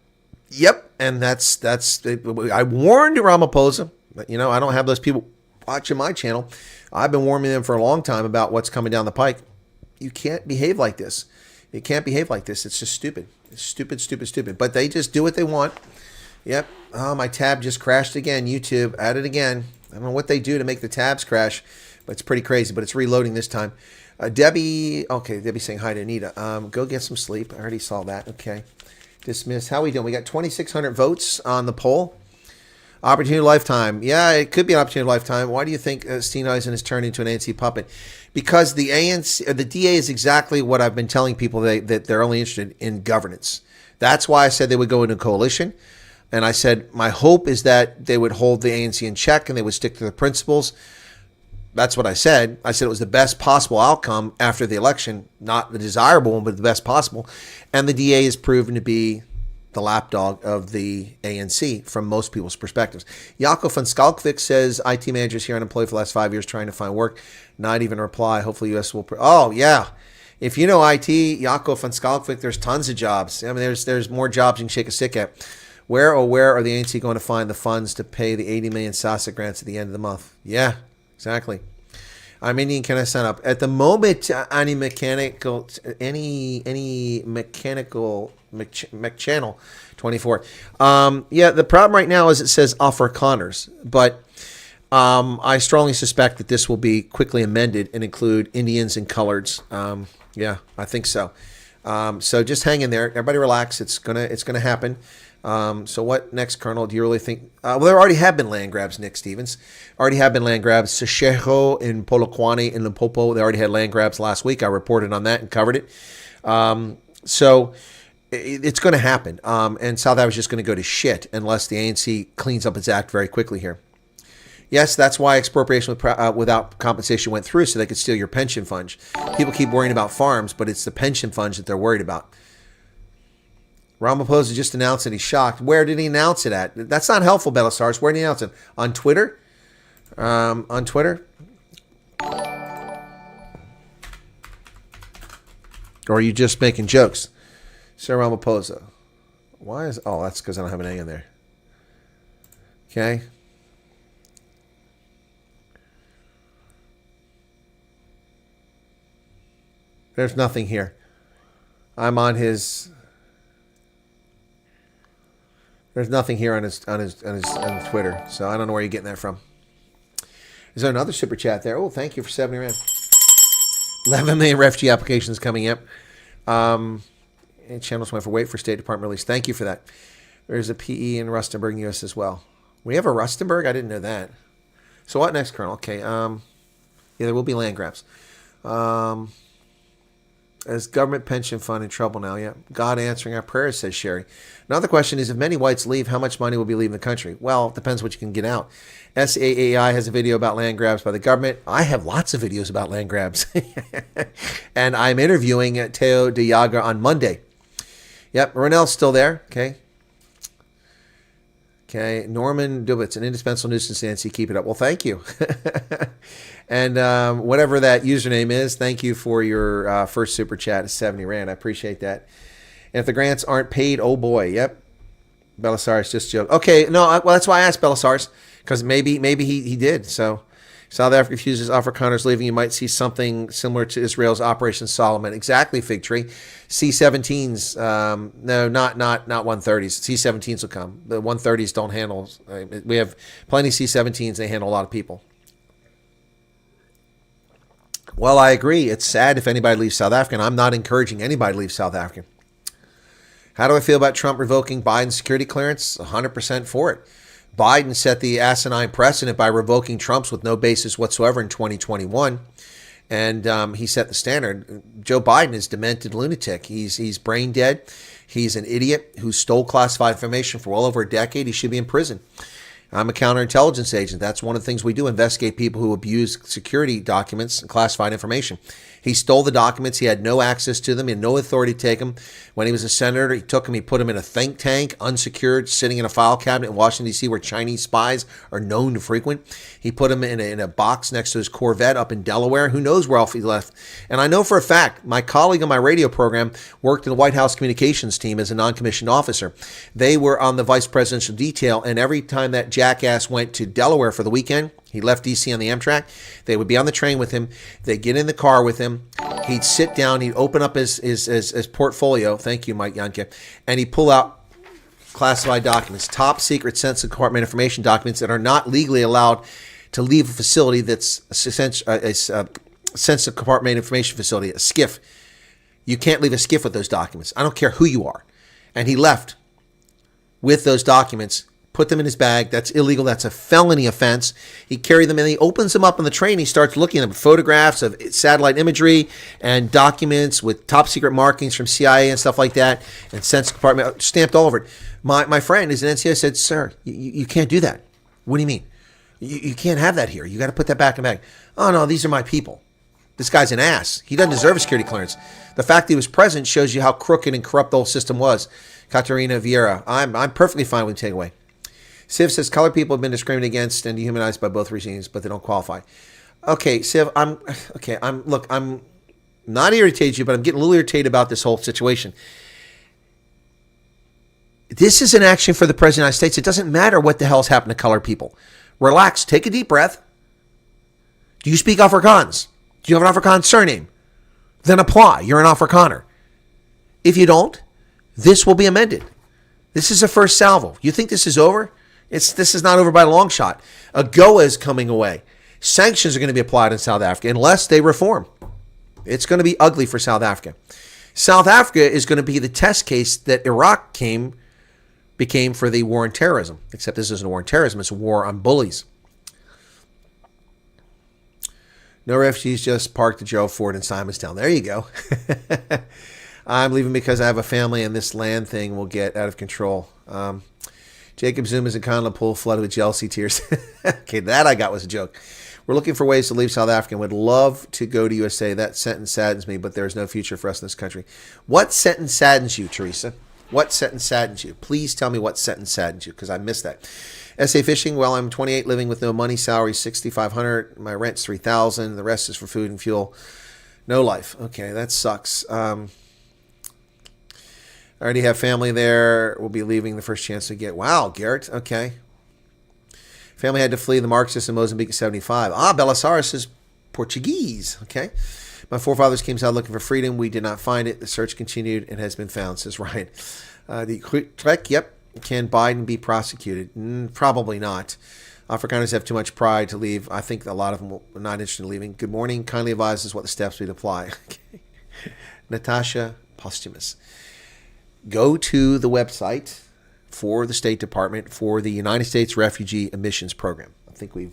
And that's I warned Ramaphosa, but I don't have those people watching my channel. I've been warning them for a long time about what's coming down the pike. You can't behave like this. You can't behave like this. It's just stupid. It's stupid. But they just do what they want. Yep. Oh, my tab just crashed again. YouTube, at it again. I don't know what they do to make the tabs crash, but it's pretty crazy. But it's reloading this time. Debbie, okay, Debbie's saying hi to Anita. Go get some sleep. I already saw that. Okay. Dismiss. How are we doing? We got 2,600 votes on the poll. Opportunity lifetime. Yeah, it could be an opportunity lifetime. Why do you think Steenhuisen has turned into an ANC puppet? Because the DA is exactly what I've been telling people, that they're only interested in governance. That's why I said they would go into a coalition. And I said my hope is that they would hold the ANC in check and they would stick to the principles. That's what I said. I said it was the best possible outcome after the election, not the desirable one, but the best possible. And the DA is proven to be the lapdog of the ANC from most people's perspectives. Jaco van Skalkvik says, IT managers here unemployed for the last 5 years trying to find work. Not even a reply. Hopefully U.S. will... Oh, yeah. If you know IT, Jaco van Skalkvik, there's tons of jobs. I mean, there's more jobs you can shake a stick at. Where are the ANC going to find the funds to pay the 80 million SASA grants at the end of the month? Yeah. Exactly. I'm Indian. Can I sign up? At the moment, any mechanical channel 24. Yeah, the problem right now is it says Afrikaners, but I strongly suspect that this will be quickly amended and include Indians and coloreds. Yeah, I think so. So just hang in there. Everybody relax. It's gonna happen. So what next, Colonel? Do you really think... well, there already have been land grabs, Nick Stevens. Already have been land grabs. Sesheho in Polokwane in Limpopo, they already had land grabs last week. I reported on that and covered it. So it's going to happen. And South Africa is just going to go to shit unless the ANC cleans up its act very quickly here. Yes, that's why expropriation without compensation went through, so they could steal your pension funds. People keep worrying about farms, but it's the pension funds that they're worried about. Ramaphosa just announced that he's shocked. Where did he announce it at? That's not helpful, Belisars. Where did he announce it? On Twitter? On Twitter? Or are you just making jokes? Sir Ramaphosa. Why is... Oh, that's because I don't have an A in there. Okay. There's nothing here. I'm on his... There's nothing here on his Twitter, so I don't know where you're getting that from. Is there another super chat there? Oh, thank you for 70 rand. 11 million refugee applications coming up. And channels went for wait for State Department release. Thank you for that. There's a PE in Rustenburg, US as well. We have a Rustenburg? I didn't know that. So what next, Colonel? Okay. Yeah, there will be land grabs. As government pension fund in trouble now, yeah. God answering our prayers, says Sherry. Another question is, if many whites leave, how much money will be leaving the country? Well, it depends what you can get out. SAAI has a video about land grabs by the government. I have lots of videos about land grabs. And I'm interviewing Teo de Jager on Monday. Yep, Ronell's still there. Okay. Okay, Norman Dubitz, an indispensable nuisance, Nancy. Keep it up. Well, thank you. And whatever that username is, thank you for your first super chat. It's 70 rand. I appreciate that. And if the grants aren't paid, oh boy. Yep. Belisarius, just joke. Okay, no, well, that's why I asked Belisarius, because maybe he did. So South Africa refuses Afrikaners leaving. You might see something similar to Israel's Operation Solomon. Exactly, Fig Tree. C-17s, no, not 130s. C-17s will come. The 130s don't handle. We have plenty of C-17s. They handle a lot of people. Well, I agree. It's sad if anybody leaves South Africa, and I'm not encouraging anybody to leave South Africa. How do I feel about Trump revoking Biden's security clearance? 100% for it. Biden set the asinine precedent by revoking Trump's with no basis whatsoever in 2021. And he set the standard. Joe Biden is a demented lunatic. He's brain dead. He's an idiot who stole classified information for well over a decade. He should be in prison. I'm a counterintelligence agent. That's one of the things we do, investigate people who abuse security documents and classified information. He stole the documents. He had no access to them. He had no authority to take them. When he was a senator, he took them, he put them in a think tank, unsecured, sitting in a file cabinet in Washington, D.C., where Chinese spies are known to frequent. He put them in a box next to his Corvette up in Delaware. Who knows where else he left? And I know for a fact, my colleague on my radio program worked in the White House communications team as a non-commissioned officer. They were on the vice presidential detail, and every time that jackass went to Delaware for the weekend, he left D.C. on the Amtrak. They would be on the train with him. They'd get in the car with him. He'd sit down. He'd open up his portfolio. Thank you, Mike Yanke. And he'd pull out classified documents, top secret sensitive compartment information documents that are not legally allowed to leave a facility that's a sensitive compartment information facility, a SCIF. You can't leave a SCIF with those documents. I don't care who you are. And he left with those documents, put them in his bag. That's illegal. That's a felony offense. He carried them and he opens them up on the train. He starts looking at photographs of satellite imagery and documents with top secret markings from CIA and stuff like that, and sensitive compartment stamped all over it. My friend is an NCO, said, "Sir, you can't do that." "What do you mean?" You can't have that here. You got to put that back in the bag." "Oh, no, these are my people." This guy's an ass. He doesn't deserve a security clearance. The fact that he was present shows you how crooked and corrupt the whole system was. Katerina Vieira, I'm perfectly fine with takeaway. Civ says colored people have been discriminated against and dehumanized by both regimes, but they don't qualify. Okay, Civ, I'm not irritated you, but I'm getting a little irritated about this whole situation. This is an action for the President of the United States. It doesn't matter what the hell's happened to colored people. Relax, take a deep breath. Do you speak Afrikaans? Do you have an Afrikaans surname? Then apply. You're an Afrikaner. If you don't, this will be amended. This is a first salvo. You think this is over? This is not over by a long shot. AGOA is coming away. Sanctions are going to be applied in South Africa unless they reform. It's going to be ugly for South Africa. South Africa is going to be the test case that Iraq became for the war on terrorism. Except this isn't a war on terrorism. It's a war on bullies. No refugees, just parked at Gerald Ford in Simonstown. There you go. I'm leaving because I have a family and this land thing will get out of control. Jacob Zuma's in Conla pool flooded with jealousy tears. Okay, that I got was a joke. We're looking for ways to leave South Africa and would love to go to USA. That sentence saddens me, but there is no future for us in this country. What sentence saddens you, Teresa? What sentence saddens you? Please tell me what sentence saddens you, because I missed that. SA Fishing, well, I'm 28, living with no money, salary $6,500. My rent's $3,000. The rest is for food and fuel. No life. Okay, that sucks. I already have family there. We'll be leaving the first chance we get. Wow, Garrett. Okay. Family had to flee the Marxists in Mozambique in 75. Belisarius is Portuguese. Okay. My forefathers came south looking for freedom. We did not find it. The search continued and has been found, says Ryan. Yep. Can Biden be prosecuted? Probably not. Afrikaners have too much pride to leave. I think a lot of them are not interested in leaving. Good morning. Kindly advise us what the steps we'd apply. Okay. Natasha Posthumus. Go to the website for the State Department for the United States Refugee Admissions Program. I think we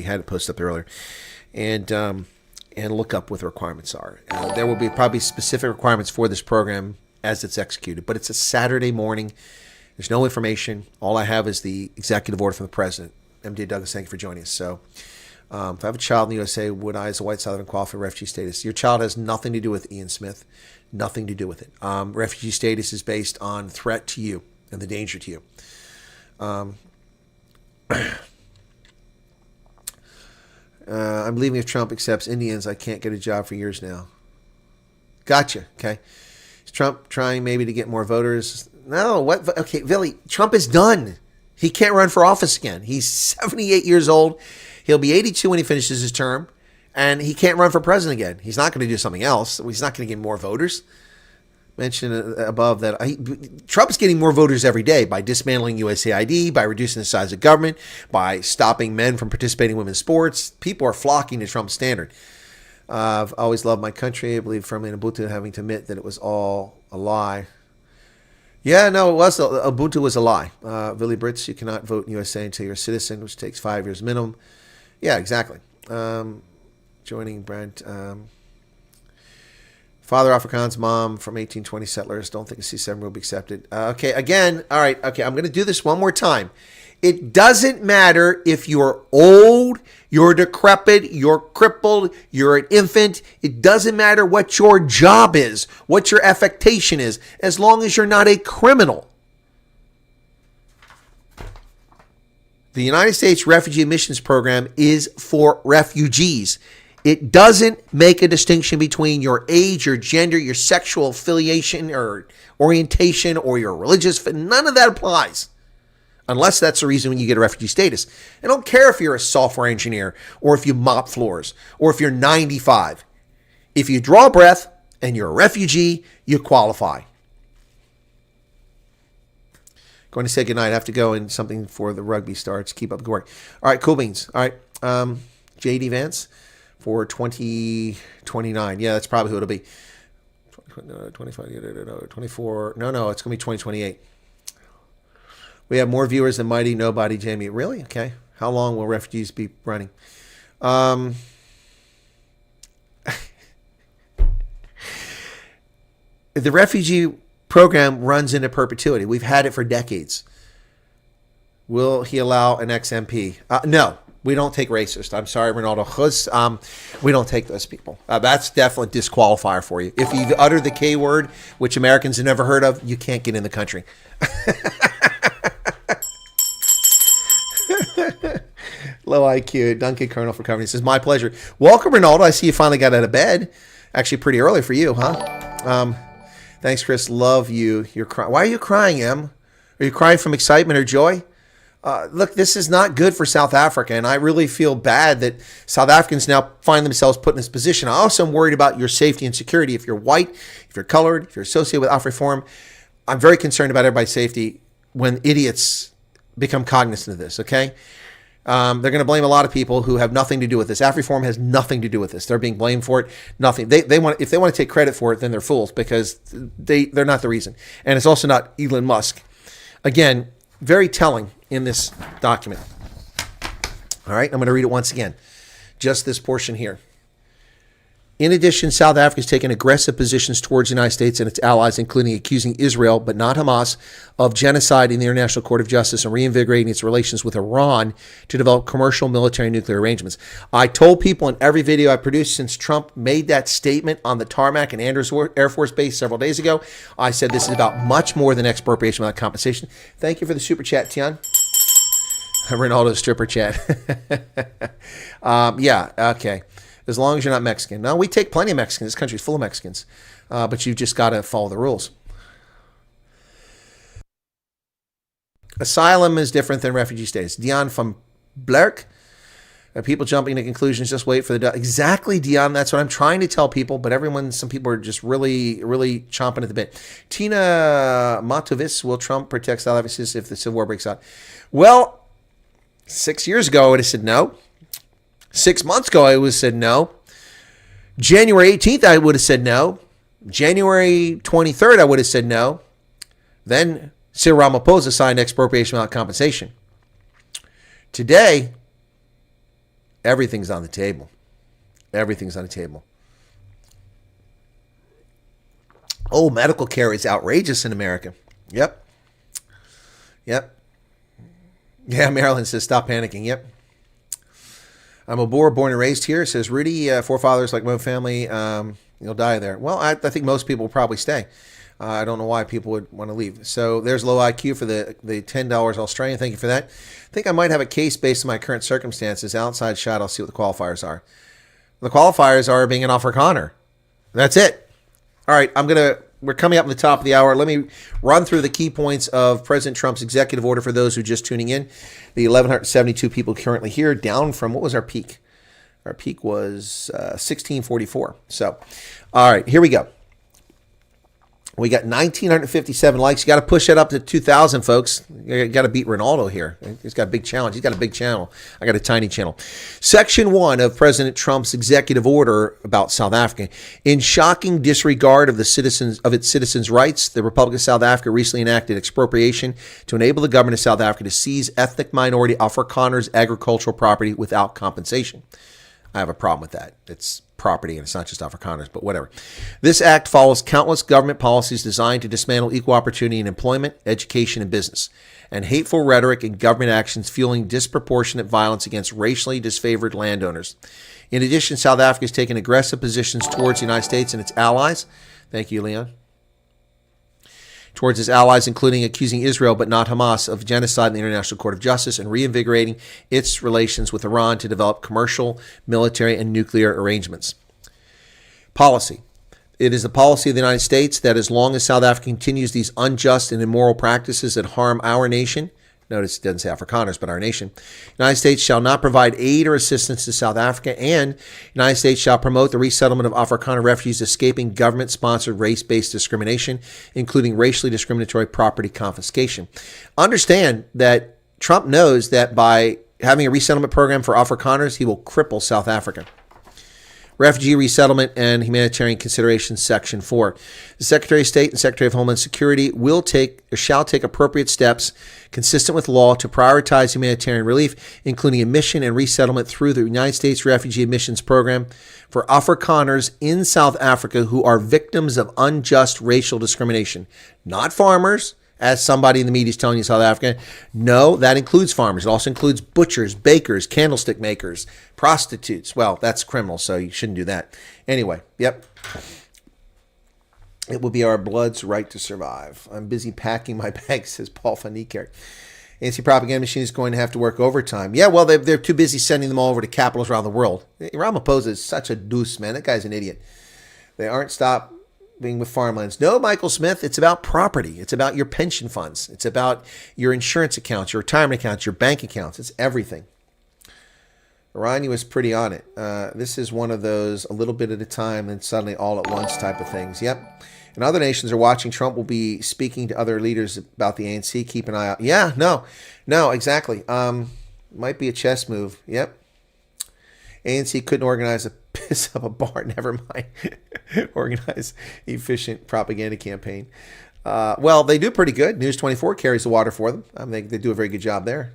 had it posted up there earlier, and look up what the requirements are. There will be probably specific requirements for this program as it's executed, but it's a Saturday morning. There's no information. All I have is the executive order from the president. MD Douglas, thank you for joining us. So, if I have a child in the USA, would I, as a white Southern, qualify for refugee status? Your child has nothing to do with Ian Smith. Nothing to do with it. Refugee status is based on threat to you and the danger to you. I'm leaving if Trump accepts Indians. I can't get a job for years now. Gotcha. Okay. Is Trump trying maybe to get more voters? No. What? Okay, Billy, Trump is done. He can't run for office again. He's 78 years old. He'll be 82 when he finishes his term. And he can't run for president again. He's not going to do something else. He's not going to get more voters. Mentioned above that Trump's getting more voters every day by dismantling USAID, by reducing the size of government, by stopping men from participating in women's sports. People are flocking to Trump's standard. I've always loved my country. I believe firmly in Ubuntu, having to admit that it was all a lie. Yeah, no, it was. Ubuntu was a lie. Billy Brits, you cannot vote in USA until you're a citizen, which takes 5 years minimum. Yeah, exactly. Joining Brent. Father Afrikaans, mom from 1820 settlers. Don't think a C7 will be accepted. Okay, again, all right. Okay, I'm going to do this one more time. It doesn't matter if you're old, you're decrepit, you're crippled, you're an infant. It doesn't matter what your job is, what your affectation is, as long as you're not a criminal. The United States Refugee Admissions Program is for refugees. It doesn't make a distinction between your age, your gender, your sexual affiliation or orientation, or your religious. None of that applies. Unless that's the reason when you get a refugee status. I don't care if you're a software engineer or if you mop floors or if you're 95. If you draw breath and you're a refugee, you qualify. Going to say goodnight. I have to go and something for the rugby starts. Keep up the work. All right, cool beans. All right, JD Vance for 2029. Yeah, that's probably who it'll be. 25, 24. No, it's going to be 2028. We have more viewers than Mighty Nobody, Jamie. Really? Okay. How long will refugees be running? The refugee program runs into perpetuity. We've had it for decades. Will he allow an ex-MP? No, we don't take racists. I'm sorry, Ronaldo. We don't take those people. That's definitely a disqualifier for you. If you utter the K word, which Americans have never heard of, you can't get in the country. Low IQ. Duncan Colonel for covering. He says, my pleasure. Welcome, Ronaldo. I see you finally got out of bed. Actually, pretty early for you, huh? Thanks, Chris. Love you. You're crying. Why are you crying, Em? Are you crying from excitement or joy? Look, this is not good for South Africa, and I really feel bad that South Africans now find themselves put in this position. I also am worried about your safety and security. If you're white, if you're colored, if you're associated with AfriForum, I'm very concerned about everybody's safety when idiots become cognizant of this, okay? They're going to blame a lot of people who have nothing to do with this. AfriForum has nothing to do with this. They're being blamed for it. Nothing. They want, if they want to take credit for it, then they're fools because they're not the reason. And it's also not Elon Musk. Again, very telling in this document. All right, I'm going to read it once again. Just this portion here. In addition, South Africa has taken aggressive positions towards the United States and its allies, including accusing Israel, but not Hamas, of genocide in the International Court of Justice and reinvigorating its relations with Iran to develop commercial, military, and nuclear arrangements. I told people in every video I produced since Trump made that statement on the tarmac in Andrews Air Force Base several days ago, I said this is about much more than expropriation without compensation. Thank you for the super chat, Tian. Ronaldo's stripper chat. Yeah, okay. As long as you're not Mexican. No, we take plenty of Mexicans. This country's full of Mexicans. But you've just got to follow the rules. Asylum is different than refugee status. Dion from Blerk. People jumping to conclusions. Just wait for the... Exactly, Dion. That's what I'm trying to tell people. But some people are just really, really chomping at the bit. Tina Matovis. Will Trump protect South Africa if the Civil War breaks out? Well, 6 years ago, I would have said no. 6 months ago, I would have said no. January 18th, I would have said no. January 23rd, I would have said no. Then Cyril Ramaphosa signed expropriation without compensation. Today, everything's on the table. Everything's on the table. Oh, medical care is outrageous in America. Yep. Yeah, Marilyn says, stop panicking. Yep. I'm a Boer, born and raised here. Says Rudy, forefathers like my family, you'll die there. Well, I think most people will probably stay. I don't know why people would want to leave. So there's low IQ for the $10 Australian. Thank you for that. I think I might have a case based on my current circumstances. Outside shot, I'll see what the qualifiers are. The qualifiers are being an Afrikaner. That's it. All right, we're coming up in the top of the hour. Let me run through the key points of President Trump's executive order for those who are just tuning in. The 1,172 people currently here, down from, what was our peak? Our peak was 1,644. So, all right, here we go. We got 1,957 likes. You got to push that up to 2,000, folks. You got to beat Ronaldo here. He's got a big challenge. He's got a big channel. I got a tiny channel. Section 1 of President Trump's executive order about South Africa. In shocking disregard of its citizens' rights, the Republic of South Africa recently enacted expropriation to enable the government of South Africa to seize ethnic minority Afrikaners' agricultural property without compensation. I have a problem with that. It's property, and it's not just Afrikaners, but whatever. This act follows countless government policies designed to dismantle equal opportunity in employment, education, and business, and hateful rhetoric and government actions fueling disproportionate violence against racially disfavored landowners. In addition, South Africa has taken aggressive positions towards the United States and its allies. Thank you, Leon. Towards its allies, including accusing Israel, but not Hamas, of genocide in the International Court of Justice and reinvigorating its relations with Iran to develop commercial, military, and nuclear arrangements. Policy. It is the policy of the United States that as long as South Africa continues these unjust and immoral practices that harm our nation, notice it doesn't say Afrikaners, but our nation, the United States shall not provide aid or assistance to South Africa, and the United States shall promote the resettlement of Afrikaner refugees escaping government-sponsored race-based discrimination, including racially discriminatory property confiscation. Understand that Trump knows that by having a resettlement program for Afrikaners, he will cripple South Africa. Refugee Resettlement and Humanitarian Considerations, Section 4. The Secretary of State and Secretary of Homeland Security shall take appropriate steps consistent with law to prioritize humanitarian relief, including admission and resettlement through the United States Refugee Admissions Program for Afrikaners in South Africa who are victims of unjust racial discrimination. Not farmers, as somebody in the media is telling you, South Africa. No, that includes farmers. It also includes butchers, bakers, candlestick makers, prostitutes. Well, that's criminal, so you shouldn't do that. Anyway, yep. It will be our blood's right to survive. I'm busy packing my bags, says Paul van Niekerk. Anti-propaganda machine is going to have to work overtime. Yeah, well, they're too busy sending them all over to capitals around the world. Ramaphosa is such a deuce, man. That guy's an idiot. They aren't stopped being with farmlands. No, Michael Smith, it's about property. It's about your pension funds. It's about your insurance accounts, your retirement accounts, your bank accounts. It's everything. Ryan was pretty on it. This is one of those a little bit at a time and suddenly all at once type of things. Yep. And other nations are watching. Trump will be speaking to other leaders about the ANC. Keep an eye out. Yeah, no, exactly. Might be a chess move. Yep. ANC couldn't organize a piss up a bar. Never mind. Organize efficient propaganda campaign. Well, they do pretty good. News 24 carries the water for them. They do a very good job there.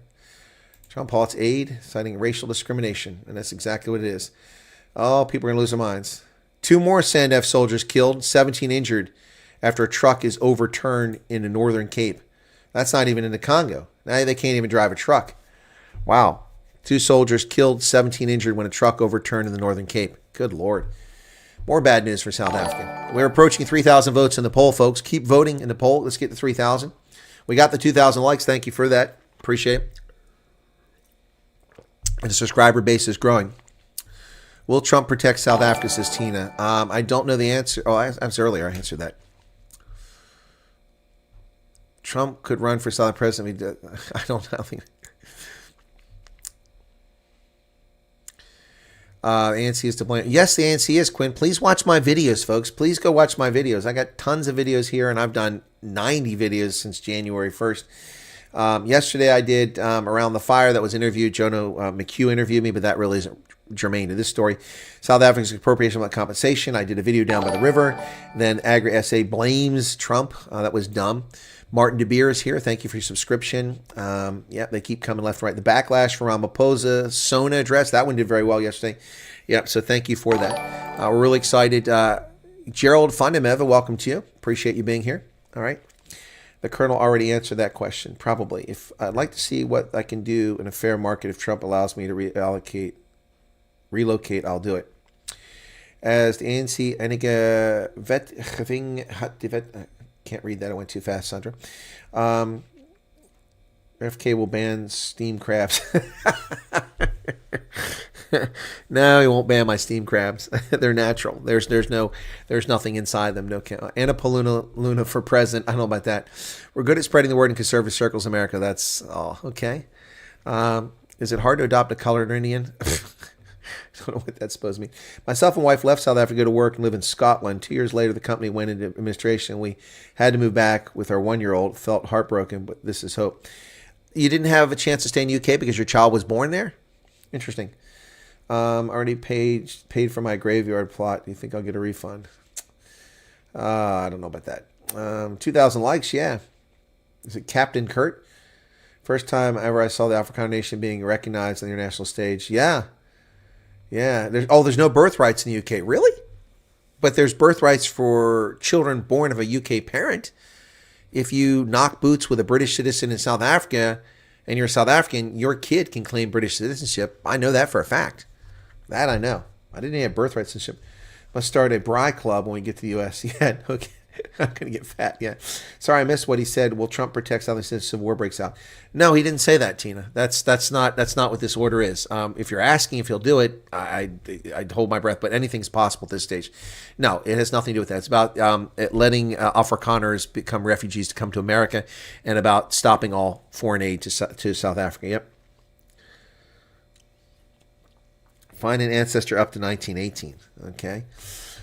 Trump halts aid, citing racial discrimination. And that's exactly what it is. Oh, people are going to lose their minds. 2 more SANDF soldiers killed, 17 injured after a truck is overturned in the Northern Cape. That's not even in the Congo. Now they can't even drive a truck. Wow. 2 soldiers killed, 17 injured when a truck overturned in the Northern Cape. Good Lord. More bad news for South Africa. We're approaching 3,000 votes in the poll, folks. Keep voting in the poll. Let's get to 3,000. We got the 2,000 likes. Thank you for that. Appreciate it. And the subscriber base is growing. Will Trump protect South Africa, says Tina. I don't know the answer. Oh, I answered earlier. I answered that. Trump could run for South president. I don't think. ANC is to blame. Yes, the ANC is, Quinn. Please watch my videos, folks. Please go watch my videos. I got tons of videos here, and I've done 90 videos since January 1st. Yesterday I did Around the Fire. That was interviewed. Jono McHugh interviewed me, but that really isn't germane to this story. South Africa's appropriation of compensation. I did a video down by the river. Then Agra SA blames Trump. That was dumb. Martin De Beer is here. Thank you for your subscription. Yeah, they keep coming left and right. The backlash for Ramaphosa, Sona address. That one did very well yesterday. Yep, so thank you for that. We're really excited. Gerald Fundameva, welcome to you. Appreciate you being here. All right. The Colonel already answered that question, probably. If I'd like to see what I can do in a fair market if Trump allows me to relocate, I'll do it. As the ANC enige wetgeving had die wet. Can't read that. I went too fast, Sandra. FK will ban steam crabs. No, he won't ban my steam crabs. They're natural. There's nothing inside them. No, Anna Luna for president. I don't know about that. We're good at spreading the word in conservative circles in America. That's okay. Is it hard to adopt a colored Indian? I don't know what that's supposed to mean. Myself and wife left South Africa to work and live in Scotland. 2 years later, the company went into administration. We had to move back with our 1-year-old. Felt heartbroken, but this is hope. You didn't have a chance to stay in the UK because your child was born there? Interesting. Already paid for my graveyard plot. Do you think I'll get a refund? I don't know about that. 2,000 likes, yeah. Is it Captain Kurt? First time ever I saw the Afrikaner nation being recognized on the international stage. Yeah. Yeah. There's no birthrights in the UK. Really? But there's birthrights for children born of a UK parent. If you knock boots with a British citizen in South Africa and you're South African, your kid can claim British citizenship. I know that for a fact. That I know. I didn't have birthright citizenship. Must start a Bri club when we get to the U.S. Yeah, okay. I'm going to get fat, yeah. Sorry, I missed what he said. Will Trump protect South Africa if civil war breaks out? No, he didn't say that, Tina. That's not what this order is. If you're asking if he'll do it, I'd hold my breath, but anything's possible at this stage. No, it has nothing to do with that. It's about letting Afrikaners become refugees to come to America and about stopping all foreign aid to South Africa. Yep. Find an ancestor up to 1918. Okay.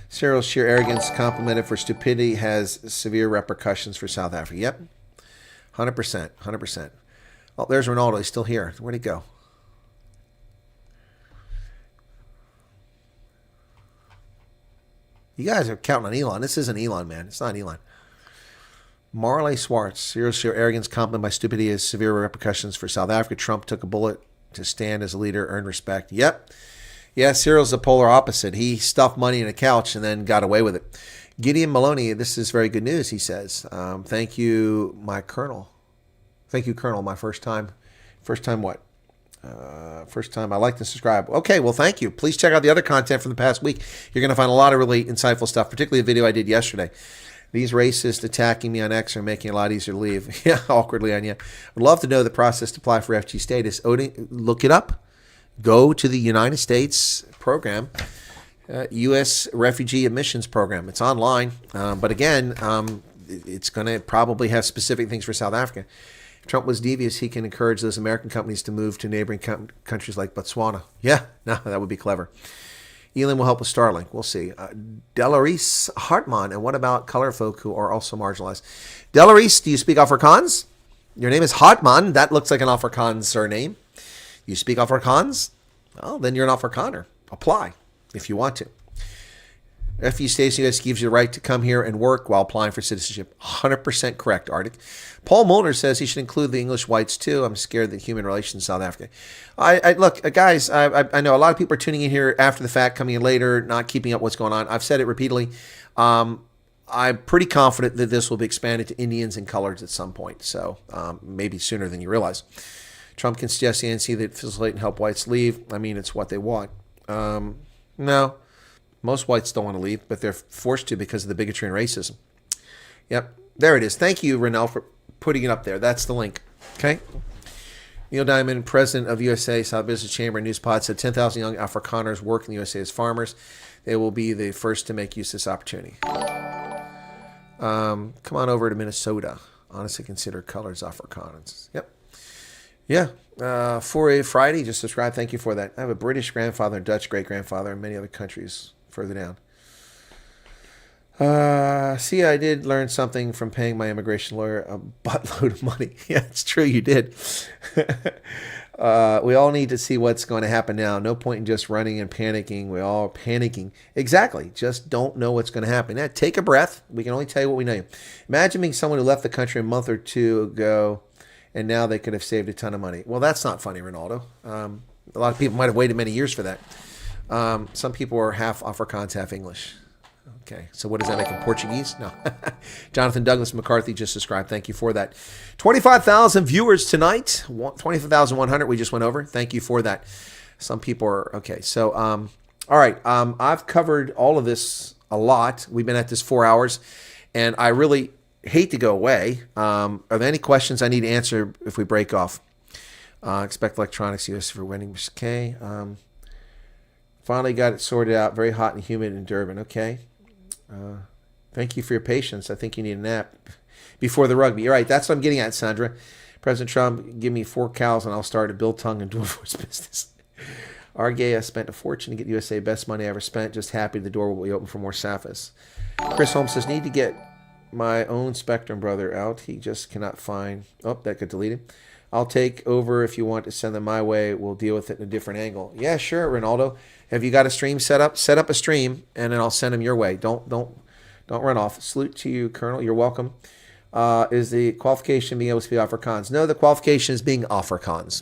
Cyril's sheer arrogance, complimented for stupidity, has severe repercussions for South Africa. Yep. 100%. 100%. Oh, there's Ronaldo. He's still here. Where'd he go? You guys are counting on Elon. This isn't Elon, man. It's not Elon. Marley Swartz. Cyril's sheer arrogance, complimented by stupidity, has severe repercussions for South Africa. Trump took a bullet to stand as a leader, earn respect. Yep. Yeah, Cyril's the polar opposite. He stuffed money in a couch and then got away with it. Gideon Maloney, this is very good news, he says. Thank you, my Colonel. Thank you, Colonel, my first time. First time what? First time I like to subscribe. Okay, well, thank you. Please check out the other content from the past week. You're going to find a lot of really insightful stuff, particularly the video I did yesterday. These racists attacking me on X are making it a lot easier to leave. Yeah, awkwardly on you. I'd love to know the process to apply for refugee status. Odin, look it up. Go to the United States program, U.S. Refugee Admissions Program. It's online, but again, it's going to probably have specific things for South Africa. If Trump was devious, he can encourage those American companies to move to neighboring countries like Botswana. Yeah, no, that would be clever. Elon will help with Starlink. We'll see. Delarice Hartman, and what about color folk who are also marginalized? Delarice, do you speak Afrikaans? Your name is Hartman. That looks like an Afrikaans surname. You speak Afrikaans? Well, then you're an Afrikaner. Apply if you want to. Refugee status in the U.S. gives you the right to come here and work while applying for citizenship. 100% correct, Arctic. Paul Mulder says he should include the English whites too. I'm scared that human relations in South Africa. Look, guys, I know a lot of people are tuning in here after the fact, coming in later, not keeping up what's going on. I've said it repeatedly. I'm pretty confident that this will be expanded to Indians and coloreds at some point. So maybe sooner than you realize. Trump can suggest the ANC that facilitate and help whites leave. I mean, it's what they want. No, most whites don't want to leave, but they're forced to because of the bigotry and racism. Yep, there it is. Thank you, Renell, for putting it up there. That's the link. Okay. Neil Diamond, president of USA South Business Chamber and Newspod, said 10,000 young Afrikaners work in the USA as farmers. They will be the first to make use of this opportunity. Come on over to Minnesota. Honestly, consider colors Afrikaners. Yep. Yeah, for a Friday, just subscribe. Thank you for that. I have a British grandfather, a Dutch great-grandfather, and many other countries further down. See, I did learn something from paying my immigration lawyer a buttload of money. Yeah, it's true, you did. We all need to see what's going to happen now. No point in just running and panicking. We're all panicking. Exactly. Just don't know what's going to happen. Now, take a breath. We can only tell you what we know. Imagine being someone who left the country a month or two ago, and now they could have saved a ton of money. Well, that's not funny, Ronaldo. A lot of people might have waited many years for that. Some people are half Afrikaans, half English. Okay, so what does that make them, Portuguese? No. Jonathan Douglas McCarthy just subscribed. Thank you for that. 25,000 viewers tonight. 25,100 we just went over. Thank you for that. Some people are, okay. So, all right. I've covered all of this a lot. We've been at this 4 hours, and I really hate to go away. Are there any questions I need to answer if we break off? Expect electronics US for winning. Okay. Finally got it sorted out. Very hot and humid in Durban. Okay. Thank you for your patience. I think you need a nap before the rugby. You're right. That's what I'm getting at, Sandra. President Trump, give me 4 cows and I'll start a biltong and dual force business. Argay, I spent a fortune to get USA. Best money I ever spent. Just happy the door will be open for more Safas. Chris Holmes says, need to get my own Spectrum brother out. He just cannot find. Oh, that got deleted. I'll take over if you want to send them my way. We'll deal with it in a different angle. Yeah, sure, Ronaldo. Have you got a stream set up? Set up a stream, and then I'll send them your way. Don't run off. Salute to you, Colonel. You're welcome. Is the qualification being able to speak Afrikaans? No, the qualification is being Afrikaans.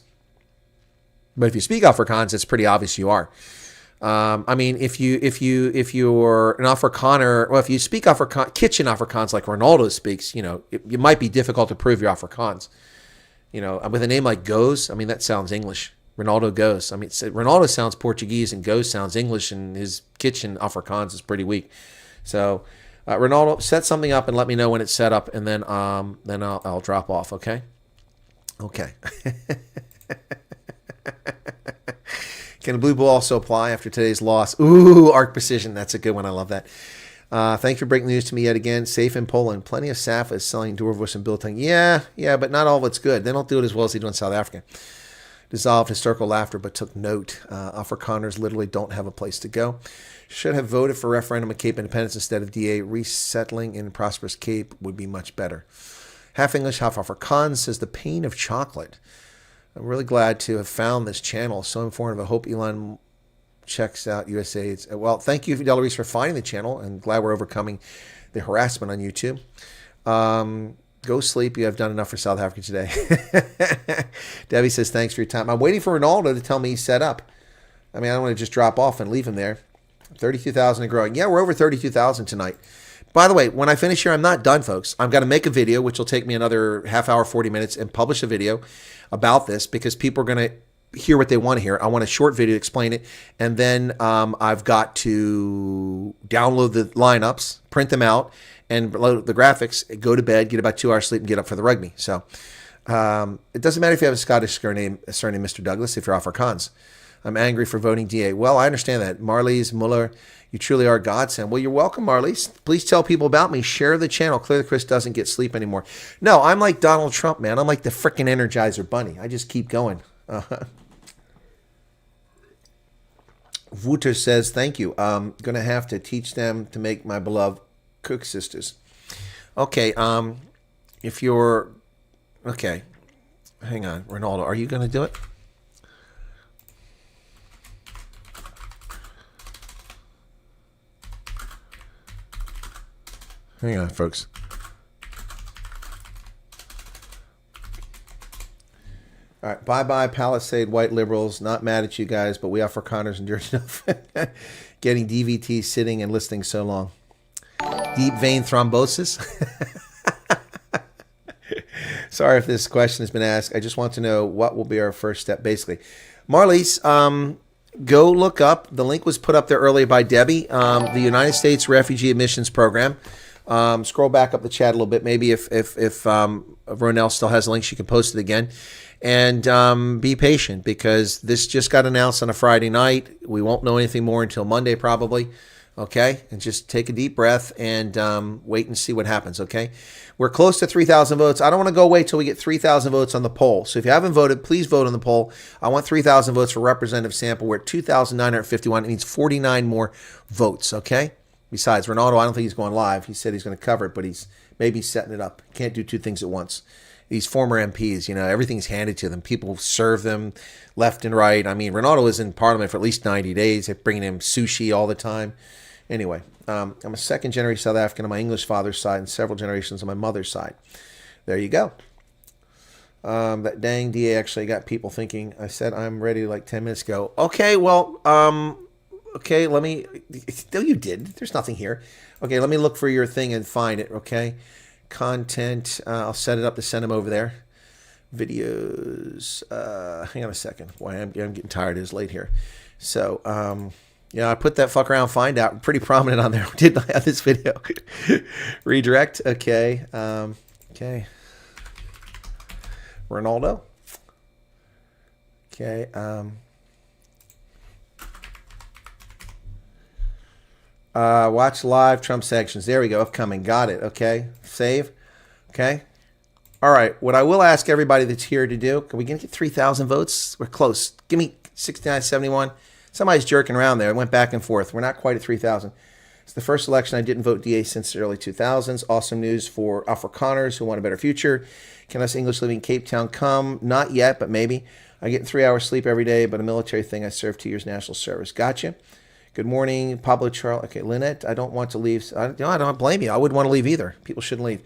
But if you speak Afrikaans, it's pretty obvious you are. I mean, if you're an Afrikaner, well, if you speak kitchen Afrikaans like Ronaldo speaks, you know, it might be difficult to prove you're Afrikaans. You know, with a name like Goes, I mean, that sounds English. Ronaldo Goes. I mean, Ronaldo sounds Portuguese and Goes sounds English, and his kitchen Afrikaans is pretty weak. So, Ronaldo, set something up and let me know when it's set up, and then I'll drop off. Okay. Okay. Can a blue ball also apply after today's loss? Ooh, Arc Precision. That's a good one. I love that. Thanks for breaking news to me yet again. Safe in Poland. Plenty of SAFA is selling Doorvoice and Biltong. Yeah, but not all of it's good. They don't do it as well as they do in South Africa. Dissolved hysterical laughter, but took note. Afrikaners literally don't have a place to go. Should have voted for referendum at Cape Independence instead of DA. Resettling in prosperous Cape would be much better. Half English, half Afrikaans says the pain of chocolate. I'm really glad to have found this channel. So informative. I hope Elon checks out USA. Well, thank you, Delarice, for finding the channel, and glad we're overcoming the harassment on YouTube. Go sleep. You have done enough for South Africa today. Debbie says, thanks for your time. I'm waiting for Ronaldo to tell me he's set up. I mean, I don't want to just drop off and leave him there. 32,000 and growing. Yeah, we're over 32,000 tonight. By the way, when I finish here, I'm not done, folks. I'm going to make a video, which will take me another half hour, 40 minutes, and publish a video about this because people are going to hear what they want to hear. I want a short video to explain it. And then I've got to download the lineups, print them out, and load the graphics, go to bed, get about 2 hours sleep, and get up for the rugby. So it doesn't matter if you have a Scottish surname, Mr. Douglas, if you're Afrikaans. I'm angry for voting DA. Well, I understand that. Marlies Muller, you truly are a godsend. Well, you're welcome, Marlies. Please tell people about me. Share the channel. Clearly, Chris doesn't get sleep anymore. No, I'm like Donald Trump, man. I'm like the frickin' Energizer Bunny. I just keep going. Wouter says, thank you. I'm going to have to teach them to make my beloved cook sisters. Okay, if you're... Okay, hang on. Ronaldo, are you going to do it? Hang on, folks. All right, bye-bye, Palisade white liberals. Not mad at you guys, but we Afrikaners endured enough. Getting DVT sitting and listening so long. Deep vein thrombosis. Sorry if this question has been asked. I just want to know what will be our first step, basically. Marlies, go look up. The link was put up there earlier by Debbie. The United States Refugee Admissions Program. Scroll back up the chat a little bit. Maybe if Ronell still has a link, she can post it again. And be patient because this just got announced on a Friday night. We won't know anything more until Monday probably. Okay? And just take a deep breath and wait and see what happens. Okay? We're close to 3,000 votes. I don't want to go wait till we get 3,000 votes on the poll. So if you haven't voted, please vote on the poll. I want 3,000 votes for Representative Sample. We're at 2,951. It needs 49 more votes. Okay? Besides, Ronaldo, I don't think he's going live. He said he's going to cover it, but he's maybe setting it up. Can't do two things at once. These former MPs, you know, everything's handed to them. People serve them left and right. I mean, Ronaldo was in Parliament for at least 90 days. They're bringing him sushi all the time. Anyway, I'm a second-generation South African on my English father's side and several generations on my mother's side. There you go. That dang DA actually got people thinking. I said I'm ready like 10 minutes ago. Okay, well, okay, let me... No, you didn't. There's nothing here. Okay, let me look for your thing and find it, okay? Content. I'll set it up to send them over there. Videos. Hang on a second. Boy, I'm getting tired. It is late here. So, yeah, I put that fuck around find out. Pretty prominent on there. Did I have this video? Redirect. Okay. Okay. Ronaldo. Okay. Watch live Trump sanctions. There we go. Upcoming. Got it. Okay. Save. Okay. All right. What I will ask everybody that's here to do, can we get 3,000 votes? We're close. Give me 69, 71. Somebody's jerking around there. It went back and forth. We're not quite at 3,000. It's the first election I didn't vote DA since the early 2000s. Awesome news for Afrikaners who want a better future. Can us English living in Cape Town come? Not yet, but maybe. I get 3 hours sleep every day, but a military thing. I served 2 years national service. Gotcha. Good morning, Pablo Charles. Okay, Lynette, I don't want to leave. I don't blame you. I wouldn't want to leave either. People shouldn't leave.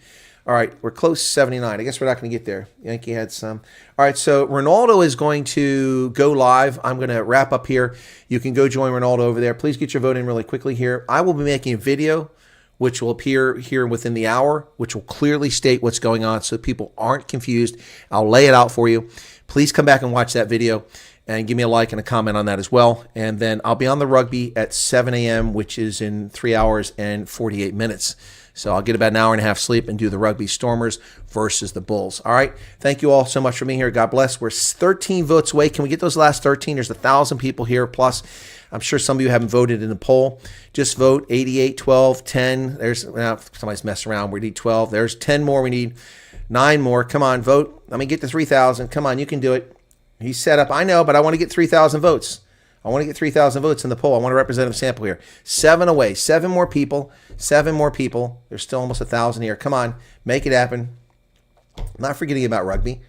All right, we're close to 79. I guess we're not going to get there. Yankee had some. All right, so Ronaldo is going to go live. I'm going to wrap up here. You can go join Ronaldo over there. Please get your vote in really quickly here. I will be making a video which will appear here within the hour, which will clearly state what's going on so people aren't confused. I'll lay it out for you. Please come back and watch that video and give me a like and a comment on that as well. And then I'll be on the rugby at 7 a.m., which is in 3 hours and 48 minutes. So I'll get about an hour and a half sleep and do the Rugby Stormers versus the Bulls. All right. Thank you all so much for being here. God bless. We're 13 votes away. Can we get those last 13? There's 1,000 people here. Plus, I'm sure some of you haven't voted in the poll. Just vote 88, 12, 10. There's somebody's messing around. We need 12. There's 10 more. We need 9 more. Come on, vote. Let me get to 3,000. Come on, you can do it. He's set up. I know, but I want to get 3,000 votes. I want to get 3,000 votes in the poll. I want a representative sample here. 7 away. 7 more people. 7 more people. There's still almost 1,000 here. Come on. Make it happen. I'm not forgetting about rugby.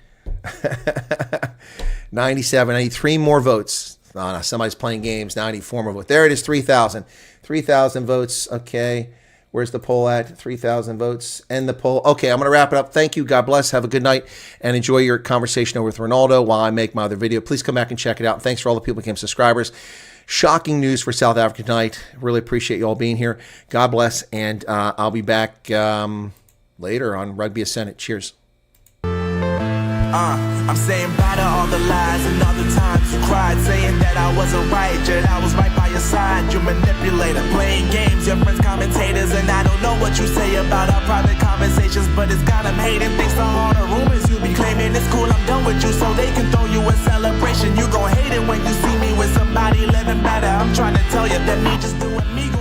97. I need 3 more votes. Oh, no, somebody's playing games. Now I need 4 more votes. There it is. 3,000. 3,000 votes. Okay. Where's the poll at? 3,000 votes. End the poll. Okay, I'm going to wrap it up. Thank you. God bless. Have a good night. And enjoy your conversation over with Ronaldo while I make my other video. Please come back and check it out. Thanks for all the people who became subscribers. Shocking news for South Africa tonight. Really appreciate you all being here. God bless. And I'll be back later on Rugby Ascendant. Cheers. I'm saying bye to all the lies and all the times you cried, saying that I wasn't right, yet I was right by your side. You manipulator, playing games, your friends commentators, and I don't know what you say about our private conversations, but it's got them hating. Thanks to all the rumors you be claiming. It's cool, I'm done with you, so they can throw you a celebration. You gon' hate it when you see me with somebody living better. I'm trying to tell you that me just doing me